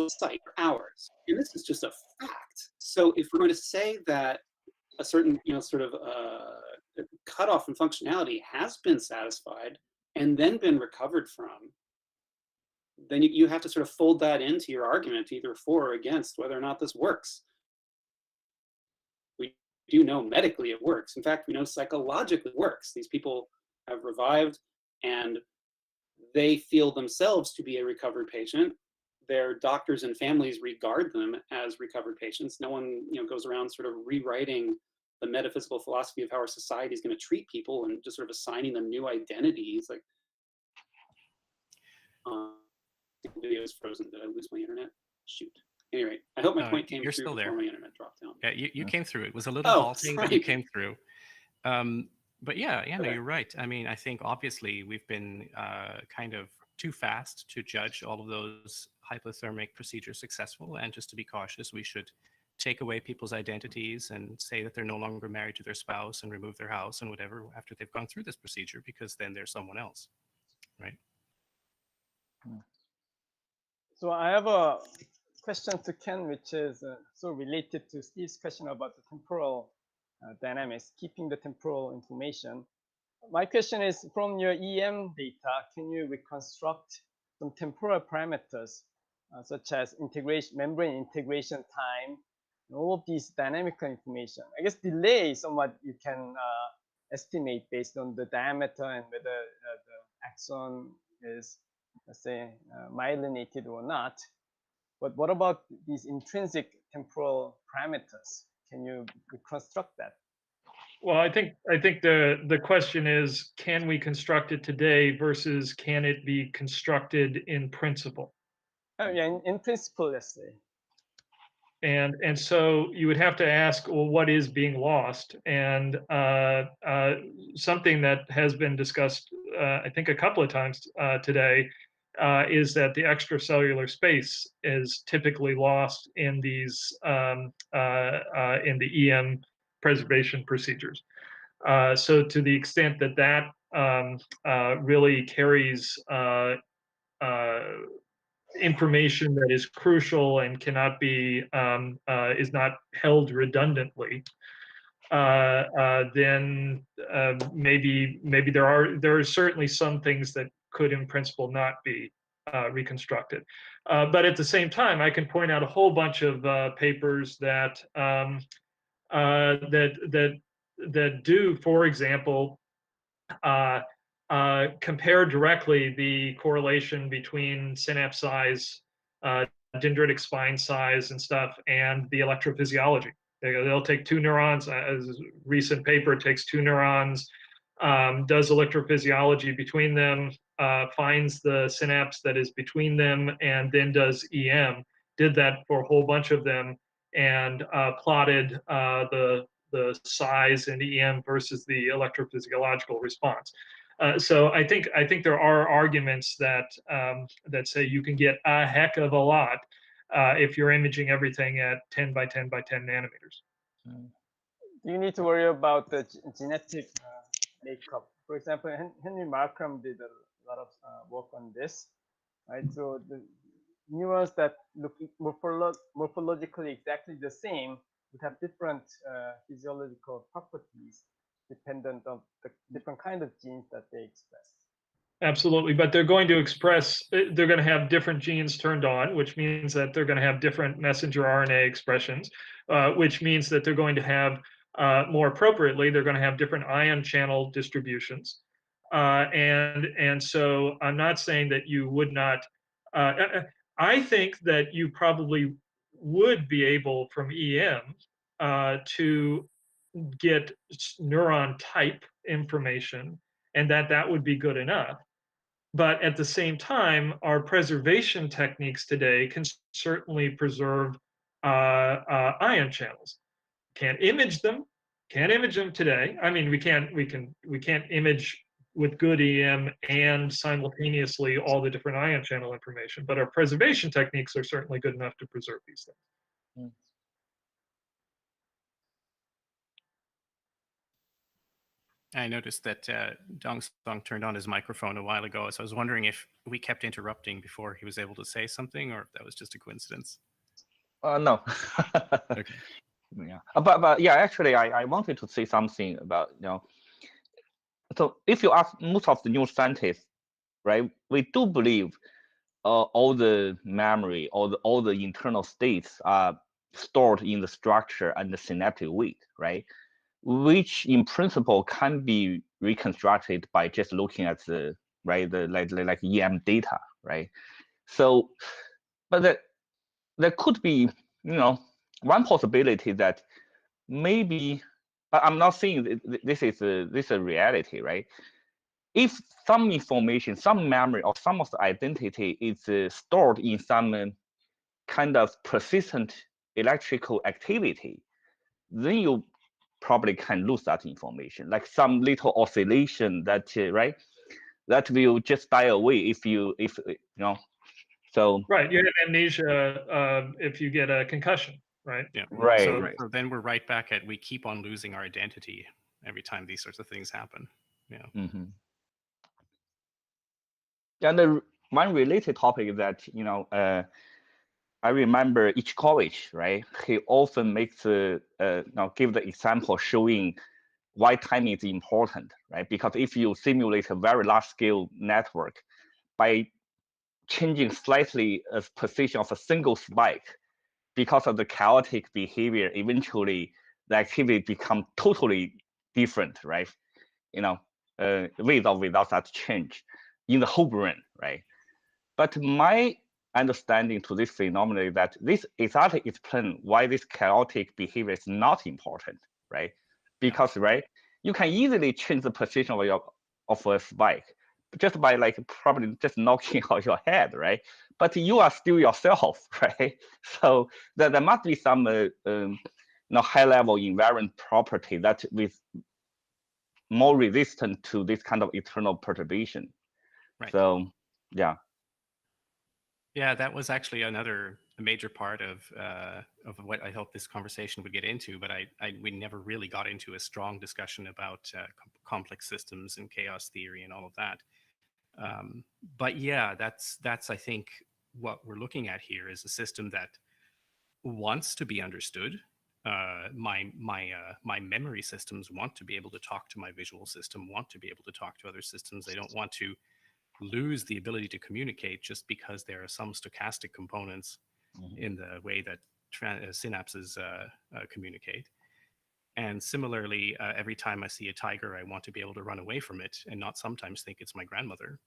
site for hours. And this is just a fact. So if we're going to say that a certain, sort of cutoff in functionality has been satisfied and then been recovered from, then you have to sort of fold that into your argument, either for or against whether or not this works. We do know medically it works. In fact, we know psychologically it works. These people have revived and they feel themselves to be a recovered patient. Their doctors and families regard them as recovered patients. No one goes around sort of rewriting the metaphysical philosophy of how our society is going to treat people and just sort of assigning them new identities. Like, video is frozen. Did I lose my internet? Shoot. Anyway, I hope my point came through still before there. my internet dropped down. Yeah, you came through. It was a little halting, but you right. came through. But yeah, no, you're right. I mean, I think obviously we've been kind of too fast to judge all of those hypothermic procedures successful, and just to be cautious, we should take away people's identities and say that they're no longer married to their spouse and remove their house and whatever after they've gone through this procedure, because then they're someone else, right? So I have a question to Ken, which is so related to Steve's question about the temporal dynamics, keeping the temporal information. My question is, from your EM data, can you reconstruct some temporal parameters, such as membrane integration time, and all of these dynamical information? I guess delay is somewhat you can estimate based on the diameter and whether the axon is, let's say, myelinated or not. But what about these intrinsic temporal parameters? Can you reconstruct that? Well, I think the question is, can we construct it today versus can it be constructed in principle? Oh, yeah, in principle, let's say. And so you would have to ask, well, what is being lost? And something that has been discussed, I think, a couple of times today, is that the extracellular space is typically lost in these in the EM preservation procedures. So to the extent that that really carries information that is crucial and cannot be is not held redundantly, then maybe there are certainly some things that could in principle not be reconstructed. But at the same time, I can point out a whole bunch of papers that that do, for example, compare directly the correlation between synapse size, dendritic spine size and stuff, and the electrophysiology. They'll take two neurons, as a recent paper takes two neurons, does electrophysiology between them, finds the synapse that is between them, and then does EM. Did that for a whole bunch of them, and plotted the size in EM versus the electrophysiological response. So I think there are arguments that that say you can get a heck of a lot if you're imaging everything at 10 by 10 by 10 nanometers. Do you need to worry about the genetic makeup? For example, Henry Markram did a lot of work on this, right? So the neurons that look morphologically exactly the same would have different physiological properties dependent on the different kind of genes that they express. Absolutely, but they're going to express, they're going to have different genes turned on, which means that they're going to have different messenger RNA expressions, which means that they're going to have, more appropriately, they're going to have different ion channel distributions. And so I'm not saying that you would not, I think that you probably would be able from EM to get neuron type information, and that would be good enough. But at the same time, our preservation techniques today can certainly preserve ion channels. Can't image them today. I mean, we can't image with good EM and simultaneously all the different ion channel information, but our preservation techniques are certainly good enough to preserve these things. I noticed that Dong Song turned on his microphone a while ago, so I was wondering if we kept interrupting before he was able to say something, or if that was just a coincidence. No. Okay. Yeah, but yeah, actually, I wanted to say something about, so if you ask most of the neuroscientists, right, we do believe all the memory, all the internal states are stored in the structure and the synaptic weight, right? Which in principle can be reconstructed by just looking at the like EM data, right? So, but there could be, one possibility that maybe, but I'm not saying this is a reality, right? If some information, some memory, or some of the identity is stored in some kind of persistent electrical activity, then you probably can lose that information, like some little oscillation that right, that will just die away if you know. So right, you have amnesia if you get a concussion, right? Yeah. Right. So then we're right back at, we keep on losing our identity every time these sorts of things happen. Yeah. Mm-hmm. And the one related topic is that I remember Ichkovich, right? He often makes give the example showing why timing is important, right? Because if you simulate a very large scale network by changing slightly a position of a single spike, because of the chaotic behavior, eventually the activity become totally different, right? With or without that change in the whole brain, right? But my understanding to this phenomenon is that this exactly explains why this chaotic behavior is not important, right? Because right, you can easily change the position of a spike just by probably just knocking out your head, right? But you are still yourself, right? So there must be some high-level invariant property that with more resistant to this kind of eternal perturbation. Right. So yeah. Yeah, that was actually another major part of what I hope this conversation would get into, but we never really got into a strong discussion about complex systems and chaos theory and all of that. But yeah, that's I think what we're looking at here is a system that wants to be understood. My memory systems want to be able to talk to my visual system, want to be able to talk to other systems. They don't want to lose the ability to communicate just because there are some stochastic components in the way that synapses communicate. And similarly, every time I see a tiger, I want to be able to run away from it and not sometimes think it's my grandmother.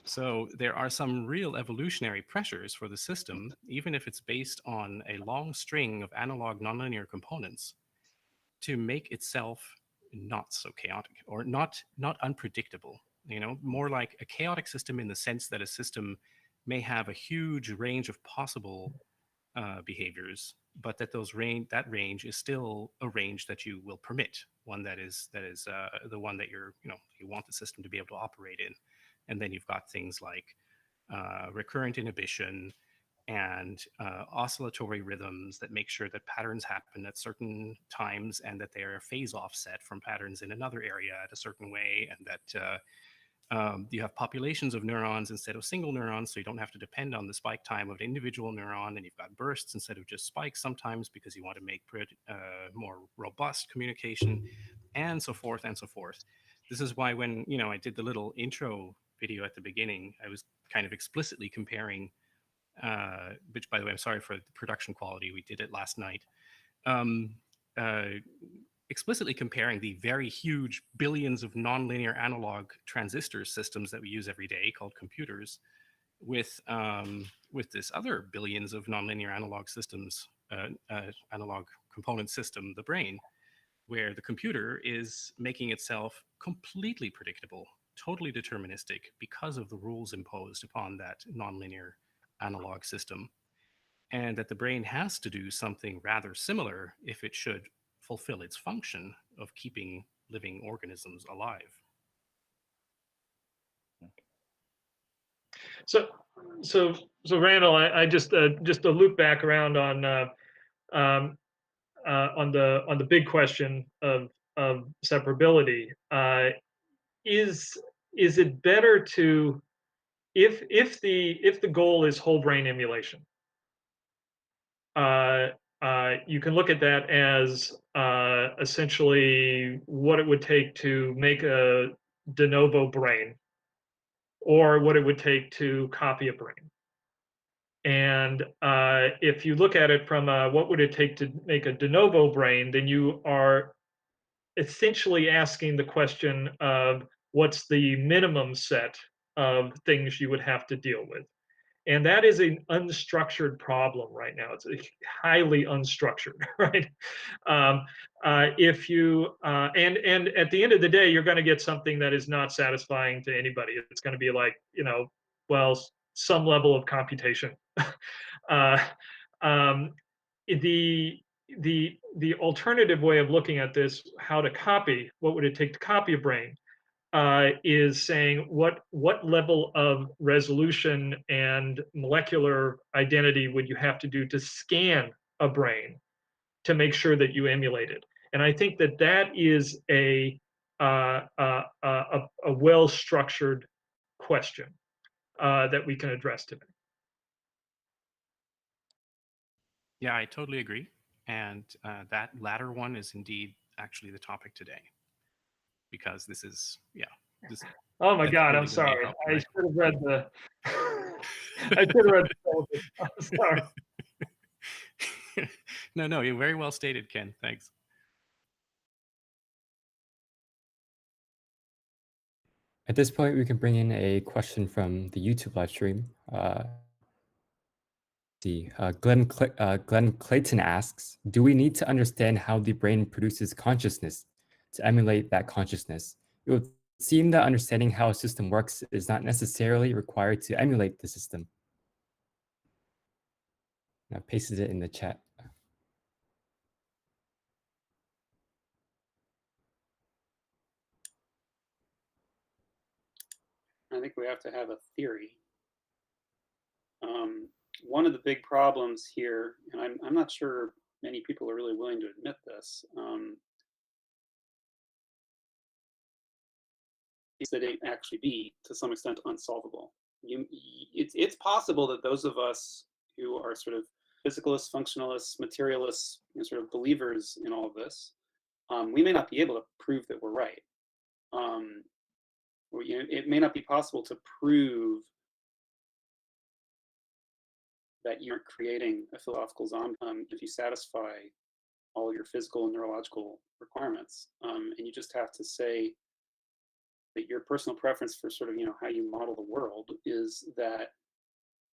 So there are some real evolutionary pressures for the system, even if it's based on a long string of analog nonlinear components, to make itself not so chaotic or not unpredictable. You know, more like a chaotic system in the sense that a system may have a huge range of possible behaviors, but that that range is still a range that you will permit, one that is the one that you want the system to be able to operate in. And then you've got things like recurrent inhibition and oscillatory rhythms that make sure that patterns happen at certain times and that they are phase offset from patterns in another area at a certain way, and that you have populations of neurons instead of single neurons, so you don't have to depend on the spike time of an individual neuron, and you've got bursts instead of just spikes sometimes because you want to make more robust communication, and so forth and so forth. This is why when I did the little intro video at the beginning, I was kind of explicitly comparing, which by the way, I'm sorry for the production quality, we did it last night, explicitly comparing the very huge billions of nonlinear analog transistor systems that we use every day called computers with this other billions of nonlinear analog systems, analog component system, the brain, where the computer is making itself completely predictable, totally deterministic because of the rules imposed upon that nonlinear analog system, and that the brain has to do something rather similar if it should fulfill its function of keeping living organisms alive. So Randall, I just to loop back around on the big question of separability. Is it better to, if the goal is whole brain emulation, you can look at that as essentially what it would take to make a de novo brain, or what it would take to copy a brain. And if you look at it from what would it take to make a de novo brain, then you are essentially asking the question of what's the minimum set of things you would have to deal with. And that is an unstructured problem right now. It's highly unstructured, right? If you and at the end of the day, you're going to get something that is not satisfying to anybody. It's going to be like, well, some level of computation. The alternative way of looking at this, how to copy, what would it take to copy a brain, is saying what level of resolution and molecular identity would you have to do to scan a brain to make sure that you emulate it. And I think that is a well-structured question that we can address today. Yeah, I totally agree. And that latter one is indeed actually the topic today, because this is, this. Oh my God, really I'm sorry. help, I right? should have read the. I should have read the syllabus. I'm sorry. No, you're very well stated, Ken. Thanks. At this point, we can bring in a question from the YouTube live stream. Glenn Clayton asks, do we need to understand how the brain produces consciousness to emulate that consciousness? It would seem that understanding how a system works is not necessarily required to emulate the system. And I pasted it in the chat. I think we have to have a theory. One of the big problems here, and I'm not sure many people are really willing to admit this, is that it actually be, to some extent, unsolvable. it's possible that those of us who are sort of physicalists, functionalists, materialists, sort of believers in all of this, we may not be able to prove that we're right. Or, it may not be possible to prove that you're creating a philosophical zombie if you satisfy all your physical and neurological requirements. And you just have to say that your personal preference for sort of, how you model the world is that,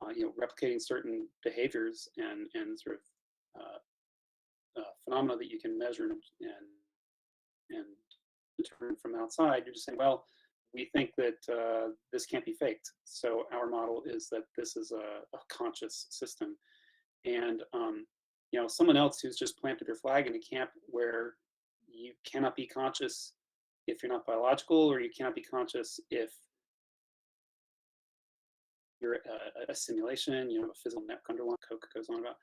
replicating certain behaviors and sort of phenomena that you can measure and determine from outside. You're just saying, well, we think that this can't be faked. So our model is that this is a conscious system. And someone else who's just planted their flag in a camp where you cannot be conscious if you're not biological, or you cannot be conscious if you're a simulation, a physical network underlying. Coke goes on about.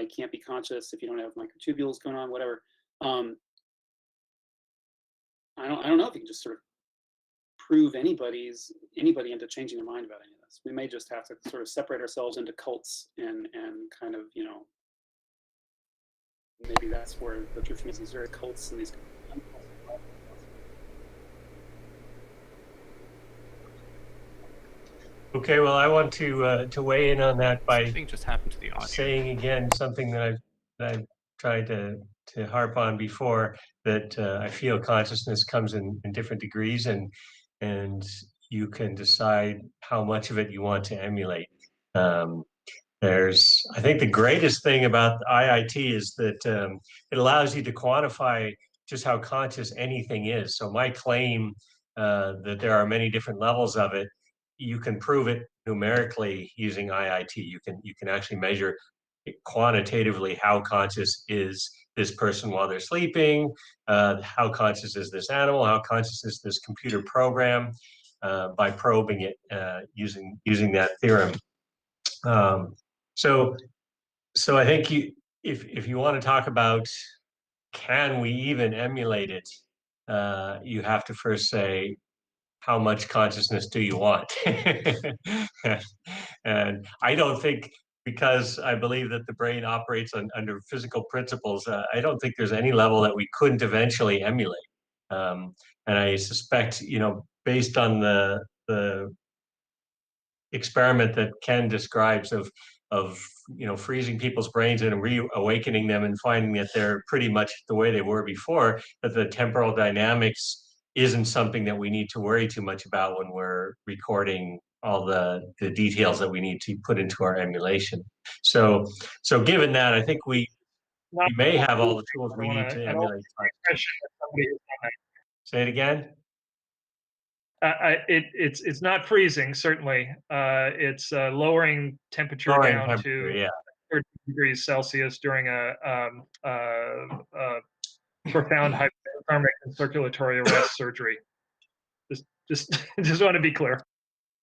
You can't be conscious if you don't have microtubules going on, whatever. I don't know if you can just sort of prove anybody into changing their mind about any of this. We may just have to sort of separate ourselves into cults and kind of, maybe that's where the truth is. These very cults and these. Okay, well, I want to weigh in on that by Something just happened to the audio. saying again something that I've tried to harp on before, that I feel consciousness comes in different degrees, and you can decide how much of it you want to emulate. I think the greatest thing about IIT is that it allows you to quantify just how conscious anything is. So my claim that there are many different levels of it, you can prove it numerically using IIT. You can actually measure quantitatively how conscious is this person while they're sleeping, how conscious is this animal, how conscious is this computer program, by probing it using that theorem. So I think if you want to talk about can we even emulate it, you have to first say, how much consciousness do you want? And I don't think, because I believe that the brain operates under physical principles, I don't think there's any level that we couldn't eventually emulate. And I suspect, based on the experiment that Ken describes of freezing people's brains and reawakening them and finding that they're pretty much the way they were before, that the temporal dynamics isn't something that we need to worry too much about when we're recording all the details that we need to put into our emulation. So given that, I think we may have all the tools we need to emulate. Say it again. It's not freezing, certainly. It's lowering temperature down to 30 degrees Celsius during a profound hypothermic and circulatory arrest surgery. Just want to be clear.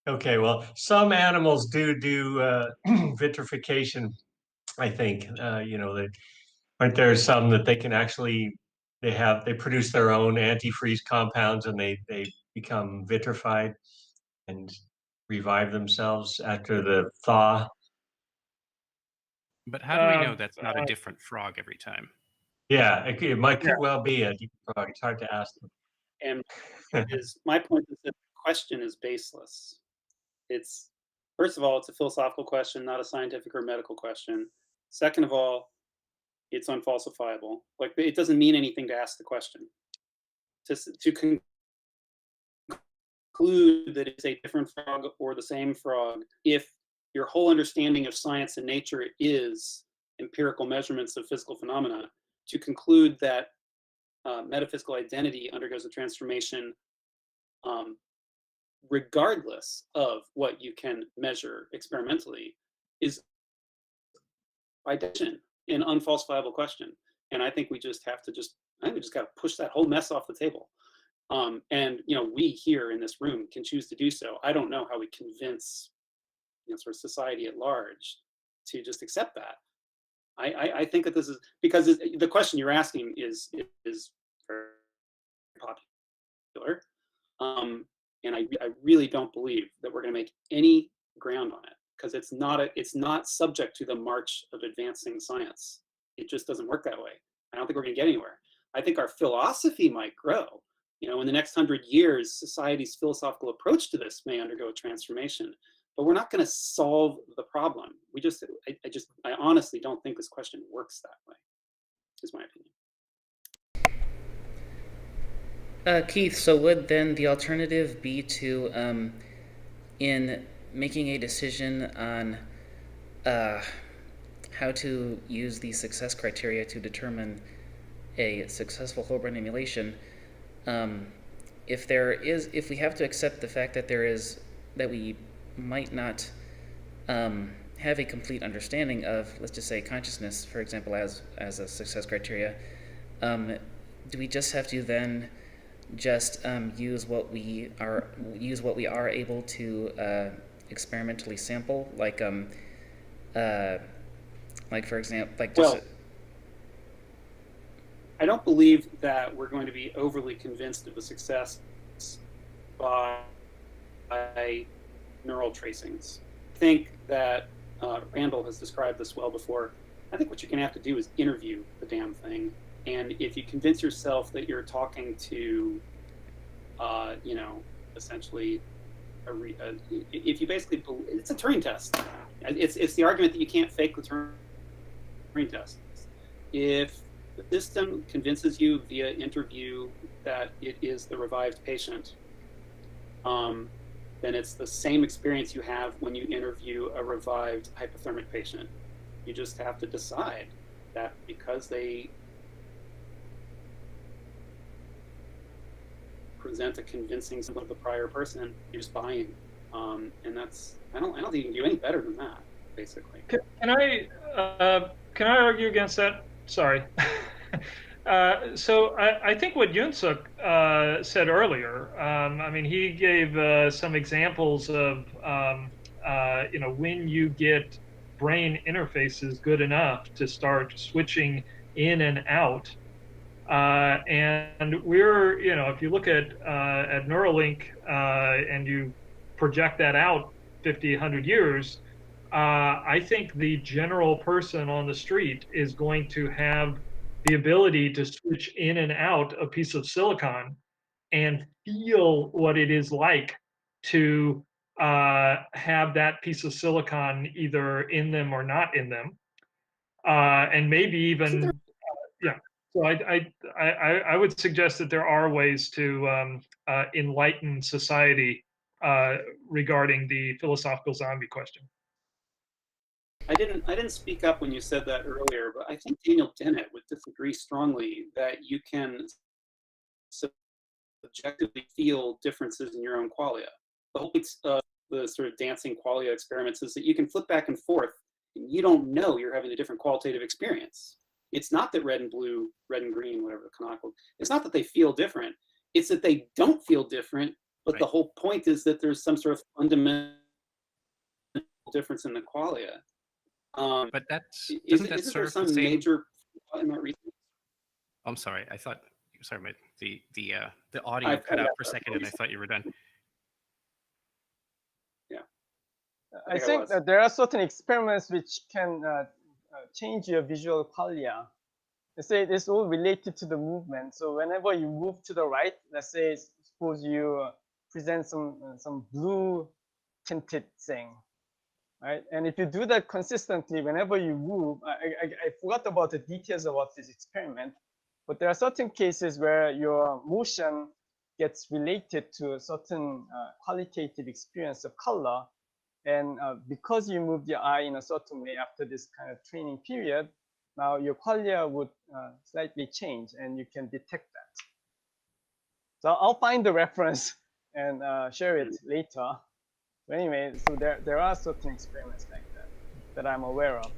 Okay, well, some animals do vitrification. I think aren't there some that they can actually they produce their own antifreeze compounds, and they become vitrified and revive themselves after the thaw. But how do we know that's not a different frog every time? Yeah, it might well be a different frog. It's hard to ask them. And my point is that the question is baseless. It's, first of all, it's a philosophical question, not a scientific or medical question. Second of all, it's unfalsifiable. Like, it doesn't mean anything to ask the question. To conclude that it's a different frog or the same frog, if your whole understanding of science and nature is empirical measurements of physical phenomena, to conclude that metaphysical identity undergoes a transformation regardless of what you can measure experimentally is by definition an unfalsifiable question. And I think we just have to got to push that whole mess off the table. And we here in this room can choose to do so. I don't know how we convince sort of society at large to just accept that. I think that this is because the question you're asking is very popular. And And I really don't believe that we're going to make any ground on it, because it's not subject to the march of advancing science. It just doesn't work that way. I don't think we're going to get anywhere. I think our philosophy might grow. You know, in the next 100 years, society's philosophical approach to this may undergo a transformation, but we're not going to solve the problem. I honestly don't think this question works that way, is my opinion. Keith, so would then the alternative be to, in making a decision on how to use the success criteria to determine a successful whole brain emulation, if we have to accept the fact that that we might not have a complete understanding of, let's just say, consciousness, for example, as a success criteria, do we just have to then just use what we are able to experimentally sample, like for example, like just. Well, I don't believe that we're going to be overly convinced of a success by neural tracings. I think that Randall has described this well before. I think what you're going to have to do is interview the damn thing. And if you convince yourself that you're talking to, essentially, if you basically, it's a Turing test. It's the argument that you can't fake the Turing test. If the system convinces you via interview that it is the revived patient, then it's the same experience you have when you interview a revived hypothermic patient. You just have to decide that because they present a convincing symptom of the prior person, you're just buying. And that's, I don't think you can do any better than that, basically. Can I argue against that? Sorry. So I think what Yunsuk said earlier, he gave some examples of, when you get brain interfaces good enough to start switching in and out. And we're, if you look at Neuralink and you project that out 50, 100 years, I think the general person on the street is going to have the ability to switch in and out a piece of silicon and feel what it is like to have that piece of silicon either in them or not in them, and maybe even, yeah. So I would suggest that there are ways to enlighten society regarding the philosophical zombie question. I didn't speak up when you said that earlier, but I think Daniel Dennett would disagree strongly that you can subjectively feel differences in your own qualia. The whole point of the sort of dancing qualia experiments is that you can flip back and forth, and you don't know you're having a different qualitative experience. It's not that red and blue, red and green, whatever the canonical, it's not that they feel different. It's that they don't feel different, but the whole point is that there's some sort of fundamental difference in the qualia. But isn't that isn't sort there of some the same? major in that reason? I'm sorry. I thought. Sorry, but the audio cut out for a second, and I thought you were done. Yeah. I think that there are certain experiments which can change your visual qualia. Let's say it's all related to the movement. So whenever you move to the right, let's say suppose you present some blue tinted thing. Right? And if you do that consistently, whenever you move, I forgot about the details about this experiment, but there are certain cases where your motion gets related to a certain qualitative experience of color. And because you move your eye in a certain way after this kind of training period, now your qualia would slightly change and you can detect that. So I'll find the reference and share it later. But anyway, so there are certain experiments like that I'm aware of.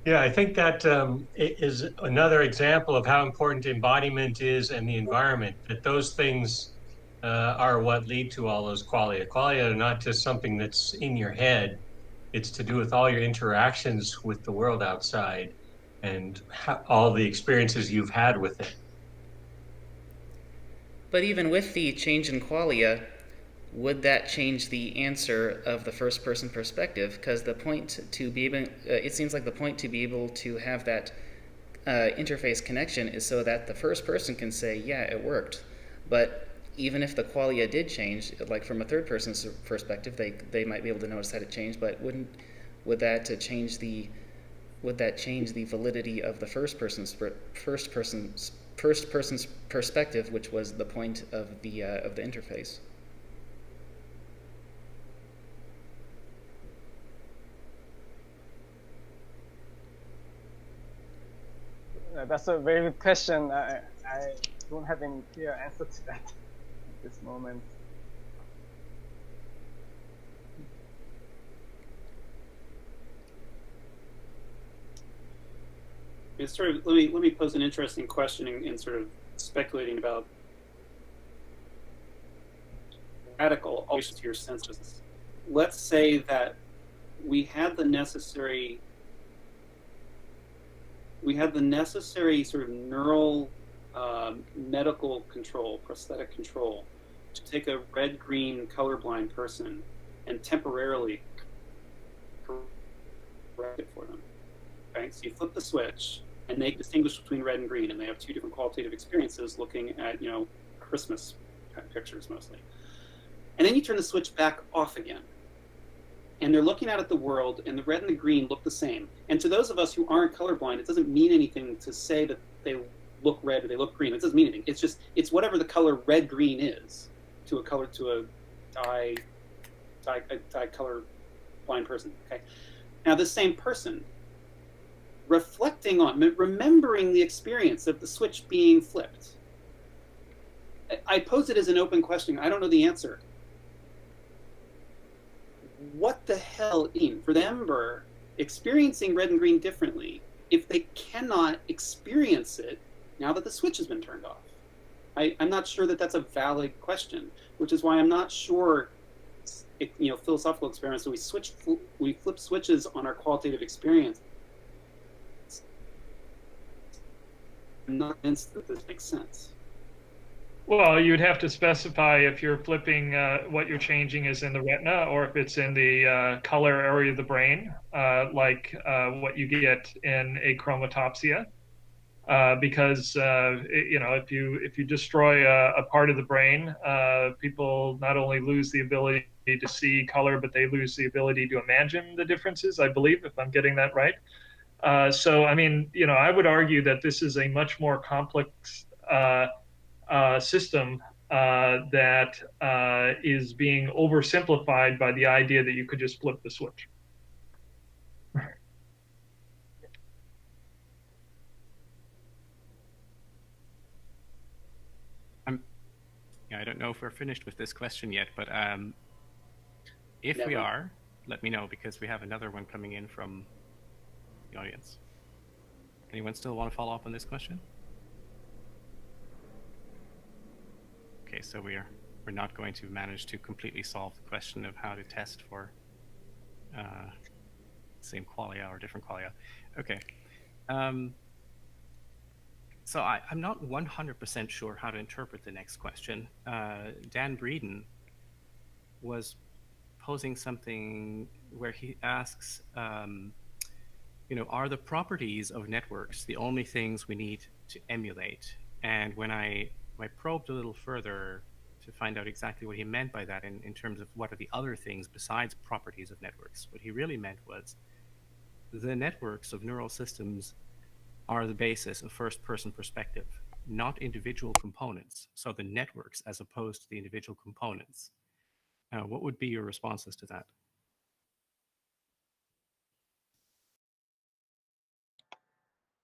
Yeah, I think that is another example of how important embodiment is and the environment, that those things are what lead to all those qualia. Qualia are not just something that's in your head. It's to do with all your interactions with the world outside and all the experiences you've had with it. But even with the change in qualia, would that change the answer of the first person perspective? Because the point to be able, it seems like the point to be able to have that interface connection is so that the first person can say, yeah, it worked. But even if the qualia did change, like from a third person's perspective, they might be able to notice that it changed, but would that change the validity of the first person's perspective, which was the point of the interface? That's a very good question. I don't have any clear answer to that at this moment. It's sort of, let me pose an interesting question in sort of speculating about radical alterations to your senses. Let's say that we had the necessary sort of neural medical control, prosthetic control, to take a red-green colorblind person and temporarily correct it for them. Okay, so you flip the switch, and they distinguish between red and green, and they have two different qualitative experiences looking at, you know, Christmas pictures mostly. And then you turn the switch back off again. And they're looking out at the world, and the red and the green look the same. And to those of us who aren't colorblind, it doesn't mean anything to say that they look red or they look green. It doesn't mean anything. It's just, it's whatever the color red-green is to a color blind person. Okay. Now, this same person, reflecting on, remembering the experience of the switch being flipped. I pose it as an open question. I don't know the answer. What the hell in for them or experiencing red and green differently if they cannot experience it now that the switch has been turned off? I'm not sure that that's a valid question, which is why I'm not sure, you know, philosophical experiments. So we flip switches on our qualitative experience. I'm not convinced that this makes sense. Well, you'd have to specify if you're flipping what you're changing is in the retina or if it's in the color area of the brain, like what you get in achromatopsia. Because you know, if you destroy a part of the brain, people not only lose the ability to see color, but they lose the ability to imagine the differences, I believe, if I'm getting that right. So, I mean, you know, I would argue that this is a much more complex system that is being oversimplified by the idea that you could just flip the switch. Yeah, I don't know if we're finished with this question yet, but if we Never. are, let me know, because we have another one coming in from the audience. Anyone still want to follow up on this question? Okay, so we're not going to manage to completely solve the question of how to test for same qualia or different qualia. Okay. So I'm not 100% sure how to interpret the next question. Dan Breeden was posing something where he asks, you know, are the properties of networks the only things we need to emulate? And when I probed a little further to find out exactly what he meant by that in terms of what are the other things besides properties of networks, what he really meant was the networks of neural systems are the basis of first-person perspective, not individual components. So the networks as opposed to the individual components. What would be your responses to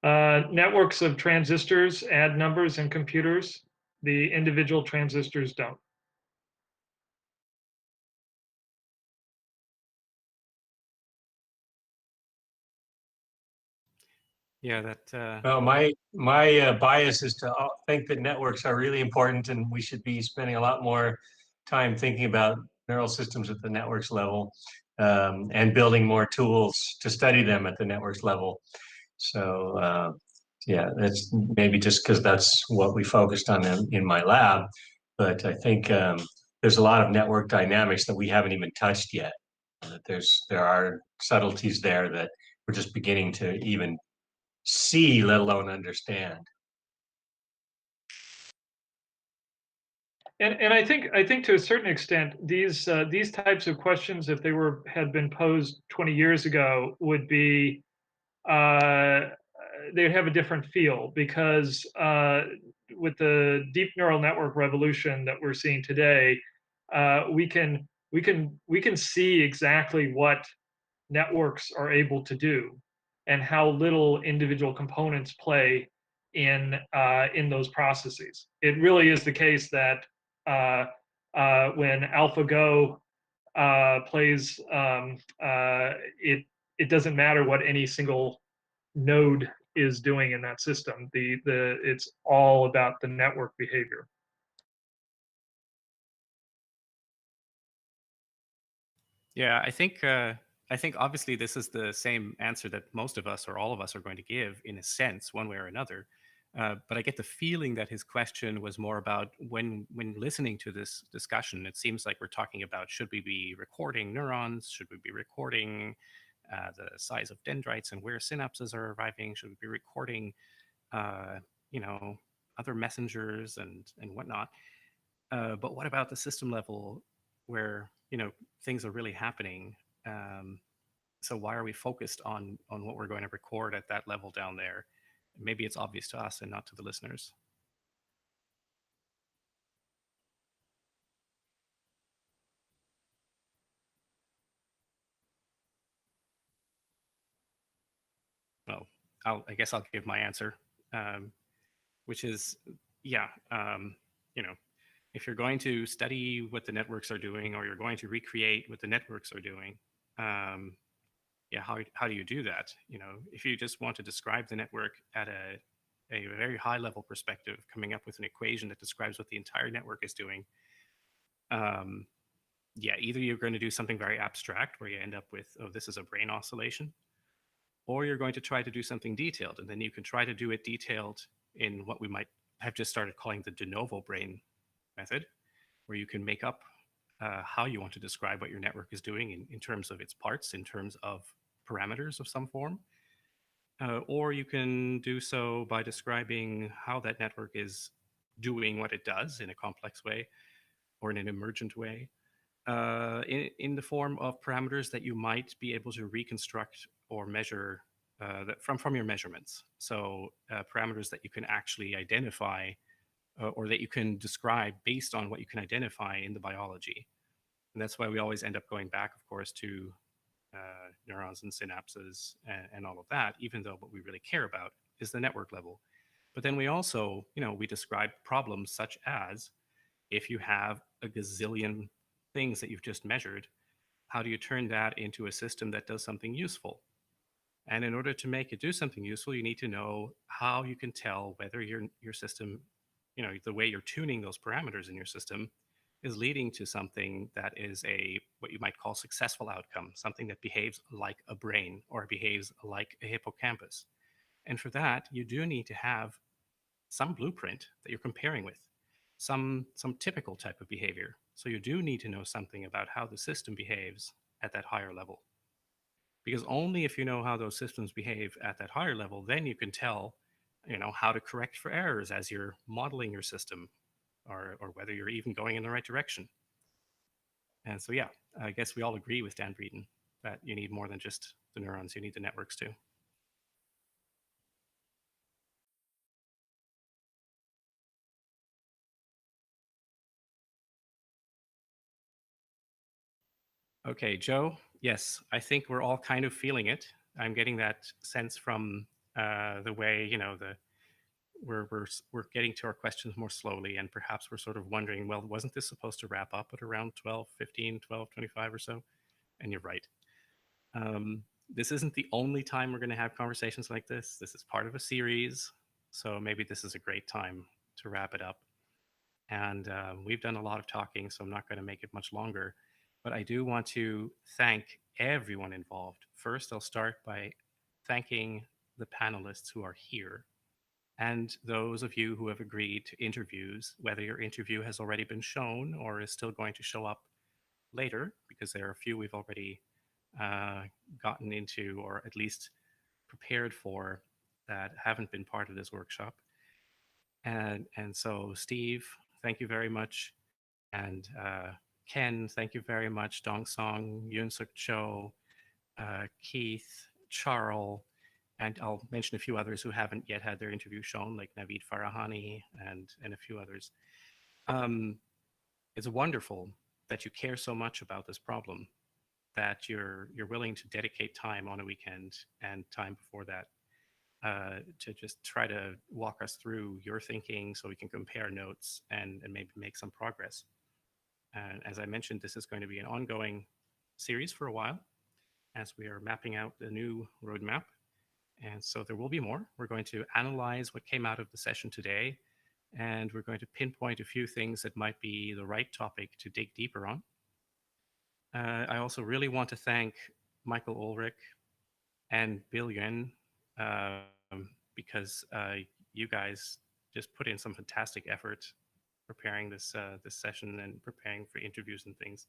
that? Networks of transistors add numbers in computers. The individual transistors don't. Yeah, that. Well, my bias is to think that networks are really important, and we should be spending a lot more time thinking about neural systems at the networks level, and building more tools to study them at the networks level. So yeah, that's maybe just because that's what we focused on in my lab. but I think there's a lot of network dynamics that we haven't even touched yet. That there are subtleties there that we're just beginning to even see, let alone understand. And I think to a certain extent, these types of questions, if they had been posed 20 years ago, would be they'd have a different feel, because with the deep neural network revolution that we're seeing today, we can see exactly what networks are able to do and how little individual components play in those processes. It really is the case that when AlphaGo plays, it doesn't matter what any single node is doing in that system. It's all about the network behavior. Yeah, I think obviously this is the same answer that most of us or all of us are going to give in a sense, one way or another. But I get the feeling that his question was more about when listening to this discussion, it seems like we're talking about, should we be recording neurons? Should we be recording the size of dendrites and where synapses are arriving? Should we be recording, you know, other messengers and whatnot? But what about the system level where, you know, things are really happening? So why are we focused on what we're going to record at that level down there? Maybe it's obvious to us and not to the listeners. Well, I guess I'll give my answer, which is, yeah, you know, if you're going to study what the networks are doing, or you're going to recreate what the networks are doing, yeah, how do you do that? You know, if you just want to describe the network at a very high level perspective, coming up with an equation that describes what the entire network is doing, yeah, either you're going to do something very abstract where you end up with, oh, this is a brain oscillation, or you're going to try to do something detailed, and then you can try to do it detailed in what we might have just started calling the de novo brain method, where you can make up how you want to describe what your network is doing in terms of its parts, in terms of parameters of some form. Or you can do so by describing how that network is doing what it does in a complex way or in an emergent way, in the form of parameters that you might be able to reconstruct or measure from your measurements. So parameters that you can actually identify or that you can describe based on what you can identify in the biology. And that's why we always end up going back, of course, to neurons and synapses and all of that, even though what we really care about is the network level. But then we also, you know, we describe problems such as, if you have a gazillion things that you've just measured, how do you turn that into a system that does something useful? And in order to make it do something useful, you need to know how you can tell whether your system, you know, the way you're tuning those parameters in your system is leading to something that is what you might call successful outcome, something that behaves like a brain or behaves like a hippocampus. And for that, you do need to have some blueprint that you're comparing with, some typical type of behavior. So you do need to know something about how the system behaves at that higher level. Because only if you know how those systems behave at that higher level, then you can tell, you know, how to correct for errors as you're modeling your system, or whether you're even going in the right direction. And so, yeah, I guess we all agree with Dan Breeden that you need more than just the neurons, you need the networks too. Okay, Joe, yes, I think we're all kind of feeling it. I'm getting that sense from the way, you know, we're getting to our questions more slowly, and perhaps we're sort of wondering, well, wasn't this supposed to wrap up at around 12:15, 12:25 or so? And you're right. This isn't the only time we're going to have conversations like this. This is part of a series, so maybe this is a great time to wrap it up. And we've done a lot of talking, so I'm not going to make it much longer. But I do want to thank everyone involved. First, I'll start by thanking the panelists who are here. And those of you who have agreed to interviews, whether your interview has already been shown or is still going to show up later, because there are a few we've already gotten into or at least prepared for that haven't been part of this workshop. And so Steve, thank you very much. And Ken, thank you very much. Dong Song, Yoon Suk Cho, Keith, Charles, and I'll mention a few others who haven't yet had their interview shown, like Naveed Farahani and a few others. It's wonderful that you care so much about this problem, that you're willing to dedicate time on a weekend and time before that to just try to walk us through your thinking so we can compare notes and maybe make some progress. And as I mentioned, this is going to be an ongoing series for a while as we are mapping out the new roadmap. And so there will be more. We're going to analyze what came out of the session today, and we're going to pinpoint a few things that might be the right topic to dig deeper on. I also really want to thank Michael Ulrich and Bill Yuen because you guys just put in some fantastic effort preparing this session and preparing for interviews and things,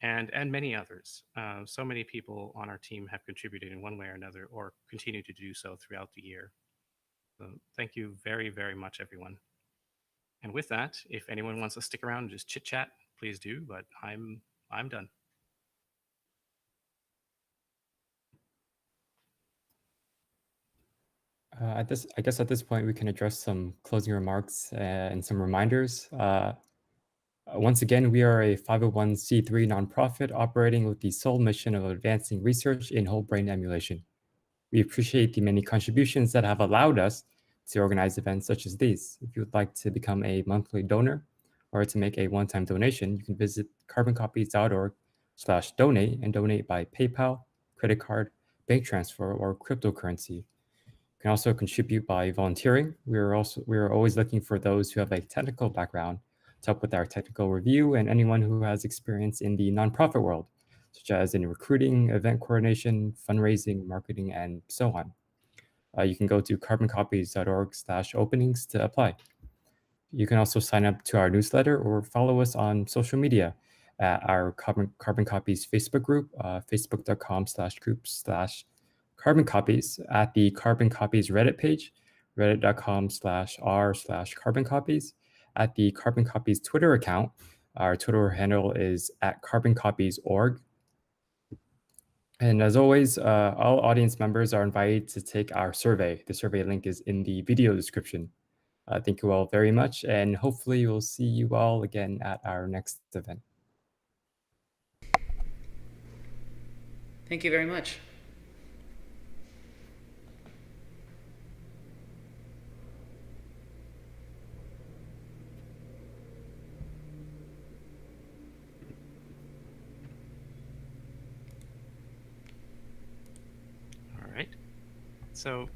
and many others. So many people on our team have contributed in one way or another, or continue to do so throughout the year. So thank you very, very much, everyone. And with that, if anyone wants to stick around and just chit chat, please do. But I'm done. I guess at this point we can address some closing remarks and some reminders. Once again, we are a 501c3 nonprofit operating with the sole mission of advancing research in whole brain emulation. We appreciate the many contributions that have allowed us to organize events such as these. If you would like to become a monthly donor or to make a one-time donation, you can visit carboncopies.org/donate and donate by PayPal, credit card, bank transfer, or cryptocurrency. You can also contribute by volunteering. We are always looking for those who have a technical background to help with our technical review, and anyone who has experience in the nonprofit world, such as in recruiting, event coordination, fundraising, marketing, and so on. You can go to carboncopies.org/openings to apply. You can also sign up to our newsletter or follow us on social media at our Carbon Copies Facebook group, facebook.com/groups/Carbon Copies, at the Carbon Copies Reddit page, reddit.com/r/Carbon Copies, at the Carbon Copies Twitter account. Our Twitter handle is @CarbonCopies.org. And as always, all audience members are invited to take our survey. The survey link is in the video description. Thank you all very much, and hopefully we'll see you all again at our next event. Thank you very much. All right. So